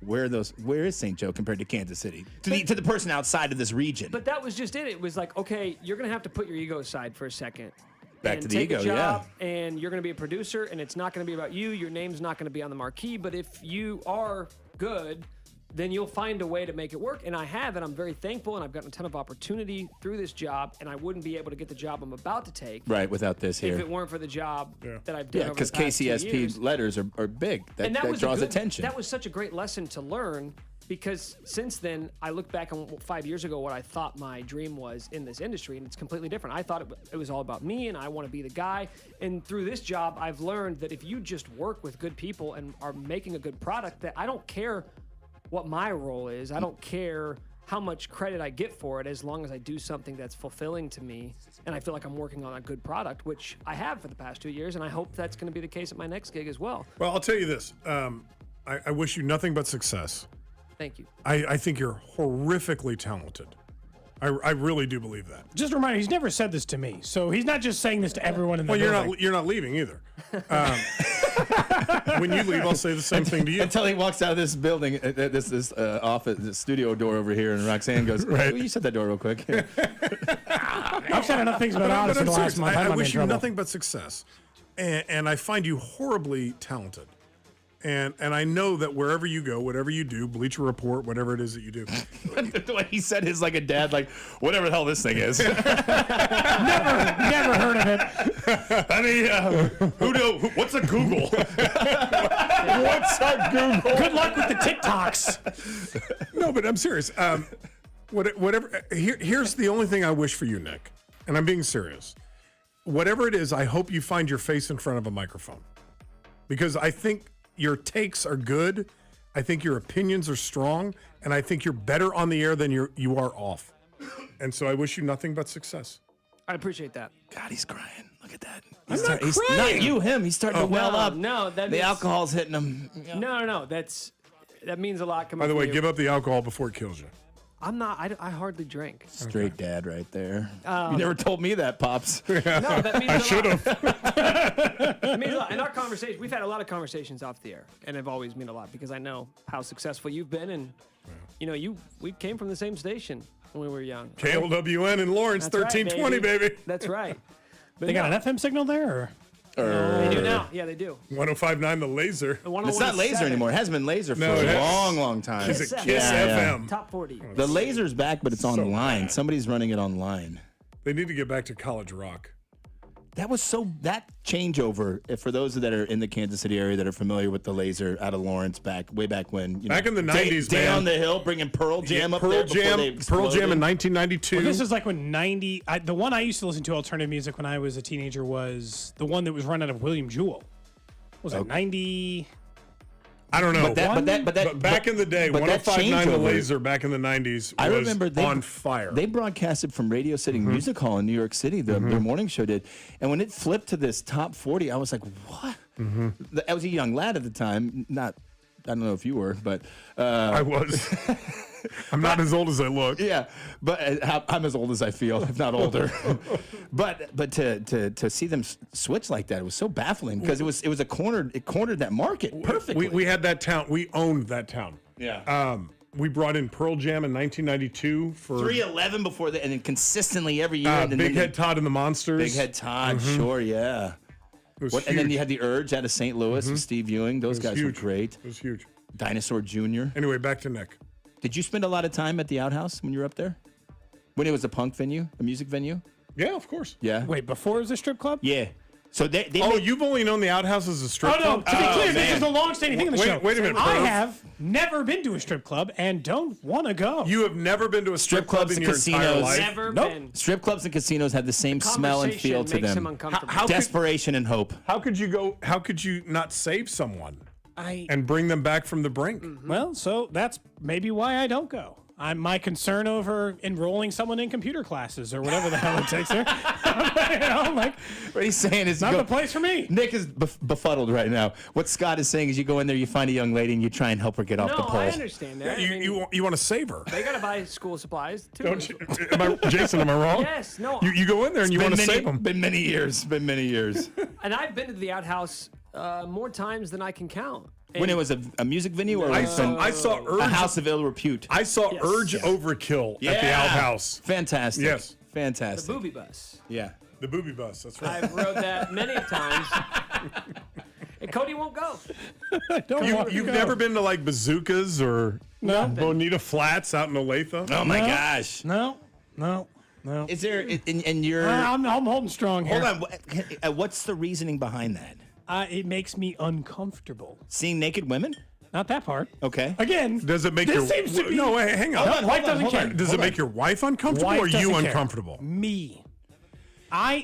where is St. Joe compared to Kansas City? To the person outside of this region. But that was just it. It was like, okay, you're gonna have to put your ego aside for a second. Back to the ego, yeah. And you're gonna be a producer, and it's not gonna be about you. Your name's not gonna be on the marquee. But if you are good, then you'll find a way to make it work. And I have, and I'm very thankful, and I've gotten a ton of opportunity through this job, and I wouldn't be able to get the job I'm about to take. Right, without this here. If it weren't for the job that I've done over because the past 2 years. KCSP letters are big. That draws attention. That was such a great lesson to learn, because since then, I look back on 5 years ago what I thought my dream was in this industry, and it's completely different. I thought it was all about me, and I want to be the guy. And through this job, I've learned that if you just work with good people and are making a good product, that I don't care what my role is. I don't care how much credit I get for it, as long as I do something that's fulfilling to me and I feel like I'm working on a good product, which I have for the past 2 years, and I hope that's going to be the case at my next gig as well. Well, I'll tell you this. I wish you nothing but success. Thank you. I think you're horrifically talented. I really do believe that. Just a reminder, he's never said this to me, so he's not just saying this to everyone in the building. You're not leaving either. When you leave, I'll say the same thing to you. Until he walks out of this building, this office, this studio door over here, and Roxanne goes, right. You shut that door real quick. I've said enough things about Alex in the last month. I wish you nothing but success. And I find you horribly talented. And I know that wherever you go, whatever you do, Bleacher Report, whatever it is that you do. The way he said is like a dad, like, whatever the hell this thing is. Never heard of it. I mean, what's a Google? What's a Google? Good luck with the TikToks. No, but I'm serious. Whatever. Here's the only thing I wish for you, Nick, and I'm being serious. Whatever it is, I hope you find your face in front of a microphone, because I think your takes are good. I think your opinions are strong, and I think you're better on the air than you are off. And so I wish you nothing but success. I appreciate that. God, he's crying. Look at that. He's not crying. Not you, him. He's starting to well up. No, that the means, alcohol's hitting him. No. That means a lot. Coming By the way, from you. give up the alcohol before it kills you. I'm not. I hardly drink. Straight dad right there. You never told me that, Pops. No, that means I should have. I mean, look, in our conversation, we've had a lot of conversations off the air, and have always mean a lot because I know how successful you've been, and we came from the same station when we were young. KLWN in Lawrence, That's 1320, right, baby. That's right. But They got an FM signal there, or? They do now. Yeah, they do. 105.9 The Laser. It's not Laser anymore. It hasn't been Laser for a long time. Is it Kiss FM? Top 40. The Laser's back, but it's online. Somebody's running it online. They need to get back to college rock. That changeover, for those that are in the Kansas City area that are familiar with the Laser out of Lawrence way back when. Back in the 90s, Day man. on the Hill, bringing Pearl Jam up Pearl there Jam, before they Pearl Jam in 1992. Well, this is like when the one I used to listen to alternative music when I was a teenager was the one that was run out of William Jewell. What was that 90? I don't know. But back in the day, 105.9 The Laser back in the 90s I was remember on fire. They broadcasted from Radio City Music Hall in New York City. Their morning show did. And when it flipped to this top 40, I was like, what? I was a young lad at the time. I don't know if you were, but... I was. I'm not as old as I look. Yeah, but I'm as old as I feel, if not older. but to see them switch like that, it was so baffling because it cornered that market perfectly. We had that town. We owned that town. Yeah. We brought in Pearl Jam in 1992 for 311 before that, and then consistently every year. And then Big Head Todd and the Monsters. Big Head Todd, sure, yeah. And then you had the Urge out of St. Louis with Steve Ewing. Those guys were great. It was huge. Dinosaur Jr. Anyway, back to Nick. Did you spend a lot of time at the Outhouse when you were up there? When it was a punk venue, a music venue? Yeah, of course. Yeah. Wait, before it was a strip club? Yeah. So they you've only known the Outhouse as a strip club? club? To be clear, this is a long-standing thing in the show. Wait a minute. I have never been to a strip club and don't want to go. You have never been to a strip club in your entire life? Never been. Strip clubs and casinos have the same smell and feel to makes them. him uncomfortable. Desperation and hope. How could you go? How could you not save someone and bring them back from the brink? Well, so that's maybe why I don't go. My concern over enrolling someone in computer classes or whatever the hell it takes there. What he's saying is not the place for me. Nick is befuddled right now. What Scott is saying is you go in there, you find a young lady, and you try and help her get off the pole. I understand that. You want to save her. They got to buy school supplies too. Don't you? Jason, am I wrong? Yes. No. You go in there and you want to save them. Been many years. And I've been to the Outhouse more times than I can count. When it was a music venue, or I saw Urge, a house of ill repute. I saw Urge Overkill at the Outhouse. Fantastic. Yes. Fantastic. The booby bus. Yeah. The booby bus. That's right. I've rode that many times. And Cody won't go. You've never been to like Bazookas or Bonita Flats out in Olathe? Oh my gosh. No. Is there in your? I'm holding strong here. Hold on. What's the reasoning behind that? It makes me uncomfortable. Seeing naked women? Not that part. Okay. Again, Does it make this your seems to be, no? Wait, hang on. No, wife doesn't care. Does it make your wife uncomfortable Wife or you doesn't care. uncomfortable? Me.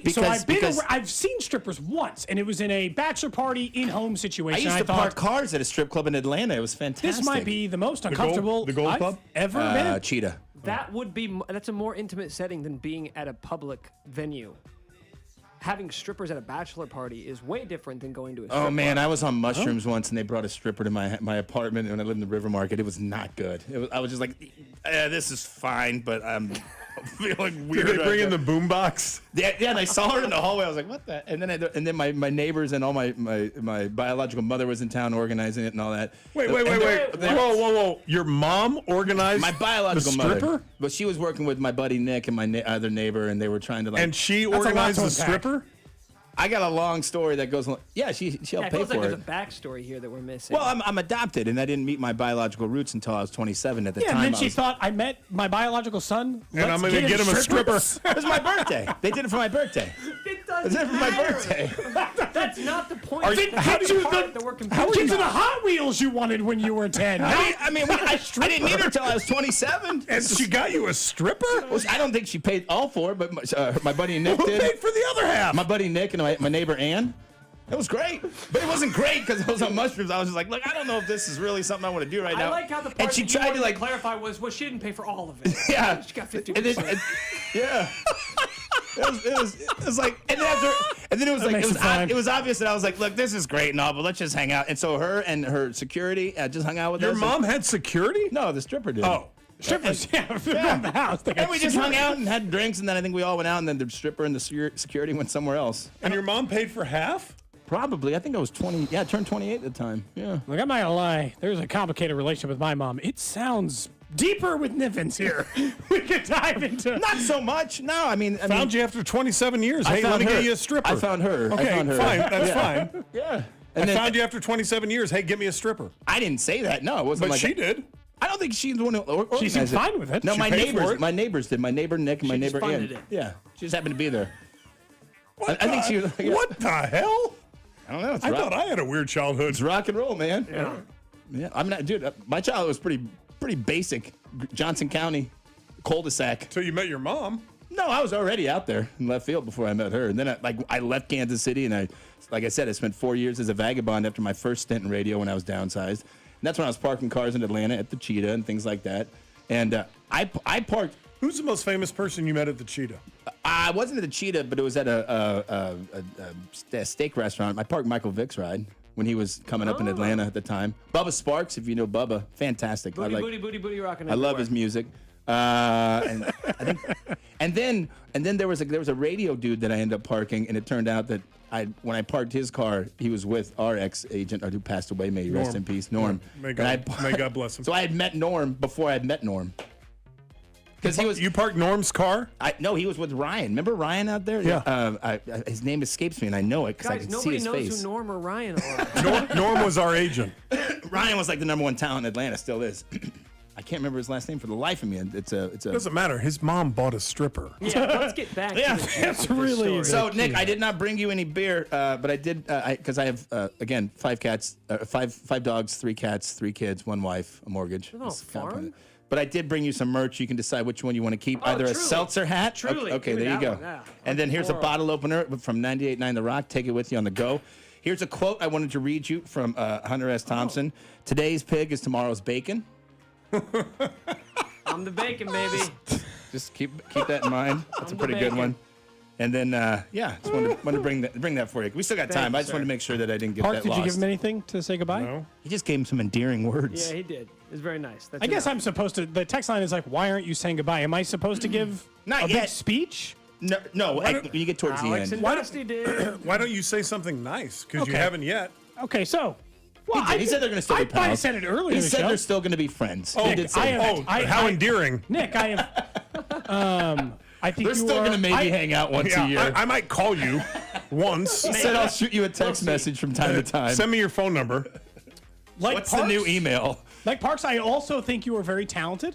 Because I've seen strippers once, and it was in a bachelor party in-home I situation. used to thought, park cars at a strip club in Atlanta. It was fantastic. this might be the most uncomfortable the Gold I've Club? ever been. Cheetah. That's a more intimate setting than being at a public venue. Having strippers at a bachelor party is way different than going to a strip Oh man, bar. I was on mushrooms once, and they brought a stripper to my apartment when I lived in the River Market. It was not good. I was just like, this is fine, but I'm feeling weird. Did they bring in the boombox? Yeah, and I saw her in the hallway. I was like, what the? And then my neighbors and all my biological mother was in town organizing it and all that. Wait. Whoa. Your mom organized my biological the stripper? mother, but she was working with my buddy Nick and my other neighbor, and they were trying to like. And she organized the stripper? I got a long story that goes. Yeah, she helped it pay feels like for there's it. a backstory here that we're missing. Well, I'm adopted, and I didn't meet my biological roots until I was 27 at the Yeah, time. and then she thought, I met my biological son. And I'm going to get him a stripper. It was my birthday. They did it for my birthday. It They did it for my birthday. That's not the point. How did you that we're How confused into the about. Hot Wheels you wanted when you were 10? I didn't meet her until I was 27. And she got you a stripper? Well, I don't think she paid all for it, but my buddy Nick Who did. paid for the other half? My buddy Nick and my neighbor Ann. It was great, but it wasn't great because I was on mushrooms. I was just like, look, I don't know if this is really something I want to do right now. I like how the part and she that you tried wanted to like clarify was, well, she didn't pay for all of it. Yeah, she got 50%. and then, yeah. It was like, and then it was like, it was obvious that I was like, look, this is great and all, but let's just hang out. And so her and her security just hung out with us. Your mom had security? No, the stripper did. Oh. Strippers, yeah, the house. And we just hung out and had drinks, and then I think we all went out, and then the stripper and the security went somewhere else. And your mom paid for half? Probably. I think I was 20. Yeah, I turned 28 at the time. Yeah. Look, I'm not gonna lie. There's a complicated relationship with my mom. It sounds deeper with Niffins here. We could dive into. Not so much. No, I mean, Found you after 27 years. Hey, let me get you a stripper. I found her. Okay, I found her. fine. That's Yeah. fine. Yeah. I found you after 27 years. Hey, get me a stripper. I didn't say that. No, it wasn't But like she did. I don't think she's the one who organized She seems it. fine with it. No, She my paid for neighbors. it? My neighbors did. My neighbor Nick and my She neighbor just Ian. funded it. Yeah, she just happened to be there. What I think she was. Yeah. What the hell? I don't know. It's I rock, thought I had a weird childhood. it's rock and roll, man. Yeah. Yeah. I'm not, dude. My childhood was pretty basic. Johnson County, cul-de-sac. Until you met your mom. No, I was already out there in left field before I met her, and then I left Kansas City, and like I said, I spent 4 years as a vagabond after my first stint in radio when I was downsized. And that's when I was parking cars in Atlanta at the Cheetah and things like that. And I parked. Who's the most famous person you met at the Cheetah? I wasn't at the Cheetah, but it was at a steak restaurant. I parked Michael Vick's ride when he was coming up in Atlanta at the time. Bubba Sparks, if you know Bubba, fantastic. Booty, booty, rocking I love everywhere. his music. And I think, and then there was a radio dude that I ended up parking, and it turned out that when I parked his car, he was with our ex-agent who passed away. May he rest Norm. in peace, Norm. May God bless him. So I had met Norm before I had met Norm. Because you parked Norm's car? No, he was with Ryan. Remember Ryan out there? Yeah. His name escapes me, and I know it because I Guys, can see nobody his knows face. who Norm or Ryan are. Norm was our agent. Ryan was like the #1 talent in Atlanta, still is. I can't remember his last name for the life of me. It's a. Doesn't matter. His mom bought a stripper. Yeah, let's get back to the That's really. So Nick, I did not bring you any beer, but I did because I have again 5 cats, 5 dogs, 3 cats, 3 kids, 1 wife, a mortgage. Oh, It's kind of farm? fun. But I did bring you some merch. You can decide which one you want to keep. Oh, Either a truly. seltzer hat. Truly. Okay, Give me there you that go. one, yeah. And then here's a Or- bottle opener from 98.9 The Rock. Take it with you on the go. Here's a quote I wanted to read you from Hunter S. Thompson. Today's pig is tomorrow's bacon. I'm the bacon, baby. Just keep that in mind. That's a I'm pretty the good bacon. one. And then just wanted to bring that for you. We still got time. Thanks, I just wanted to sir. make sure that I didn't get Park, that did lost. you give him anything to say goodbye? No. He just gave him some endearing words. Yeah, he did. It was very nice. That's I guess enough. I'm supposed to. The text line is like, "Why aren't you saying goodbye?" Am I supposed to give Not a yet. big speech? No. When you get towards Alex the and end. Dusty did. Why don't you say something nice? Because you Okay. haven't yet. Okay, so. Well, He said they're going to still I be might have pals. said it earlier He in the said show. they're still going to be friends. Oh, He did say that. how endearing. Nick, I have. I think They're you still are- going to maybe I- hang out once Yeah, a year. I might call you once. He said I'll shoot you a text message from time to time. Send me your phone number. Like What's Parks, the new email? Like Parks, I also think you are very talented.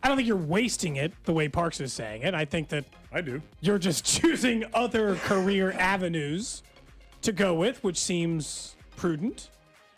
I don't think you're wasting it the way Parks is saying it. I think that I do. you're just choosing other career avenues to go with, which seems prudent.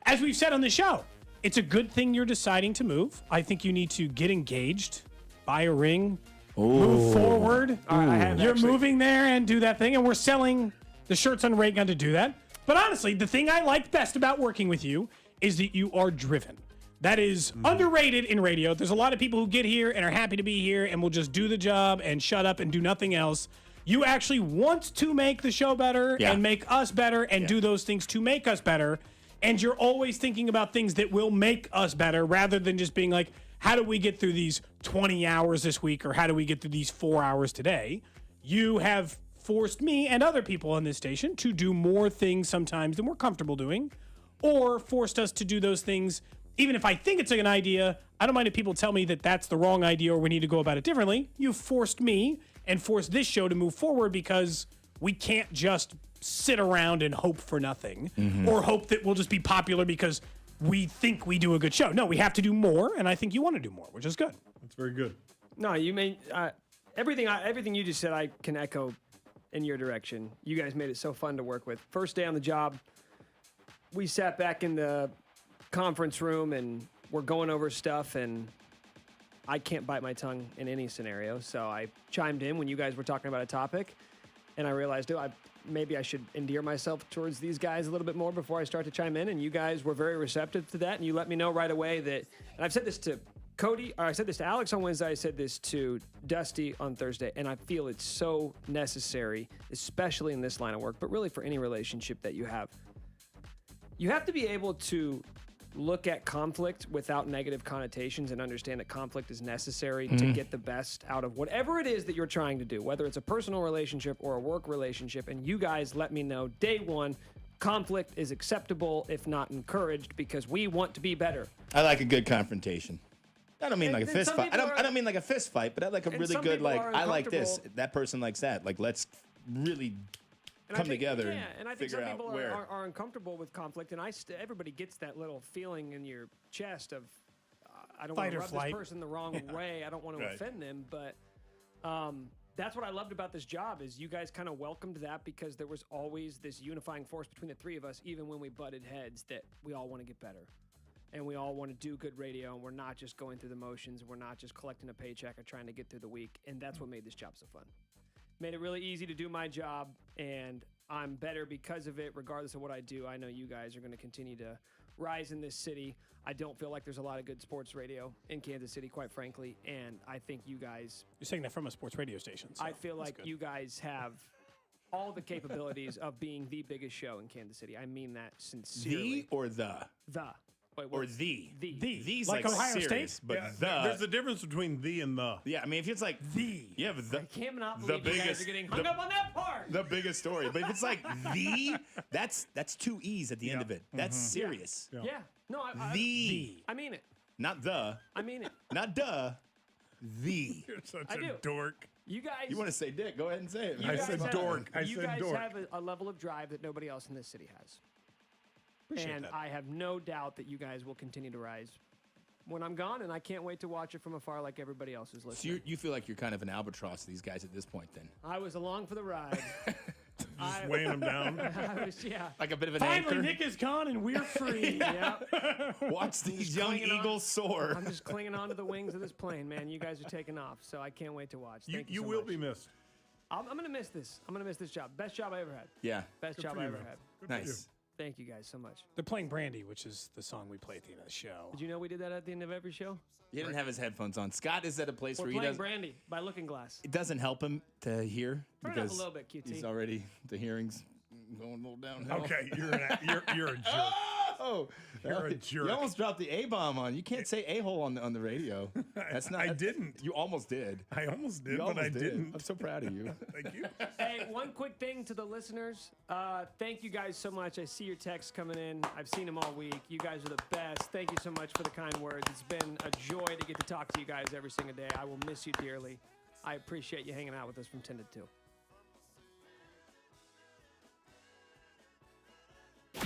As we've said on the show, it's a good thing you're deciding to move. I think you need to get engaged, buy a ring, move forward. You're moving there and do that thing. And we're selling the shirts on Ray Gun to do that. But honestly, the thing I liked best about working with you is that you are driven. That is underrated in radio. There's a lot of people who get here and are happy to be here and will just do the job and shut up and do nothing else. You actually want to make the show better and make us better and do those things to make us better. And you're always thinking about things that will make us better rather than just being like, how do we get through these 20 hours this week or how do we get through these 4 hours today? You have forced me and other people on this station to do more things sometimes than we're comfortable doing, or forced us to do those things. Even if I think it's an idea, I don't mind if people tell me that that's the wrong idea or we need to go about it differently. You've forced me and forced this show to move forward because we can't just sit around and hope for nothing or hope that we'll just be popular because we think we do a good show. No, we have to do more, and I think you want to do more, which is good. That's very good. No, you made everything you just said I can echo in your direction. You guys made it so fun to work with. First day on the job, we sat back in the conference room and we're going over stuff, and I can't bite my tongue in any scenario. So I chimed in when you guys were talking about a topic, and I realized, maybe I should endear myself towards these guys a little bit more before I start to chime in. And you guys were very receptive to that, and you let me know right away that, and I've said this to Cody, or I said this to Alex on Wednesday, I said this to Dusty on Thursday, and I feel it's so necessary, especially in this line of work, but really for any relationship that you have. You have to be able to look at conflict without negative connotations and understand that conflict is necessary to get the best out of whatever it is that you're trying to do, whether it's a personal relationship or a work relationship. And you guys let me know day one, conflict is acceptable, if not encouraged, because we want to be better. I like a good confrontation. I don't mean like a fist fight. I don't mean like a fist fight, but I like a really good, like, I like this. That person likes that. Like, let's really come together and I think some people are uncomfortable with conflict, and everybody gets that little feeling in your chest of I don't want to rub this person the wrong way. I don't want to offend them, but that's what I loved about this job is you guys kind of welcomed that because there was always this unifying force between the three of us, even when we butted heads, that we all want to get better. And we all want to do good radio, and we're not just going through the motions. We're not just collecting a paycheck or trying to get through the week. And that's what made this job so fun. Made it really easy to do my job, and I'm better because of it, regardless of what I do. I know you guys are going to continue to rise in this city. I don't feel like there's a lot of good sports radio in Kansas City, quite frankly, and I think you guys... You're saying that from a sports radio station. So I feel like you guys have all the capabilities of being the biggest show in Kansas City. I mean that sincerely. The or the? The. Wait, or the. These like Ohio serious, State? But there's a difference between the and the. Yeah, I mean, if it's like the. You have the. I can't not believe you guys are getting hung up on that part. The biggest story. But if it's like the, that's two E's at the end of it. That's serious. Yeah. No, I mean it. Not the. I mean it. Not duh. The. You're such a dork. You guys. You want to say dick? Go ahead and say it. I said dork. You guys have a level of drive that nobody else in this city has. And I have no doubt that you guys will continue to rise when I'm gone, and I can't wait to watch it from afar like everybody else is listening. So you feel like you're kind of an albatross to these guys at this point, then? I was along for the ride. Just weighing them down. Like a bit of an Finally, anchor. Nick is gone, and we're free. Watch these young eagles soar. I'm just clinging onto the wings of this plane, man. You guys are taking off, so I can't wait to watch. Thank you so will much. be missed. I'm going to miss this. I'm going to miss this job. Best job I ever had. Yeah. Best job I ever had. Nice. Thank you guys so much. They're playing Brandy, which is the song we play at the end of the show. Did you know we did that at the end of every show? He didn't have his headphones on. Scott is at a place We're where he playing does. Brandy by Looking Glass. It doesn't help him to hear Turn it up because a little bit, QT. he's already the hearing's going a little downhill. Okay, you're a jerk. Oh, You're a jerk. You almost dropped the A-bomb on. You can't say a-hole on the radio. That's not. I didn't. You almost did. I almost did, You but almost I did. didn't. I'm so proud of you. Thank you. Hey, one quick thing to the listeners. Thank you guys so much. I see your texts coming in. I've seen them all week. You guys are the best. Thank you so much for the kind words. It's been a joy to get to talk to you guys every single day. I will miss you dearly. I appreciate you hanging out with us from 10 to 2.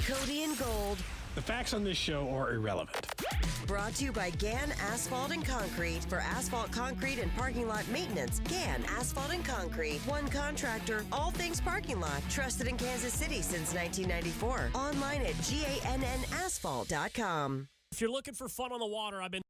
Cody and Gold. The facts on this show are irrelevant. Brought to you by Gann Asphalt and Concrete. For asphalt, concrete, and parking lot maintenance, Gann Asphalt and Concrete. One contractor, all things parking lot. Trusted in Kansas City since 1994. Online at GANNasphalt.com. If you're looking for fun on the water, I've been